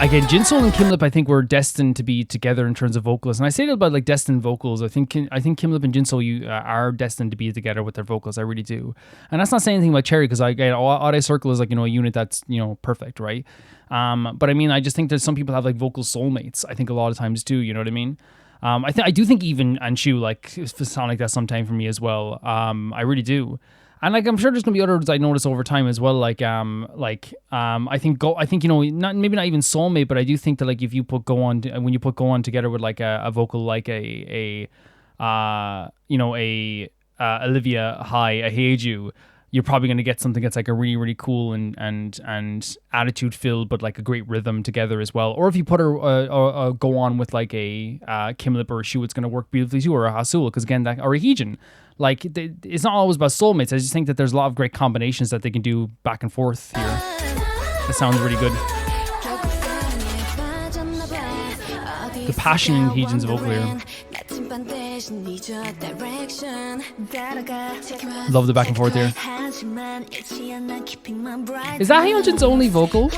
Again, Jinsoul and Kimlip, I think, were destined to be together in terms of vocalists. And I say that about like destined vocals. I think Kimlip and Jinsoul are destined to be together with their vocals. I really do. And that's not saying anything about Cherry, because Odd Circle is like, you know, a unit that's, you know, perfect, right? But I mean, I just think that some people have like vocal soulmates. I think a lot of times too. You know what I mean? I do think even and Shu like sound like that sometime for me as well. I really do. And like, I'm sure there's gonna be others I notice over time as well. I think you know, maybe not even soulmate, but I do think that like if you put when you put Go On together with like a vocal like a Olivia High, a Heiju, you're probably gonna get something that's like a really, really cool and attitude filled, but like a great rhythm together as well. Or if you put a Go On with like a Kimlip or a Shu, it's gonna work beautifully too, or a Hasul, because again, or a Heejin. Like, it's not always about soulmates. I just think that there's a lot of great combinations that they can do back and forth here. That sounds really good. The passion in Heejin's vocal here. Love the back and forth here. Is that Hyunjin's only vocal?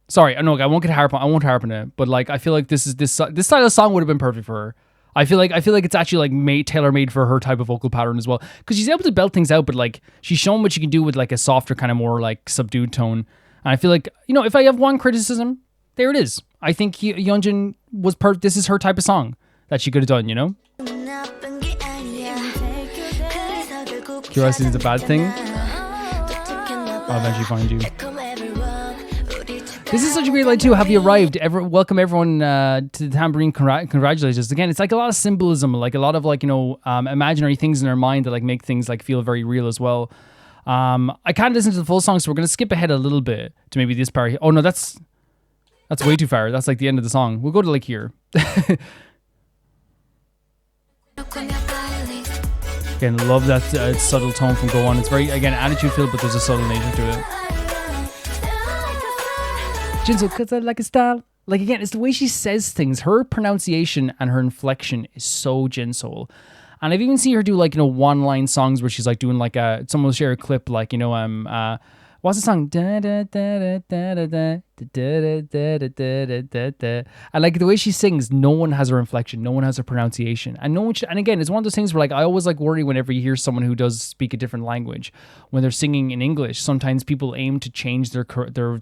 Sorry, no, I won't harp on it. But like, I feel like this style of song would have been perfect for her. I feel like it's actually like tailor-made for her type of vocal pattern as well, because she's able to belt things out, but like she's shown what she can do with like a softer, kind of more like subdued tone. And I feel like, you know, if I have one criticism, there it is. I think Hyunjin was this is her type of song that she could have done, you know? Curiosity is a bad thing. I'll eventually find you. This is such a great line too. Have you arrived? Welcome everyone to the tambourine. Congratulations. Again, it's like a lot of symbolism, like a lot of like, you know, imaginary things in our mind that like make things like feel very real as well. I can't listen to the full song, so we're gonna skip ahead a little bit to maybe this part. Oh no, that's way too far. That's like the end of the song. We'll go to like here. Again, love that subtle tone from Go On. It's very, again, attitude filled, but there's a subtle nature to it. Jinsoul, cause I like a style. Like, again, it's the way she says things. Her pronunciation and her inflection is so Jinsoul. And I've even seen her do like, you know, one-line songs where she's like doing like someone will share a clip like, you know, What's the song? Da, da, da, da, da, da, da, da, da, da, da, da, da. And like the way she sings, no one has her inflection, no one has her pronunciation, and no one should, and again, it's one of those things where like I always like worry whenever you hear someone who does speak a different language when they're singing in English. Sometimes people aim to change their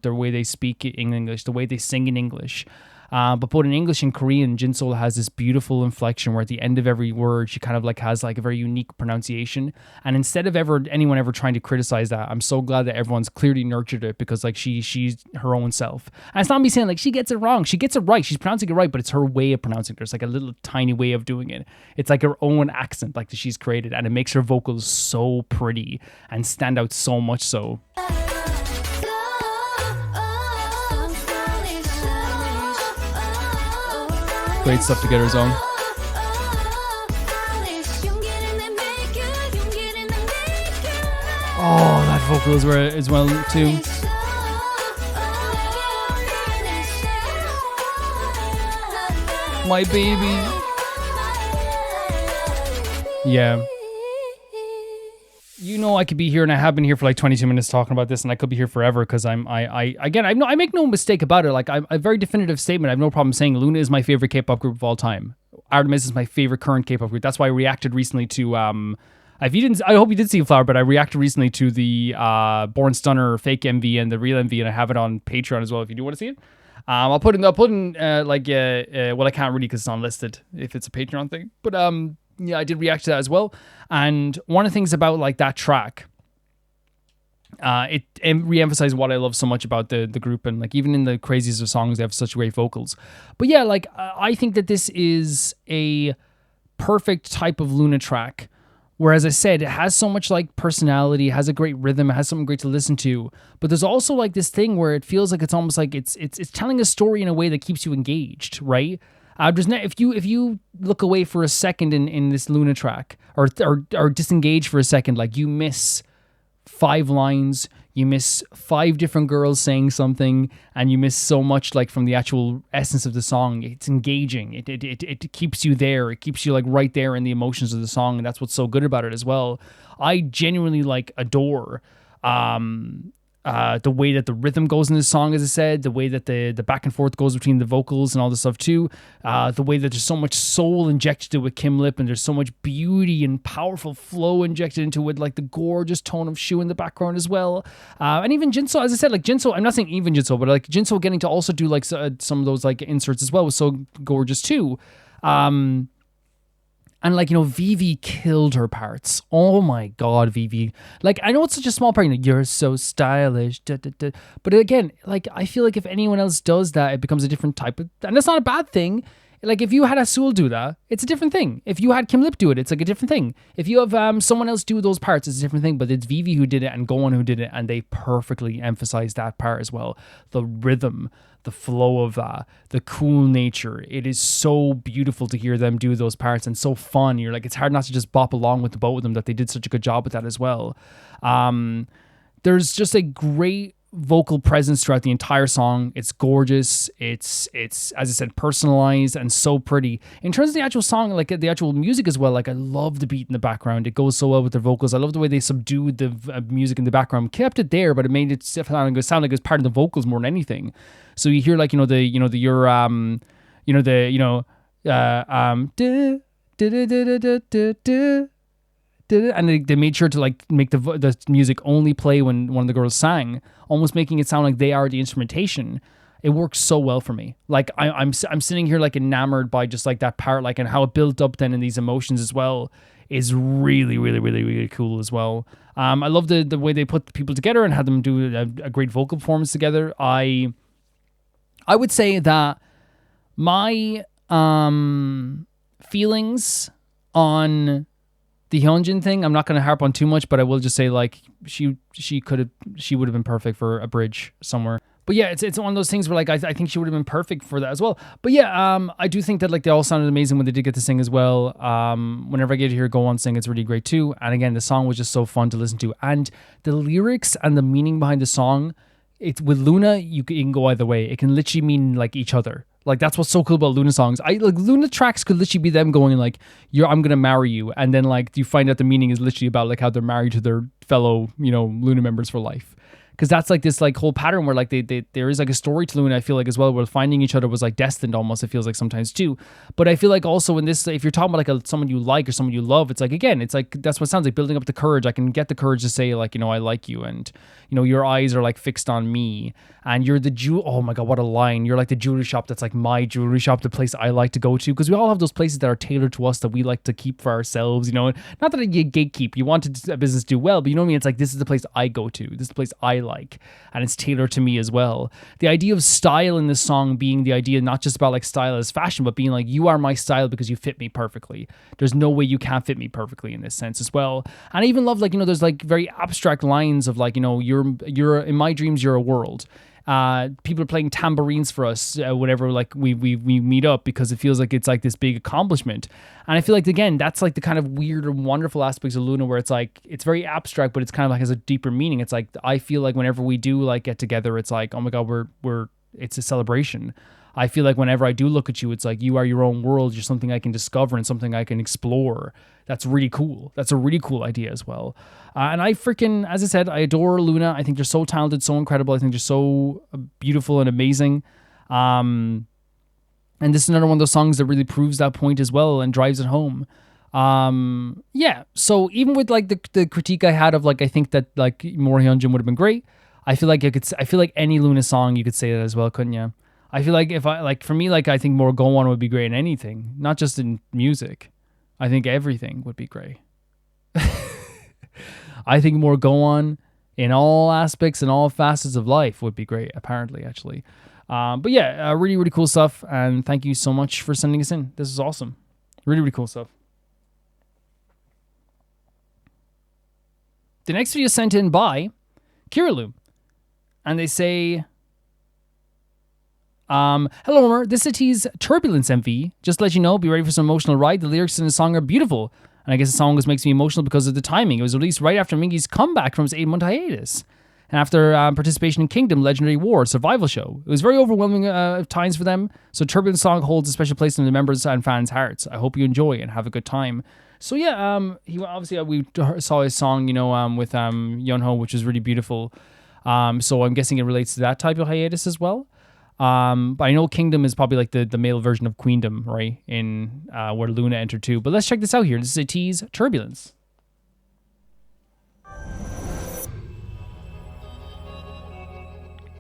way they speak in English, the way they sing in English. But both in English and Korean, Jinsol has this beautiful inflection where at the end of every word, she kind of like has like a very unique pronunciation. And instead of anyone ever trying to criticize that, I'm so glad that everyone's clearly nurtured it because like she's her own self. And it's not me saying like she gets it wrong. She gets it right. She's pronouncing it right, but it's her way of pronouncing it. There's like a little tiny way of doing it. It's like her own accent like that she's created, and it makes her vocals so pretty and stand out so much so. Great stuff to get her zone. Oh, that vocal is where as well too. My baby. Yeah. You know I could be here, and I have been here for like 22 minutes talking about this, and I could be here forever because I make no mistake about it. Like I'm a very definitive statement. I have no problem saying Loona is my favorite K-pop group of all time. Artemis is my favorite current K-pop group. That's why I reacted recently to if you didn't, I hope you did see Flower, but I reacted recently to the Born Stunner fake MV and the real MV, and I have it on Patreon as well if you do want to see it. I'll put in well, I can't really because it's unlisted if it's a Patreon thing, but yeah, I did react to that as well. And one of the things about like that track, it re-emphasized what I love so much about the group, and like even in the craziest of songs, they have such great vocals. But yeah, like I think that this is a perfect type of Loona track, where, as I said, it has so much like personality, has a great rhythm, it has something great to listen to. But there's also like this thing where it feels like it's almost like it's telling a story in a way that keeps you engaged, right? If you look away for a second in this Loona track, or disengage for a second, like you miss 5 lines, you miss 5 different girls saying something, and you miss so much like from the actual essence of the song. It's engaging. It keeps you there. It keeps you like right there in the emotions of the song, and that's what's so good about it as well. I genuinely like adore the way that the rhythm goes in this song, as I said, the way that the back and forth goes between the vocals and all this stuff too, the way that there's so much soul injected with Kim Lip, and there's so much beauty and powerful flow injected into it, like the gorgeous tone of Shu in the background as well, and even Jinsol, as I said, like Jinsol, I'm not saying even Jinsol, but like Jinsol getting to also do like some of those like inserts as well was so gorgeous too. And like, you know, Vivi killed her parts. Oh my God, Vivi. Like, I know it's such a small part, you know, you're so stylish. Da, da, da. But again, like, I feel like if anyone else does that, it becomes a different type of, and that's not a bad thing. Like, if you had Azul do that, it's a different thing. If you had Kim Lip do it, it's like a different thing. If you have someone else do those parts, it's a different thing. But it's Vivi who did it and Gohan who did it, and they perfectly emphasized that part as well. The rhythm, the flow of that, the cool nature. It is so beautiful to hear them do those parts, and so fun. You're like, it's hard not to just bop along with the both of them, that they did such a good job with that as well. There's just a great vocal presence throughout the entire song. It's gorgeous. It's as I said, personalized and so pretty. In terms of the actual song, like the actual music as well, like I love the beat in the background. It goes so well with their vocals. I love the way they subdued the music in the background, kept it there, but it made it sound like it was part of the vocals more than anything. So you hear like, and they made sure to like make the music only play when one of the girls sang, almost making it sound like they are the instrumentation. It works so well for me. Like I'm sitting here like enamored by just like that part, like, and how it built up then in these emotions as well is really, really, really, really cool as well. I love the way they put the people together and had them do a great vocal performance together. I would say that my feelings on the Hyunjin thing, I'm not going to harp on too much, but I will just say like she would have been perfect for a bridge somewhere. But yeah, it's one of those things where like I think she would have been perfect for that as well. But yeah, I do think that like they all sounded amazing when they did get to sing as well. Whenever I get to hear Go On sing, it's really great too. And again, the song was just so fun to listen to, and the lyrics and the meaning behind the song, it's with Loona, you can go either way. It can literally mean like each other. Like that's what's so cool about Loona songs. Like Loona tracks could literally be them going like, I'm gonna marry you, and then like you find out the meaning is literally about like how they're married to their fellow, Loona members for life. because that's like this like whole pattern where like there is like a story to Loona, I feel like, as well, where finding each other was like destined almost, it feels like sometimes too. But I feel like also in this, if you're talking about like someone you like or someone you love, it's like, again, it's like that's what it sounds like, building up the courage. I can get the courage to say like, you know, I like you, and you know, your eyes are like fixed on me, and you're the oh my god, what a line, you're like the jewelry shop that's like my jewelry shop, the place I like to go to, because we all have those places that are tailored to us that we like to keep for ourselves, you know. Not that you gatekeep, you want a business to do well, but you know what I mean, it's like, this is the place I go to, this is the place I like, and it's tailored to me as well. The idea of style in this song being the idea not just about like style as fashion, but being like, you are my style because you fit me perfectly. There's no way you can't fit me perfectly in this sense as well. And I even love like, you know, there's like very abstract lines of like, you know, you're in my dreams, you're a world. People are playing tambourines for us whenever like we meet up, because it feels like it's like this big accomplishment. And I feel like, again, that's like the kind of weird or wonderful aspects of Loona, where it's like, it's very abstract, but it's kind of like has a deeper meaning. It's like, I feel like whenever we do like get together, it's like, oh my god, it's a celebration. I feel like whenever I do look at you, it's like, you are your own world. You're something I can discover and something I can explore. That's really cool. That's a really cool idea as well. And I freaking, as I said, I adore Loona. I think they're so talented, so incredible. I think they're so beautiful and amazing. And this is another one of those songs that really proves that point as well and drives it home. Yeah. So even with like the critique I had of like, I think that like more Hyunjin would have been great. I feel like any Loona song you could say that as well, couldn't you? I feel like for me, like I think more Go On would be great in anything, not just in music. I think everything would be great. I think more Go On in all aspects and all facets of life would be great, apparently, actually. But yeah, really, really cool stuff. And thank you so much for sending us in. This is awesome. Really, really cool stuff. The next video is sent in by Kirilu. And they say, hello, Homer. This is Ateez Turbulence MV. Just to let you know, be ready for some emotional ride. The lyrics in the song are beautiful. And I guess the song makes me emotional because of the timing. It was released right after Mingy's comeback from his 8-month hiatus. And after participation in Kingdom Legendary War survival show. It was very overwhelming times for them. So Turbulence song holds a special place in the members' and fans' hearts. I hope you enjoy and have a good time. So yeah, he obviously we saw his song, you know, with Yunho, which is really beautiful. So I'm guessing it relates to that type of hiatus as well. But I know Kingdom is probably like the male version of Queendom, right? In where Loona entered too. But let's check this out here. This is Ateez Turbulence.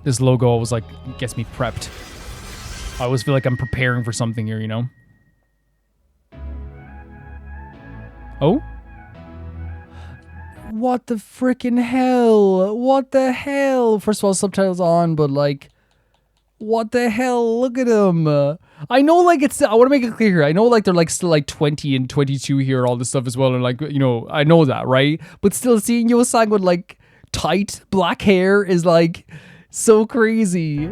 This logo always like gets me prepped. I always feel like I'm preparing for something here, you know? Oh? What the freaking hell? What the hell? First of all, subtitles on, but like, what the hell? Look at them. I know, like, I want to make it clear here. I know, like, they're like still like 20 and 22 here, all this stuff as well. And like, you know, I know that, right? But still seeing Yo-sang with like tight black hair is like so crazy.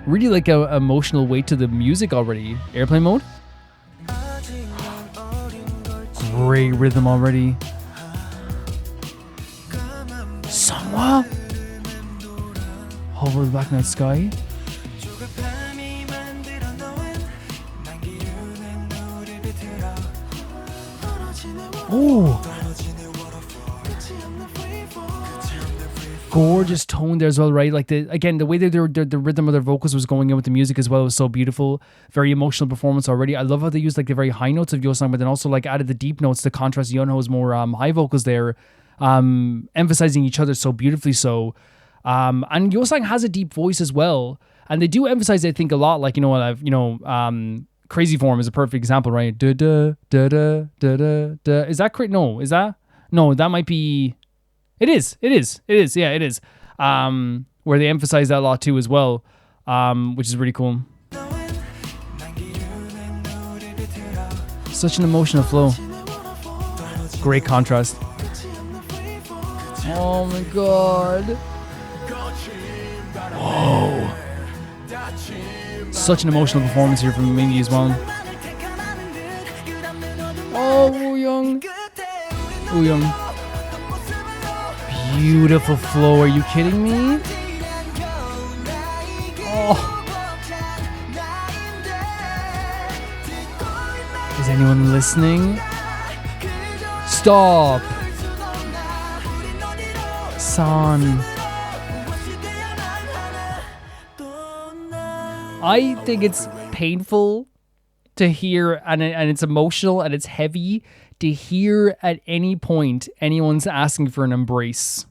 Really like a emotional weight to the music already. Airplane mode. Great rhythm already. Sangwa. Over the black night sky. Oh. Gorgeous tone there as well, right? Like the way that the rhythm of their vocals was going in with the music as well was so beautiful. Very emotional performance already. I love how they used like the very high notes of Yo-sang, but then also like added the deep notes to contrast Yunho's more high vocals there, emphasizing each other so beautifully. So, and Yo-sang has a deep voice as well, and they do emphasize, I think, a lot. Like, you know, Crazy Form is a perfect example, right? Da da da da da da da. Is that correct? No, is that? No, that might be. It is. Yeah, it is. Where they emphasize that a lot too as well, which is really cool. Such an emotional flow. Great contrast. Oh my god. Whoa. Such an emotional performance here from Mingy as well. Oh, Woo-young. Woo-young. Beautiful flow. Are you kidding me? Oh. Is anyone listening? Stop. Son. I think it's painful to hear, and it's emotional, and it's heavy to hear at any point anyone's asking for an embrace,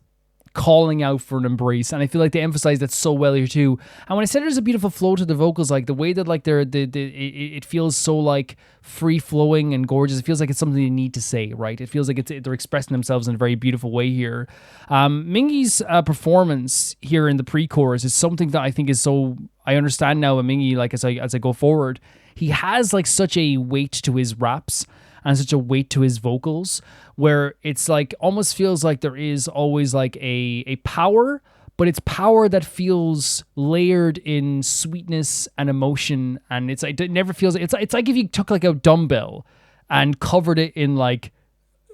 calling out for an embrace, and I feel like they emphasize that so well here too. And when I said there's a beautiful flow to the vocals, like the way that like it feels so like free flowing and gorgeous. It feels like it's something they need to say, right? It feels like they're expressing themselves in a very beautiful way here. Mingy's performance here in the pre-chorus is something that I think is so. I understand now, Mingy, like as I go forward, he has like such a weight to his raps and such a weight to his vocals, where it's like almost feels like there is always like a power, but it's power that feels layered in sweetness and emotion, and it's like it never feels. It's like if you took like a dumbbell and covered it in like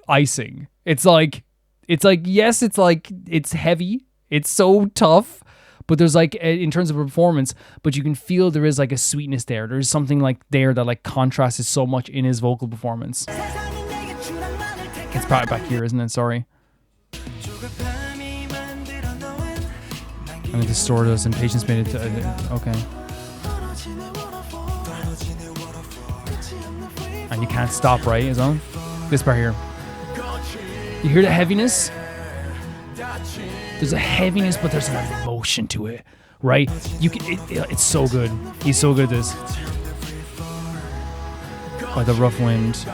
icing. It's like yes, it's like it's heavy. It's so tough. But there's like, in terms of performance, but you can feel there is like a sweetness there. There's something like there that like contrasts so much in his vocal performance. It's probably back here, isn't it? Sorry. And it distorted us and patience made it to, okay. And you can't stop, right? Is on? This part here. You hear the heaviness? There's a heaviness, but there's an emotion to it, right? You can. It's so good. He's so good at this. By the rough wind,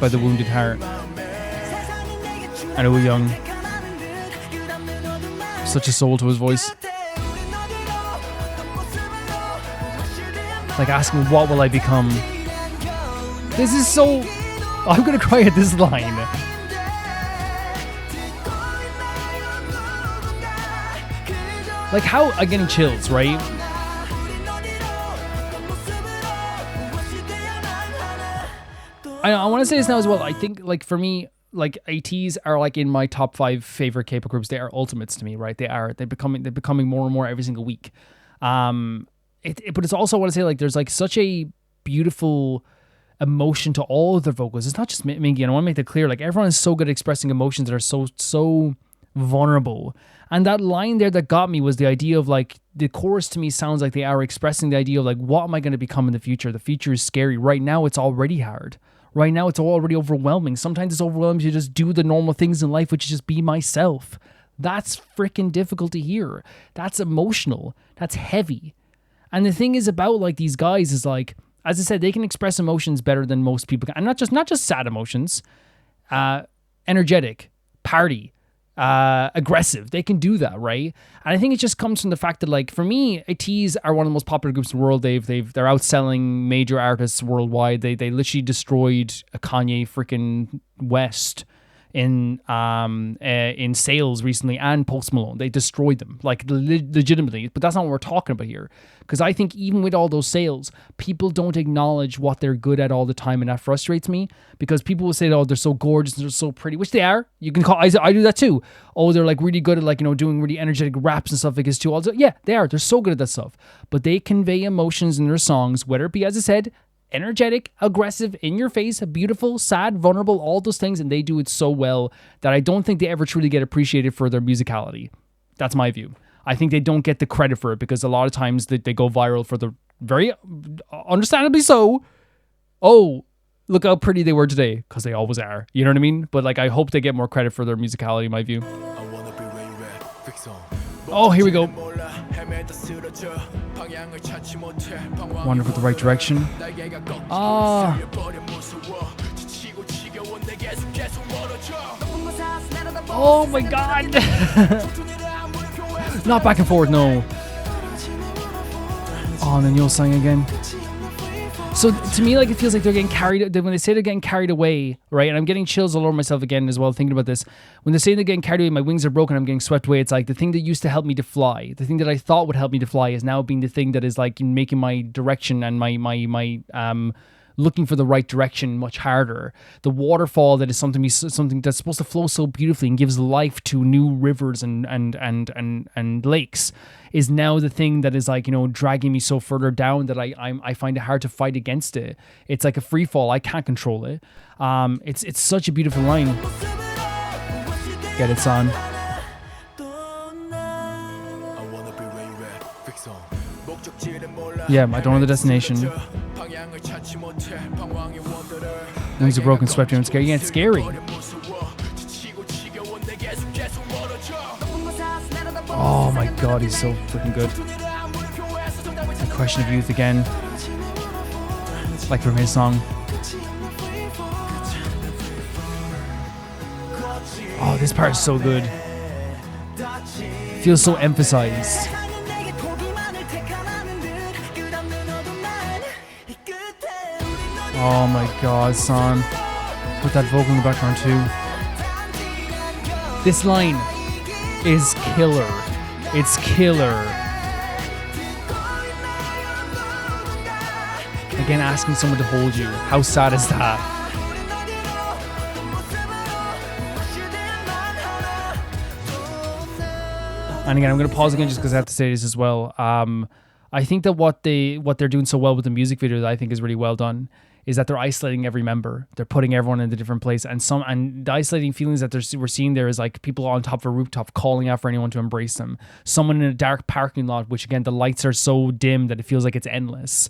by the wounded heart. I know we're young. Such a soul to his voice. Like asking, what will I become? This is so. I'm gonna cry at this line. Like how I'm getting chills, right? I want to say this now as well. I think like for me, like Ateez are like in my top 5 favorite K-pop groups. They are ultimates to me, right? They're becoming more and more every single week. But it's also, I want to say, like there's like such a beautiful emotion to all of their vocals. It's not just Mingy, and I want to make that clear. Like everyone is so good at expressing emotions that are so vulnerable. And that line there that got me was the idea of like the chorus to me sounds like they are expressing the idea of like, what am I going to become in the future? The future is scary. Right now it's already hard. Right now it's already overwhelming. Sometimes it's overwhelming to just do the normal things in life, which is just be myself. That's freaking difficult to hear. That's emotional. That's heavy. And the thing is about like these guys is like, as I said, they can express emotions better than most people can. And not just sad emotions. Energetic, party, aggressive. They can do that, right? And I think it just comes from the fact that, like, for me, Ateez are one of the most popular groups in the world. They're outselling major artists worldwide. They literally destroyed a Kanye freaking West in sales recently, and Post Malone. They destroyed them, like legitimately. But that's not what we're talking about here, because I think even with all those sales, people don't acknowledge what they're good at all the time, and that frustrates me, because people will say, oh, they're so gorgeous and they're so pretty, which they are. You can call, I do that too. Oh, they're like really good at, like, you know, doing really energetic raps and stuff like this too. Also, yeah, they are. They're so good at that stuff. But they convey emotions in their songs, whether it be, as I said, energetic, aggressive, in your face, beautiful, sad, vulnerable, all those things, and they do it so well that I don't think they ever truly get appreciated for their musicality. That's my view. I think they don't get the credit for it, because a lot of times they go viral for the very understandably so. Oh, look how pretty they were today, because they always are. You know what I mean? But like, I hope they get more credit for their musicality, in my view. Oh, here we go. Wander for the right direction. Ah. Oh my god. Not back and forth, no. Oh, and then you'll sing again. So to me, like, it feels like they're getting carried. When they say they're getting carried away, right? And I'm getting chills all over myself again as well, thinking about this. When they say they're getting carried away, my wings are broken, I'm getting swept away. It's like the thing that used to help me to fly, the thing that I thought would help me to fly, is now being the thing that is like making my direction and my looking for the right direction much harder. The waterfall that is something that's supposed to flow so beautifully and gives life to new rivers and lakes, is now the thing that is, like, you know, dragging me so further down that I find it hard to fight against it. It's like a free fall. I can't control it. It's such a beautiful line. Get it, son. Yeah, I don't know the destination. Things are broken, swept in, scary. Yeah, it's scary. Oh my god, he's so freaking good. The Question of Youth again. Like from his song. Oh, this part is so good. Feels so emphasized. Oh my god, son. Put that vocal in the background too. This line is killer. It's killer. Again, asking someone to hold you. How sad is that? And again, I'm going to pause again just because I have to say this as well. I think that what they're doing so well with the music video that I think is really well done is that they're isolating every member. They're putting everyone in a different place, and the isolating feelings that we're seeing there is like people on top of a rooftop calling out for anyone to embrace them. Someone in a dark parking lot, which again the lights are so dim that it feels like it's endless.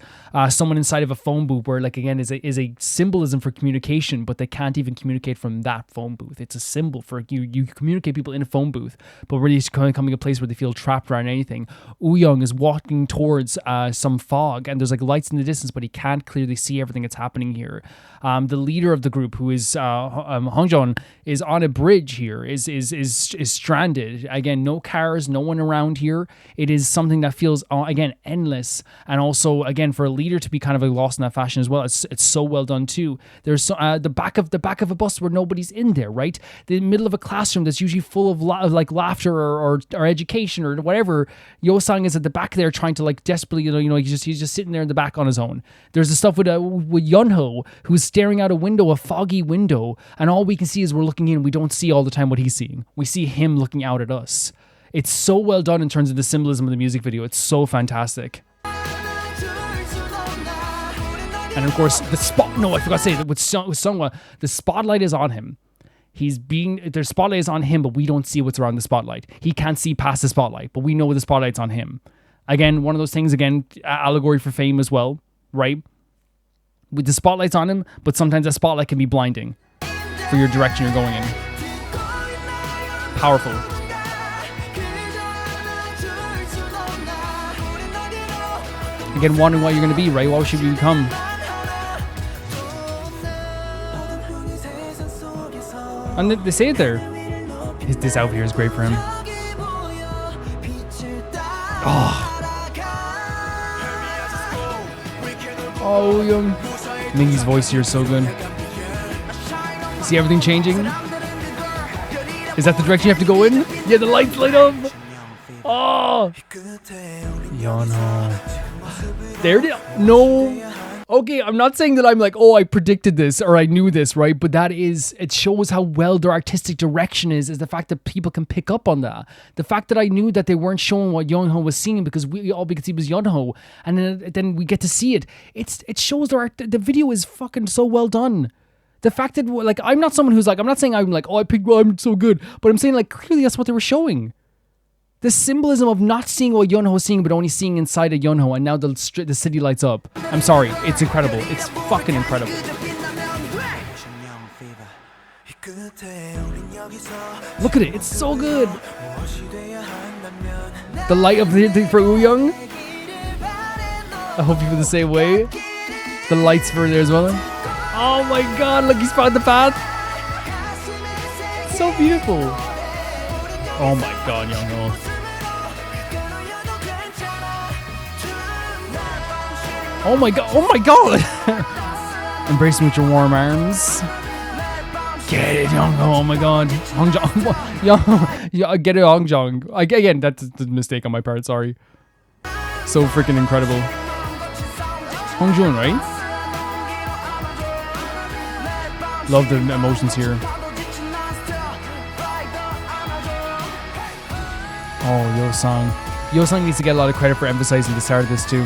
Someone inside of a phone booth, where like again is a symbolism for communication, but they can't even communicate from that phone booth. It's a symbol for you communicate people in a phone booth, but really it's coming a place where they feel trapped around anything. Wooyoung is walking towards some fog, and there's like lights in the distance, but he can't clearly see everything that's happening here. The leader of the group, who is Hongjon, is on a bridge here, is stranded. Again, no cars, no one around here. It is something that feels again endless, and also again for a leader to be kind of lost in that fashion as well. It's so well done too. There's the back of a bus where nobody's in there, right? The middle of a classroom that's usually full of like laughter or education or whatever. Yo-sang is at the back there trying to like desperately, he's just sitting there in the back on his own. There's the stuff with Yunho, who's staring out a foggy window, and all we can see is we're looking in. We don't see all the time what he's seeing. We see him looking out at us. It's so well done in terms of the symbolism of the music video. It's so fantastic. And of course, I forgot to say that with Sungwa, the spotlight is on him. Their spotlight is on him, but we don't see what's around the spotlight. He can't see past the spotlight, but we know the spotlight's on him. Again, one of those things, allegory for fame as well, right? With the spotlights on him, but sometimes that spotlight can be blinding for your direction you're going in. Powerful. Again, wondering what you're going to be, right? What should you become? And they say it there. This outfit here is great for him. Oh, young. Mingy's voice here is so good. See everything changing? Is that the direction you have to go in? Yeah, the lights light up. Oh. Yonho. There it is. No. Okay, I'm not saying that I'm like, oh, I predicted this or I knew this, right? But it shows how well their artistic direction is the fact that people can pick up on that. The fact that I knew that they weren't showing what Yonho was seeing because all we could see was Yonho, and then we get to see it. It shows the video is fucking so well done. The fact that like I'm not someone who's like, I'm not saying I'm like, oh, I'm so good, but I'm saying like clearly that's what they were showing. The symbolism of not seeing what Yonho is seeing, but only seeing inside of Yonho, and now the city lights up. I'm sorry, it's incredible. It's fucking incredible. Look at it, it's so good. The light of the for Wooyoung. I hope you feel the same way. The lights for there as well. Oh my god, look, he's found the path. So beautiful. Oh my god, Yonho. Oh my god, oh my god! Embrace me with your warm arms. Get it, Yonho, oh my god. Hongjon, get it, Hongjon. Again, that's a mistake on my part, sorry. So freaking incredible. Hongjon, right? Love the emotions here. Oh, Yo-sang. Yo-sang needs to get a lot of credit for emphasizing the start of this too.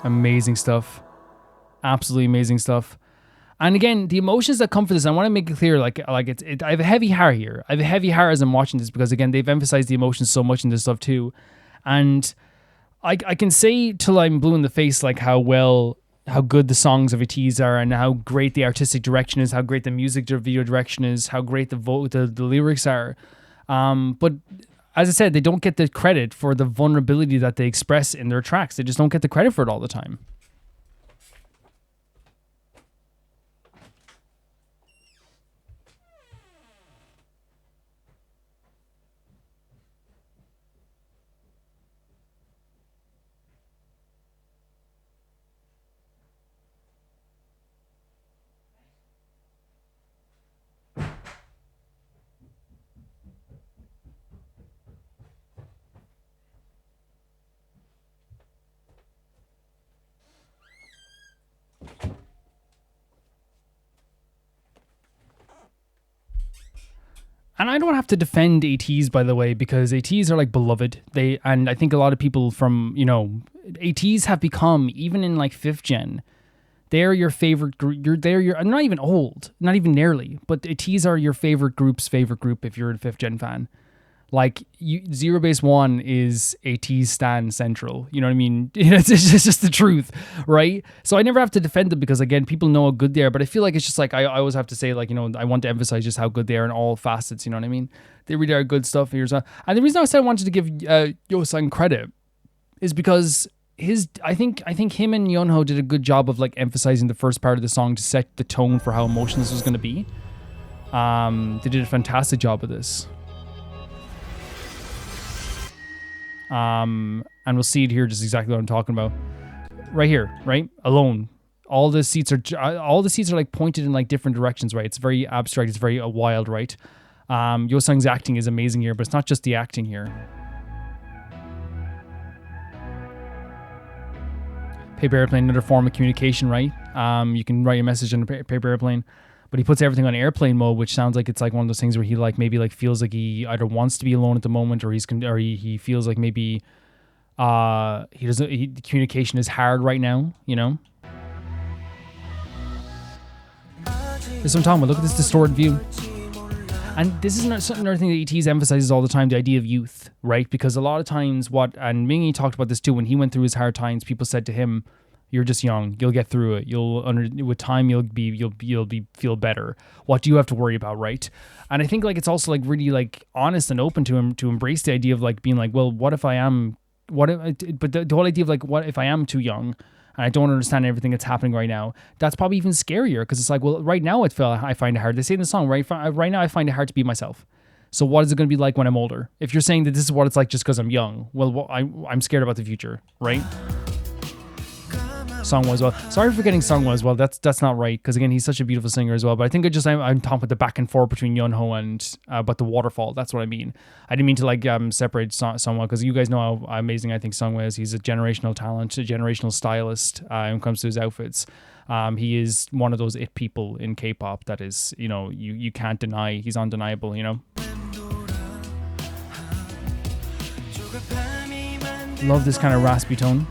Amazing stuff. Absolutely amazing stuff. And again, the emotions that come for this, I want to make it clear, I have a heavy heart here. I have a heavy heart as I'm watching this because, again, they've emphasized the emotions so much in this stuff too. And I can say till I'm blue in the face, like how good the songs of Ateez are and how great the artistic direction is, how great the music video direction is, how great the lyrics are. But as I said, they don't get the credit for the vulnerability that they express in their tracks. They just don't get the credit for it all the time. And I don't have to defend Ateez, by the way, because Ateez are like beloved. And I think a lot of people from, Ateez have become, even in like 5th gen, they're your favorite group. I'm not even old, not even nearly, but Ateez are your favorite group's favorite group if you're a 5th gen fan. Like, Zero Base 1 is Ateez Stan Central. You know what I mean? It's just the truth, right? So I never have to defend them because, again, people know how good they are. But I feel like it's just like, I always have to say, like, I want to emphasize just how good they are in all facets. You know what I mean? They really are good stuff. And the reason I said I wanted to give Yosang credit is because I think him and Yonho did a good job of, like, emphasizing the first part of the song to set the tone for how emotional this was going to be. They did a fantastic job of this. And we'll see it here, just exactly what I'm talking about. Right here, right? Alone. All the seats are like pointed in like different directions, right? It's very abstract, it's very wild, right? Yosang's acting is amazing here, but it's not just the acting here. Paper airplane, another form of communication, right? You can write a message on a paper airplane. But he puts everything on airplane mode, which sounds like it's like one of those things where he like maybe like feels like he either wants to be alone at the moment, or he feels like maybe communication is hard right now. This is what I'm talking about. Look at this distorted view. And this is another thing that Ateez emphasizes all the time, the idea of youth, right? Because a lot of times and Mingy talked about this too, when he went through his hard times, people said to him, "You're just young. You'll get through it. With time, you'll feel better. What do you have to worry about, right?" And I think like it's also like really like honest and open to him to embrace the idea of like being like, well, what if I am? But the whole idea of like, what if I am too young and I don't understand everything that's happening right now? That's probably even scarier because it's like, well, right now I find it hard. They say in the song, right now I find it hard to be myself. So what is it going to be like when I'm older? If you're saying that this is what it's like just because I'm young, well, I'm scared about the future, right? Songwoo as well. Sorry for getting Songwoo as well. That's not right because again he's such a beautiful singer as well. But I think I'm talking about the back and forth between Yonho and but the waterfall. That's what I mean. I didn't mean to like separate Songwoo because you guys know how amazing I think Songwoo is. He's a generational talent, a generational stylist when it comes to his outfits. He is one of those it people in K-pop that is you can't deny. He's undeniable. Love this kind of raspy tone.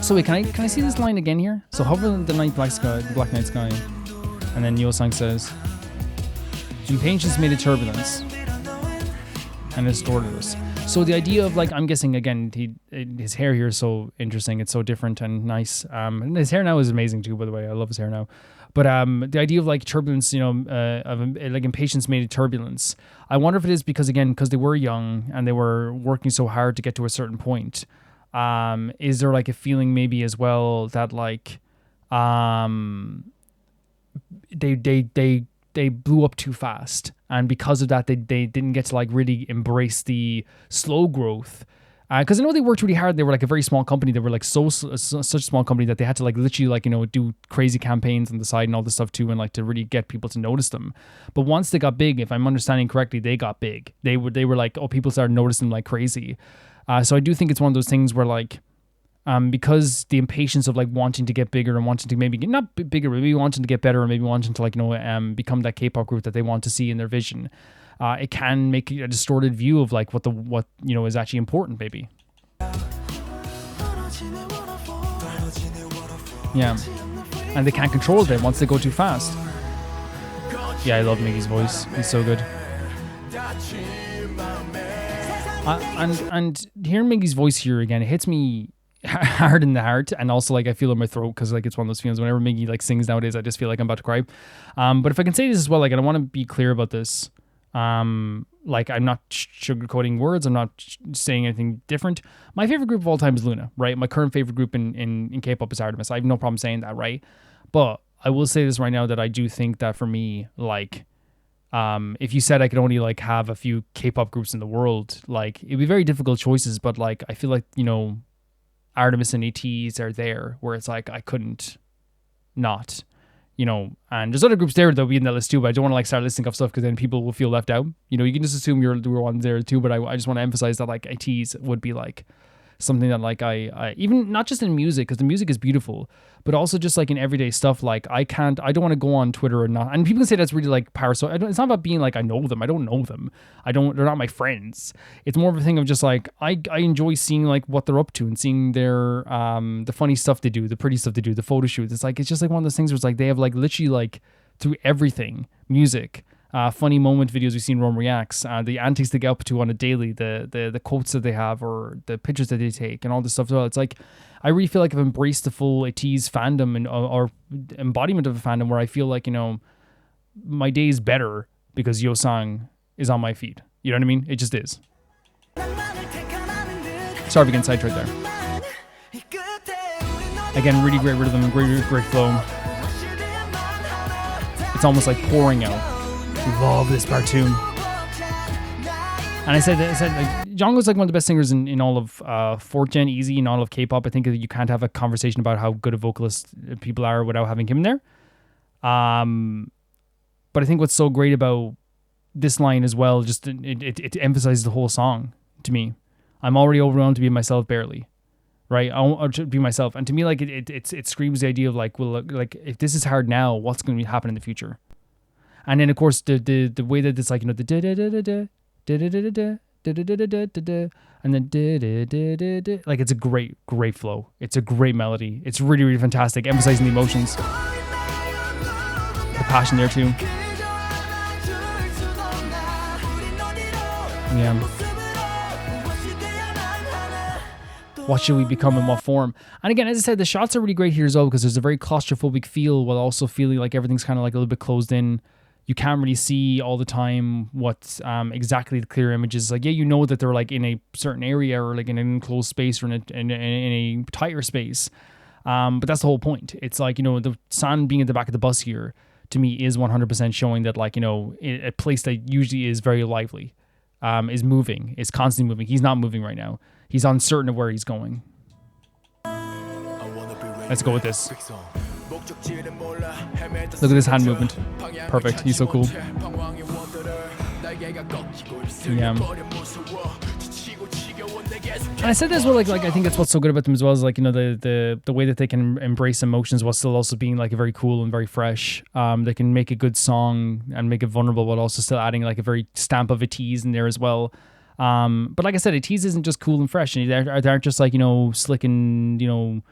So wait, can I see this line again here? So hover the black night sky, and then Yosang says, "Impatience made a turbulence, and distorted us." So the idea of like, I'm guessing again, his hair here is so interesting. It's so different and nice. And his hair now is amazing too, by the way. I love his hair now. But the idea of like turbulence, like impatience made a turbulence. I wonder if it is because they were young and they were working so hard to get to a certain point. Is there like a feeling maybe as well that like they blew up too fast, and because of that they didn't get to like really embrace the slow growth, because I know they worked really hard. They were like a very small company. They were like such a small company that they had to like literally like do crazy campaigns on the side and all this stuff too, and like to really get people to notice them. But once they got big, if I'm understanding correctly, they got big. They were like, oh, people started noticing them like crazy. So I do think it's one of those things where like, because the impatience of like wanting to get bigger and wanting to maybe get, not bigger, maybe wanting to get better, or maybe wanting to like, become that K-pop group that they want to see in their vision, it can make a distorted view of like what is actually important, maybe. Yeah. and they can't control them once they go too fast. Yeah, I love Miggy's voice. He's so good. And hearing Miggy's voice here again, it hits me hard in the heart, and also like I feel in my throat, because like it's one of those feelings whenever Miggy like sings nowadays, I just feel like I'm about to cry. But if I can say this as well, like, and I want to be clear about this, like I'm not sugarcoating words, I'm not saying anything different. My favorite group of all time is Loona, right? My current favorite group in K-pop is Artemis. I have no problem saying that, right? But I will say this right now, that I do think that for me, like, if you said I could only like have a few K-pop groups in the world, like it'd be very difficult choices, but like I feel like, you know, Artemis and Ateez are there, where it's like I couldn't not, you know. And there's other groups there that'll be in that list too, but I don't want to like start listing off stuff because then people will feel left out. You know, you can just assume you're one there too, but I just want to emphasize that like Ateez would be like something that like I even not just in music, because the music is beautiful, but also just like in everyday stuff. Like I don't want to go on Twitter and not, and people can say that's really like power. So it's not about being like I know them. I don't know them. They're not my friends. It's more of a thing of just like I enjoy seeing like what they're up to and seeing their the funny stuff they do, the pretty stuff they do, the photo shoots. It's just like one of those things where it's like they have like literally like through everything, music, funny moment videos we see in Rome Reacts, the antics they get up to on a daily, the quotes that they have, or the pictures that they take, and all this stuff as well. It's like I really feel like I've embraced the full Ateez fandom and or embodiment of a fandom, where I feel like, you know, my day is better because Yeosang is on my feed. You know what I mean? It just is. Sorry for getting sidetracked there. Again, really great rhythm, great flow. It's almost like pouring out. Love this part too. And I said like Jungkook's like one of the best singers in all of 4th gen, easy, in all of K-pop. I think that you can't have a conversation about how good a vocalist people are without having him there. But I think what's so great about this line as well, just it emphasizes the whole song to me. I'm already overwhelmed to be myself barely, right? I want to be myself, and to me, like it screams the idea of like, well, like if this is hard now, what's going to happen in the future? And then of course the way that it's like, you know, the da da da da da da da da da da da da, and then da da da da da, like it's a great flow. It's a great melody. It's really, really fantastic, emphasizing the emotions, the passion there too. Yeah. What should we become in what form? And again, as I said, the shots are really great here as well, because there's a very claustrophobic feel while also feeling like everything's kind of like a little bit closed in. You can't really see all the time what exactly the clear image is. Like, yeah, you know that they're like in a certain area or like in an enclosed space or in a tighter space. But that's the whole point. It's like, you know, the sun being at the back of the bus here, to me, is 100% showing that, like, you know, a place that usually is very lively, is moving, is constantly moving. He's not moving right now. He's uncertain of where he's going. Let's go with this. Look at this hand movement. Perfect. He's so cool. Yeah. And I said this, well, like I think that's what's so good about them as well, is like, you know, the way that they can embrace emotions while still also being like very cool and very fresh. They can make a good song and make it vulnerable, but also still adding like a very stamp of Ateez in there as well. But like I said, Ateez isn't just cool and fresh, and they aren't just like, you know, slick and, you know,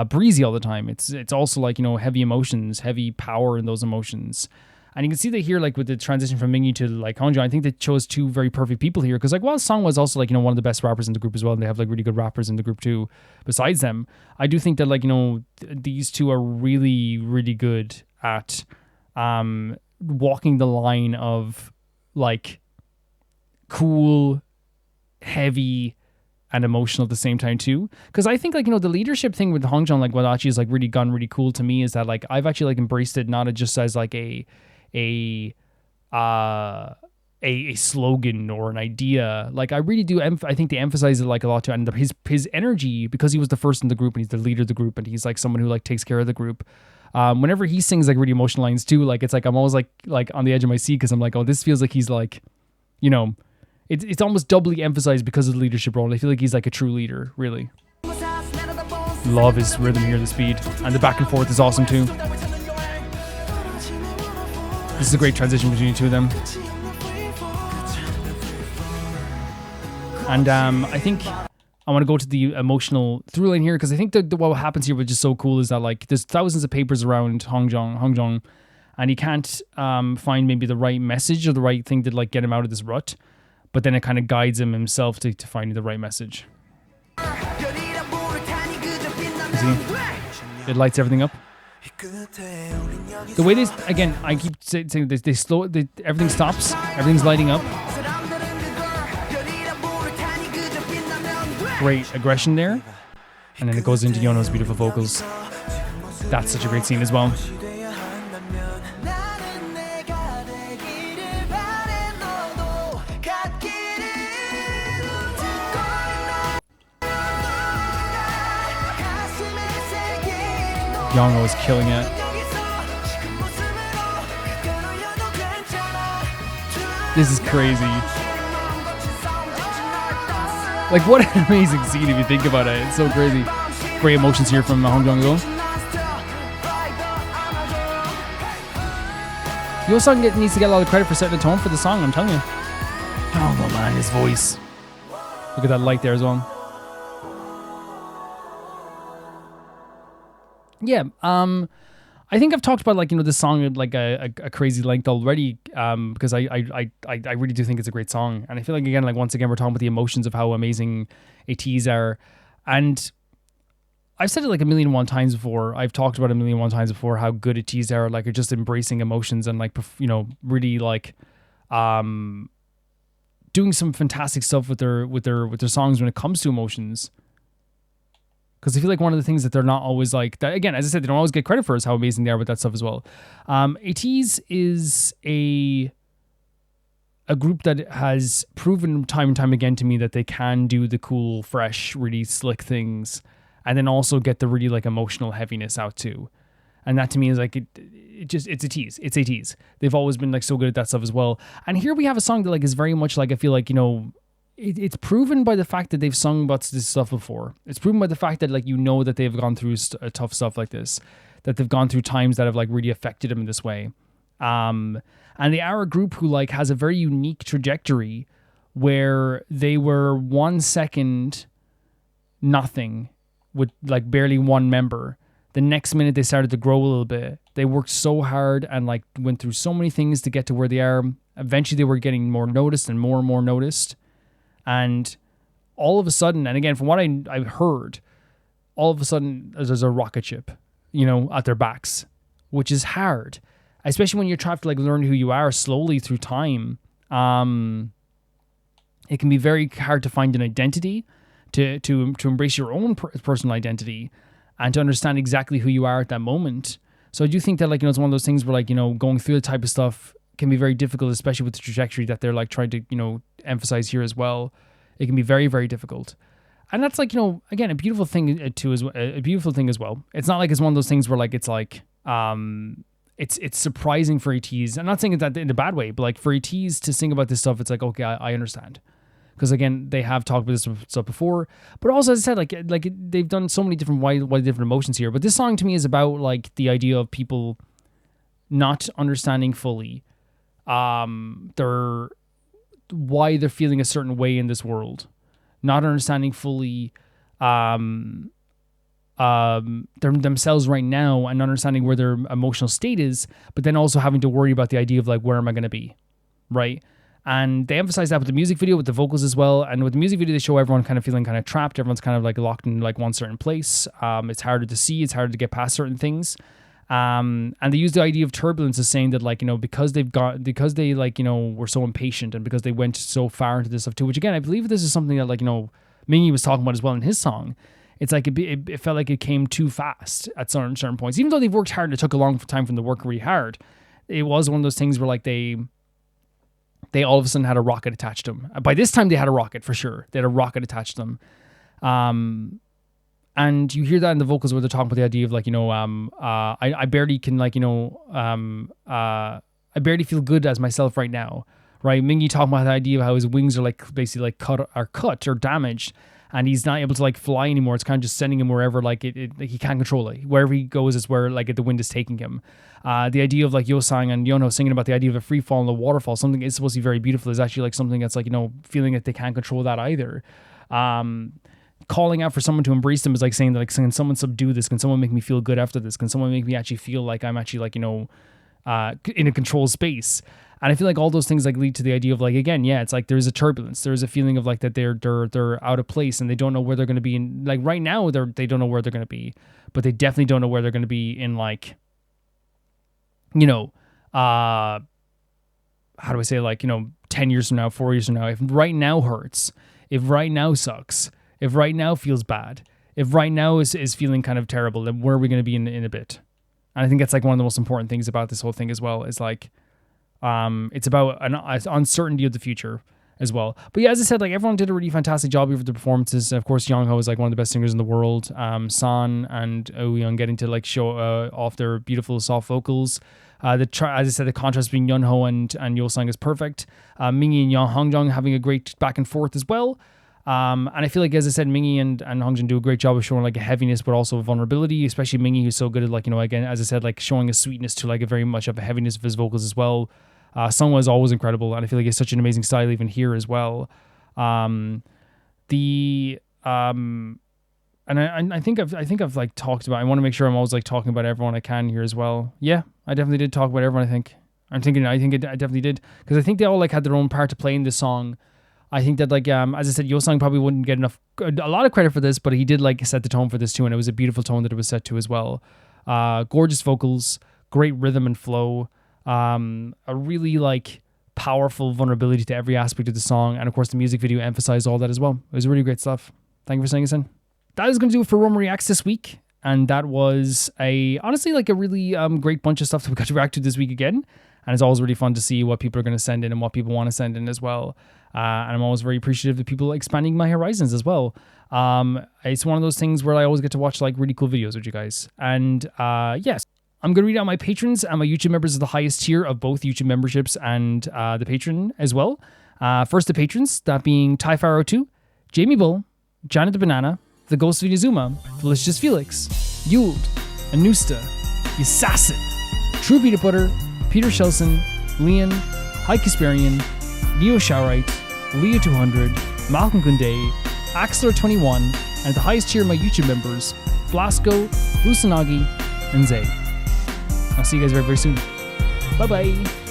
breezy all the time. It's also like, you know, heavy emotions, heavy power in those emotions. And you can see that here, like with the transition from Mingyu to like Hongjoong, I think they chose two very perfect people here, because like while Song was also like, you know, one of the best rappers in the group as well, and they have like really good rappers in the group too besides them, I do think that, like, you know, these two are really, really good at walking the line of like cool, heavy, and emotional at the same time too. Because I think, like, you know, the leadership thing with Hongjoong, like what actually is like really gone really cool to me, is that like I've actually like embraced it not just as like a slogan or an idea. Like I really do I think they emphasize it like a lot too, and his energy, because he was the first in the group and he's the leader of the group and he's like someone who like takes care of the group. Whenever he sings like really emotional lines too, like it's like I'm always like on the edge of my seat, because I'm like, oh, this feels like he's like, you know, it's almost doubly emphasized because of the leadership role. I feel like he's like a true leader, really. Love his rhythm here, the speed, and the back and forth is awesome too. This is a great transition between the two of them. And I think I want to go to the emotional through line here, because I think that what happens here, which is so cool, is that like there's thousands of papers around Hongjong, and he can't find maybe the right message or the right thing to like get him out of this rut, but then it kind of guides him himself to finding the right message. See? It lights everything up. The way this, again, I keep saying this, everything stops, everything's lighting up. Great aggression there, and then it goes into Yono's beautiful vocals. That's such a great scene as well. Yono is killing it. This is crazy. Like, what an amazing scene if you think about it. It's so crazy. Great emotions here from Hongjong Go. Yo-sung needs to get a lot of credit for setting the tone for the song, I'm telling you. Oh, man, his voice. Look at that light there as well. Yeah, I think I've talked about, like, you know, this song at like a crazy length already, because I really do think it's a great song, and I feel like, again, like, once again, we're talking about the emotions of how amazing Ateez are, and I've said it like a million and one times before. I've talked about a million and one times before how good Ateez are, like, just embracing emotions and, like, you know, really like doing some fantastic stuff with their songs when it comes to emotions. Because I feel like one of the things that they're not always like, that, again, as I said, they don't always get credit for is how amazing they are with that stuff as well. Ateez is a group that has proven time and time again to me that they can do the cool, fresh, really slick things, and then also get the really like emotional heaviness out too. And that to me is like, it's Ateez. It's Ateez. They've always been like so good at that stuff as well. And here we have a song that like is very much like, I feel like, you know, it's proven by the fact that they've sung about this stuff before. It's proven by the fact that, like, you know, that they've gone through tough stuff like this, that they've gone through times that have like really affected them in this way. And they are a group who like has a very unique trajectory where they were 1 second nothing with like barely one member. The next minute they started to grow a little bit. They worked so hard and like went through so many things to get to where they are. Eventually they were getting more noticed and more noticed. And all of a sudden, and again, from what I've heard, all of a sudden there's a rocket ship, you know, at their backs, which is hard, especially when you're trying to like learn who you are slowly through time. It can be very hard to find an identity, to embrace your own personal identity, and to understand exactly who you are at that moment. So I do think that, like, you know, it's one of those things where, like, you know, going through the type of stuff can be very difficult, especially with the trajectory that they're like trying to, you know, emphasize here as well. It can be very, very difficult. And that's like, you know, again, a beautiful thing too, a beautiful thing as well. It's not like it's one of those things where like, it's like, it's surprising for Ateez. I'm not saying that in a bad way, but like for Ateez to sing about this stuff, it's like, okay, I understand. Because again, they have talked about this stuff before, but also, as I said, like they've done so many different wide different emotions here. But this song to me is about like the idea of people not understanding fully why they're feeling a certain way in this world, not understanding fully themselves right now, and understanding where their emotional state is, but then also having to worry about the idea of like, where am I going to be, right? And they emphasize that with the music video, with the vocals as well. And with the music video, they show everyone kind of feeling kind of trapped. Everyone's kind of like locked in like one certain place. It's harder to see. It's harder to get past certain things. And they use the idea of turbulence as saying that, like, you know, because they like, you know, were so impatient, and because they went so far into this stuff too, which again, I believe this is something that, like, you know, Mingy was talking about as well in his song. It's like it felt like it came too fast at certain points. Even though they've worked hard, it took a long time for them to work really hard. It was one of those things where like they all of a sudden had a rocket attached to them. By this time they had a rocket for sure. They had a rocket attached to them. And you hear that in the vocals where they're talking about the idea of like, you know, I barely can, like, you know, I barely feel good as myself right now, right? Mingy talking about the idea of how his wings are like basically like cut or damaged, and he's not able to like fly anymore. It's kind of just sending him wherever, like like he can't control it. Wherever he goes is where like the wind is taking him. The idea of like Yo-sang and Yono singing about the idea of a free fall and a waterfall, something is supposed to be very beautiful, is actually like something that's like, you know, feeling that they can't control that either. calling out for someone to embrace them is like saying that, like, can someone subdue this? Can someone make me feel good after this? Can someone make me actually feel like I'm actually, like, you know, in a controlled space? And I feel like all those things like lead to the idea of, like, again, yeah, it's like there's a turbulence. There's a feeling of like that they're out of place and they don't know where they're going to be. In, like, right now, they don't know where they're going to be, but they definitely don't know where they're going to be in, like, you know, how do I say, like, you know, 10 years from now, 4 years from now. If right now hurts, if right now sucks, if right now feels bad, if right now is feeling kind of terrible, then where are we going to be in a bit? And I think that's like one of the most important things about this whole thing as well, is like, it's about an uncertainty of the future as well. But yeah, as I said, like, everyone did a really fantastic job with the performances. Of course, Youngho is like one of the best singers in the world. San and Euyang getting to like show off their beautiful soft vocals. As I said, the contrast between Yunho and Yosang is perfect. Mingi and Hongjong having a great back and forth as well. And I feel like, as I said, Mingi and Hongjong do a great job of showing like a heaviness, but also a vulnerability, especially Mingi, who's so good at, like, you know, again, as I said, like showing a sweetness to like a very much of a heaviness of his vocals as well. Sungwa is always incredible, and I feel like it's such an amazing style even here as well. And I think I've like talked about. I want to make sure I'm always like talking about everyone I can here as well. Yeah, I definitely did talk about everyone. I think I definitely did, because I think they all like had their own part to play in this song. I think that, like, as I said, Yosang probably wouldn't get a lot of credit for this, but he did like set the tone for this too, and it was a beautiful tone that it was set to as well. Gorgeous vocals, great rhythm and flow, a really like powerful vulnerability to every aspect of the song, and of course the music video emphasized all that as well. It was really great stuff. Thank you for saying us in. That is going to do it for Roma Reacts this week, and that was honestly like a really great bunch of stuff that we got to react to this week again. And it's always really fun to see what people are going to send in and what people want to send in as well. And I'm always very appreciative of people expanding my horizons as well. It's one of those things where I always get to watch like really cool videos with you guys. And yes, I'm going to read out my patrons and my YouTube members of the highest tier of both YouTube memberships and the patron as well. First, the patrons, that being Typharo2, Jamie Bull, Janet the Banana, The Ghost of Inazuma, Felicious Felix, Yuld, Anusta, Assassin, True Peanut Butter, Peter Shelson, Leon, High Kasperian, Neo Shaurite, Leo 200, Malcolm Kunde, Axler21, and the highest tier of my YouTube members, Blasco, Lusanagi, and Zay. I'll see you guys very, very soon. Bye-bye.